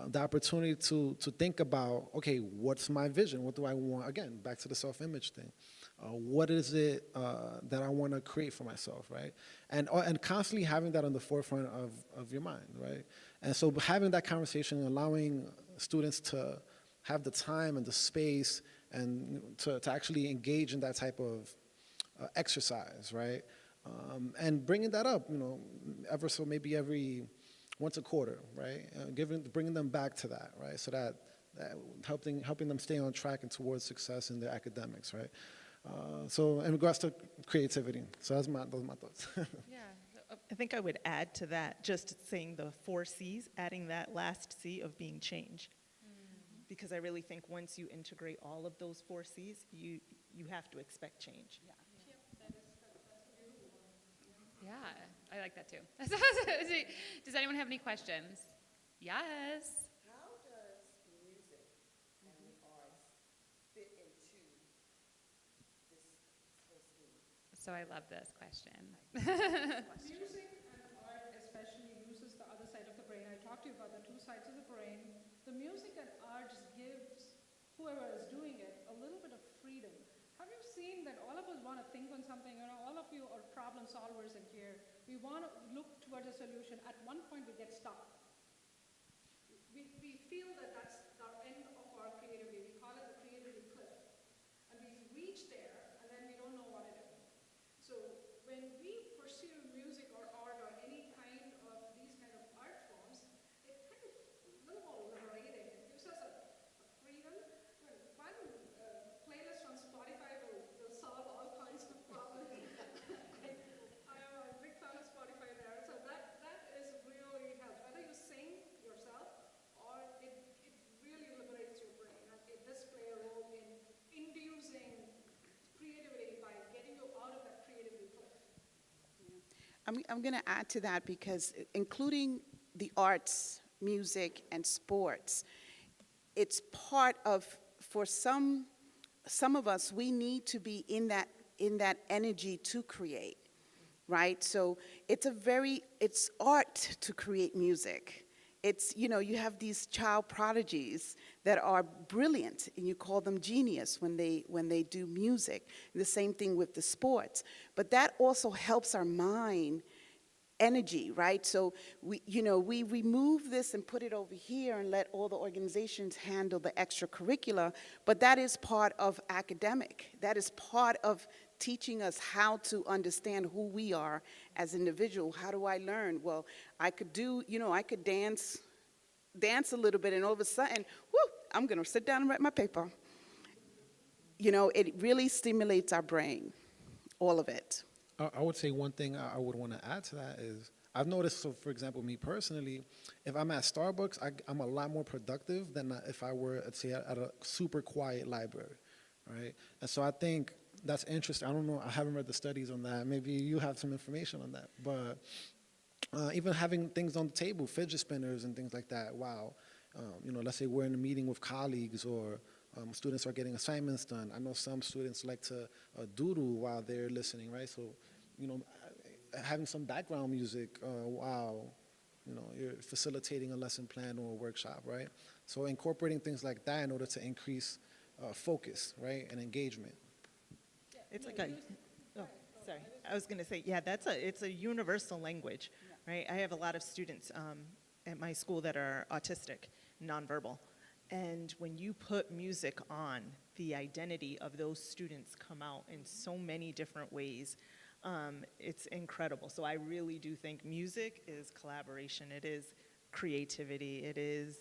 the opportunity to think about, okay, what's my vision? What do I want? Again, back to the self-image thing. What is it that I want to create for myself, right? And constantly having that on the forefront of your mind, right? And so having that conversation, allowing students to have the time and the space and to actually engage in that type of exercise, right? And bringing that up, ever so maybe every once a quarter, right? Bringing them back to that, right? So that helping them stay on track and towards success in their academics, right? So in regards to creativity, so those are my thoughts. Yeah, I think I would add to that, just saying the 4 C's, adding that last C of being change. Because I really think once you integrate all of those 4 C's, you have to expect change. Yeah, I like that too. Does anyone have any questions? Yes. How does music and the arts fit into this whole scheme? So I love this question. Music and art especially uses the other side of the brain. I talked to you about the 2 sides of the brain. The music and arts gives whoever is doing it a little bit of freedom. Have you seen that all of us want to think on something? All of you are problem solvers in here. We want to look towards a solution. At one point, we get stuck. We feel that that's the end of our creativity. We call it the creativity cliff. And we reach there, and then we don't know what to do. So when we pursue music or art or any kind of these kind of art forms, it kind of a little more liberating. It gives us a freedom. One playlist on Spotify will solve all kinds of problems. I am a big fan of Spotify there. So that is really helps. Whether you sing yourself or it really liberates your brain. And it does play a role in inducing creativity by getting you out of that creativity cliff. I'm going to add to that because including the arts, music, and sports, it's part of, for some of us, we need to be in that energy to create, right? So it's art to create music. It's, you have these child prodigies that are brilliant, and you call them genius when they do music. And the same thing with the sports. But that also helps our mind energy, right? So we remove this and put it over here and let all the organizations handle the extracurricular, but that is part of academic. That is part of teaching us how to understand who we are as individuals. How do I learn? Well, I could dance a little bit, and all of a sudden, I'm gonna sit down and write my paper. It really stimulates our brain, all of it. I would say one thing I would want to add to that is I've noticed, so for example, me personally, if I'm at Starbucks, I'm a lot more productive than if I were, let's say, at a super quiet library, right? And so I think that's interesting. I don't know, I haven't read the studies on that. Maybe you have some information on that. But even having things on the table, fidget spinners and things like that, wow. Let's say we're in a meeting with colleagues or students are getting assignments done. I know some students like to doodle while they're listening, right? So, having some background music while, you're facilitating a lesson plan or a workshop, right? So incorporating things like that in order to increase focus, right, and engagement. It's like sorry. I was going to say, yeah, it's a universal language, right? I have a lot of students at my school that are autistic, nonverbal. And when you put music on, the identity of those students come out in so many different ways. It's incredible. So I really do think music is collaboration. It is creativity. It is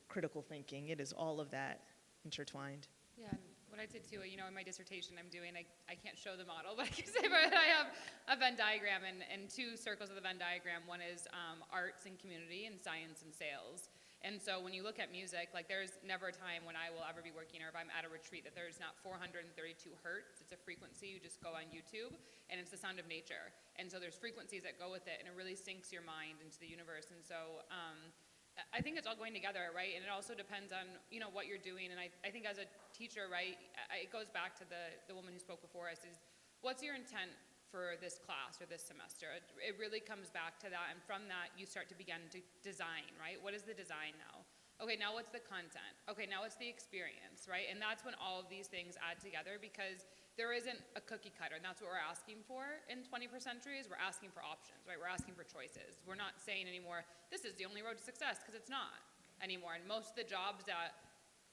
critical thinking. It is all of that intertwined. Yeah, and what I did too, in my dissertation I'm doing, I can't show the model, but I can say but I have a Venn diagram and 2 circles of the Venn diagram. One is arts and community and science and sales. And so when you look at music, there's never a time when I will ever be working or if I'm at a retreat that there's not 432 hertz. It's a frequency. You just go on YouTube, and it's the sound of nature. And so there's frequencies that go with it, and it really syncs your mind into the universe. And so I think it's all going together, right? And it also depends on, what you're doing. And I think as a teacher, right, it goes back to the woman who spoke before us is, what's your intent for this class or this semester? It really comes back to that, and from that you start to begin to design, right? What is the design now? Okay, now what's the content? Okay, now what's the experience, right? And that's when all of these things add together, because there isn't a cookie cutter, and that's what we're asking for in 21st century. Is we're asking for options, right? We're asking for choices. We're not saying anymore, this is the only road to success, because it's not anymore. And most of the jobs that,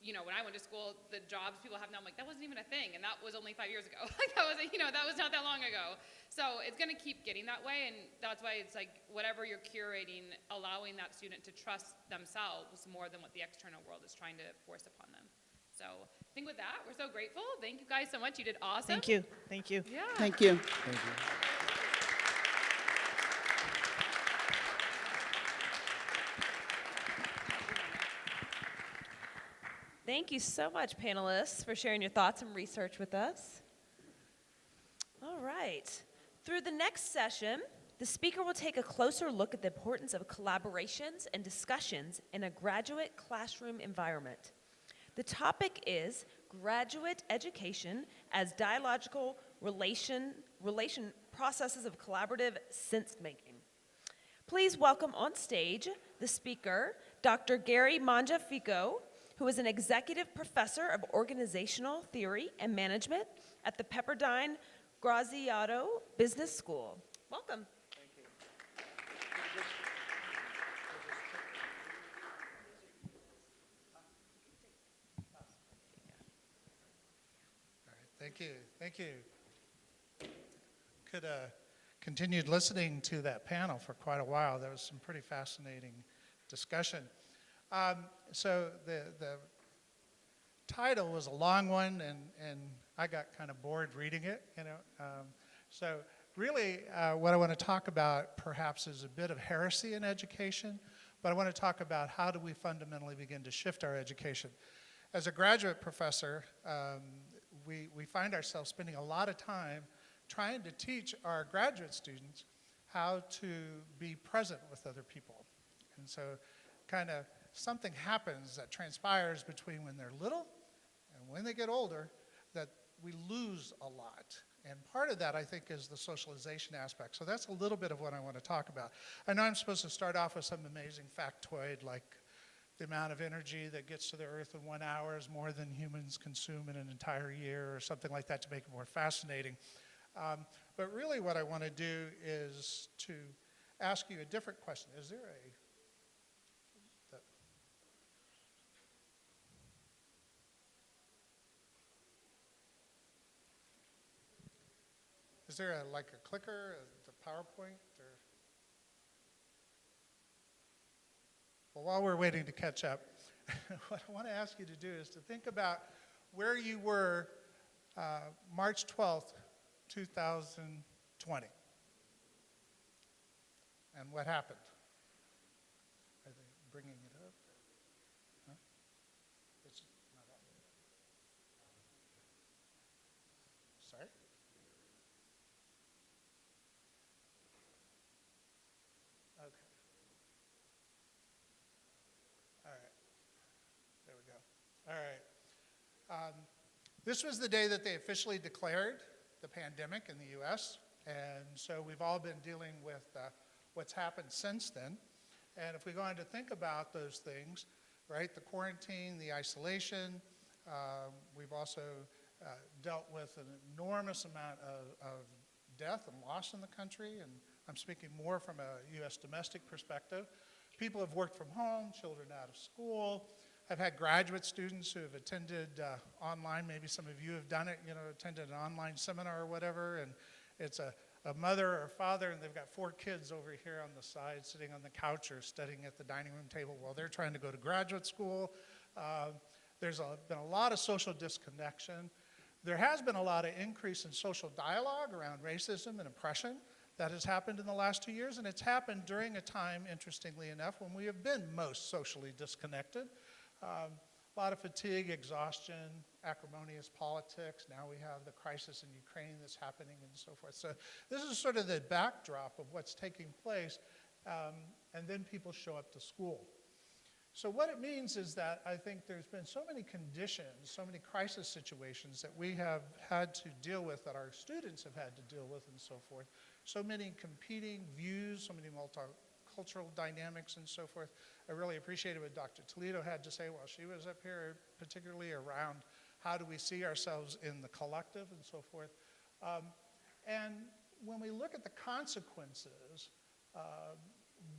you know, when I went to school, the jobs people have now, I'm like, that wasn't even a thing, and that was only 5 years ago. Like, that was, you know, that was not that long ago. So it's gonna keep getting that way, and that's why it's like, whatever you're curating, allowing that student to trust themselves more than what the external world is trying to force upon them. So I think with that, we're so grateful. Thank you guys so much. You did awesome. Thank you. Thank you. Yeah. Thank you. Thank you. Thank you so much, panelists, for sharing your thoughts and research with us. All right. Through the next session, the speaker will take a closer look at the importance of collaborations and discussions in a graduate classroom environment. The topic is graduate education as dialogical relation processes of collaborative sense-making. Please welcome on stage the speaker, Dr. Gary Mangiafico, who is an executive professor of organizational theory and management at the Pepperdine Graziato Business School. Welcome. Thank you. Thank you. Could continued listening to that panel for quite a while. There was some pretty fascinating discussion. So the title was a long one, and I got kind of bored reading it. You know, so really, what I want to talk about perhaps is a bit of heresy in education, but I want to talk about how do we fundamentally begin to shift our education. As a graduate professor, we find ourselves spending a lot of time trying to teach our graduate students how to be present with other people. And so kind of something happens that transpires between when they're little and when they get older that we lose a lot. And part of that, I think, is the socialization aspect. So that's a little bit of what I want to talk about. I know I'm supposed to start off with some amazing factoid, like the amount of energy that gets to the earth in 1 hour is more than humans consume in an entire year, or something like that, to make it more fascinating. But really what I want to do is to ask you a different question. Is there like a clicker, the PowerPoint, or? Well, while we're waiting to catch up, what I want to ask you to do is to think about where you were March 12th, 2020, and what happened. Are they bringing it up? Huh? It's not up. Sorry? Okay. All right. There we go. All right. This was the day that they officially declared the pandemic in the US, and so we've all been dealing with what's happened since then. And if we go on to think about those things, right, the quarantine, the isolation, we've also dealt with an enormous amount of death and loss in the country, and I'm speaking more from a US domestic perspective. People have worked from home, children out of school. I've had graduate students who have attended online, maybe some of you have done it, you know, attended an online seminar or whatever, and it's a mother or a father, and they've got 4 kids over here on the side sitting on the couch or studying at the dining room table while they're trying to go to graduate school. There's been a lot of social disconnection. There has been a lot of increase in social dialogue around racism and oppression. That has happened in the last 2 years, and it's happened during a time, interestingly enough, when we have been most socially disconnected. A lot of fatigue, exhaustion, acrimonious politics. Now we have the crisis in Ukraine that's happening and so forth. So this is sort of the backdrop of what's taking place, and then people show up to school. So what it means is that I think there's been so many conditions, so many crisis situations that we have had to deal with, that our students have had to deal with and so forth. So many competing views, so many cultural dynamics and so forth. I really appreciated what Dr. Toledo had to say while she was up here, particularly around how do we see ourselves in the collective and so forth. And when we look at the consequences,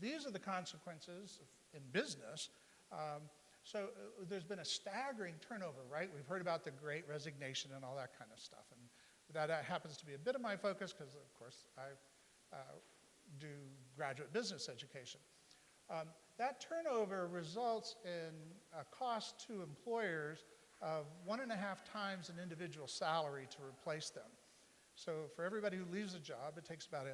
these are the consequences in business. So there's been a staggering turnover, right? We've heard about the Great Resignation and all that kind of stuff. And that happens to be a bit of my focus because, of course, I do graduate business education. That turnover results in a cost to employers of 1.5 times an individual salary to replace them. So for everybody who leaves a job, it takes about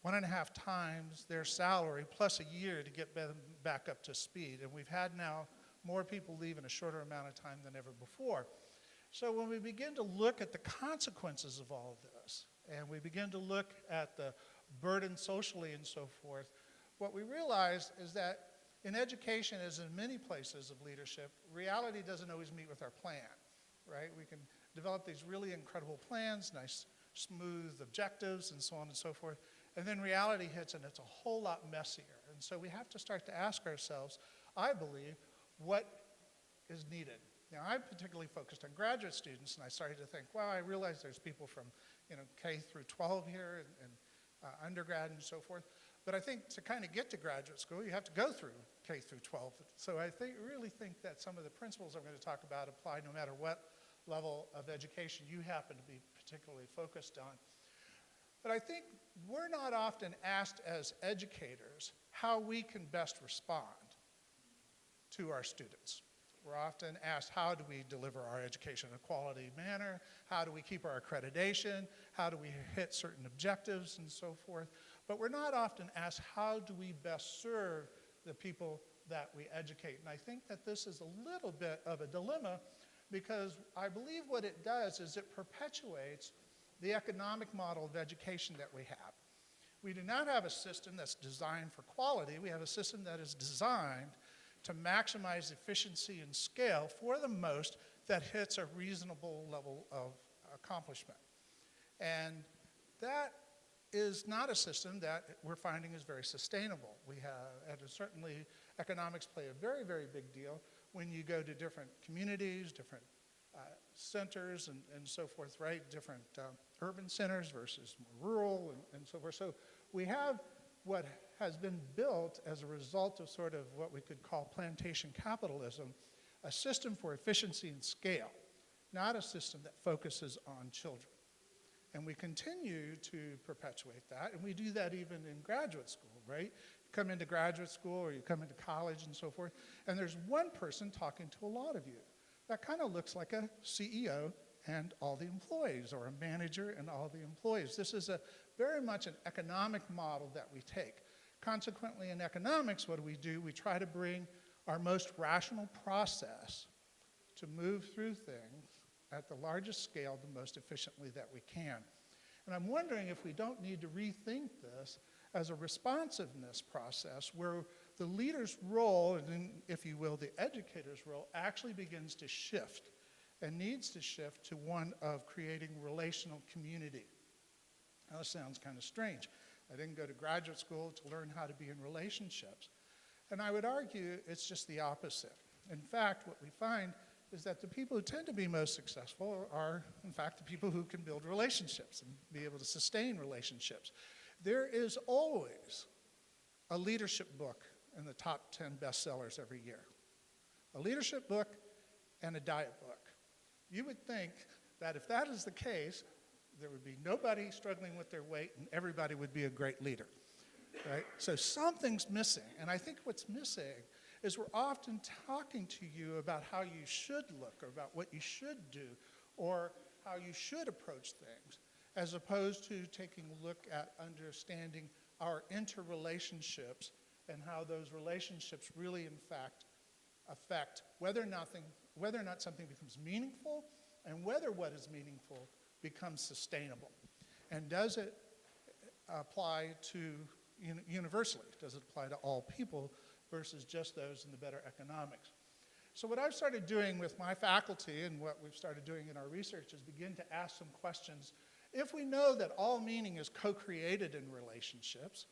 1.5 times their salary plus a year to get them back up to speed. And we've had now more people leave in a shorter amount of time than ever before. So when we begin to look at the consequences of all of this, and we begin to look at the burden socially and so forth, what we realize is that in education, as in many places of leadership, reality doesn't always meet with our plan, right? We can develop these really incredible plans, nice, smooth objectives, and so on and so forth, and then reality hits and it's a whole lot messier. And so we have to start to ask ourselves, I believe, what is needed. Now, I'm particularly focused on graduate students, and I started to think, well, I realize there's people from, K through 12 here and undergrad and so forth. But I think to kind of get to graduate school, you have to go through K through 12. So I really think that some of the principles I'm going to talk about apply no matter what level of education you happen to be particularly focused on. But I think we're not often asked as educators how we can best respond to our students. We're often asked, how do we deliver our education in a quality manner? How do we keep our accreditation? How do we hit certain objectives and so forth? But we're not often asked, how do we best serve the people that we educate? And I think that this is a little bit of a dilemma because I believe what it does is it perpetuates the economic model of education that we have. We do not have a system that's designed for quality. We have a system that is designed to maximize efficiency and scale for the most that hits a reasonable level of accomplishment. And that is not a system that we're finding is very sustainable. We have, and certainly economics play a very, very big deal when you go to different communities, different centers and so forth, right? Different urban centers versus more rural and so forth. So we have what has been built as a result of sort of what we could call plantation capitalism, a system for efficiency and scale, not a system that focuses on children. And we continue to perpetuate that, and we do that even in graduate school, right? You come into graduate school or you come into college and so forth, and there's one person talking to a lot of you. That kind of looks like a CEO and all the employees, or a manager and all the employees. This is very much an economic model that we take. Consequently, in economics, what do? We try to bring our most rational process to move through things at the largest scale the most efficiently that we can. And I'm wondering if we don't need to rethink this as a responsiveness process where the leader's role, and then, if you will, the educator's role, actually begins to shift and needs to shift to one of creating relational community. Now, this sounds kind of strange. I didn't go to graduate school to learn how to be in relationships. And I would argue it's just the opposite. In fact, what we find is that the people who tend to be most successful are, in fact, the people who can build relationships and be able to sustain relationships. There is always a leadership book in the top 10 bestsellers every year. A leadership book and a diet book. You would think that if that is the case, there would be nobody struggling with their weight and everybody would be a great leader, right? So something's missing. And I think what's missing is we're often talking to you about how you should look or about what you should do or how you should approach things, as opposed to taking a look at understanding our interrelationships and how those relationships really, in fact, affect whether or not something becomes meaningful and whether what is meaningful becomes sustainable. And does it apply to universally? Does it apply to all people versus just those in the better economics? So what I've started doing with my faculty and what we've started doing in our research is begin to ask some questions. If we know that all meaning is co-created in relationships,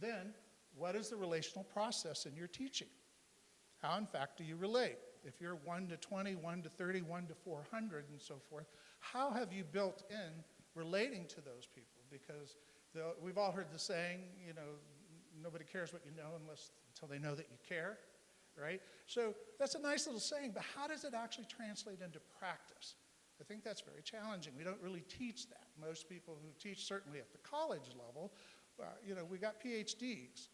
then what is the relational process in your teaching? How, in fact, do you relate? If you're 1 to 20, 1 to 30, 1 to 400, and so forth, how have you built in relating to those people? Because we've all heard the saying, you know, nobody cares what you know until they know that you care, right? So that's a nice little saying, but how does it actually translate into practice? I think that's very challenging. We don't really teach that. Most people who teach, certainly at the college level, you know, we got PhDs.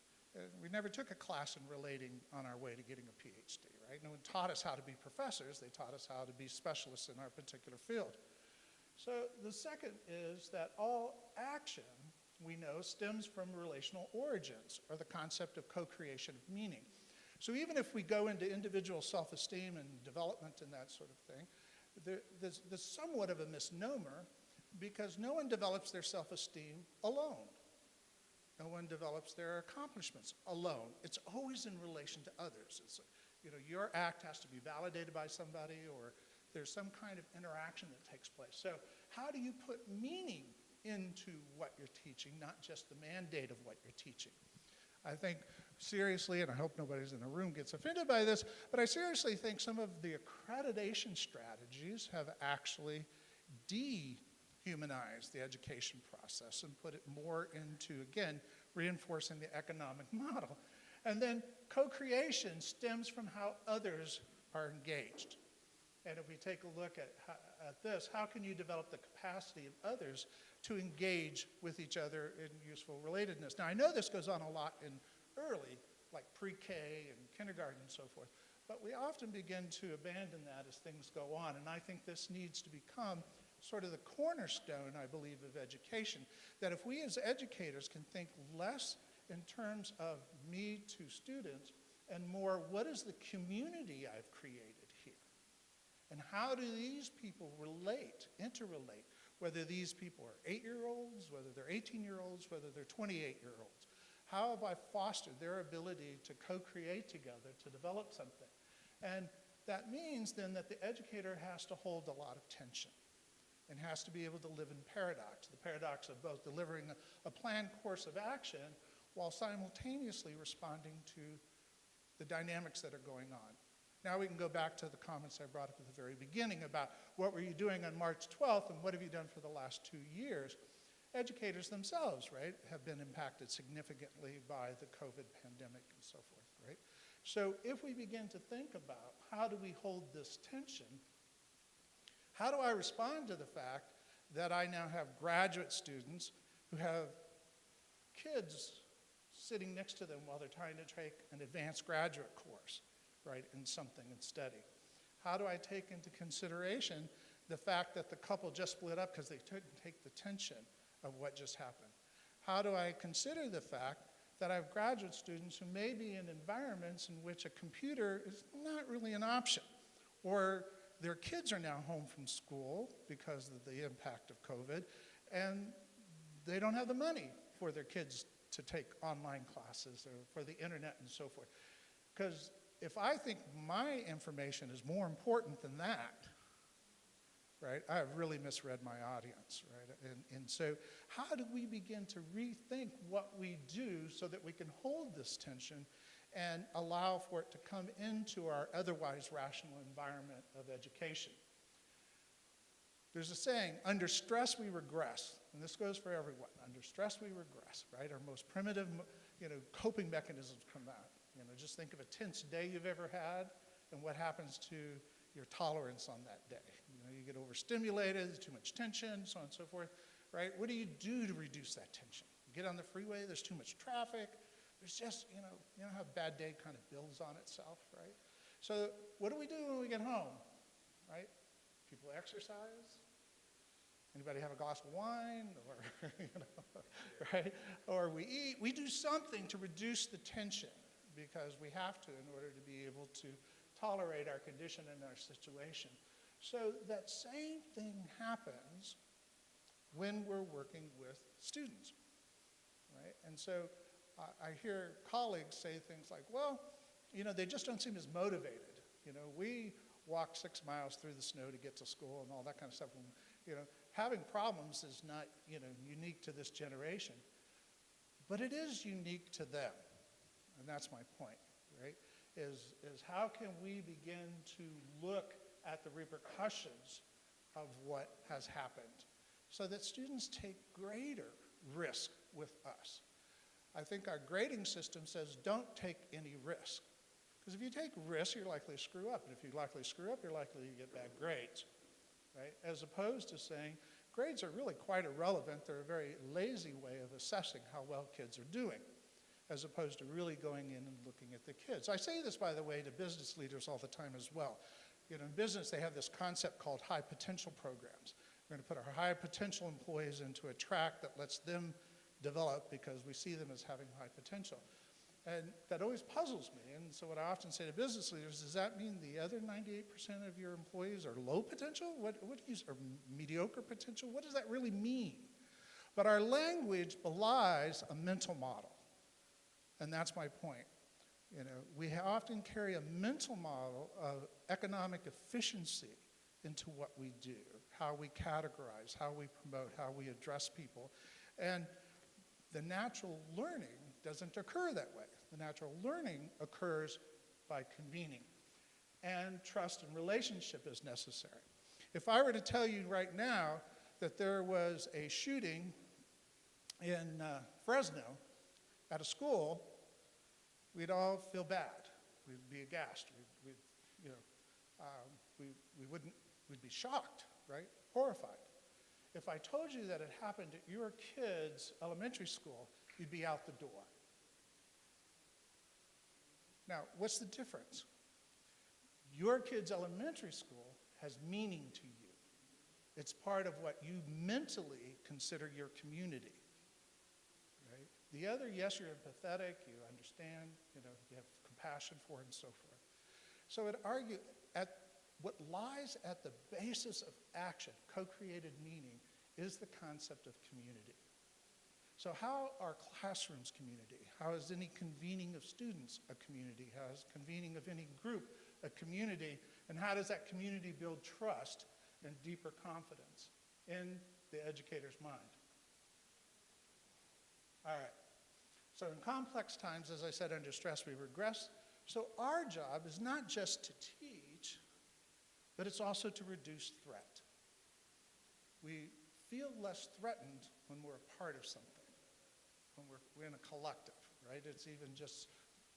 We never took a class in relating on our way to getting a PhD, right? No one taught us how to be professors. They taught us how to be specialists in our particular field. So the second is that all action, we know, stems from relational origins, or the concept of co-creation of meaning. So even if we go into individual self-esteem and development and that sort of thing, there's somewhat of a misnomer, because no one develops their self-esteem alone. No one develops their accomplishments alone. It's always in relation to others. It's, you know, your act has to be validated by somebody, or there's some kind of interaction that takes place. So how do you put meaning into what you're teaching, not just the mandate of what you're teaching? I think seriously, and I hope nobody's in the room gets offended by this, but I seriously think some of the accreditation strategies have actually dehumanized the education process and put it more into, again, reinforcing the economic model. And then co-creation stems from how others are engaged. And if we take a look at this, how can you develop the capacity of others to engage with each other in useful relatedness? Now, I know this goes on a lot in early, like pre-K and kindergarten and so forth, but we often begin to abandon that as things go on, and I think this needs to become sort of the cornerstone, I believe, of education, that if we as educators can think less in terms of me to students and more, what is the community I've created here? And how do these people relate, interrelate, whether these people are 8-year-olds, whether they're 18-year-olds, whether they're 28-year-olds? How have I fostered their ability to co-create together, to develop something? And that means then that the educator has to hold a lot of tension and has to be able to live in paradox, the paradox of both delivering a planned course of action while simultaneously responding to the dynamics that are going on. Now we can go back to the comments I brought up at the very beginning about what were you doing on March 12th and what have you done for the last 2 years. Educators themselves, right, have been impacted significantly by the COVID pandemic and so forth, right? So if we begin to think about how do we hold this tension, how do I respond to the fact that I now have graduate students who have kids sitting next to them while they're trying to take an advanced graduate course, right, in something and study? How do I take into consideration the fact that the couple just split up because they couldn't take the tension of what just happened? How do I consider the fact that I have graduate students who may be in environments in which a computer is not really an option, or their kids are now home from school because of the impact of COVID, and they don't have the money for their kids to take online classes or for the internet and so forth? Because if I think my information is more important than that, right, I have really misread my audience, right? And so how do we begin to rethink what we do so that we can hold this tension and allow for it to come into our otherwise rational environment of education? There's a saying, under stress we regress, and this goes for everyone. Under stress we regress, right? Our most primitive, coping mechanisms come out. Just think of a tense day you've ever had and what happens to your tolerance on that day. You get overstimulated, too much tension, so on and so forth, right? What do you do to reduce that tension? You get on the freeway, there's too much traffic. There's just, you know how a bad day kind of builds on itself, right? So what do we do when we get home, right? People exercise. Anybody have a glass of wine, or, right? Or we eat. We do something to reduce the tension because we have to in order to be able to tolerate our condition and our situation. So that same thing happens when we're working with students, right? And so I hear colleagues say things like, well, they just don't seem as motivated. We walk 6 miles through the snow to get to school and all that kind of stuff. And, having problems is not, unique to this generation, but it is unique to them. and that's my point, right? Is how can we begin to look at the repercussions of what has happened so that students take greater risk with us. I think our grading system says don't take any risk. Because if you take risks, you're likely to screw up. And if you likely to screw up, you're likely to get bad grades, right? As opposed to saying grades are really quite irrelevant. They're a very lazy way of assessing how well kids are doing, as opposed to really going in and looking at the kids. I say this, by the way, to business leaders all the time as well. You know, in business, they have this concept called high potential programs. We're going to put our high potential employees into a track that lets them develop because we see them as having high potential. And that always puzzles me. And so what I often say to business leaders, does that mean the other 98% of your employees are low potential? What do you, or mediocre potential? What does that really mean? But our language belies a mental model. And that's my point. You know, we often carry a mental model of economic efficiency into what we do, how we categorize, how we promote, how we address people. And the natural learning doesn't occur that way. The natural learning occurs by convening. And trust and relationship is necessary. If I were to tell you right now that there was a shooting in Fresno at a school, we'd all feel bad. We'd be aghast. We'd be shocked, right? Horrified. If I told you that it happened at your kid's elementary school, you'd be out the door. Now, what's the difference? Your kid's elementary school has meaning to you. It's part of what you mentally consider your community. Right? The other, yes, you're empathetic, you understand, you have compassion for it and so forth. So I'd argue what lies at the basis of action, co-created meaning, is the concept of community. So how are classrooms community? How is any convening of students a community? How is convening of any group a community? And how does that community build trust and deeper confidence in the educator's mind? All right. So in complex times, as I said, under stress, we regress. So our job is not just to teach, but it's also to reduce threat. We feel less threatened when we're a part of something, when we're in a collective, right? It's even just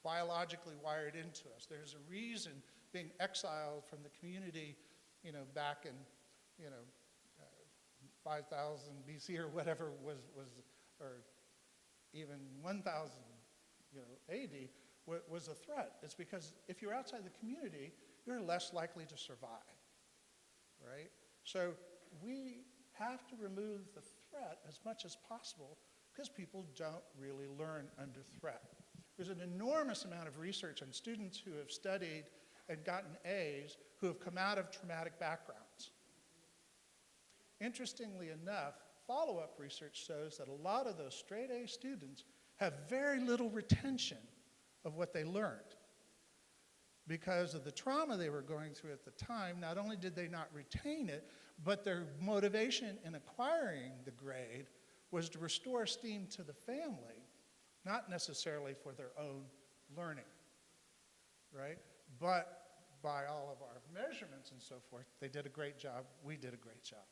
biologically wired into us. There's a reason being exiled from the community, back in, 5,000 BC or whatever was or even 1,000, AD was a threat. It's because if you're outside the community, you're less likely to survive, right? So we have to remove the threat as much as possible because people don't really learn under threat. There's an enormous amount of research on students who have studied and gotten A's who have come out of traumatic backgrounds. Interestingly enough, follow-up research shows that a lot of those straight A students have very little retention of what they learned. Because of the trauma they were going through at the time, not only did they not retain it, but their motivation in acquiring the grade was to restore esteem to the family, not necessarily for their own learning, right? But by all of our measurements and so forth, they did a great job, we did a great job.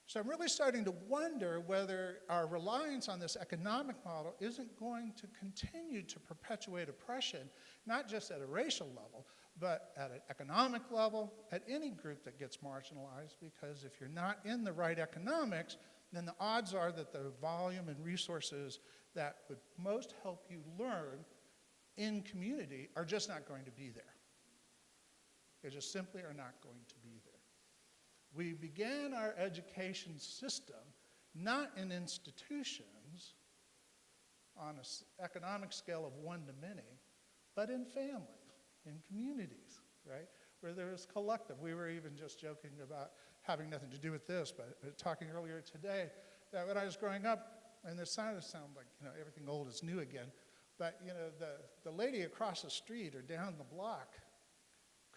So I'm really starting to wonder whether our reliance on this economic model isn't going to continue to perpetuate oppression, not just at a racial level, but at an economic level, at any group that gets marginalized, because if you're not in the right economics, then the odds are that the volume and resources that would most help you learn in community are just not going to be there. They just simply are not going to be there. We began our education system not in institutions on an economic scale of one to many, but in family, in communities, right? Where there was collective. We were even just joking about having nothing to do with this, but talking earlier today that when I was growing up, and this sound like everything old is new again, but the lady across the street or down the block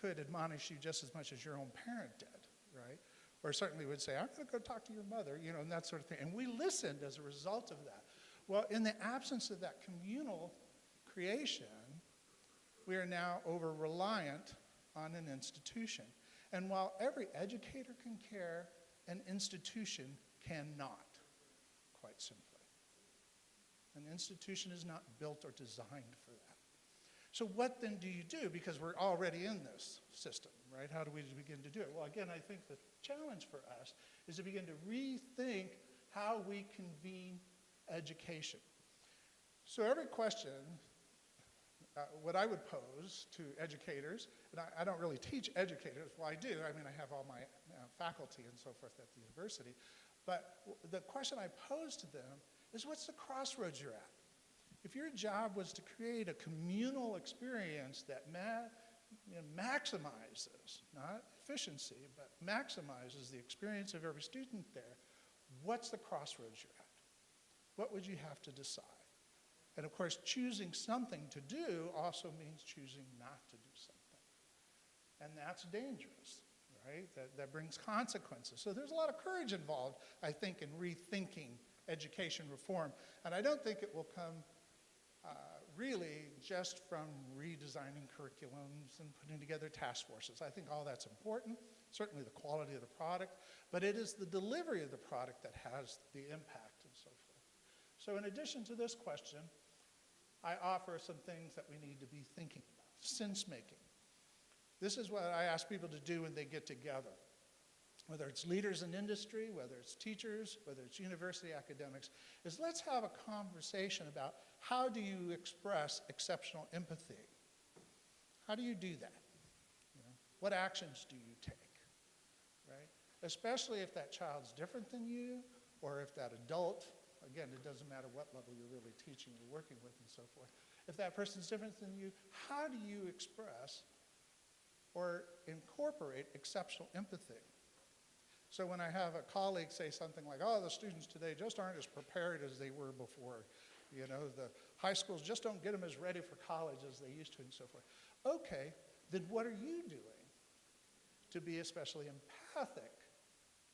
could admonish you just as much as your own parent did, right? Or certainly would say, I'm going to go talk to your mother, and that sort of thing. And we listened as a result of that. Well, in the absence of that communal creation, we are now over-reliant on an institution. And while every educator can care, an institution cannot, quite simply. An institution is not built or designed for that. So what then do you do? Because we're already in this system, right? How do we begin to do it? Well, again, I think the challenge for us is to begin to rethink how we convene education. So every question, what I would pose to educators, and I don't really teach educators, well I do, I mean I have all my faculty and so forth at the university, but the question I pose to them is what's the crossroads you're at? If your job was to create a communal experience that maximizes, not efficiency, but maximizes the experience of every student there, what's the crossroads you're at? What would you have to decide? And of course, choosing something to do also means choosing not to do something. And that's dangerous, right? That brings consequences. So there's a lot of courage involved, I think, in rethinking education reform. And I don't think it will come really just from redesigning curriculums and putting together task forces. I think all that's important, certainly the quality of the product, but it is the delivery of the product that has the impact and so forth. So in addition to this question, I offer some things that we need to be thinking about. Sense making. This is what I ask people to do when they get together. Whether it's leaders in industry, whether it's teachers, whether it's university academics, is let's have a conversation about how do you express exceptional empathy? How do you do that? You know, what actions do you take, right? Especially if that child's different than you, or if that adult, again, it doesn't matter what level you're really teaching or working with and so forth. If that person's different than you, how do you express or incorporate exceptional empathy? So when I have a colleague say something like, oh, the students today just aren't as prepared as they were before. You know, the high schools just don't get them as ready for college as they used to and so forth. Okay, then what are you doing to be especially empathic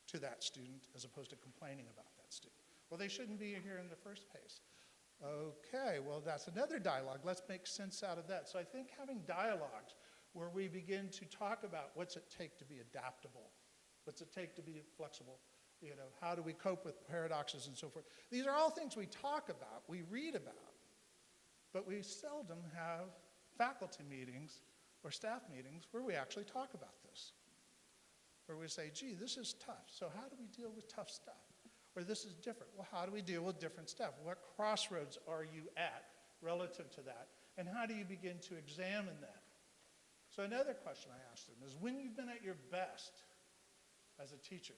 to that student as opposed to complaining about that student? Well, they shouldn't be here in the first place. Okay, well, that's another dialogue. Let's make sense out of that. So I think having dialogues where we begin to talk about what's it take to be adaptable, what's it take to be flexible, you know, how do we cope with paradoxes and so forth. These are all things we talk about, we read about, but we seldom have faculty meetings or staff meetings where we actually talk about this, where we say, gee, this is tough, so how do we deal with tough stuff? Or this is different. Well, how do we deal with different stuff? What crossroads are you at relative to that? And how do you begin to examine that? So another question I asked them is, when you've been at your best as a teacher,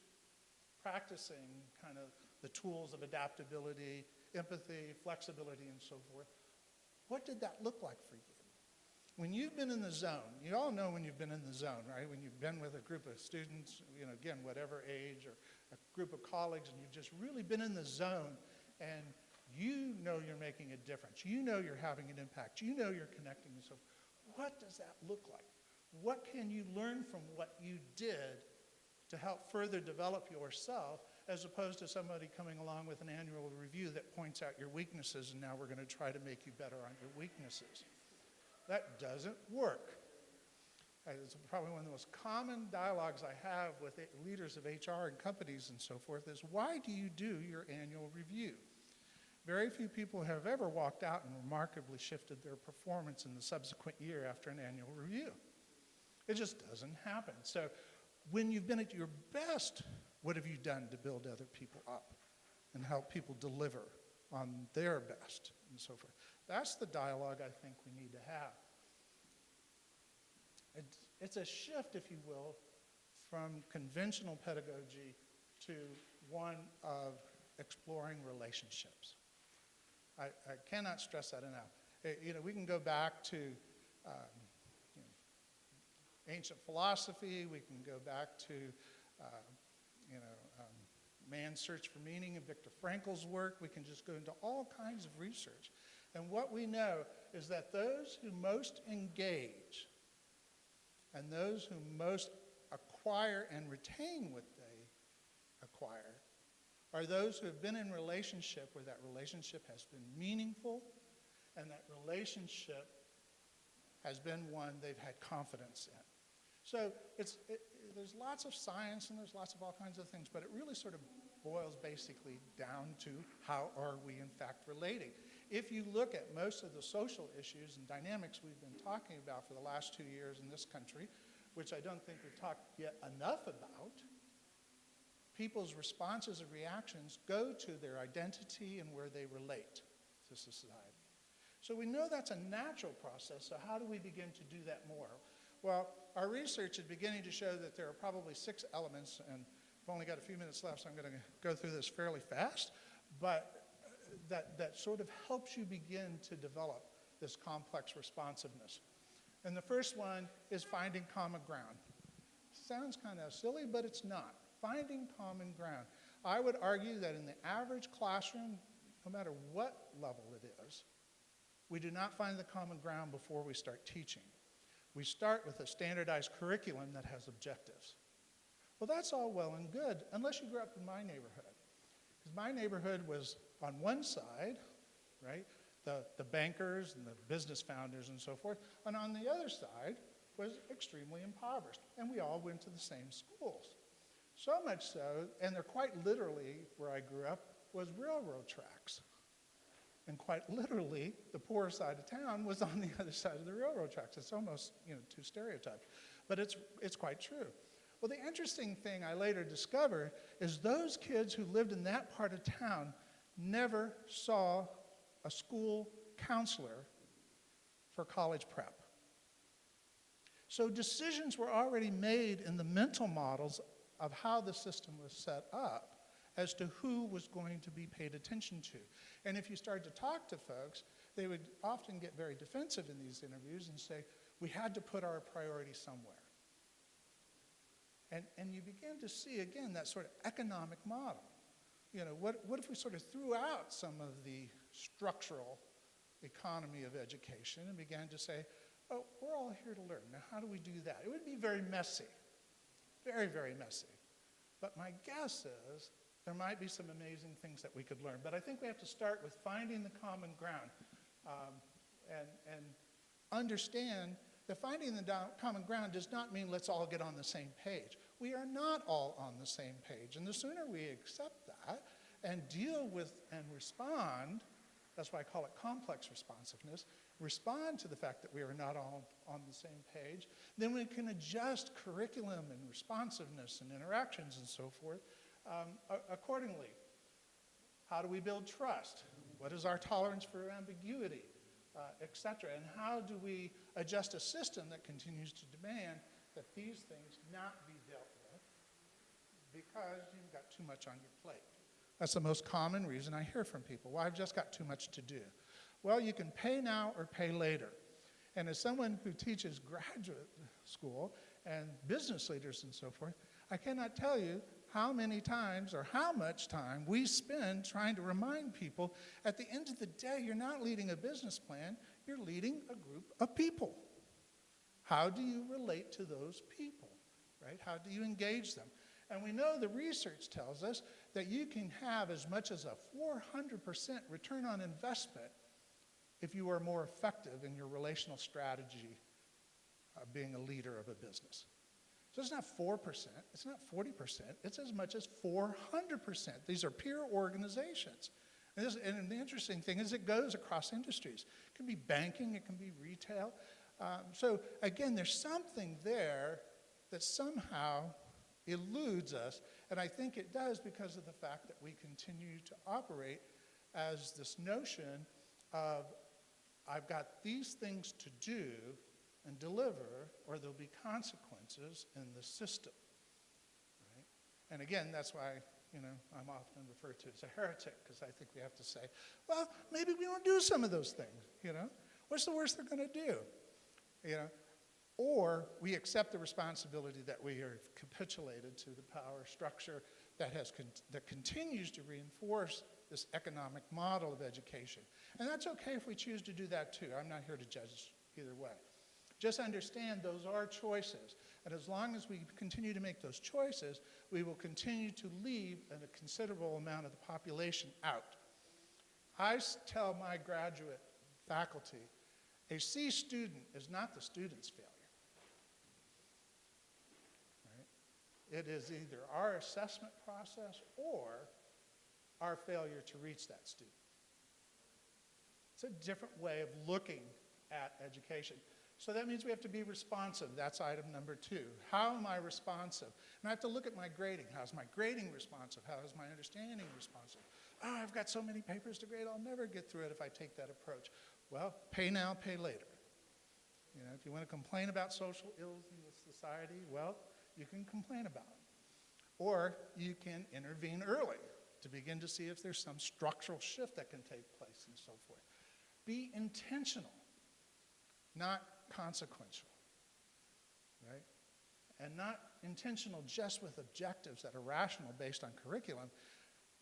practicing kind of the tools of adaptability, empathy, flexibility, and so forth, what did that look like for you? When you've been in the zone, you all know when you've been in the zone, right? When you've been with a group of students, you know, again, whatever age, or a group of colleagues, and you've just really been in the zone, and you know you're making a difference. You know you're having an impact. You know you're connecting and so forth. What does that look like? What can you learn from what you did to help further develop yourself, as opposed to somebody coming along with an annual review that points out your weaknesses, and now we're going to try to make you better on your weaknesses? That doesn't work. It's probably one of the most common dialogues I have with leaders of HR and companies and so forth is, why do you do your annual review? Very few people have ever walked out and remarkably shifted their performance in the subsequent year after an annual review. It just doesn't happen. So when you've been at your best, what have you done to build other people up and help people deliver on their best and so forth? That's the dialogue I think we need to have. It's a shift, if you will, from conventional pedagogy to one of exploring relationships. I cannot stress that enough. You know, we can go back to ancient philosophy. We can go back to Man's Search for Meaning in Viktor Frankl's work. We can just go into all kinds of research. And what we know is that those who most engage and those who most acquire and retain what they acquire are those who have been in relationship where that relationship has been meaningful and that relationship has been one they've had confidence in. So there's lots of science and there's lots of all kinds of things, but it really sort of boils basically down to how are we in fact relating. If you look at most of the social issues and dynamics we've been talking about for the last 2 years in this country, which I don't think we've talked yet enough about, people's responses and reactions go to their identity and where they relate to society. So we know that's a natural process, so how do we begin to do that more? Well, our research is beginning to show that there are probably 6 elements, and I've only got a few minutes left, so I'm going to go through this fairly fast, but that sort of helps you begin to develop this complex responsiveness. And the first one is finding common ground. Sounds kind of silly, but it's not. Finding common ground. I would argue that in the average classroom, no matter what level it is, we do not find the common ground before we start teaching. We start with a standardized curriculum that has objectives. Well, that's all well and good, unless you grew up in my neighborhood. Because my neighborhood was on one side, right, the bankers and the business founders and so forth, and on the other side was extremely impoverished. And we all went to the same schools. So much so, and they're quite literally, where I grew up, was railroad tracks. And quite literally, the poorer side of town was on the other side of the railroad tracks. It's almost, too stereotyped, but it's quite true. Well, the interesting thing I later discovered is those kids who lived in that part of town never saw a school counselor for college prep. So decisions were already made in the mental models of how the system was set up as to who was going to be paid attention to. And if you started to talk to folks, they would often get very defensive in these interviews and say, we had to put our priorities somewhere. And you begin to see, again, that sort of economic model. What if we sort of threw out some of the structural economy of education and began to say, oh, we're all here to learn. Now, how do we do that? It would be very messy, very, very messy. But my guess is there might be some amazing things that we could learn. But I think we have to start with finding the common ground and understand that finding the common ground does not mean let's all get on the same page. We are not all on the same page. And the sooner we accept that and deal with and respond, that's why I call it complex responsiveness, respond to the fact that we are not all on the same page, then we can adjust curriculum and responsiveness and interactions and so forth accordingly. How do we build trust? What is our tolerance for ambiguity, et cetera? And how do we adjust a system that continues to demand that these things not be dealt with because you've got too much on your plate? That's the most common reason I hear from people. Well, I've just got too much to do. Well, you can pay now or pay later. And as someone who teaches graduate school and business leaders and so forth, I cannot tell you how many times or how much time we spend trying to remind people at the end of the day, you're not leading a business plan, you're leading a group of people. How do you relate to those people, right? How do you engage them? And we know the research tells us that you can have as much as a 400% return on investment if you are more effective in your relational strategy of being a leader of a business. So it's not 4%, it's not 40%, it's as much as 400%. These are peer organizations. And the interesting thing is it goes across industries. It can be banking, it can be retail. So again, there's something there that somehow eludes us, and I think it does because of the fact that we continue to operate as this notion of I've got these things to do and deliver, or there'll be consequences in the system, right? And again, that's why, I'm often referred to as a heretic, because I think we have to say, well, maybe we don't do some of those things, What's the worst they're going to do, Or we accept the responsibility that we are capitulated to the power structure that continues to reinforce this economic model of education. And that's okay if we choose to do that too. I'm not here to judge either way. Just understand those are choices. And as long as we continue to make those choices, we will continue to leave a considerable amount of the population out. I tell my graduate faculty, a C student is not the student's failure. Right? It is either our assessment process or our failure to reach that student. It's a different way of looking at education. So that means we have to be responsive. That's item number 2. How am I responsive? And I have to look at my grading. How's my grading responsive? How is my understanding responsive? Oh, I've got so many papers to grade, I'll never get through it if I take that approach. Well, pay now, pay later. You know, if you want to complain about social ills in the society, well, you can complain about it. Or you can intervene early to begin to see if there's some structural shift that can take place and so forth. Be intentional, not consequential, right? And not intentional just with objectives that are rational based on curriculum.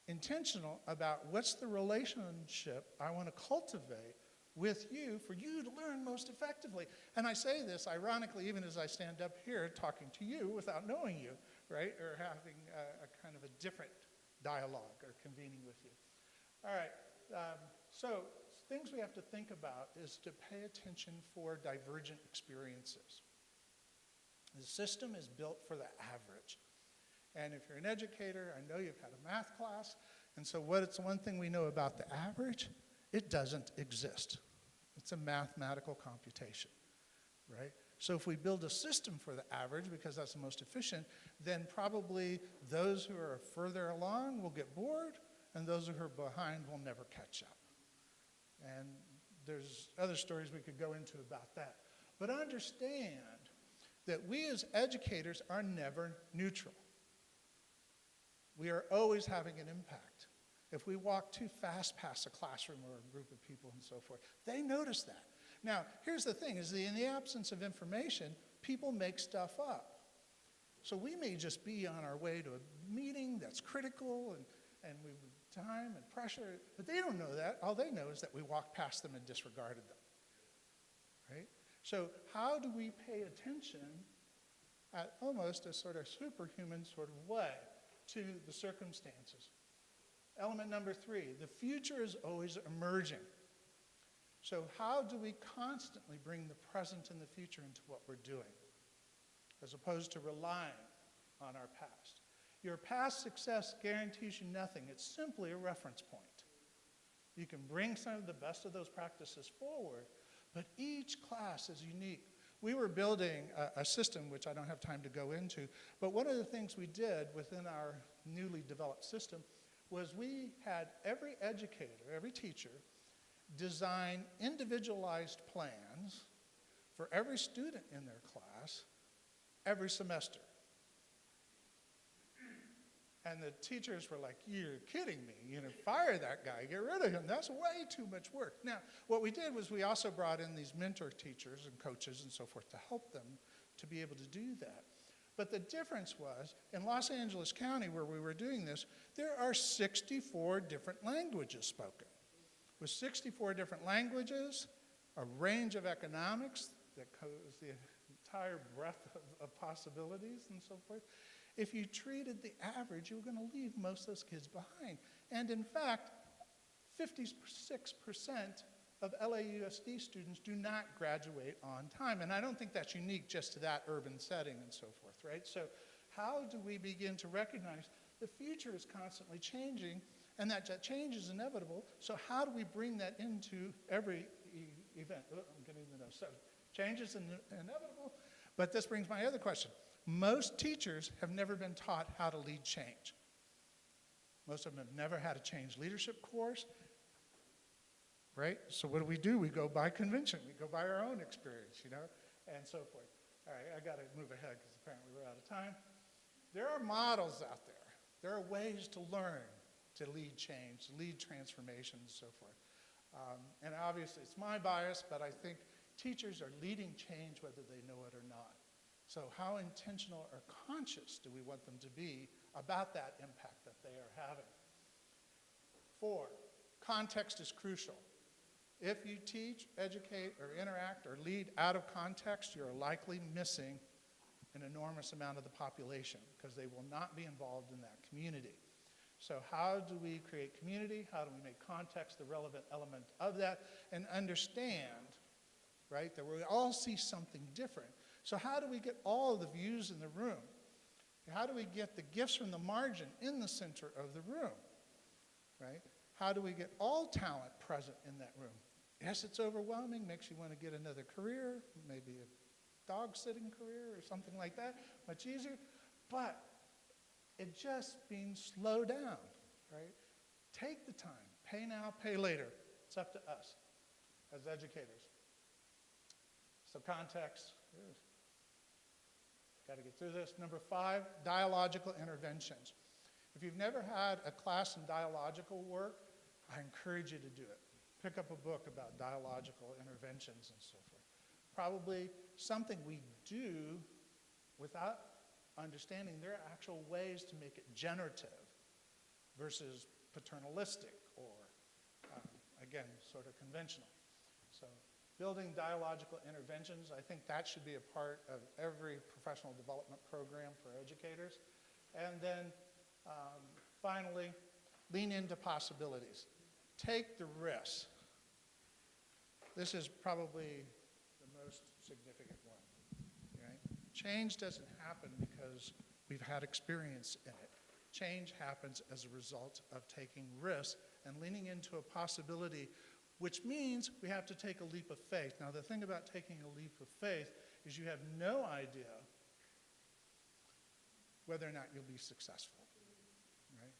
Intentional about what's the relationship I want to cultivate with you for you to learn most effectively. And I say this ironically even as I stand up here talking to you without knowing you, right? Or having a kind of a different dialogue or convening with you. All right, so things we have to think about is to pay attention for divergent experiences. The system is built for the average. And if you're an educator, I know you've had a math class, and so what's one thing we know about the average? It doesn't exist. It's a mathematical computation, right? So if we build a system for the average, because that's the most efficient, then probably those who are further along will get bored, and those who are behind will never catch up. And there's other stories we could go into about that. But understand that we as educators are never neutral. We are always having an impact. If we walk too fast past a classroom or a group of people and so forth, they notice that. Now, here's the thing, is that in the absence of information, people make stuff up. So we may just be on our way to a meeting that's critical and we have time and pressure, but they don't know that. All they know is that we walked past them and disregarded them, right? So how do we pay attention at almost a sort of superhuman sort of way to the circumstances? Element number 3, the future is always emerging. So how do we constantly bring the present and the future into what we're doing, as opposed to relying on our past? Your past success guarantees you nothing. It's simply a reference point. You can bring some of the best of those practices forward, but each class is unique. We were building a system, which I don't have time to go into, but one of the things we did within our newly developed system was we had every educator, every teacher, design individualized plans for every student in their class every semester. And the teachers were like, "You're kidding me, you know, fire that guy, get rid of him, that's way too much work." Now, what we did was we also brought in these mentor teachers and coaches and so forth to help them to be able to do that. But the difference was, in Los Angeles County where we were doing this, there are 64 different languages spoken. With 64 different languages, a range of economics that covers the entire breadth of possibilities and so forth, if you treated the average, you were going to leave most of those kids behind. And in fact, 56% of LAUSD students do not graduate on time. And I don't think that's unique just to that urban setting and so forth, right? So how do we begin to recognize the future is constantly changing and that change is inevitable? So how do we bring that into every event? Oh, I'm getting the nose. So change is inevitable, but this brings my other question. Most teachers have never been taught how to lead change. Most of them have never had a change leadership course, right? So what do? We go by convention. We go by our own experience, you know, and so forth. All right, I got to move ahead because apparently we're out of time. There are models out there. There are ways to learn to lead change, lead transformation, and so forth. And obviously it's my bias, but I think teachers are leading change whether they know it or not. So how intentional or conscious do we want them to be about that impact that they are having? 4, context is crucial. If you teach, educate, or interact, or lead out of context, you're likely missing an enormous amount of the population because they will not be involved in that community. So how do we create community? How do we make context the relevant element of that and understand, right, that we all see something different? So how do we get all of the views in the room? How do we get the gifts from the margin in the center of the room, right? How do we get all talent present in that room? Yes, it's overwhelming, makes you want to get another career, maybe a dog sitting career or something like that, much easier, but it just means slow down, right? Take the time, pay now, pay later. It's up to us as educators. So context, got to get through this. Number 5, dialogical interventions. If you've never had a class in dialogical work, I encourage you to do it. Pick up a book about dialogical interventions and so forth. Probably something we do without understanding there are actual ways to make it generative versus paternalistic or, again, sort of conventional. So building dialogical interventions, I think that should be a part of every professional development program for educators. And then finally, lean into possibilities. Take the risk. This is probably the most significant one. Right? Change doesn't happen because we've had experience in it. Change happens as a result of taking risks and leaning into a possibility, which means we have to take a leap of faith. Now, the thing about taking a leap of faith is you have no idea whether or not you'll be successful, right?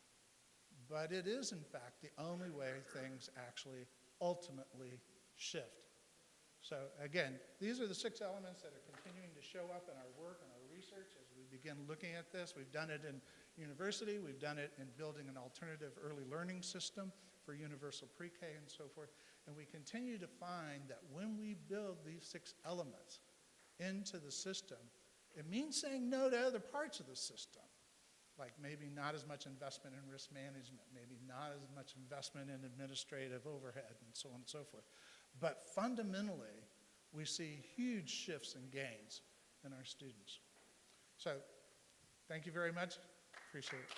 But it is, in fact, the only way things actually ultimately shift. So again, these are the 6 elements that are continuing to show up in our work and our research as we begin looking at this. We've done it in university. We've done it in building an alternative early learning system for universal pre-K and so forth. And we continue to find that when we build these 6 elements into the system, it means saying no to other parts of the system, like maybe not as much investment in risk management, maybe not as much investment in administrative overhead, and so on and so forth. But fundamentally, we see huge shifts and gains in our students. So thank you very much. Appreciate it.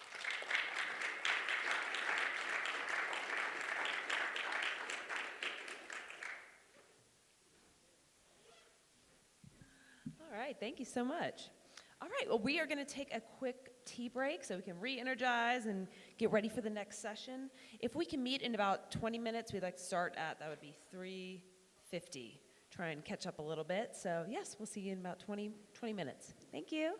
All right, thank you so much. All right, well, we are going to take a quick tea break so we can re-energize and get ready for the next session. If we can meet in about 20 minutes, we'd like to start at, that would be 3:50. Try and catch up a little bit. So yes, we'll see you in about 20 minutes. Thank you.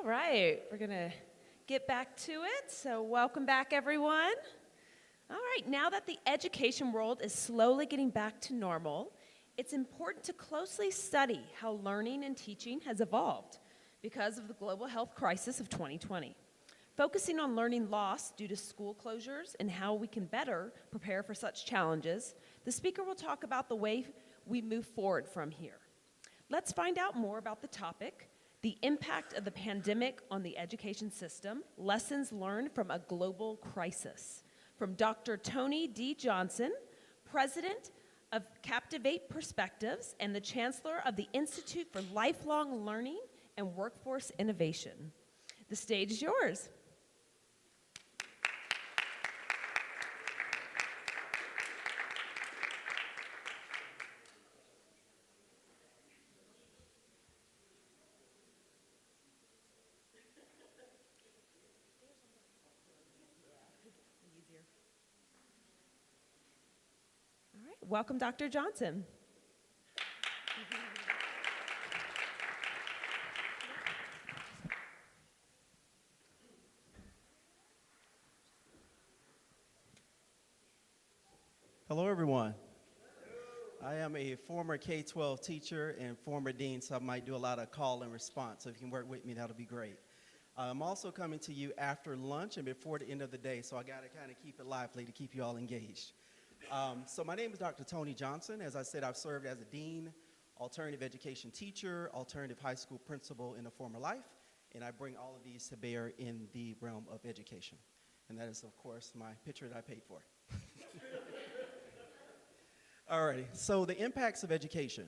All right, we're going to get back to it. So welcome back, everyone. All right, now that the education world is slowly getting back to normal, it's important to closely study how learning and teaching has evolved because of the global health crisis of 2020. Focusing on learning loss due to school closures and how we can better prepare for such challenges, the speaker will talk about the way we move forward from here. Let's find out more about the topic, the impact of the pandemic on the education system, lessons learned from a global crisis. From Dr. Tony D. Johnson, President of Captivate Perspectives and the Chancellor of the Institute for Lifelong Learning and Workforce Innovation. The stage is yours. All right, welcome, Dr. Johnson. Hello, everyone. I am a former K-12 teacher and former dean, so I might do a lot of call and response. So if you can work with me, that'll be great. I'm also coming to you after lunch and before the end of the day, so I got to kind of keep it lively to keep you all engaged. So my name is Dr. Tony Johnson. As I said, I've served as a dean, alternative education teacher, alternative high school principal in a former life, and I bring all of these to bear in the realm of education. And that is, of course, my picture that I paid for. Alrighty, so the impacts of education.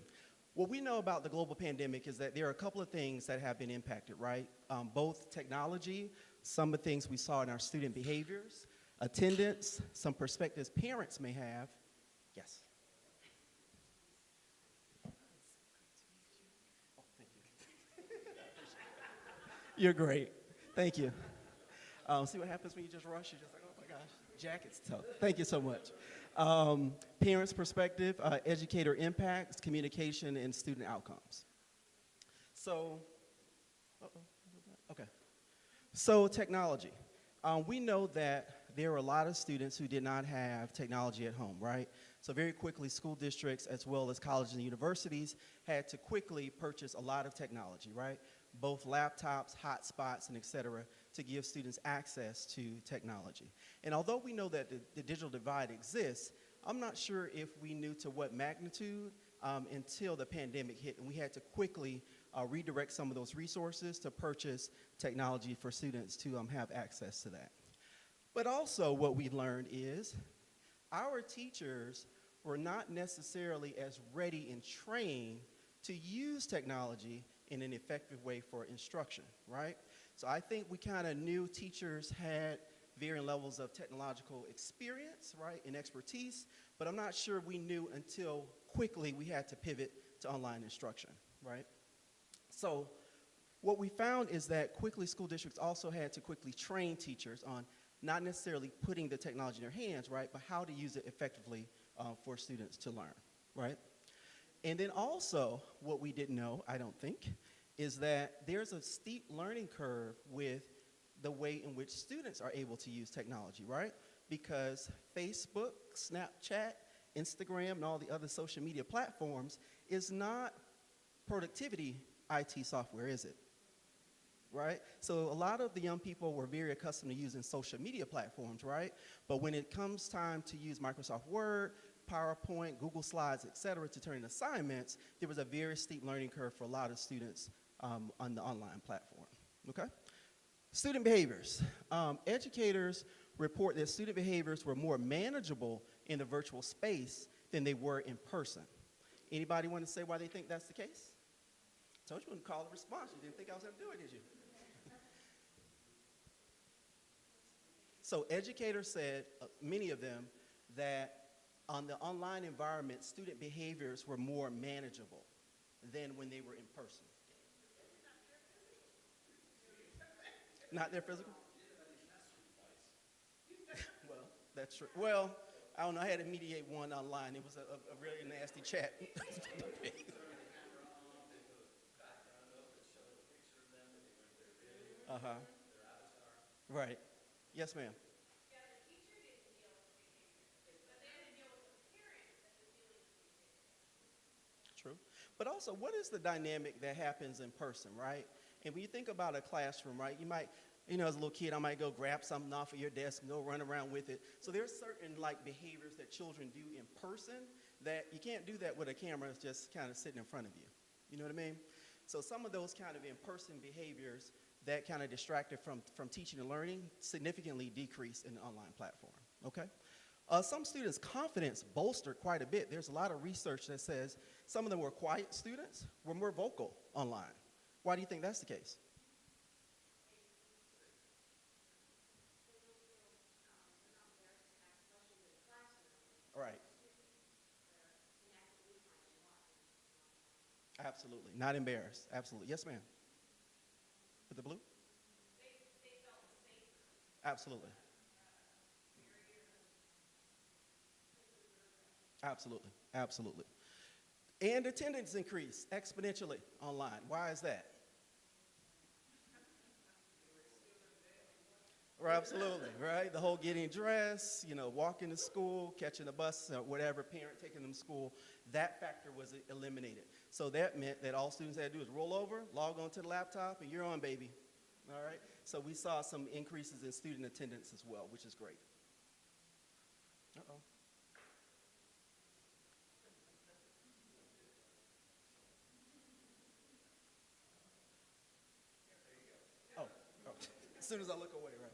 What we know about the global pandemic is that there are a couple of things that have been impacted, right? Both technology, some of the things we saw in our student behaviors, attendance, some perspectives parents may have. Yes? Oh, thank you. You're great. Thank you. See what happens when you just rush? You're just like, oh my gosh, jacket's tough. Thank you so much. Parents' perspective, educator impacts, communication, and student outcomes. So, okay. So technology. We know that there are a lot of students who did not have technology at home, right? So very quickly, school districts as well as colleges and universities had to quickly purchase a lot of technology, right? Both laptops, hotspots, and et cetera, to give students access to technology. And although we know that the digital divide exists, I'm not sure if we knew to what magnitude until the pandemic hit, and we had to quickly redirect some of those resources to purchase technology for students to have access to that. But also what we learned is our teachers were not necessarily as ready and trained to use technology in an effective way for instruction, right? So I think we kind of knew teachers had varying levels of technological experience, right, and expertise, but I'm not sure we knew until quickly we had to pivot to online instruction, right? So what we found is that quickly school districts also had to quickly train teachers on not necessarily putting the technology in their hands, right, but how to use it effectively for students to learn, right? And then also, what we didn't know, I don't think, is that there's a steep learning curve with the way in which students are able to use technology, right? Because Facebook, Snapchat, Instagram, and all the other social media platforms is not productivity IT software, is it? Right? So a lot of the young people were very accustomed to using social media platforms, right? But when it comes time to use Microsoft Word, PowerPoint, Google Slides, et cetera, to turn in assignments, there was a very steep learning curve for a lot of students on the online platform, okay? Student behaviors. Educators report that student behaviors were more manageable in the virtual space than they were in person. Anybody want to say why they think that's the case? I told you wouldn't call a response. You didn't think I was going to do it, did you? So educators said, many of them, that on the online environment, student behaviors were more manageable than when they were in person. Not their physical? Well, that's true. Well, I don't know. I had to mediate one online. It was a really nasty chat. Uh-huh. Right. Yes, ma'am. True. But also, what is the dynamic that happens in person, right? And when you think about a classroom, right, you might, as a little kid, I might go grab something off of your desk and go run around with it. So there's certain, behaviors that children do in person that you can't do that with a camera that's just kind of sitting in front of you. You know what I mean? So some of those kind of in-person behaviors that kind of distracted from teaching and learning significantly decrease in the online platform, okay? Some students' confidence bolstered quite a bit. There's a lot of research that says some of them were quiet students were more vocal online. Why do you think that's the case? Right. Absolutely. Not embarrassed. Absolutely. Yes, ma'am. With the blue? Absolutely. Absolutely. Absolutely. And attendance increased exponentially online. Why is that? Right, absolutely, right? The whole getting dressed, walking to school, catching a bus, or whatever, parent taking them to school, that factor was eliminated. So that meant that all students had to do is roll over, log on to the laptop, and you're on, baby. All right? So we saw some increases in student attendance as well, which is great. Uh-oh. Oh, as soon as I look away, right?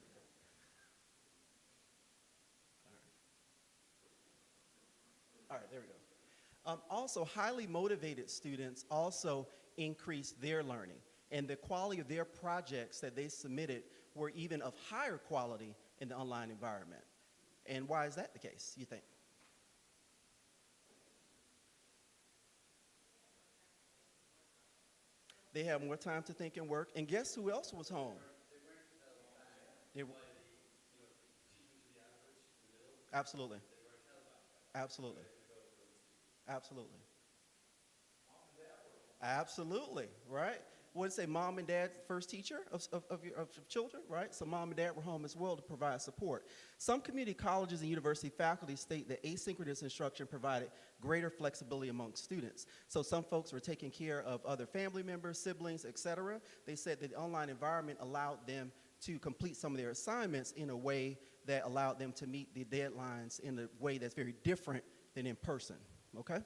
All right, there we go. Also, highly motivated students also increased their learning, and the quality of their projects that they submitted were even of higher quality in the online environment. And why is that the case, you think? They have more time to think and work, and guess who else was home? They, absolutely. Absolutely. Absolutely. Absolutely, right? What did it say, mom and dad, first teacher of children, right? So mom and dad were home as well to provide support. Some community colleges and university faculty state that asynchronous instruction provided greater flexibility among students. So some folks were taking care of other family members, siblings, etc. They said that the online environment allowed them to complete some of their assignments in a way that allowed them to meet the deadlines in a way that's very different than in person, okay?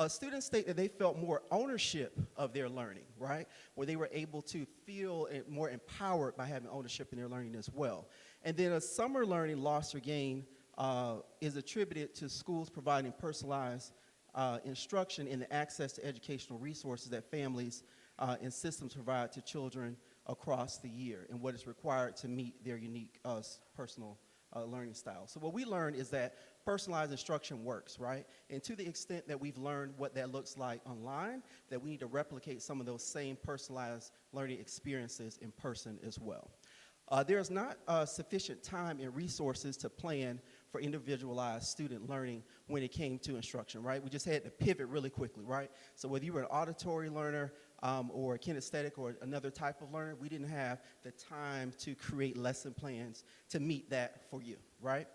Students state that they felt more ownership of their learning, right? Where they were able to feel more empowered by having ownership in their learning as well. And then a summer learning loss or gain is attributed to schools providing personalized instruction in the access to educational resources that families and systems provide to children across the year and what is required to meet their unique personal learning style. So what we learned is that personalized instruction works, right? And to the extent that we've learned what that looks like online, that we need to replicate some of those same personalized learning experiences in person as well. There's not sufficient time and resources to plan for individualized student learning when it came to instruction, right? We just had to pivot really quickly, right? So whether you were an auditory learner or a kinesthetic or another type of learner, we didn't have the time to create lesson plans to meet that for you, right?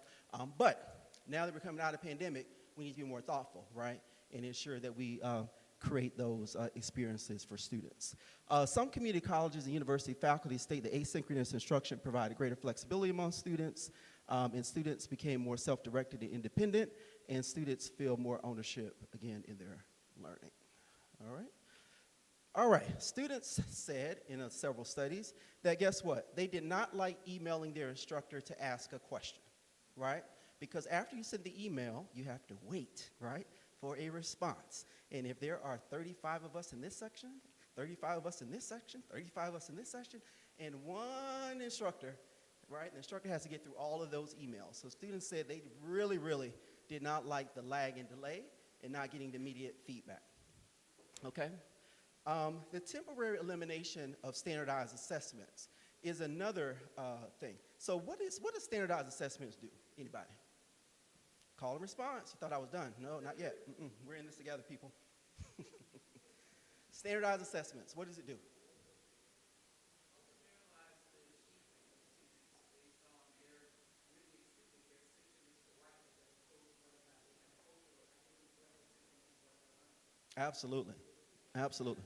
But now that we're coming out of the pandemic, we need to be more thoughtful, right? And ensure that we create those experiences for students. Some community colleges and university faculty state that asynchronous instruction provided greater flexibility among students, and students became more self-directed and independent, and students feel more ownership, again, in their learning. All right? All right, students said in several studies that guess what? They did not like emailing their instructor to ask a question, right? Because after you send the email, you have to wait, right, for a response. And if there are 35 of us in this section, 35 of us in this section, 35 of us in this section, and one instructor, right, the instructor has to get through all of those emails. So students said they really, really did not like the lag and delay and not getting the immediate feedback, okay? The temporary elimination of standardized assessments is another thing. So what does standardized assessments do? Anybody? Call and response. You thought I was done. No, not yet. We're in this together, people. Standardized assessments. What does it do? Absolutely. Absolutely.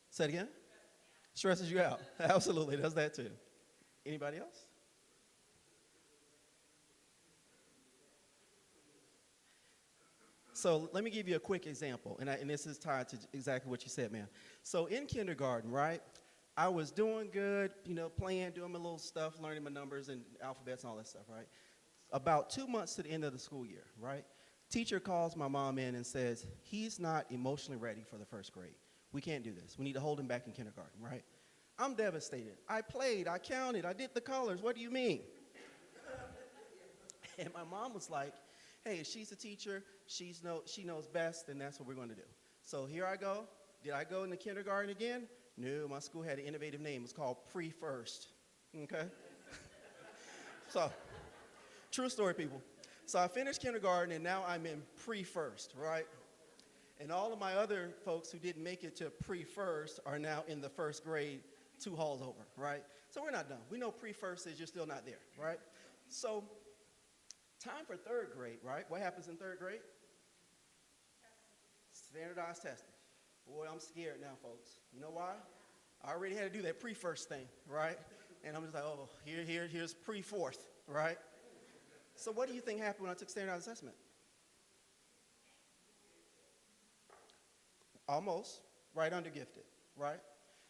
Say it again? Stresses you out. Absolutely, does that too. Anybody else? So let me give you a quick example, and this is tied to exactly what you said, ma'am. So in kindergarten, right, I was doing good, playing, doing my little stuff, learning my numbers and alphabets and all that stuff, right? About 2 months to the end of the school year, right, teacher calls my mom in and says, he's not emotionally ready for the first grade. We can't do this. We need to hold him back in kindergarten, right? I'm devastated. I played, I counted, I did the colors. What do you mean? And my mom was like, hey, she's a teacher, she knows best, and that's what we're going to do. So here I go. Did I go into kindergarten again? No, my school had an innovative name. It was called Pre-First, okay? So, true story, people. So I finished kindergarten, and now I'm in Pre-First, right? And all of my other folks who didn't make it to Pre-First are now in the first grade 2 halls over, right? So we're not done. We know Pre-First is you're still not there, right? So time for 3rd grade, right? What happens in 3rd grade? Standardized testing. Boy, I'm scared now, folks. You know why? I already had to do that Pre-First thing, right? And I'm just like, oh, here's Pre-Fourth, right? So what do you think happened when I took standardized assessment? Almost, right under gifted, right?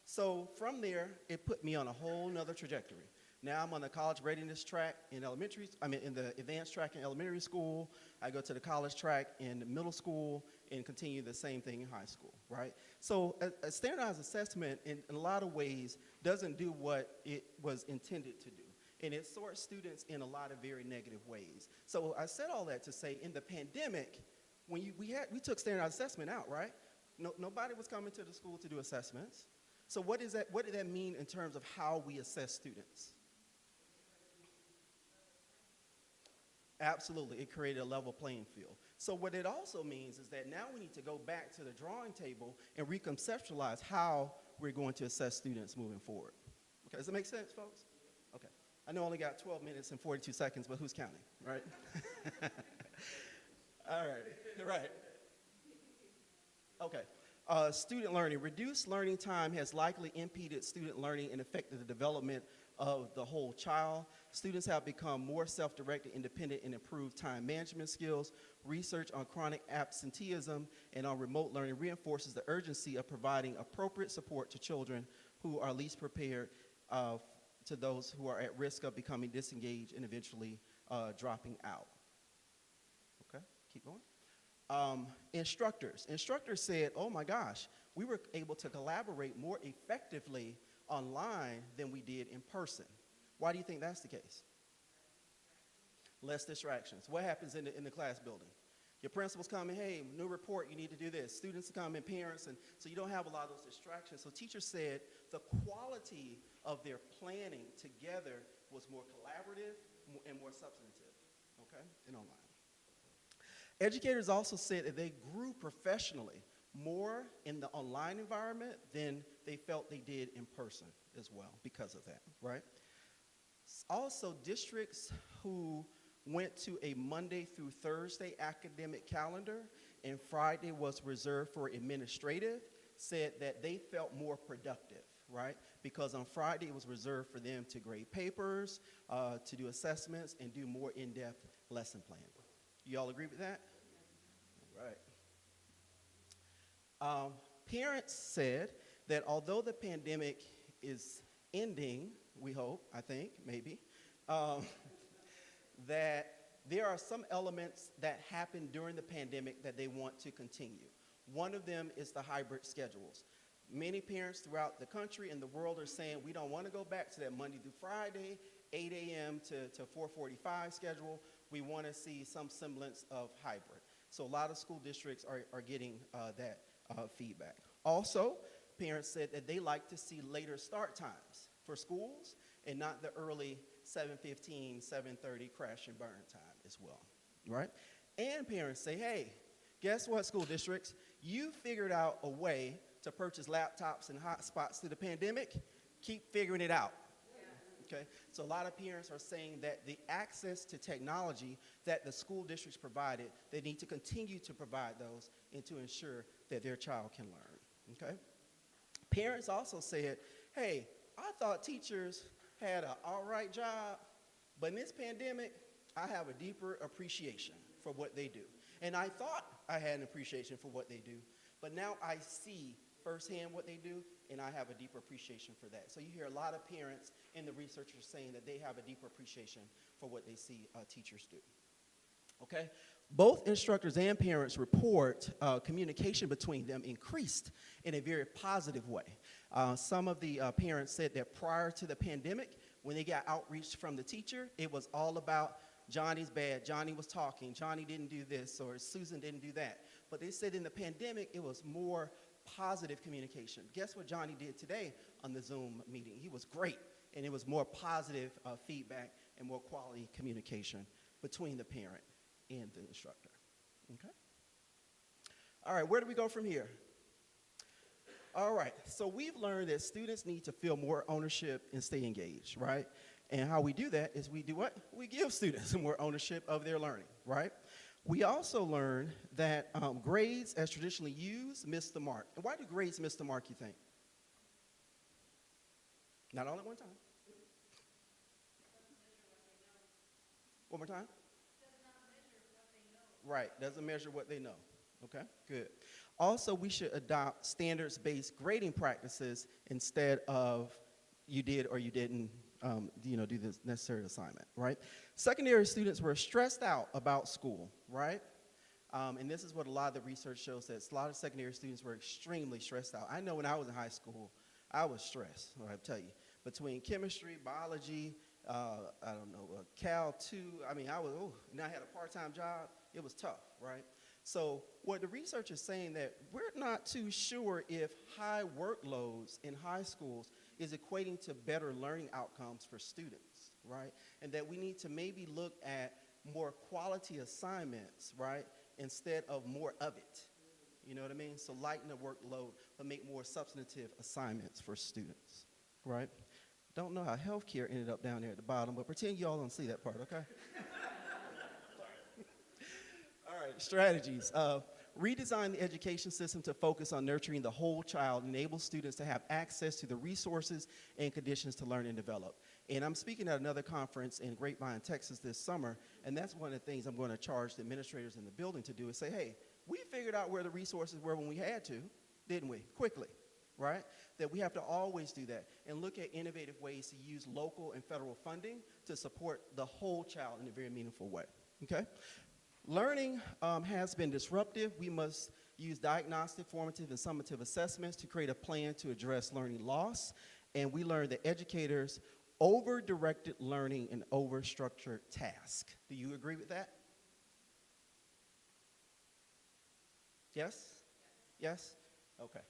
So from there, it put me on a whole nother trajectory. Now I'm on the college readiness track in in the advanced track in elementary school. I go to the college track in middle school and continue the same thing in high school, right? So a standardized assessment in a lot of ways doesn't do what it was intended to do. And it sorts students in a lot of very negative ways. So I said all that to say in the pandemic, when we took standardized assessment out, right? Nobody was coming to the school to do assessments. So what did that mean in terms of how we assess students? Absolutely, it created a level playing field. So what it also means is that now we need to go back to the drawing table and reconceptualize how we're going to assess students moving forward. Okay, does that make sense, folks? Okay, I know I only got 12 minutes and 42 seconds, but who's counting, right? All right. Okay. Student learning. Reduced learning time has likely impeded student learning and affected the development of the whole child. Students have become more self-directed, independent, and improved time management skills. Research on chronic absenteeism and on remote learning reinforces the urgency of providing appropriate support to children who are least prepared, to those who are at risk of becoming disengaged and eventually dropping out. Okay, keep going. Instructors said, oh my gosh, we were able to collaborate more effectively online than we did in person. Why do you think that's the case? Less distractions. What happens in the class building? Your principal's coming, hey, new report, you need to do this. Students come and parents, and so you don't have a lot of those distractions. So teachers said the quality of their planning together was more collaborative and more substantive, okay, and online. Educators also said that they grew professionally more in the online environment than they felt they did in person as well because of that, right? Also, districts who went to a Monday through Thursday academic calendar and Friday was reserved for administrative said that they felt more productive, right? Because on Friday it was reserved for them to grade papers, to do assessments, and do more in-depth lesson planning. You all agree with that? All right. Parents said that although the pandemic is ending, we hope, I think, maybe, that there are some elements that happened during the pandemic that they want to continue. One of them is the hybrid schedules. Many parents throughout the country and the world are saying we don't want to go back to that Monday through Friday, 8 a.m. to 4:45 schedule. We want to see some semblance of hybrid. So a lot of school districts are getting that feedback. Also, parents said that they like to see later start times for schools and not the early 7:15, 7:30 crash and burn time as well, right? And parents say, hey, guess what, school districts? You figured out a way to purchase laptops and hotspots through the pandemic. Keep figuring it out, Okay, so a lot of parents are saying that the access to technology that the school districts provided, they need to continue to provide those and to ensure that their child can learn, okay? Parents also said, hey, I thought teachers had an all right job, but in this pandemic, I have a deeper appreciation for what they do. And I thought I had an appreciation for what they do, but now I see firsthand what they do, and I have a deeper appreciation for that. So you hear a lot of parents and the researchers saying that they have a deeper appreciation for what they see teachers do. Okay? Both instructors and parents report communication between them increased in a very positive way. Some of the parents said that prior to the pandemic, when they got outreach from the teacher, it was all about Johnny's bad, Johnny was talking, Johnny didn't do this, or Susan didn't do that. But they said in the pandemic, it was more positive communication. Guess what Johnny did today on the Zoom meeting? He was great, and it was more positive feedback and more quality communication between the parent and the instructor. Okay? All right, where do we go from here? All right, so we've learned that students need to feel more ownership and stay engaged, right? And how we do that is we do what? We give students more ownership of their learning, right? We also learned that grades, as traditionally used, miss the mark. And why do grades miss the mark, you think? Not all at one time. One more time? Right, doesn't measure what they know. Okay, good. Also, we should adopt standards-based grading practices instead of you did or you didn't do the necessary assignment, right? Secondary students were stressed out about school, right? And this is what a lot of the research shows, that a lot of secondary students were extremely stressed out. I know when I was in high school, I was stressed, I tell you. Between chemistry, biology, Cal 2, and I had a part-time job, it was tough, right? So what the research is saying that we're not too sure if high workloads in high schools is equating to better learning outcomes for students, right? And that we need to maybe look at more quality assignments, right, instead of more of it. You know what I mean? So lighten the workload, but make more substantive assignments for students, right? Don't know how healthcare ended up down there at the bottom, but pretend you all don't see that part, okay? All right, strategies. Redesign the education system to focus on nurturing the whole child, enable students to have access to the resources and conditions to learn and develop. And I'm speaking at another conference in Grapevine, Texas this summer, and that's one of the things I'm going to charge the administrators in the building to do is say, hey, we figured out where the resources were when we had to, didn't we? Quickly, right? That we have to always do that and look at innovative ways to use local and federal funding to support the whole child in a very meaningful way, okay? Learning has been disruptive. We must use diagnostic, formative, and summative assessments to create a plan to address learning loss. And we learned that educators over-directed learning and over-structured tasks. Do you agree with that? Yes? Yes? Okay.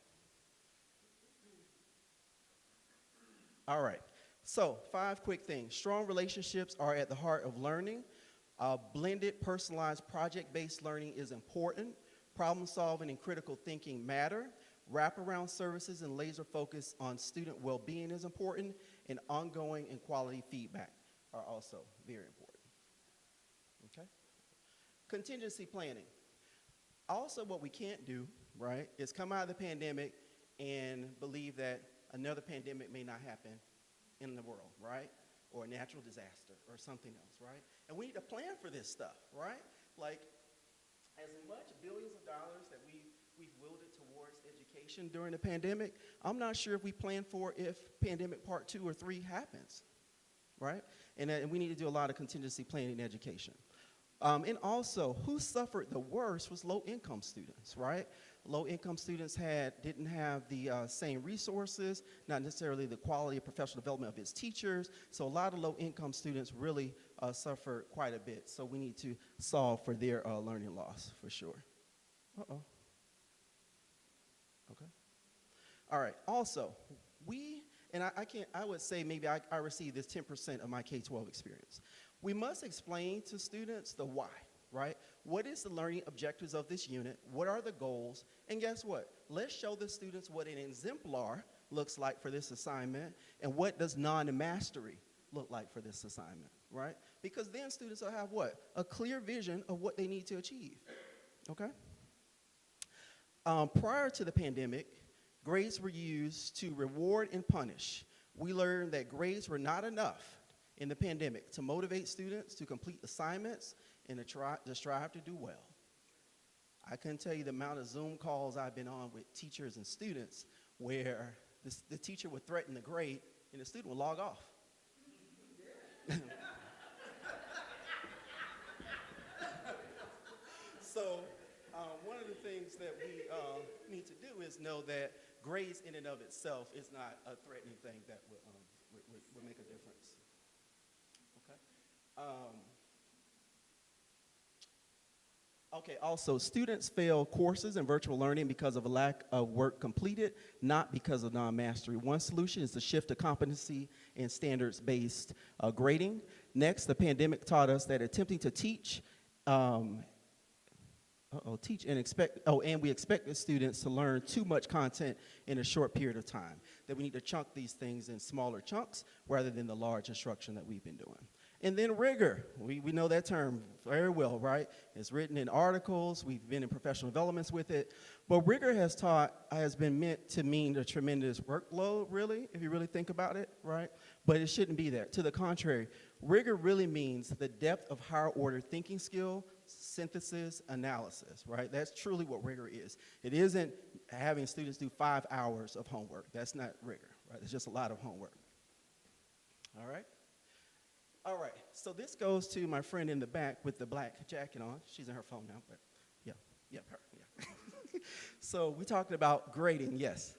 All right. So 5 quick things. Strong relationships are at the heart of learning. Blended, personalized, project-based learning is important. Problem solving and critical thinking matter. Wraparound services and laser focus on student well-being is important. And ongoing and quality feedback are also very important. Okay? Contingency planning. Also, what we can't do, right, is come out of the pandemic and believe that another pandemic may not happen in the world, right? Or a natural disaster or something else, right? And we need to plan for this stuff, right? Like, as much billions of dollars that we've wielded towards education during the pandemic, I'm not sure if we plan for if pandemic part 2 or 3 happens, right? And we need to do a lot of contingency planning in education. And also, who suffered the worst was low-income students, right? Low-income students didn't have the same resources, not necessarily the quality of professional development of its teachers, so a lot of low-income students really suffered quite a bit, so we need to solve for their learning loss, for sure. Uh-oh. Okay. All right, also, I would say maybe I received this 10% of my K-12 experience. We must explain to students the why, right? What is the learning objectives of this unit? What are the goals? And guess what? Let's show the students what an exemplar looks like for this assignment and what does non-mastery look like for this assignment, right? Because then students will have what? A clear vision of what they need to achieve, okay? Prior to the pandemic, grades were used to reward and punish. We learned that grades were not enough in the pandemic to motivate students to complete assignments and to strive to do well. I couldn't tell you the amount of Zoom calls I've been on with teachers and students where the teacher would threaten the grade and the student would log off. So one of the things that we need to do is know that grades in and of itself is not a threatening thing that would make a difference. Okay. Okay, also, students fail courses in virtual learning because of a lack of work completed, not because of non-mastery. One solution is to shift to competency and standards-based grading. Next, the pandemic taught us that attempting to teach, and we expected students to learn too much content in a short period of time, that we need to chunk these things in smaller chunks rather than the large instruction that we've been doing. And then rigor, we know that term very well, right? It's written in articles, we've been in professional developments with it, but rigor has been meant to mean a tremendous workload, really, if you really think about it, right? But it shouldn't be that. To the contrary, rigor really means the depth of higher order thinking skill, synthesis, analysis, right? That's truly what rigor is. It isn't having students do 5 hours of homework. That's not rigor, right? It's just a lot of homework. All right? All right, so this goes to my friend in the back with the black jacket on. She's in her phone now, but yeah, her, yeah. So we talked about grading, yes.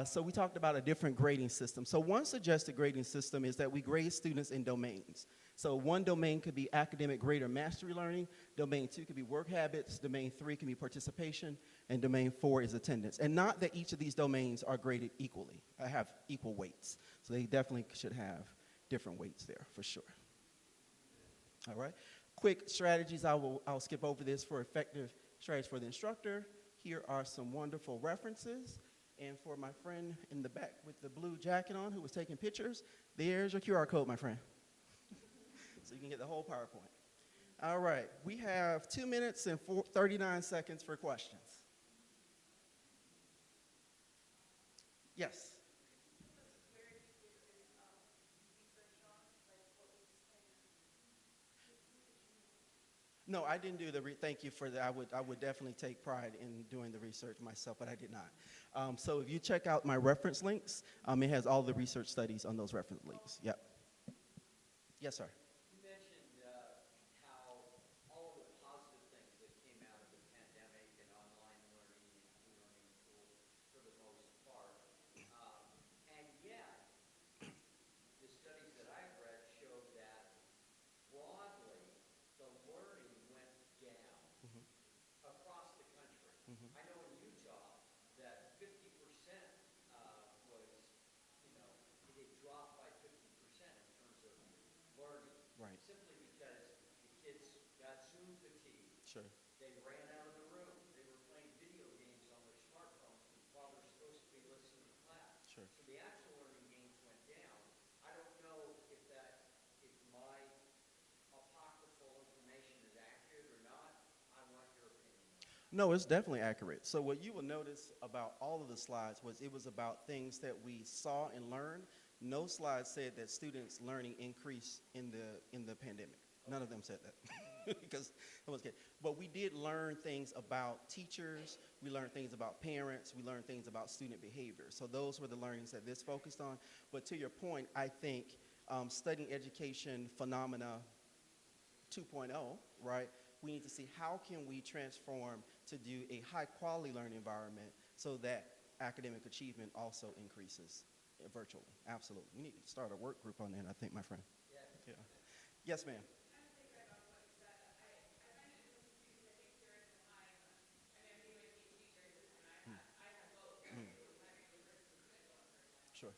So we talked about a different grading system. So one suggested grading system is that we grade students in domains. So one domain could be academic grade or mastery learning, domain 2 could be work habits, domain 3 can be participation, and domain 4 is attendance. And not that each of these domains are graded equally, have equal weights. So they definitely should have different weights there, for sure. All right, quick strategies, I'll skip over this for effective strategies for the instructor. Here are some wonderful references. And for my friend in the back with the blue jacket on who was taking pictures, there's your QR code, my friend. So you can get the whole PowerPoint. All right, we have 2 minutes and 39 seconds for questions. Yes. No, I didn't do the, thank you for that. I would definitely take pride in doing the research myself, but I did not. So if you check out my reference links, it has all the research studies on those reference links. Yep. Yes, sir. You mentioned how all of the positive things that came out of the pandemic and online learning and e-learning tools for the most part. And yet, the studies that I've read show that broadly, the learning went down across the country. I know in Utah that 50% was, it had dropped by 50% in terms of learning. Right. Simply because the kids got Zoom fatigue. Sure. They ran out of the room. They were playing video games on their smartphones while they're supposed to be listening to class. Sure. So the actual learning gains went down. I don't know if my apocryphal information is accurate or not. I want your opinion on it. No, it's definitely accurate. So what you will notice about all of the slides was it was about things that we saw and learned. No slide said that students' learning increased in the pandemic. None of them said that because it was good. But we did learn things about teachers. We learned things about parents. We learned things about student behavior. So those were the learnings that this focused on. But to your point, I think studying education phenomena 2.0, right? We need to see how can we transform to do a high-quality learning environment so that academic achievement also increases virtually. Absolutely. We need to start a work group on that, I think, my friend. Yeah. Yes, ma'am. Sure.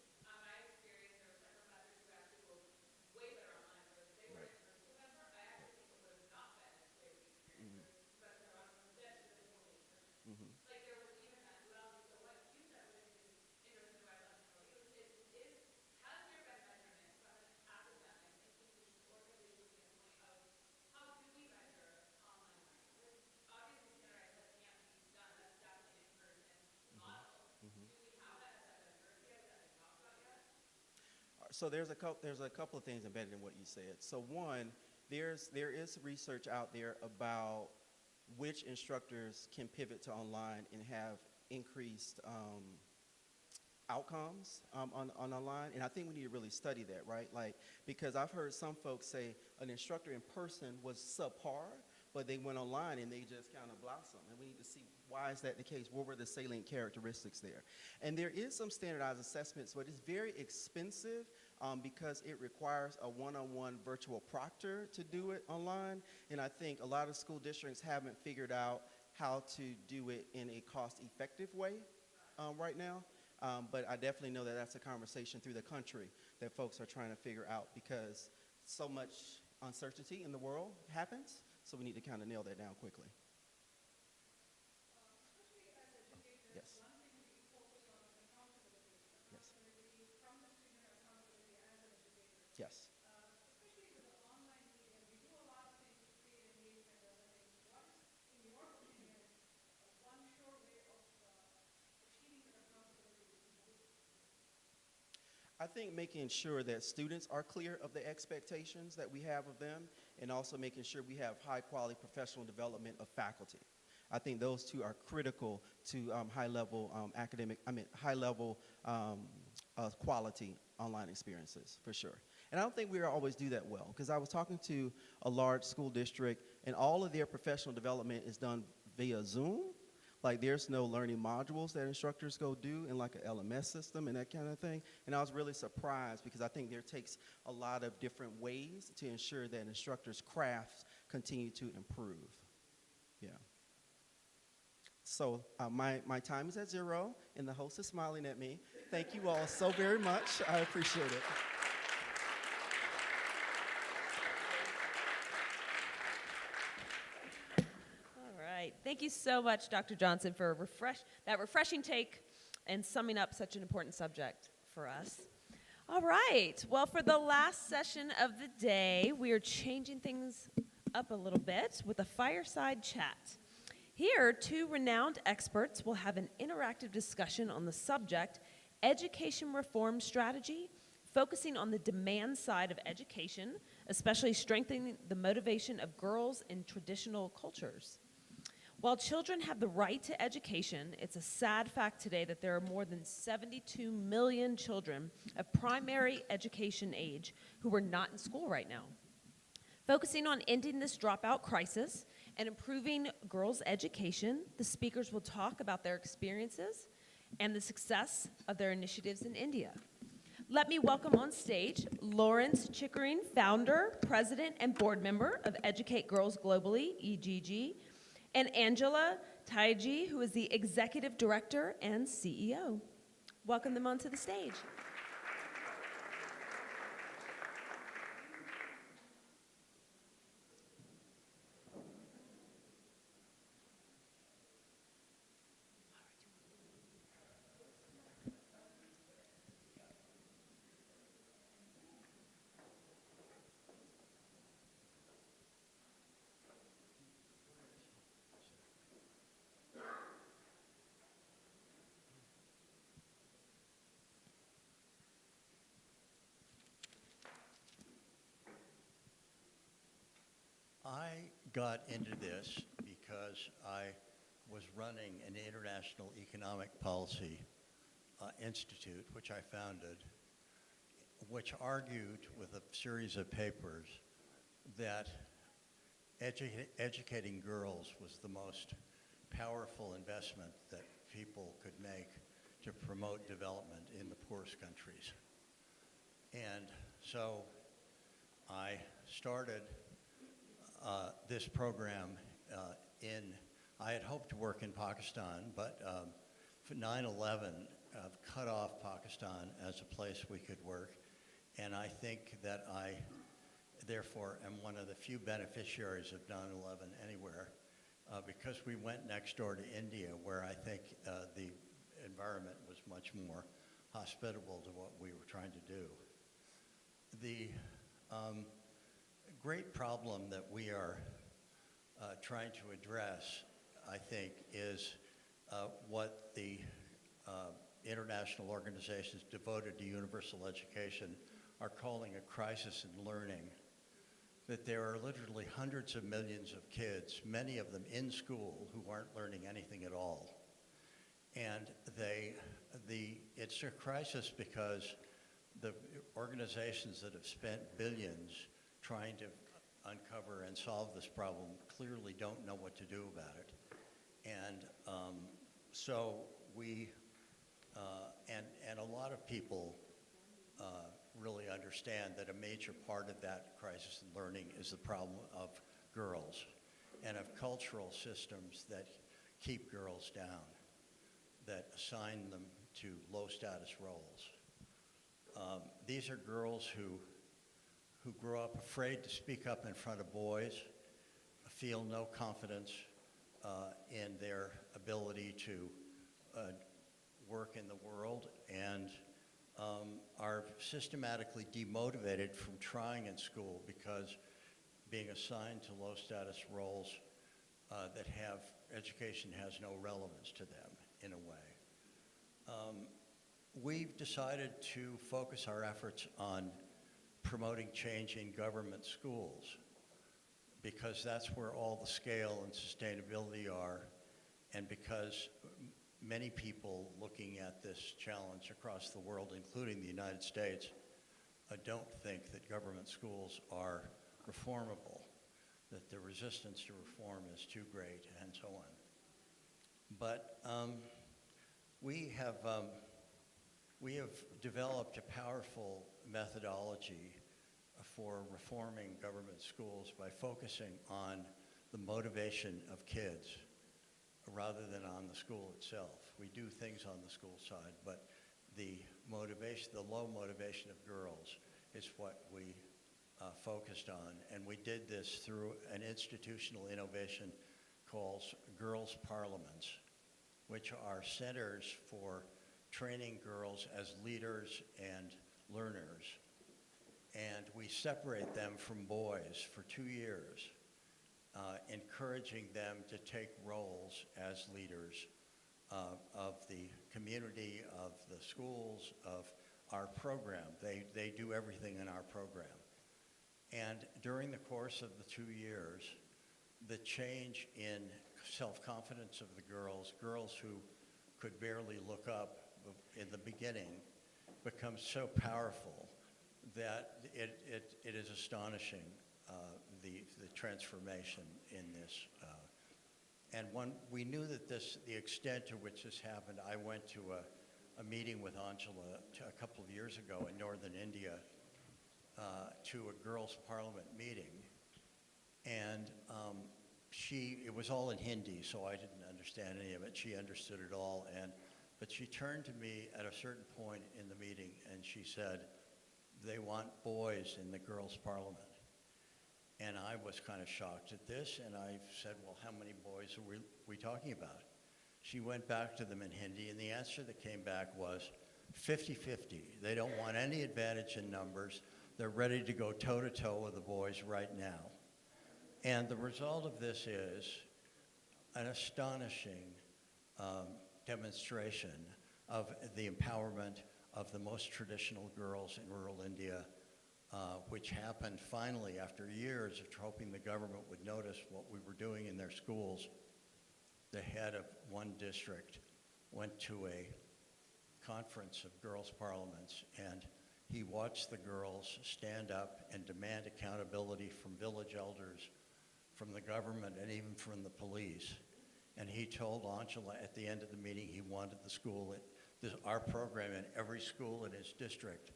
So there's a couple of things embedded in what you said. So one, there is research out there about which instructors can pivot to online and have increased outcomes on online, and I think we need to really study that, right? Like, because I've heard some folks say an instructor in person was subpar, but they went online and they just kind of blossomed, and we need to see why is that the case? What were the salient characteristics there? And there is some standardized assessments, but it's very expensive because it requires a one-on-one virtual proctor to do it online, and I think a lot of school districts haven't figured out how to do it in a cost-effective way right now. But I definitely know that that's a conversation through the country that folks are trying to figure out because so much uncertainty in the world happens, so we need to kind of nail that down quickly. Yes. Yes. Yes. I think making sure that students are clear of the expectations that we have of them, and also making sure we have high quality professional development of faculty. I think those two are critical to high level quality online experiences, for sure. And I don't think we always do that well, because I was talking to a large school district, and all of their professional development is done via Zoom. Like, there's no learning modules that instructors go do in like an LMS system and that kind of thing. And I was really surprised because I think there takes a lot of different ways to ensure that instructors' crafts continue to improve. Yeah. So my time is at 0, and the host is smiling at me. Thank you all so very much. I appreciate it. Thank you so much, Dr. Johnson, for that refreshing take and summing up such an important subject for us. All right. Well, for the last session of the day, we are changing things up a little bit with a fireside chat. Here, 2 renowned experts will have an interactive discussion on the subject, education reform strategy, focusing on the demand side of education, especially strengthening the motivation of girls in traditional cultures. While children have the right to education, it's a sad fact today that there are more than 72 million children of primary education age who are not in school right now. Focusing on ending this dropout crisis and improving girls' education, the speakers will talk about their experiences and the success of their initiatives in India. Let me welcome on stage Lawrence Chickering, founder, president, and board member of Educate Girls Globally, EGG, and Angela Taiji, who is the executive director and CEO. Welcome them onto the stage. I got into this because I was running an international economic policy institute, which I founded, which argued with a series of papers that educating girls was the most powerful investment that people could make to promote development in the poorest countries. And so I started this program I had hoped to work in Pakistan, but 9/11 cut off Pakistan as a place we could work, and I think that I, therefore, am one of the few beneficiaries of 9/11 anywhere, because we went next door to India, where I think the environment was much more hospitable to what we were trying to do. The great problem that we are trying to address, I think, is what the international organizations devoted to universal education are calling a crisis in learning, that there are literally hundreds of millions of kids, many of them in school, who aren't learning anything at all. And it's a crisis because the organizations that have spent billions trying to uncover and solve this problem clearly don't know what to do about it. And so we, and a lot of people really understand that a major part of that crisis in learning is the problem of girls and of cultural systems that keep girls down, that assign them to low status roles. These are girls who grow up afraid to speak up in front of boys, feel no confidence in their ability to work in the world, and are systematically demotivated from trying in school because being assigned to low status roles that have education has no relevance to them in a way. We've decided to focus our efforts on promoting change in government schools because that's where all the scale and sustainability are, and because many people looking at this challenge across the world, including the United States, don't think that government schools are reformable, that the resistance to reform is too great, and so on. But we have developed a powerful methodology for reforming government schools by focusing on the motivation of kids rather than on the school itself. We do things on the school side, but the motivation, the low motivation of girls is what we focused on. And we did this through an institutional innovation called Girls' Parliaments, which are centers for training girls as leaders and learners. And we separate them from boys for 2 years, encouraging them to take roles as leaders of the community, of the schools, of our program. They do everything in our program. And during the course of the 2 years, the change in self-confidence of the girls who could barely look up in the beginning, becomes so powerful that it is astonishing, the transformation in this. And we knew that the extent to which this happened. I went to a meeting with Angela a couple of years ago in northern India, to a girls' parliament meeting, and it was all in Hindi, so I didn't understand any of it. She understood it all, but she turned to me at a certain point in the meeting and she said, "They want boys in the girls' parliament." And I was kind of shocked at this, and I said, "Well, how many boys are we talking about?" She went back to them in Hindi, and the answer that came back was 50-50. They don't want any advantage in numbers. They're ready to go toe-to-toe with the boys right now. And the result of this is an astonishing demonstration of the empowerment of the most traditional girls in rural India, which happened finally after years of hoping the government would notice what we were doing in their schools. The head of one district went to a conference of girls' parliaments, and he watched the girls stand up and demand accountability from village elders, from the government, and even from the police. And he told Angela at the end of the meeting he wanted our program in every school in his district,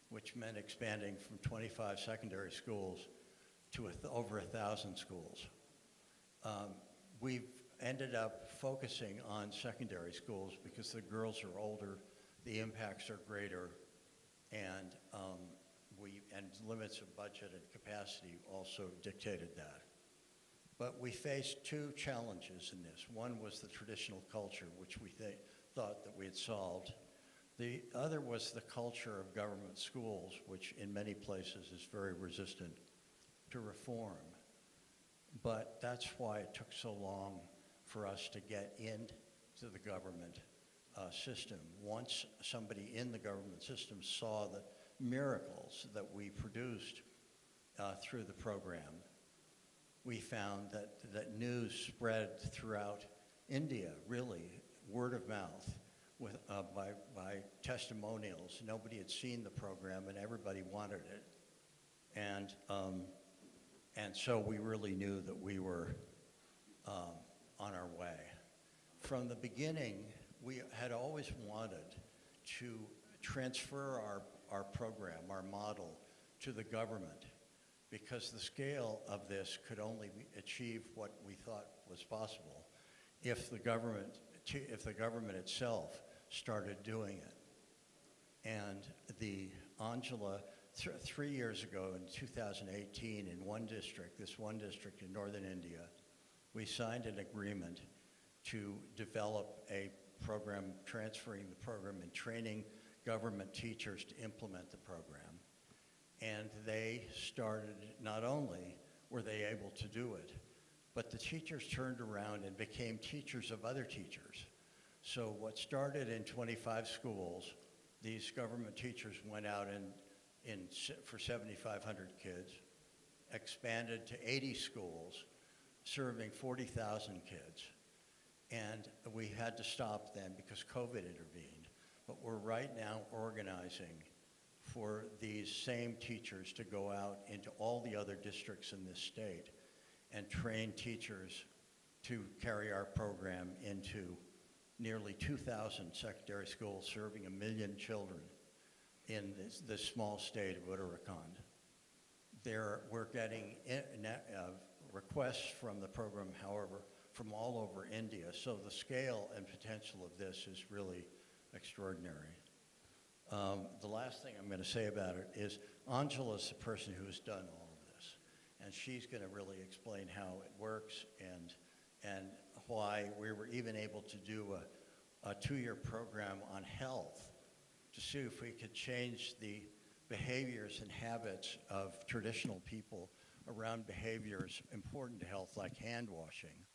which meant expanding from 25 secondary schools to over 1,000 schools. We've ended up focusing on secondary schools because the girls are older, the impacts are greater, and limits of budget and capacity also dictated that. But we faced two challenges in this. One was the traditional culture, which we thought that we had solved. The other was the culture of government schools, which in many places is very resistant to reform. But that's why it took so long for us to get into the government system. Once somebody in the government system saw that miracles that we produced through the program, we found that news spread throughout India, really, word of mouth, with, by testimonials. Nobody had seen the program, and everybody wanted it. And so we really knew that we were on our way. From the beginning, we had always wanted to transfer our program, our model, to the government, because the scale of this could only achieve what we thought was possible if the government itself started doing it. And Angela, 3 years ago in 2018, in this one district in northern India, we signed an agreement to develop a program, transferring the program and training government teachers to implement the program. And they started, not only were they able to do it, but the teachers turned around and became teachers of other teachers. So what started in 25 schools, these government teachers went out for 7,500 kids, expanded to 80 schools, serving 40,000 kids. And we had to stop then because COVID intervened. But we're right now organizing for these same teachers to go out into all the other districts in this state and train teachers to carry our program into nearly 2,000 secondary schools, serving 1 million children in this small state of Uttarakhand. We're getting requests from the program, however, from all over India. So the scale and potential of this is really extraordinary. The last thing I'm going to say about it is Angela's the person who has done all of this. And she's going to really explain how it works and why we were even able to do a 2-year program on health to see if we could change the behaviors and habits of traditional people around behaviors important to health, like hand washing.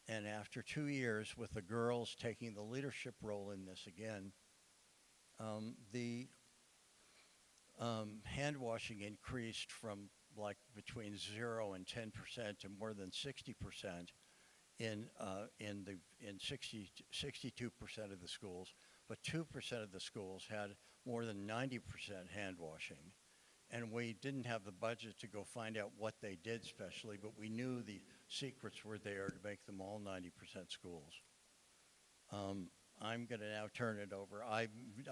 And after 2 years, with the girls taking the leadership role in this again, the hand washing increased from like between 0 and 10% to more than 60% in 62% of the schools. But 2% of the schools had more than 90% hand washing. And we didn't have the budget to go find out what they did specially, but we knew the secrets were there to make them all 90% schools. I'm going to now turn it over.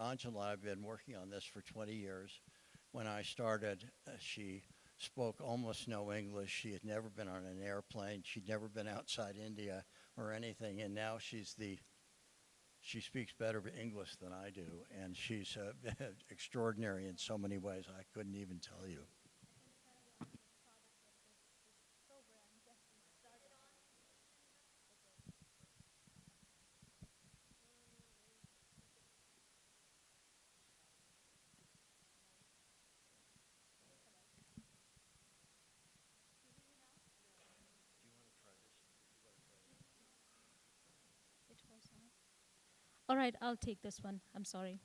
Angela, I've been working on this for 20 years. When I started, she spoke almost no English. She had never been on an airplane. She'd never been outside India or anything. And now she speaks better English than I do. And she's extraordinary in so many ways I couldn't even tell you. All right, I'll take this one. I'm sorry.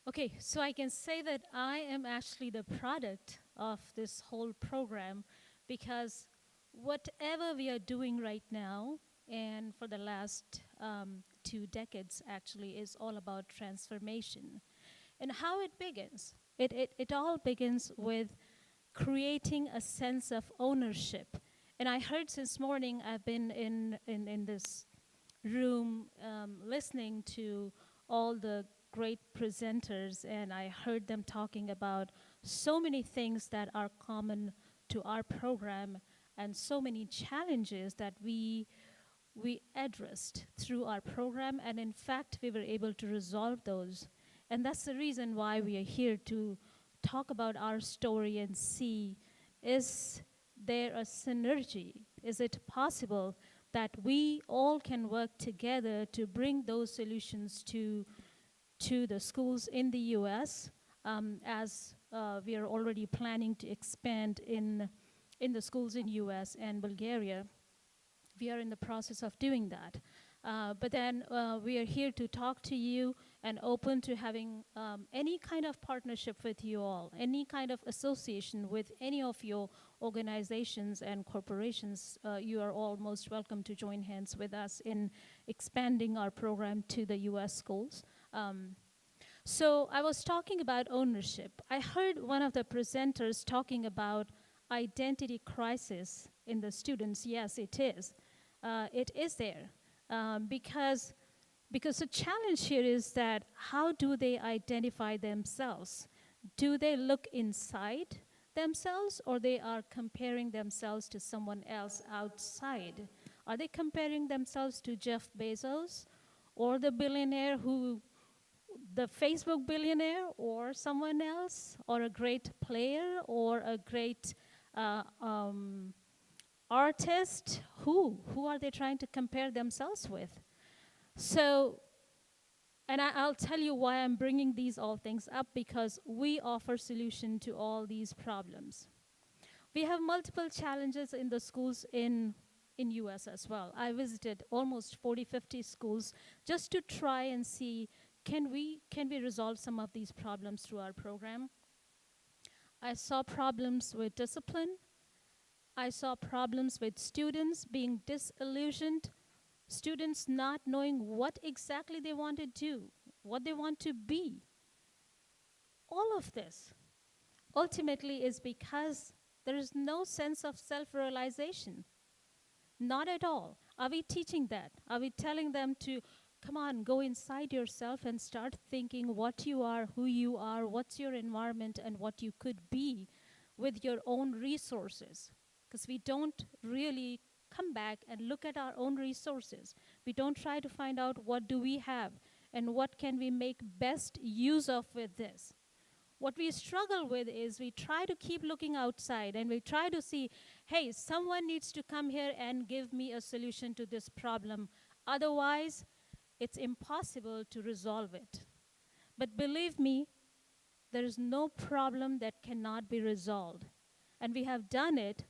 Okay, so I can say that I am actually the product of this whole program, because whatever we are doing right now, and for the last 2 decades actually, is all about transformation. And how it begins? It all begins with creating a sense of ownership. And I heard since morning, I've been in this room listening to all the great presenters, and I heard them talking about so many things that are common to our program and so many challenges that we addressed through our program, and in fact we were able to resolve those. And that's the reason why we are here, to talk about our story and see, is there a synergy? Is it possible that we all can work together to bring those solutions to the schools in the US, as we are already planning to expand in the schools in US and Bulgaria. We are in the process of doing that. But then we are here to talk to you and open to having any kind of partnership with you all, any kind of association with any of your organizations and corporations. You are all most welcome to join hands with us in expanding our program to the US schools. So I was talking about ownership. I heard one of the presenters talking about identity crisis in the students. Yes, it is. It is there because the challenge here is that how do they identify themselves? Do they look inside themselves, or they are comparing themselves to someone else outside? Are they comparing themselves to Jeff Bezos or the billionaire the Facebook billionaire, or someone else, or a great player, or a great artist? Who are they trying to compare themselves with? So, and I'll tell you why I'm bringing these all things up, because we offer solution to all these problems. We have multiple challenges in the schools in US as well. I visited almost 40, 50 schools just to try and see, can we resolve some of these problems through our program? I saw problems with discipline. I saw problems with students being disillusioned, students not knowing what exactly they want to do, what they want to be. All of this ultimately is because there is no sense of self-realization. Not at all. Are we teaching that? Are we telling them to, come on, go inside yourself and start thinking what you are, who you are, what's your environment, and what you could be with your own resources? Because we don't really come back and look at our own resources. We don't try to find out what do we have and what can we make best use of with this. What we struggle with is we try to keep looking outside and we try to see, hey, someone needs to come here and give me a solution to this problem. Otherwise, it's impossible to resolve it. But believe me, there is no problem that cannot be resolved. And we have done it,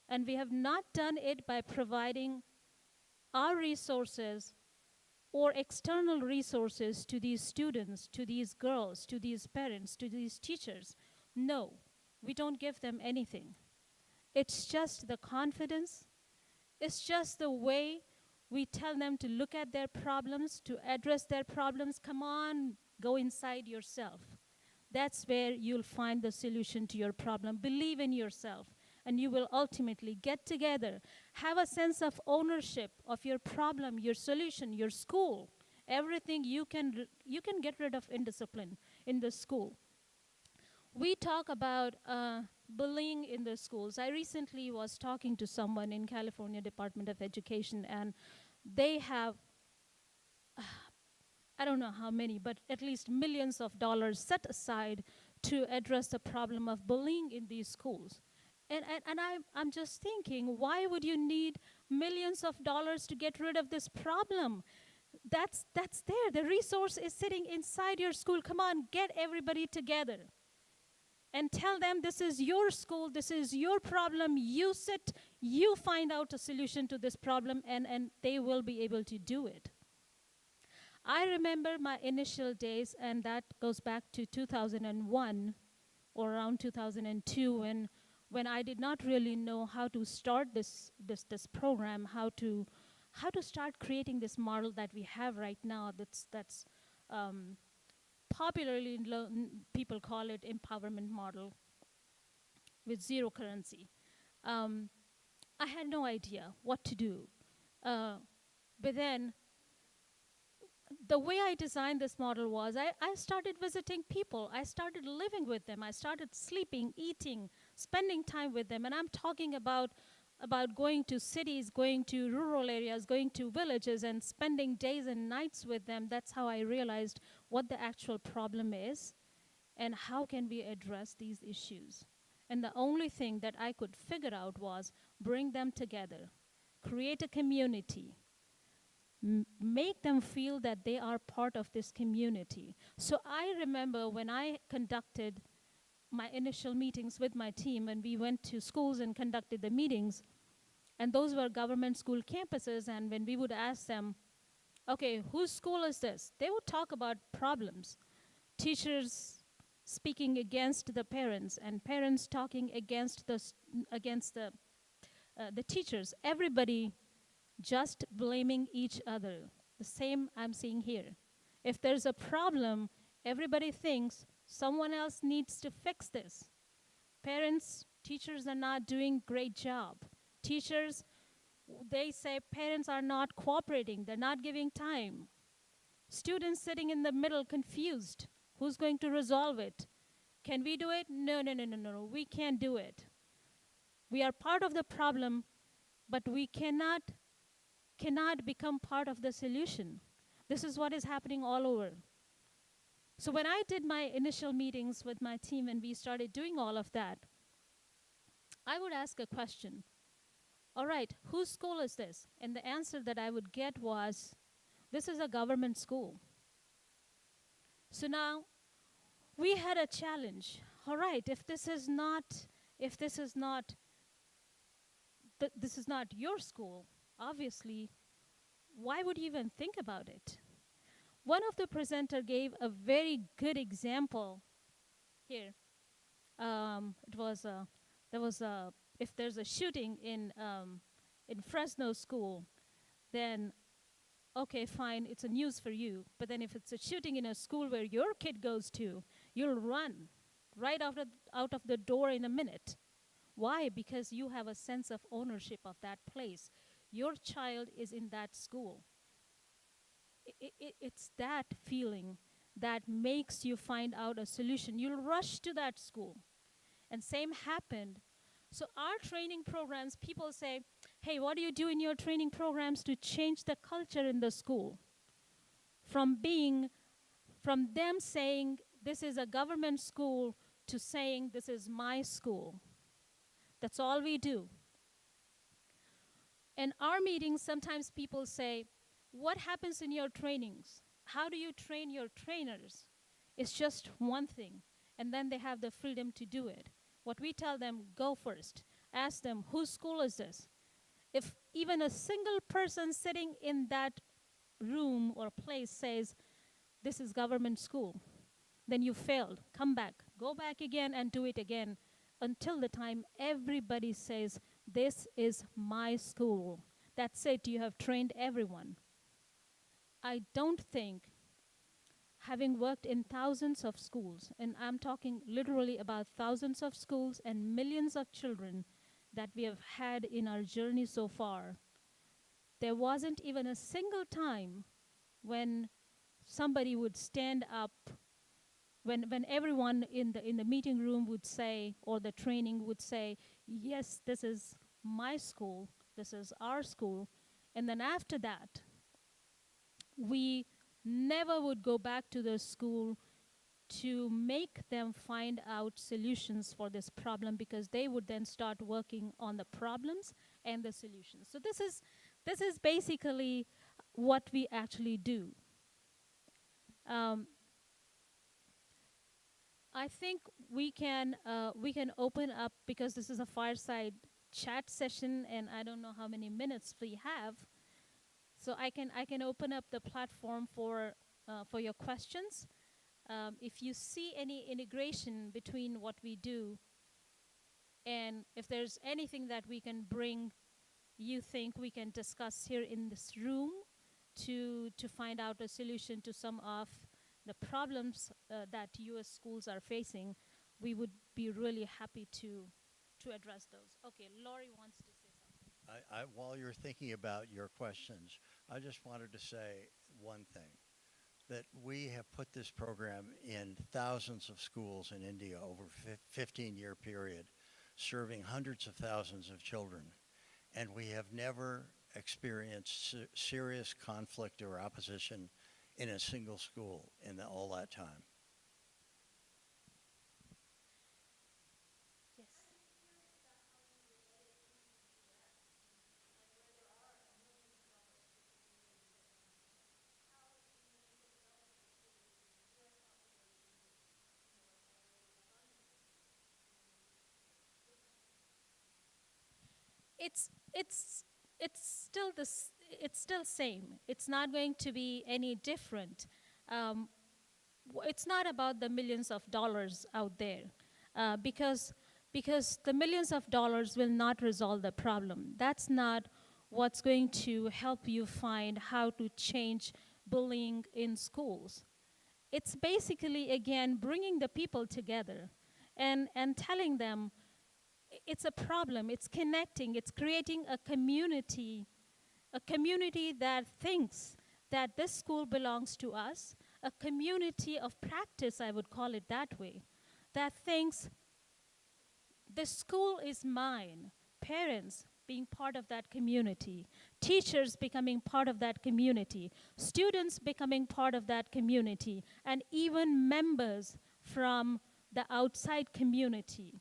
and we have not done it by providing our resources or external resources to these students, to these girls, to these parents, to these teachers. No, we don't give them anything. It's just the confidence. It's just the way we tell them to look at their problems, to address their problems. Come on, go inside yourself. That's where you'll find the solution to your problem. Believe in yourself, and you will ultimately get together, have a sense of ownership of your problem, your solution, your school, everything. You can get rid of indiscipline in the school. We talk about bullying in the schools. I recently was talking to someone in California Department of Education, and they have, I don't know how many, but at least millions of dollars set aside to address the problem of bullying in these schools. And I'm just thinking, why would you need millions of dollars to get rid of this problem? That's there. The resource is sitting inside your school. Come on, get everybody together and tell them this is your school, this is your problem. You sit, you find out a solution to this problem, and they will be able to do it. I remember my initial days, and that goes back to 2001 or around 2002 when I did not really know how to start this program, how to start creating this model that we have right now. That's popularly people call it empowerment model with zero currency. I had no idea what to do, but then the way I designed this model was I started visiting people. I started living with them. I started sleeping, eating, spending time with them. And I'm talking about going to cities, going to rural areas, going to villages, and spending days and nights with them. That's how I realized what the actual problem is and how can we address these issues. And the only thing that I could figure out was bring them together, create a community, make them feel that they are part of this community. So I remember when I conducted my initial meetings with my team, and we went to schools and conducted the meetings, and those were government school campuses, and when we would ask them, Okay, whose school is this? They would talk about problems. Teachers speaking against the parents, and parents talking against the teachers. Everybody just blaming each other. The same I'm seeing here. If there's a problem, everybody thinks someone else needs to fix this. Parents, teachers are not doing great job. Teachers, they say parents are not cooperating, they're not giving time. Students sitting in the middle confused. Who's going to resolve it? Can we do it? No, no, no, no, no, we can't do it. We are part of the problem, but we cannot become part of the solution. This is what is happening all over. So when I did my initial meetings with my team and we started doing all of that, I would ask a question. All right, whose school is this? And the answer that I would get was, this is a government school. So now we had a challenge. All right, if this is not your school, obviously, why would you even think about it? One of the presenter gave a very good example here. If there's a shooting in Fresno school, then okay, fine, it's a news for you. But then if it's a shooting in a school where your kid goes to, you'll run right out of the door in a minute. Why? Because you have a sense of ownership of that place. Your child is in that school. It's that feeling that makes you find out a solution. You'll rush to that school. And same happened. So our training programs, people say, hey, what do you do in your training programs to change the culture in the school? From them saying this is a government school to saying this is my school. That's all we do. In our meetings, sometimes people say, what happens in your trainings? How do you train your trainers? It's just one thing, and then they have the freedom to do it. What we tell them, go first. Ask them, whose school is this? If even a single person sitting in that room or place says, this is government school, then you failed. Come back. Go back again and do it again until the time everybody says, this is my school. That's it. You have trained everyone. I don't think, having worked in thousands of schools, and I'm talking literally about thousands of schools and millions of children that we have had in our journey so far, there wasn't even a single time when somebody would stand up, when everyone in the meeting room would say, or the training would say, yes, this is my school, this is our school, and then after that, we never would go back to the school to make them find out solutions for this problem, because they would then start working on the problems and the solutions. So this is basically what we actually do. I think we can open up, because this is a fireside chat session, and I don't know how many minutes we have. So I can open up the platform for your questions. If you see any integration between what we do, and if there's anything that we can bring, you think we can discuss here in this room to find out a solution to some of the problems that U.S. schools are facing, we would be really happy to address those. Okay, Laurie wants to say something. While you're thinking about your questions, I just wanted to say one thing, that we have put this program in thousands of schools in India over a 15-year period, serving hundreds of thousands of children, and we have never experienced serious conflict or opposition in a single school in all that time. It's still this. it's still same. It's not going to be any different. It's not about the millions of dollars out there, because the millions of dollars will not resolve the problem. That's not what's going to help you find how to change bullying in schools. It's basically, again, bringing the people together and telling them it's a problem, it's connecting, it's creating a community that thinks that this school belongs to us, a community of practice, I would call it that way, that thinks the school is mine, parents being part of that community, teachers becoming part of that community, students becoming part of that community, and even members from the outside community.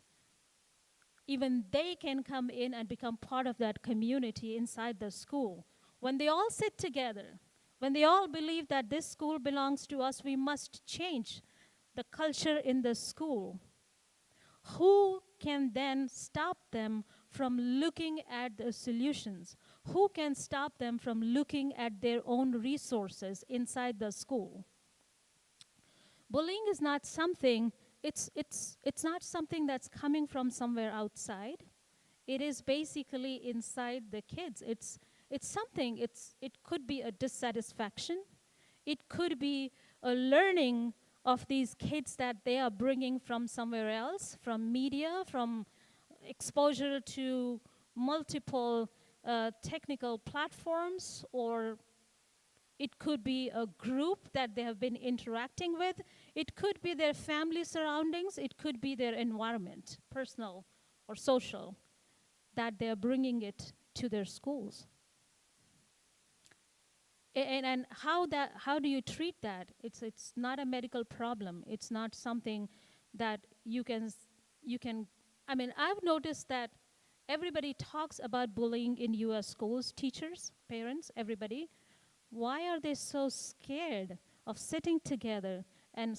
Even they can come in and become part of that community inside the school. When they all sit together, when they all believe that this school belongs to us, we must change the culture in the school. Who can then stop them from looking at the solutions? Who can stop them from looking at their own resources inside the school? Bullying is not something, it's not something that's coming from somewhere outside. It is basically inside the kids. It's something, it could be a dissatisfaction. It could be a learning of these kids that they are bringing from somewhere else, from media, from exposure to multiple technical platforms, or it could be a group that they have been interacting with. It could be their family surroundings. It could be their environment, personal or social, that they're bringing it to their schools. And how do you treat that? It's not a medical problem. It's not something that you can. I mean, I've noticed that everybody talks about bullying in U.S. schools, teachers, parents, everybody. Why are they so scared of sitting together and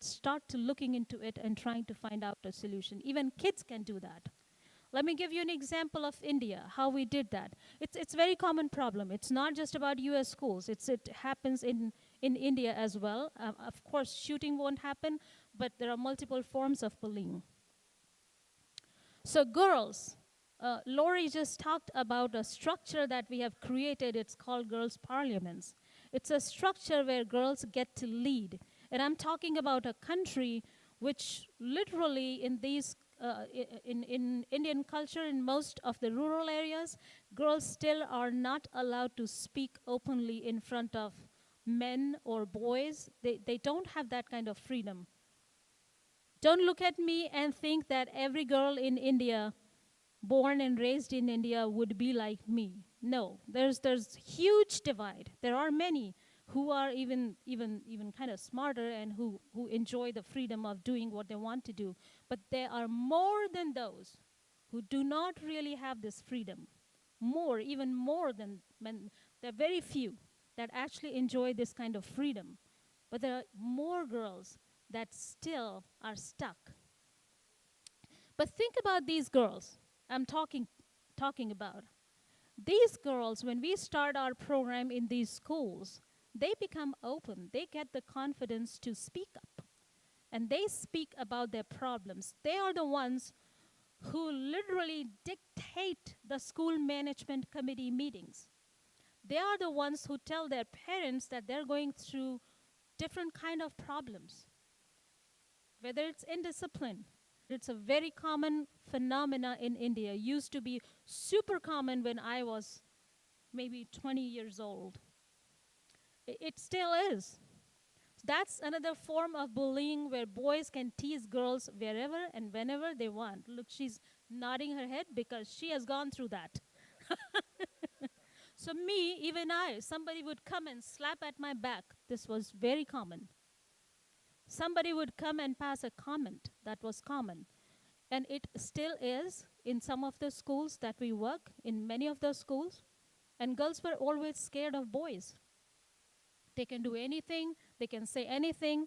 start to looking into it and trying to find out a solution? Even kids can do that. Let me give you an example of India, how we did that. It's a very common problem. It's not just about U.S. schools. It happens in India as well. Of course, shooting won't happen, but there are multiple forms of bullying. So girls, Lori just talked about a structure that we have created. It's called Girls' Parliaments. It's a structure where girls get to lead. And I'm talking about a country which literally in these in Indian culture, in most of the rural areas, girls still are not allowed to speak openly in front of men or boys. They don't have that kind of freedom. Don't look at me and think that every girl in India, born and raised in India, would be like me. No, there's huge divide. There are many who are even kind of smarter and who enjoy the freedom of doing what they want to do. But there are more than those who do not really have this freedom. Even more than men. There are very few that actually enjoy this kind of freedom. But there are more girls that still are stuck. But think about these girls I'm talking about. These girls, when we start our program in these schools, they become open. They get the confidence to speak up. And they speak about their problems. They are the ones who literally dictate the school management committee meetings. They are the ones who tell their parents that they're going through different kind of problems. Whether it's indiscipline. It's a very common phenomena in India. Used to be super common when I was maybe 20 years old. It still is. That's another form of bullying where boys can tease girls wherever and whenever they want. Look, she's nodding her head because she has gone through that. So me, even somebody would come and slap at my back. This was very common. Somebody would come and pass a comment. That was common. And it still is in some of the schools that we work, in many of the schools. And girls were always scared of boys. They can do anything, they can say anything,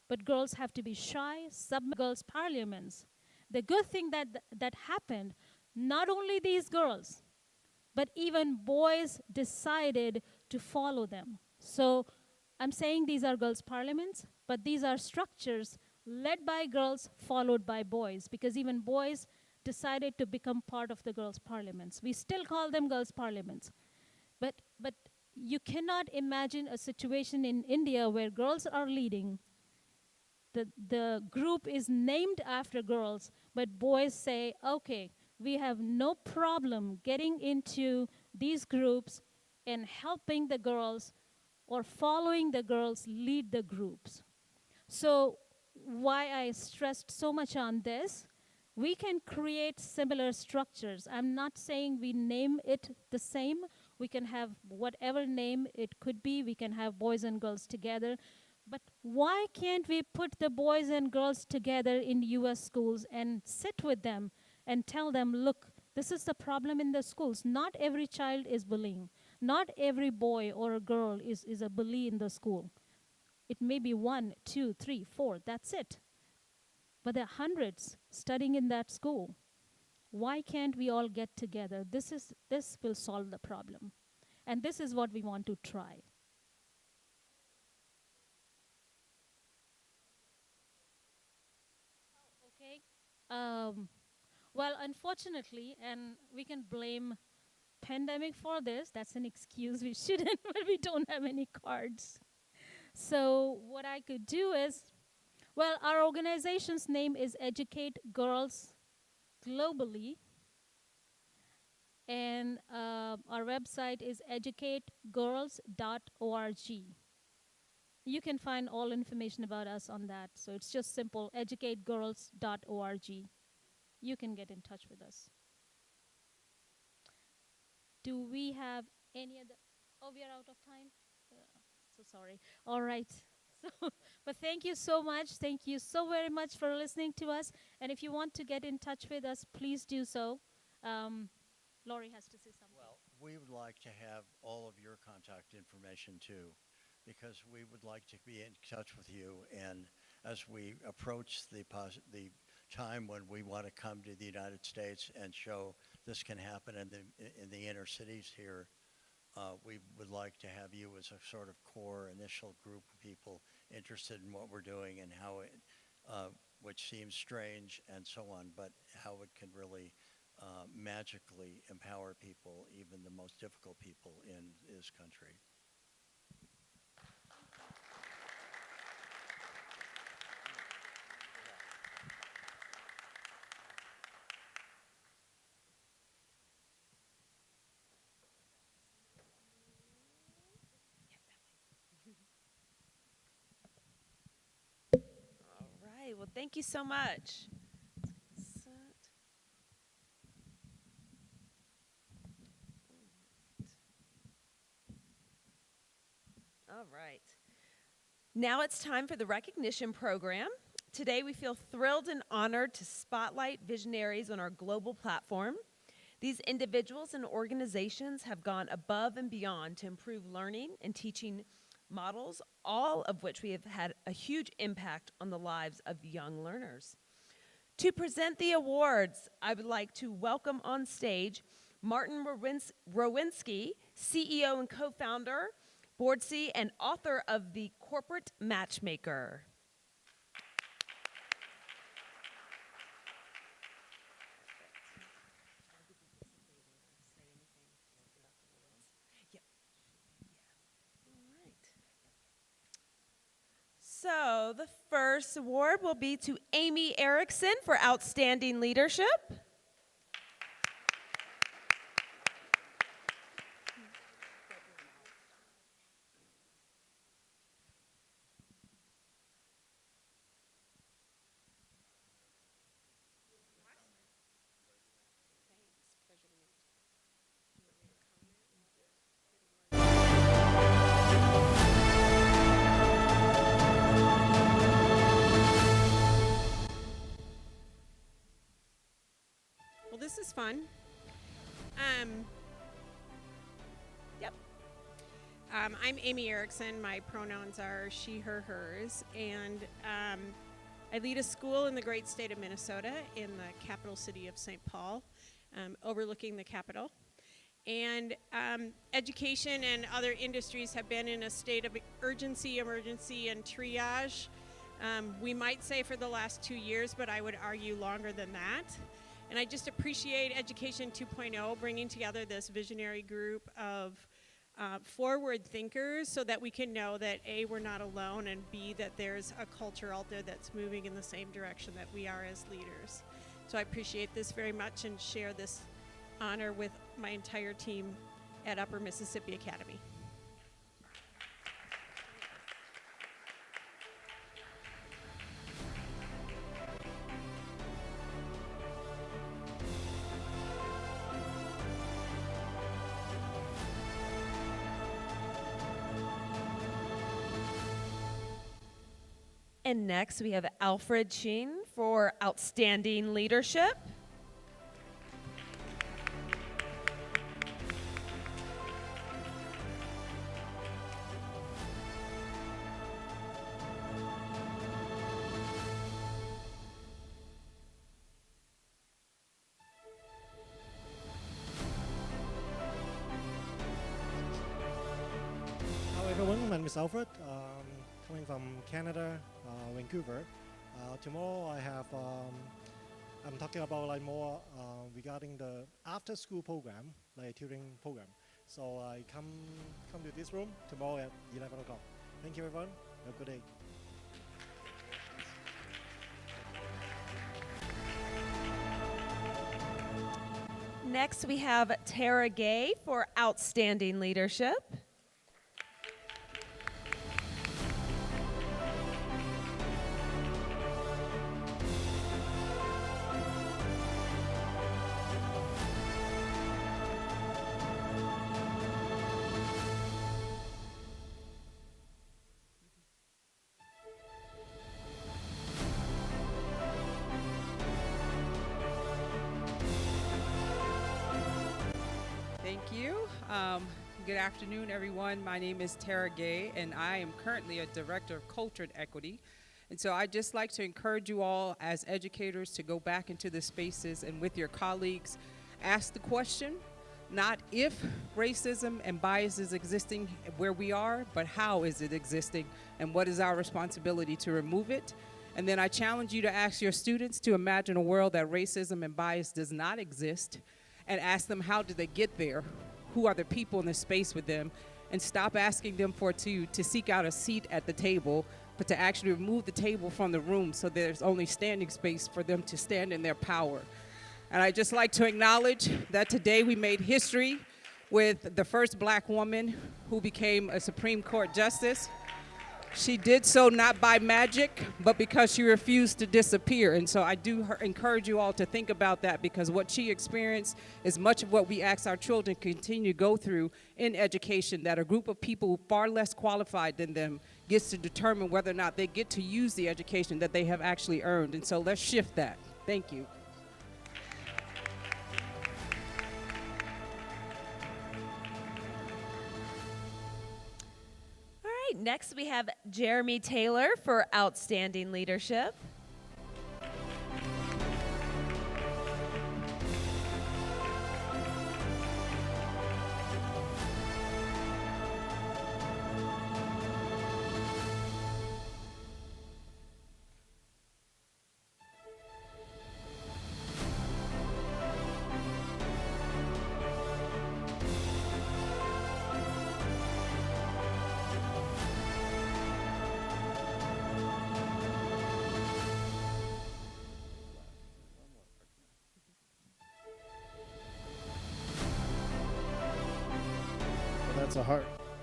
but girls have to be shy, girls' parliaments. The good thing that happened, not only these girls, but even boys decided to follow them. So I'm saying these are girls' parliaments, but these are structures led by girls, followed by boys, because even boys decided to become part of the girls' parliaments. We still call them girls' parliaments. But you cannot imagine a situation in India where girls are leading. The group is named after girls, but boys say, okay, we have no problem getting into these groups and helping the girls or following the girls lead the groups. So why I stressed so much on this, we can create similar structures. I'm not saying we name it the same. We can have whatever name it could be. We can have boys and girls together. But why can't we put the boys and girls together in US schools and sit with them and tell them, look, this is the problem in the schools. Not every child is bullying. Not every boy or a girl is a bully in the school. It may be 1, 2, 3, 4, that's it. But there are hundreds studying in that school. Why can't we all get together? This will solve the problem. And this is what we want to try. Okay. Well, unfortunately, and we can blame pandemic for this. That's an excuse. We shouldn't, but we don't have any cards. So what I could do is, well, our organization's name is Educate Girls Globally. And our website is educategirls.org. You can find all information about us on that. So it's just simple, educategirls.org. You can get in touch with us. Do we have any other? Oh, we are out of time? So sorry. All right. So, but thank you so much. Thank you so very much for listening to us. And if you want to get in touch with us, please do so. Lori has to say something. Well, we would like to have all of your contact information too, because we would like to be in touch with you. And as we approach the time when we want to come to the United States and show this can happen in the inner cities here, we would like to have you as a sort of core initial group of people interested in what we're doing and how it, which seems strange and so on, but how it can really magically empower people, even the most difficult people in this country. All right. Well, thank you so much. All right. Now it's time for the recognition program. Today we feel thrilled and honored to spotlight visionaries on our global platform. These individuals and organizations have gone above and beyond to improve learning and teaching models, all of which we have had a huge impact on the lives of young learners. To present the awards, I would like to welcome on stage Martin Rowinski, CEO and co-founder, Boardsea, and author of The Corporate Matchmaker. So the first award will be to Amy Erickson for Outstanding Leadership. Well, this is fun. I'm Amy Erickson. My pronouns are she, her, hers, and I lead a school in the great state of Minnesota in the capital city of St. Paul, overlooking the Capitol. And education and other industries have been in a state of urgency, emergency, and triage. We might say for the last 2 years, but I would argue longer than that. And I just appreciate Education 2.0 bringing together this visionary group of forward thinkers so that we can know that A, we're not alone, and B, that there's a culture out there that's moving in the same direction that we are as leaders. So I appreciate this very much and share this honor with my entire team at Upper Mississippi Academy. And next we have Alfred Sheen for Outstanding Leadership. Hello everyone, my name is Alfred, coming from Canada, Vancouver. Tomorrow I have, I'm talking about like more regarding the after-school program, like tutoring program. So I come to this room tomorrow at 11 o'clock. Thank you everyone, have a good day. Next we have Tara Gay for Outstanding Leadership. Thank you. Good afternoon, everyone. My name is Tara Gay, and I am currently a Director of Culture and Equity. And so I'd just like to encourage you all as educators to go back into the spaces and with your colleagues, ask the question, not if racism and bias is existing where we are, but how is it existing, and what is our responsibility to remove it. And then I challenge you to ask your students to imagine a world that racism and bias does not exist, and ask them how did they get there, who are the people in the space with them, and stop asking them to seek out a seat at the table, but to actually remove the table from the room so there's only standing space for them to stand in their power. And I'd just like to acknowledge that today we made history with the first Black woman who became a Supreme Court justice. She did so not by magic, but because she refused to disappear. And so I do encourage you all to think about that, because what she experienced is much of what we ask our children to continue to go through in education, that a group of people far less qualified than them gets to determine whether or not they get to use the education that they have actually earned. And so let's shift that. Thank you. Next, we have Jeremy Taylor for Outstanding Leadership.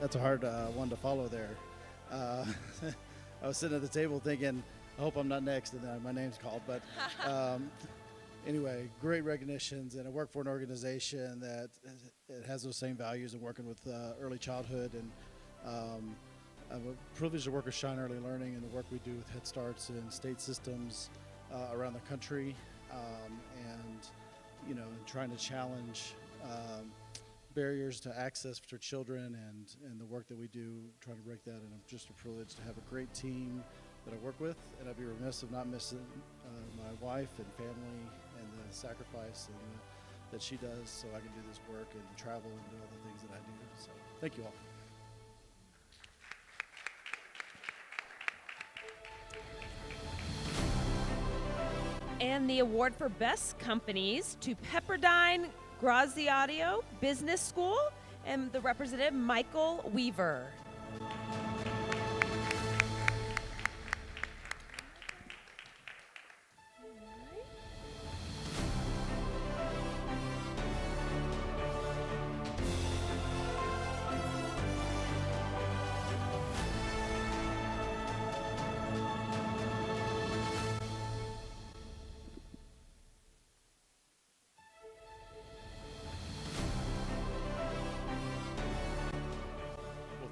That's a hard one to follow there. I was sitting at the table thinking, I hope I'm not next, and then my name's called. But anyway, great recognitions, and I work for an organization that it has those same values in working with early childhood. And I'm privileged to work with Shine Early Learning and the work we do with Head Starts in state systems around the country, and trying to challenge barriers to access for children, and the work that we do, trying to break that. And I'm just privileged to have a great team that I work with, and I'd be remiss of not missing my wife and family, and the sacrifice and that she does so I can do this work and travel and do all the things that I do. So thank you all. And the award for best companies to Pepperdine Graziadio Business School and the representative Michael Weaver.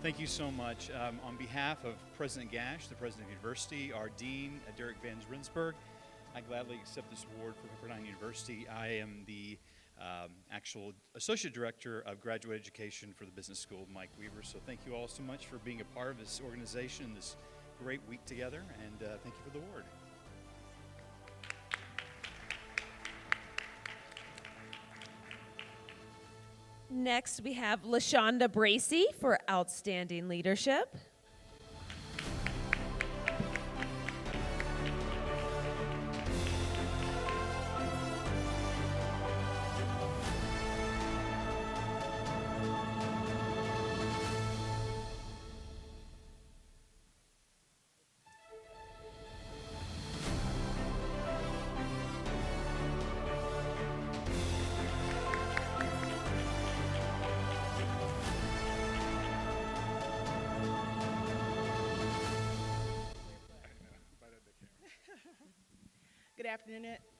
Thank you so much. On behalf of President Gash, the President of the University, our Dean, Derek Van Rensburg, I gladly accept this award for Pepperdine University. I am the actual Associate Director of Graduate Education for the Business School, Mike Weaver. So thank you all so much for being a part of this organization, this great week together, and thank you for the award. Next, we have LaShonda Bracey for Outstanding Leadership.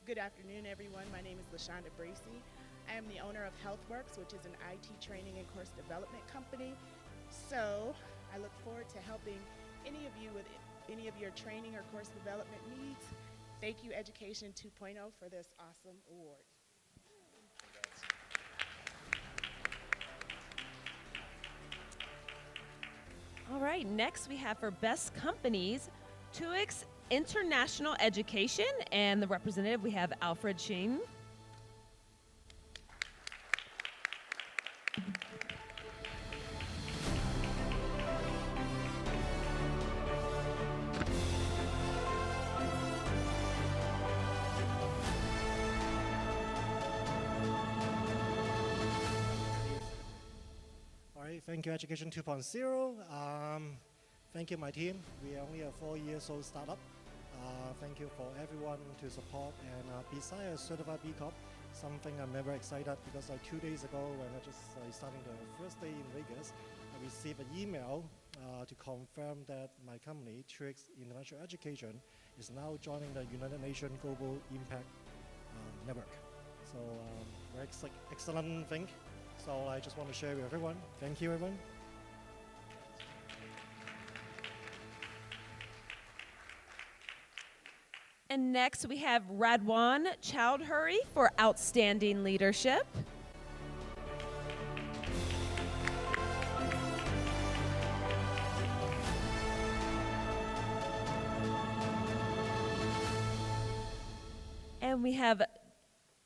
Good afternoon, everyone. My name is LaShonda Bracey. I am the owner of HealthWorks, which is an IT training and course development company. So I look forward to helping any of you with any of your training or course development needs. Thank you, Education 2.0, for this awesome award. All right, next we have for Best Companies, TUIX International Education, and the representative, we have Alfred Sheen. All right, thank you, Education 2.0. Thank you, my team. We are only a 4-year-old startup. Thank you for everyone to support. And besides a certified B Corp, something I'm very excited because 2 days ago when I just starting the first day in Vegas, I received an email to confirm that my company, TUIX International Education, is now joining the United Nations Global Impact Network. So very excellent thing. So I just want to share with everyone. Thank you, everyone. And next we have Radwan Chowdhury for Outstanding Leadership. And we have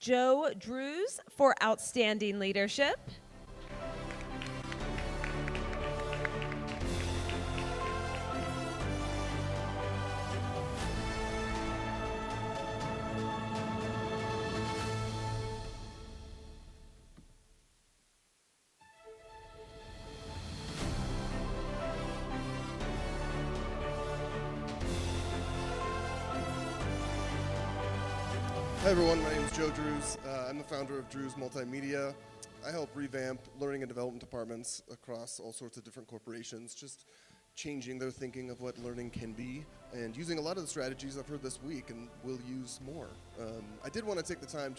Joe Drews for Outstanding Leadership. Hi everyone, my name is Joe Drews. I'm the founder of Drews Multimedia. I help revamp learning and development departments across all sorts of different corporations, just changing their thinking of what learning can be and using a lot of the strategies I've heard this week and will use more. I did want to take the time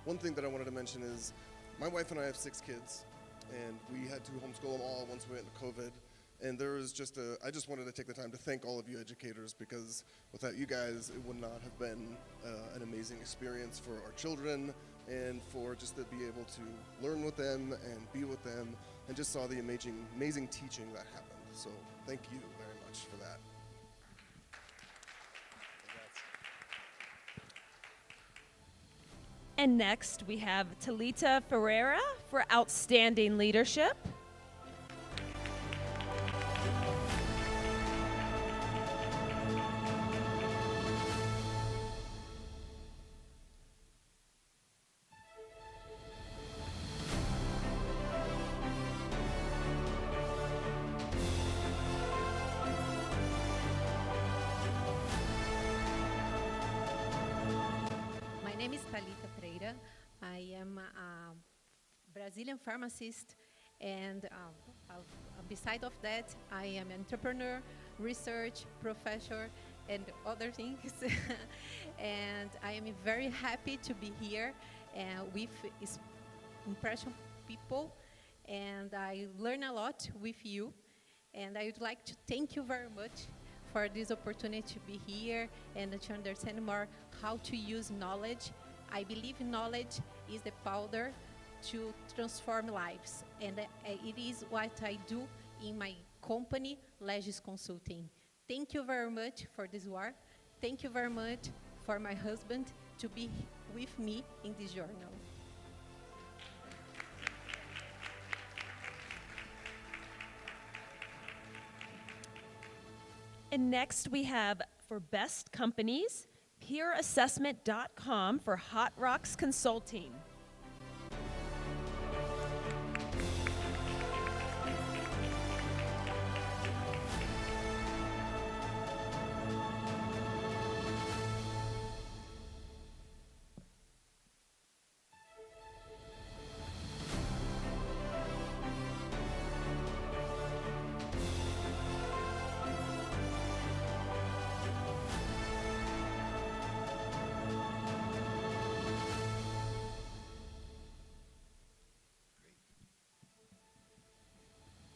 one thing that I wanted to mention is my wife and I have 6 kids and we had to homeschool them all once we went into COVID. And I just wanted to take the time to thank all of you educators because without you guys, it would not have been an amazing experience for our children and for just to be able to learn with them and be with them and just saw the amazing teaching that happened. So thank you very much for that. And next, we have Talita Ferreira for Outstanding Leadership. My name is Talita Freira. I am a Brazilian pharmacist, and beside of that, I am entrepreneur, research, professor, and other things. And I am very happy to be here with impression people, and I learn a lot with you. And I would like to thank you very much for this opportunity to be here and to understand more how to use knowledge. I believe knowledge is the powder to transform lives, and it is what I do in my company, Legis Consulting. Thank you very much for this work. Thank you very much for my husband to be with me in this journal. And next we have for Best Companies, peerassessment.com for Hot Rocks Consulting.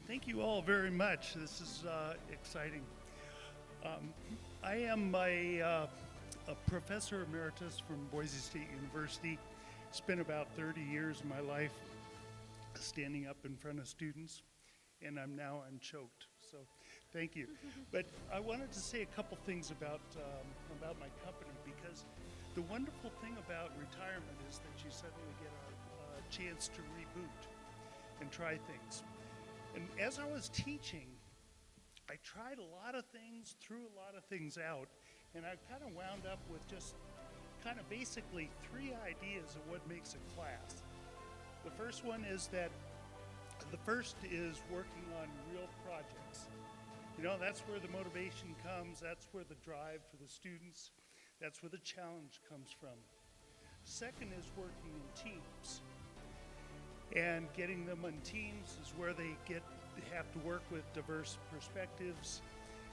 Thank you all very much. This is exciting. I am a professor emeritus from Boise State University. Spent about 30 years of my life standing up in front of students, and I'm now unchoked. So thank you. But I wanted to say a couple things about my company, because the wonderful thing about retirement is that you suddenly get a chance to reboot and try things. And as I was teaching, I tried a lot of things, threw a lot of things out, and I kind of wound up with just kind of basically 3 ideas of what makes a class. The first one is that the first is working on real projects. You know, that's where the motivation comes, that's where the drive for the students, that's where the challenge comes from. Second is working in teams. And getting them on teams is where they have to work with diverse perspectives,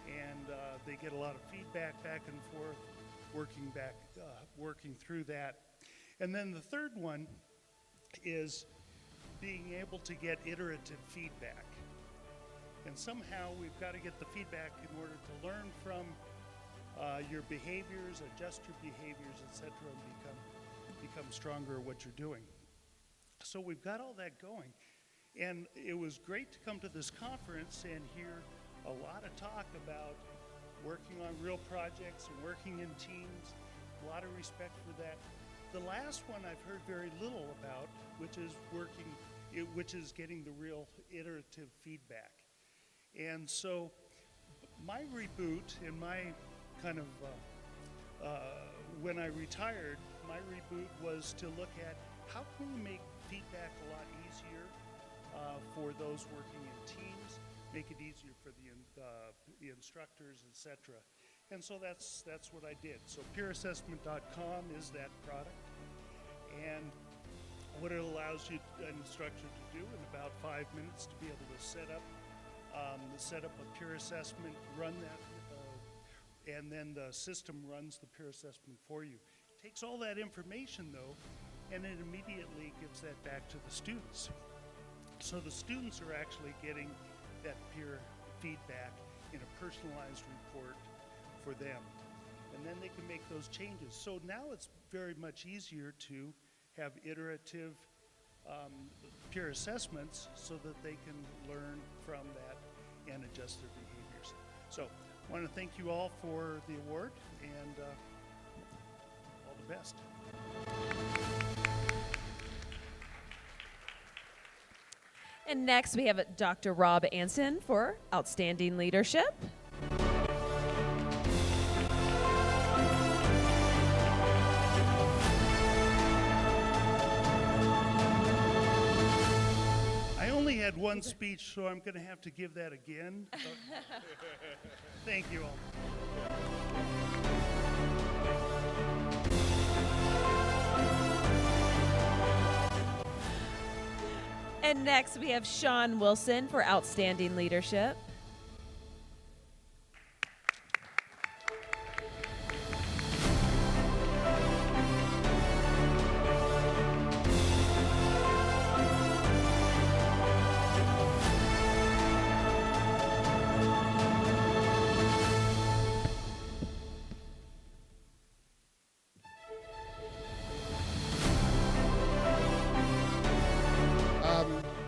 and they get a lot of feedback back and forth, working through that. And then the third one is being able to get iterative feedback. And somehow we've got to get the feedback in order to learn from your behaviors, adjust your behaviors, etc., and become stronger at what you're doing. So we've got all that going, and it was great to come to this conference and hear a lot of talk about working on real projects and working in teams, a lot of respect for that. The last one I've heard very little about, which is getting the real iterative feedback. And so my reboot and my kind of, when I retired, my reboot was to look at how can we make feedback a lot easier for those working in teams, make it easier for the instructors, etc. And so that's what I did. So peerassessment.com is that product, and what it allows you, an instructor, to do in about 5 minutes to be able to set up a peer assessment, run that, and then the system runs the peer assessment for you. It takes all that information though, and it immediately gives that back to the students. So the students are actually getting that peer feedback in a personalized report for them. And then they can make those changes. So now it's very much easier to have iterative peer assessments so that they can learn from that and adjust their behaviors. So I want to thank you all for the award, and all the best. And next we have Dr. Rob Anson for Outstanding Leadership. I only had one speech, so I'm going to have to give that again. Thank you all. And next we have Sean Wilson for Outstanding Leadership.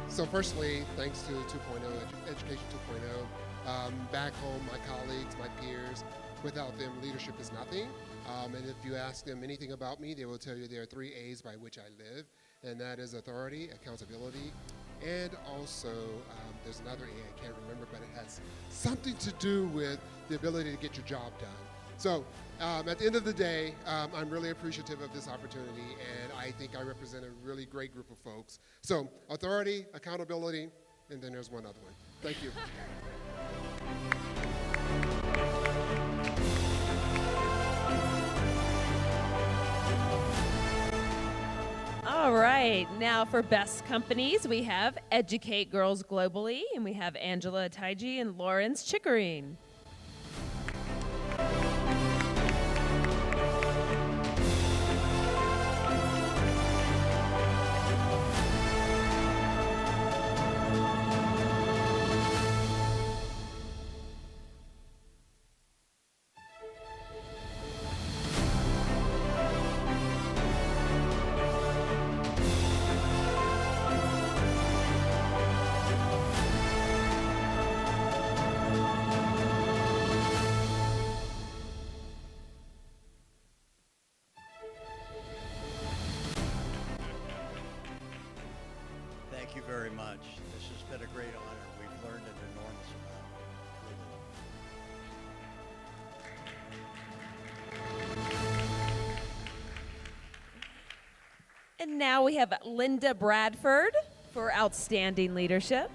So firstly, thanks to 2.0, Education 2.0. Back home, my colleagues, my peers, without them, leadership is nothing. And if you ask them anything about me, they will tell you there are 3 A's by which I live, and that is authority, accountability, and also there's another A I can't remember, but it has something to do with the ability to get your job done. So at the end of the day, I'm really appreciative of this opportunity, and I think I represent a really great group of folks. So authority, accountability, and then there's one other one. Thank you. All right, now for best companies, we have Educate Girls Globally, and we have Angela Taiji and Lawrence Chickering. Thank you very much. This has been a great honor. We've learned an enormous amount, And now we have Linda Bradford for Outstanding Leadership.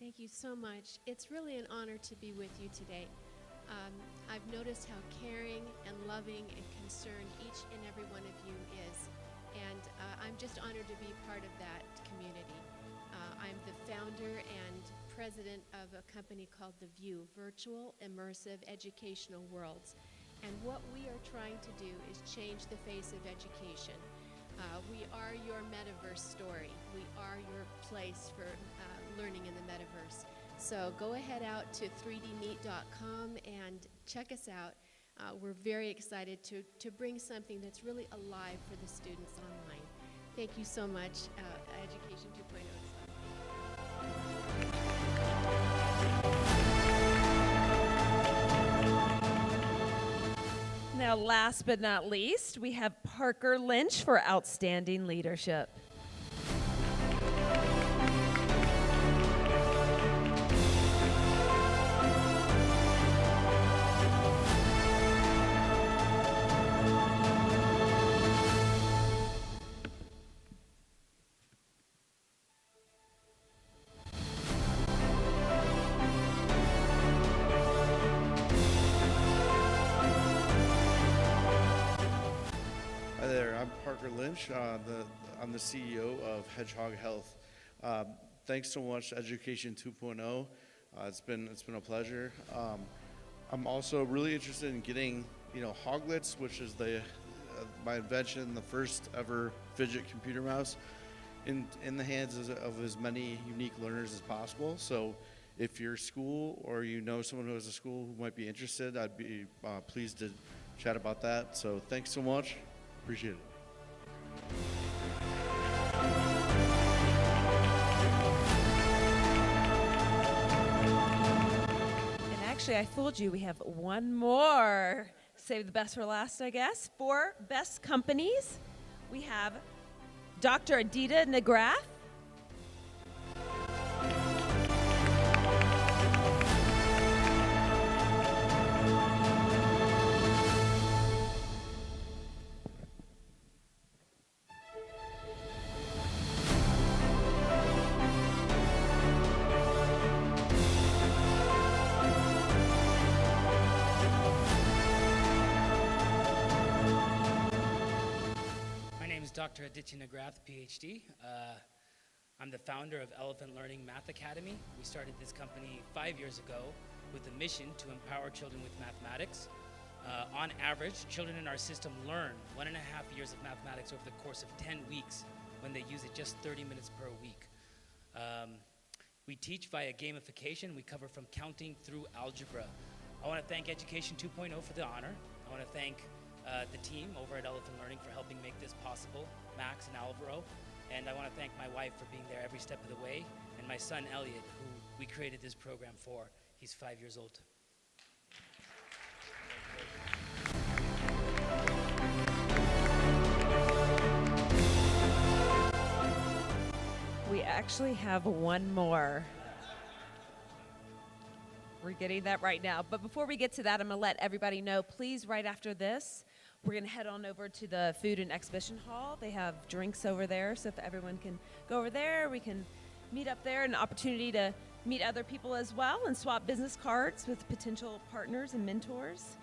Thank you so much. It's really an honor to be with you today. I've noticed how caring and loving and concerned each and every one of you is, and I'm just honored to be part of that community. I'm the founder and president of a company called The View, Virtual Immersive Educational Worlds, and what we are trying to do is change the face of education. We are your metaverse story. We are your place for learning in the metaverse. So go ahead out to 3dmeet.com and check us out. We're very excited to bring something that's really alive for the students online. Thank you so much, Education 2.0. Now, last but not least, we have Parker Lynch for Outstanding Leadership. Hi there, I'm Parker Lynch. I'm the CEO of Hedgehog Health. Thanks so much to Education 2.0. It's been a pleasure. I'm also really interested in getting, Hoglets, which is my invention, the first ever fidget computer mouse, in the hands of as many unique learners as possible. So if your school or you know someone who has a school who might be interested, I'd be pleased to chat about that. So thanks so much. Appreciate it. And actually, I fooled you. We have one more. Save the best for last, I guess. For best companies, we have Dr. Adita Nagrath. Dr. Aditya Nagrath, PhD. I'm the founder of Elephant Learning Math Academy. We started this company 5 years ago with a mission to empower children with mathematics. On average, children in our system learn 1.5 years of mathematics over the course of 10 weeks when they use it just 30 minutes per week. We teach via gamification. We cover from counting through algebra. I want to thank Education 2.0 for the honor. I want to thank the team over at Elephant Learning for helping make this possible, Max and Alvaro. And I want to thank my wife for being there every step of the way, and my son Elliot, who we created this program for. He's 5 years old. We actually have one more. We're getting that right now. But before we get to that, I'm going to let everybody know, please, right after this, we're going to head on over to the food and exhibition hall. They have drinks over there, so if everyone can go over there, we can meet up there, an opportunity to meet other people as well and swap business cards with potential partners and mentors.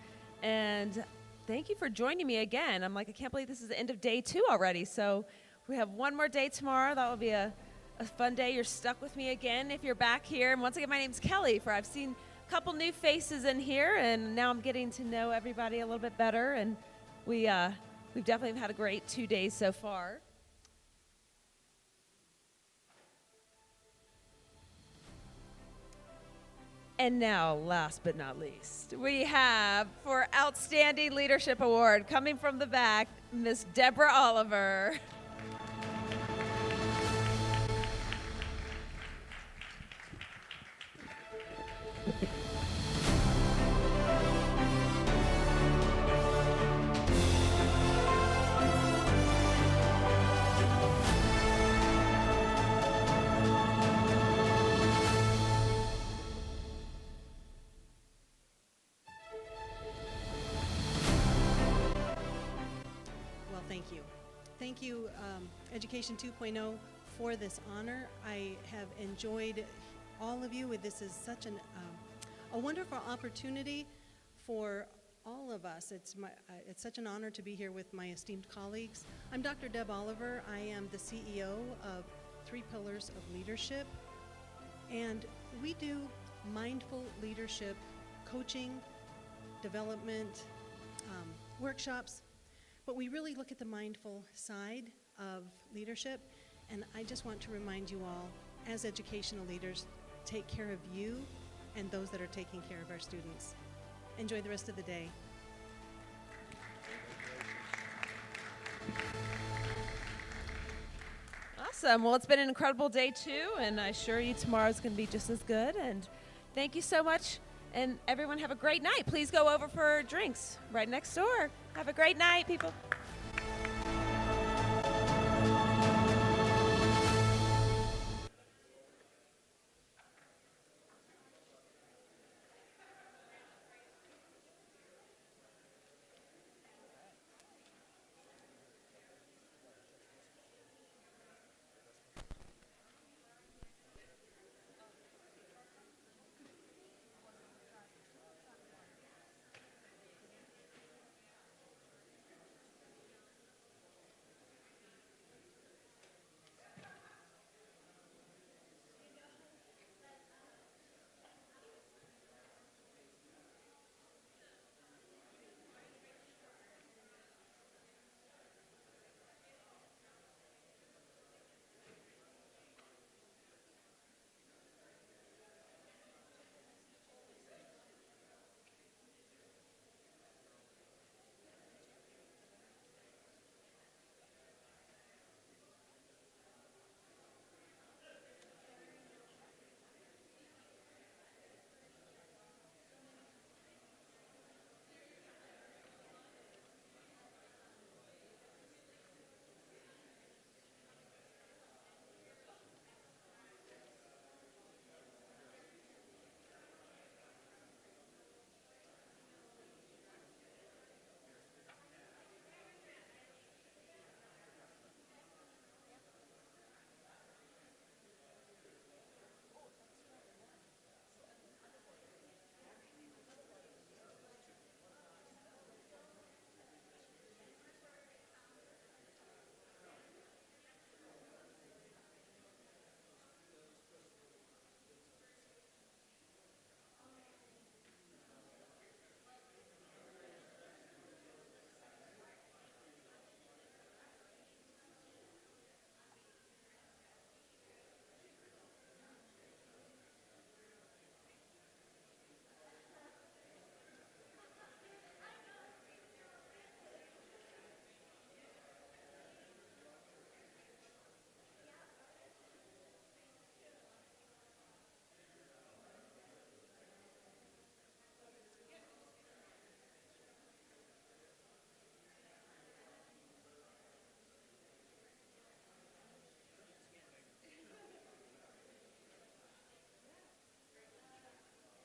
And thank you for joining me again. I'm like, I can't believe this is the end of day 2 already. So we have one more day tomorrow. That will be a fun day. You're stuck with me again if you're back here. And once again, my name's Kelly. I've seen a couple new faces in here, and now I'm getting to know everybody a little bit better. And we've definitely had a great 2 days so far. And now, last but not least, we have, for Outstanding Leadership Award, coming from the back, Miss Deborah Oliver. Thank you, Education 2.0, for this honor. I have enjoyed all of you. This is such a wonderful opportunity for all of us. It's such an honor to be here with my esteemed colleagues. I'm Dr. Deb Oliver. I am the CEO of 3 Pillars of Leadership, and we do mindful leadership coaching, development, workshops. But we really look at the mindful side of leadership, and I just want to remind you all, as educational leaders, take care of you and those that are taking care of our students. Enjoy the rest of the day. Awesome. Well, it's been an incredible day, too, and I assure you tomorrow's going to be just as good. And thank you so much, and everyone have a great night. Please go over for drinks right next door. Have a great night, people.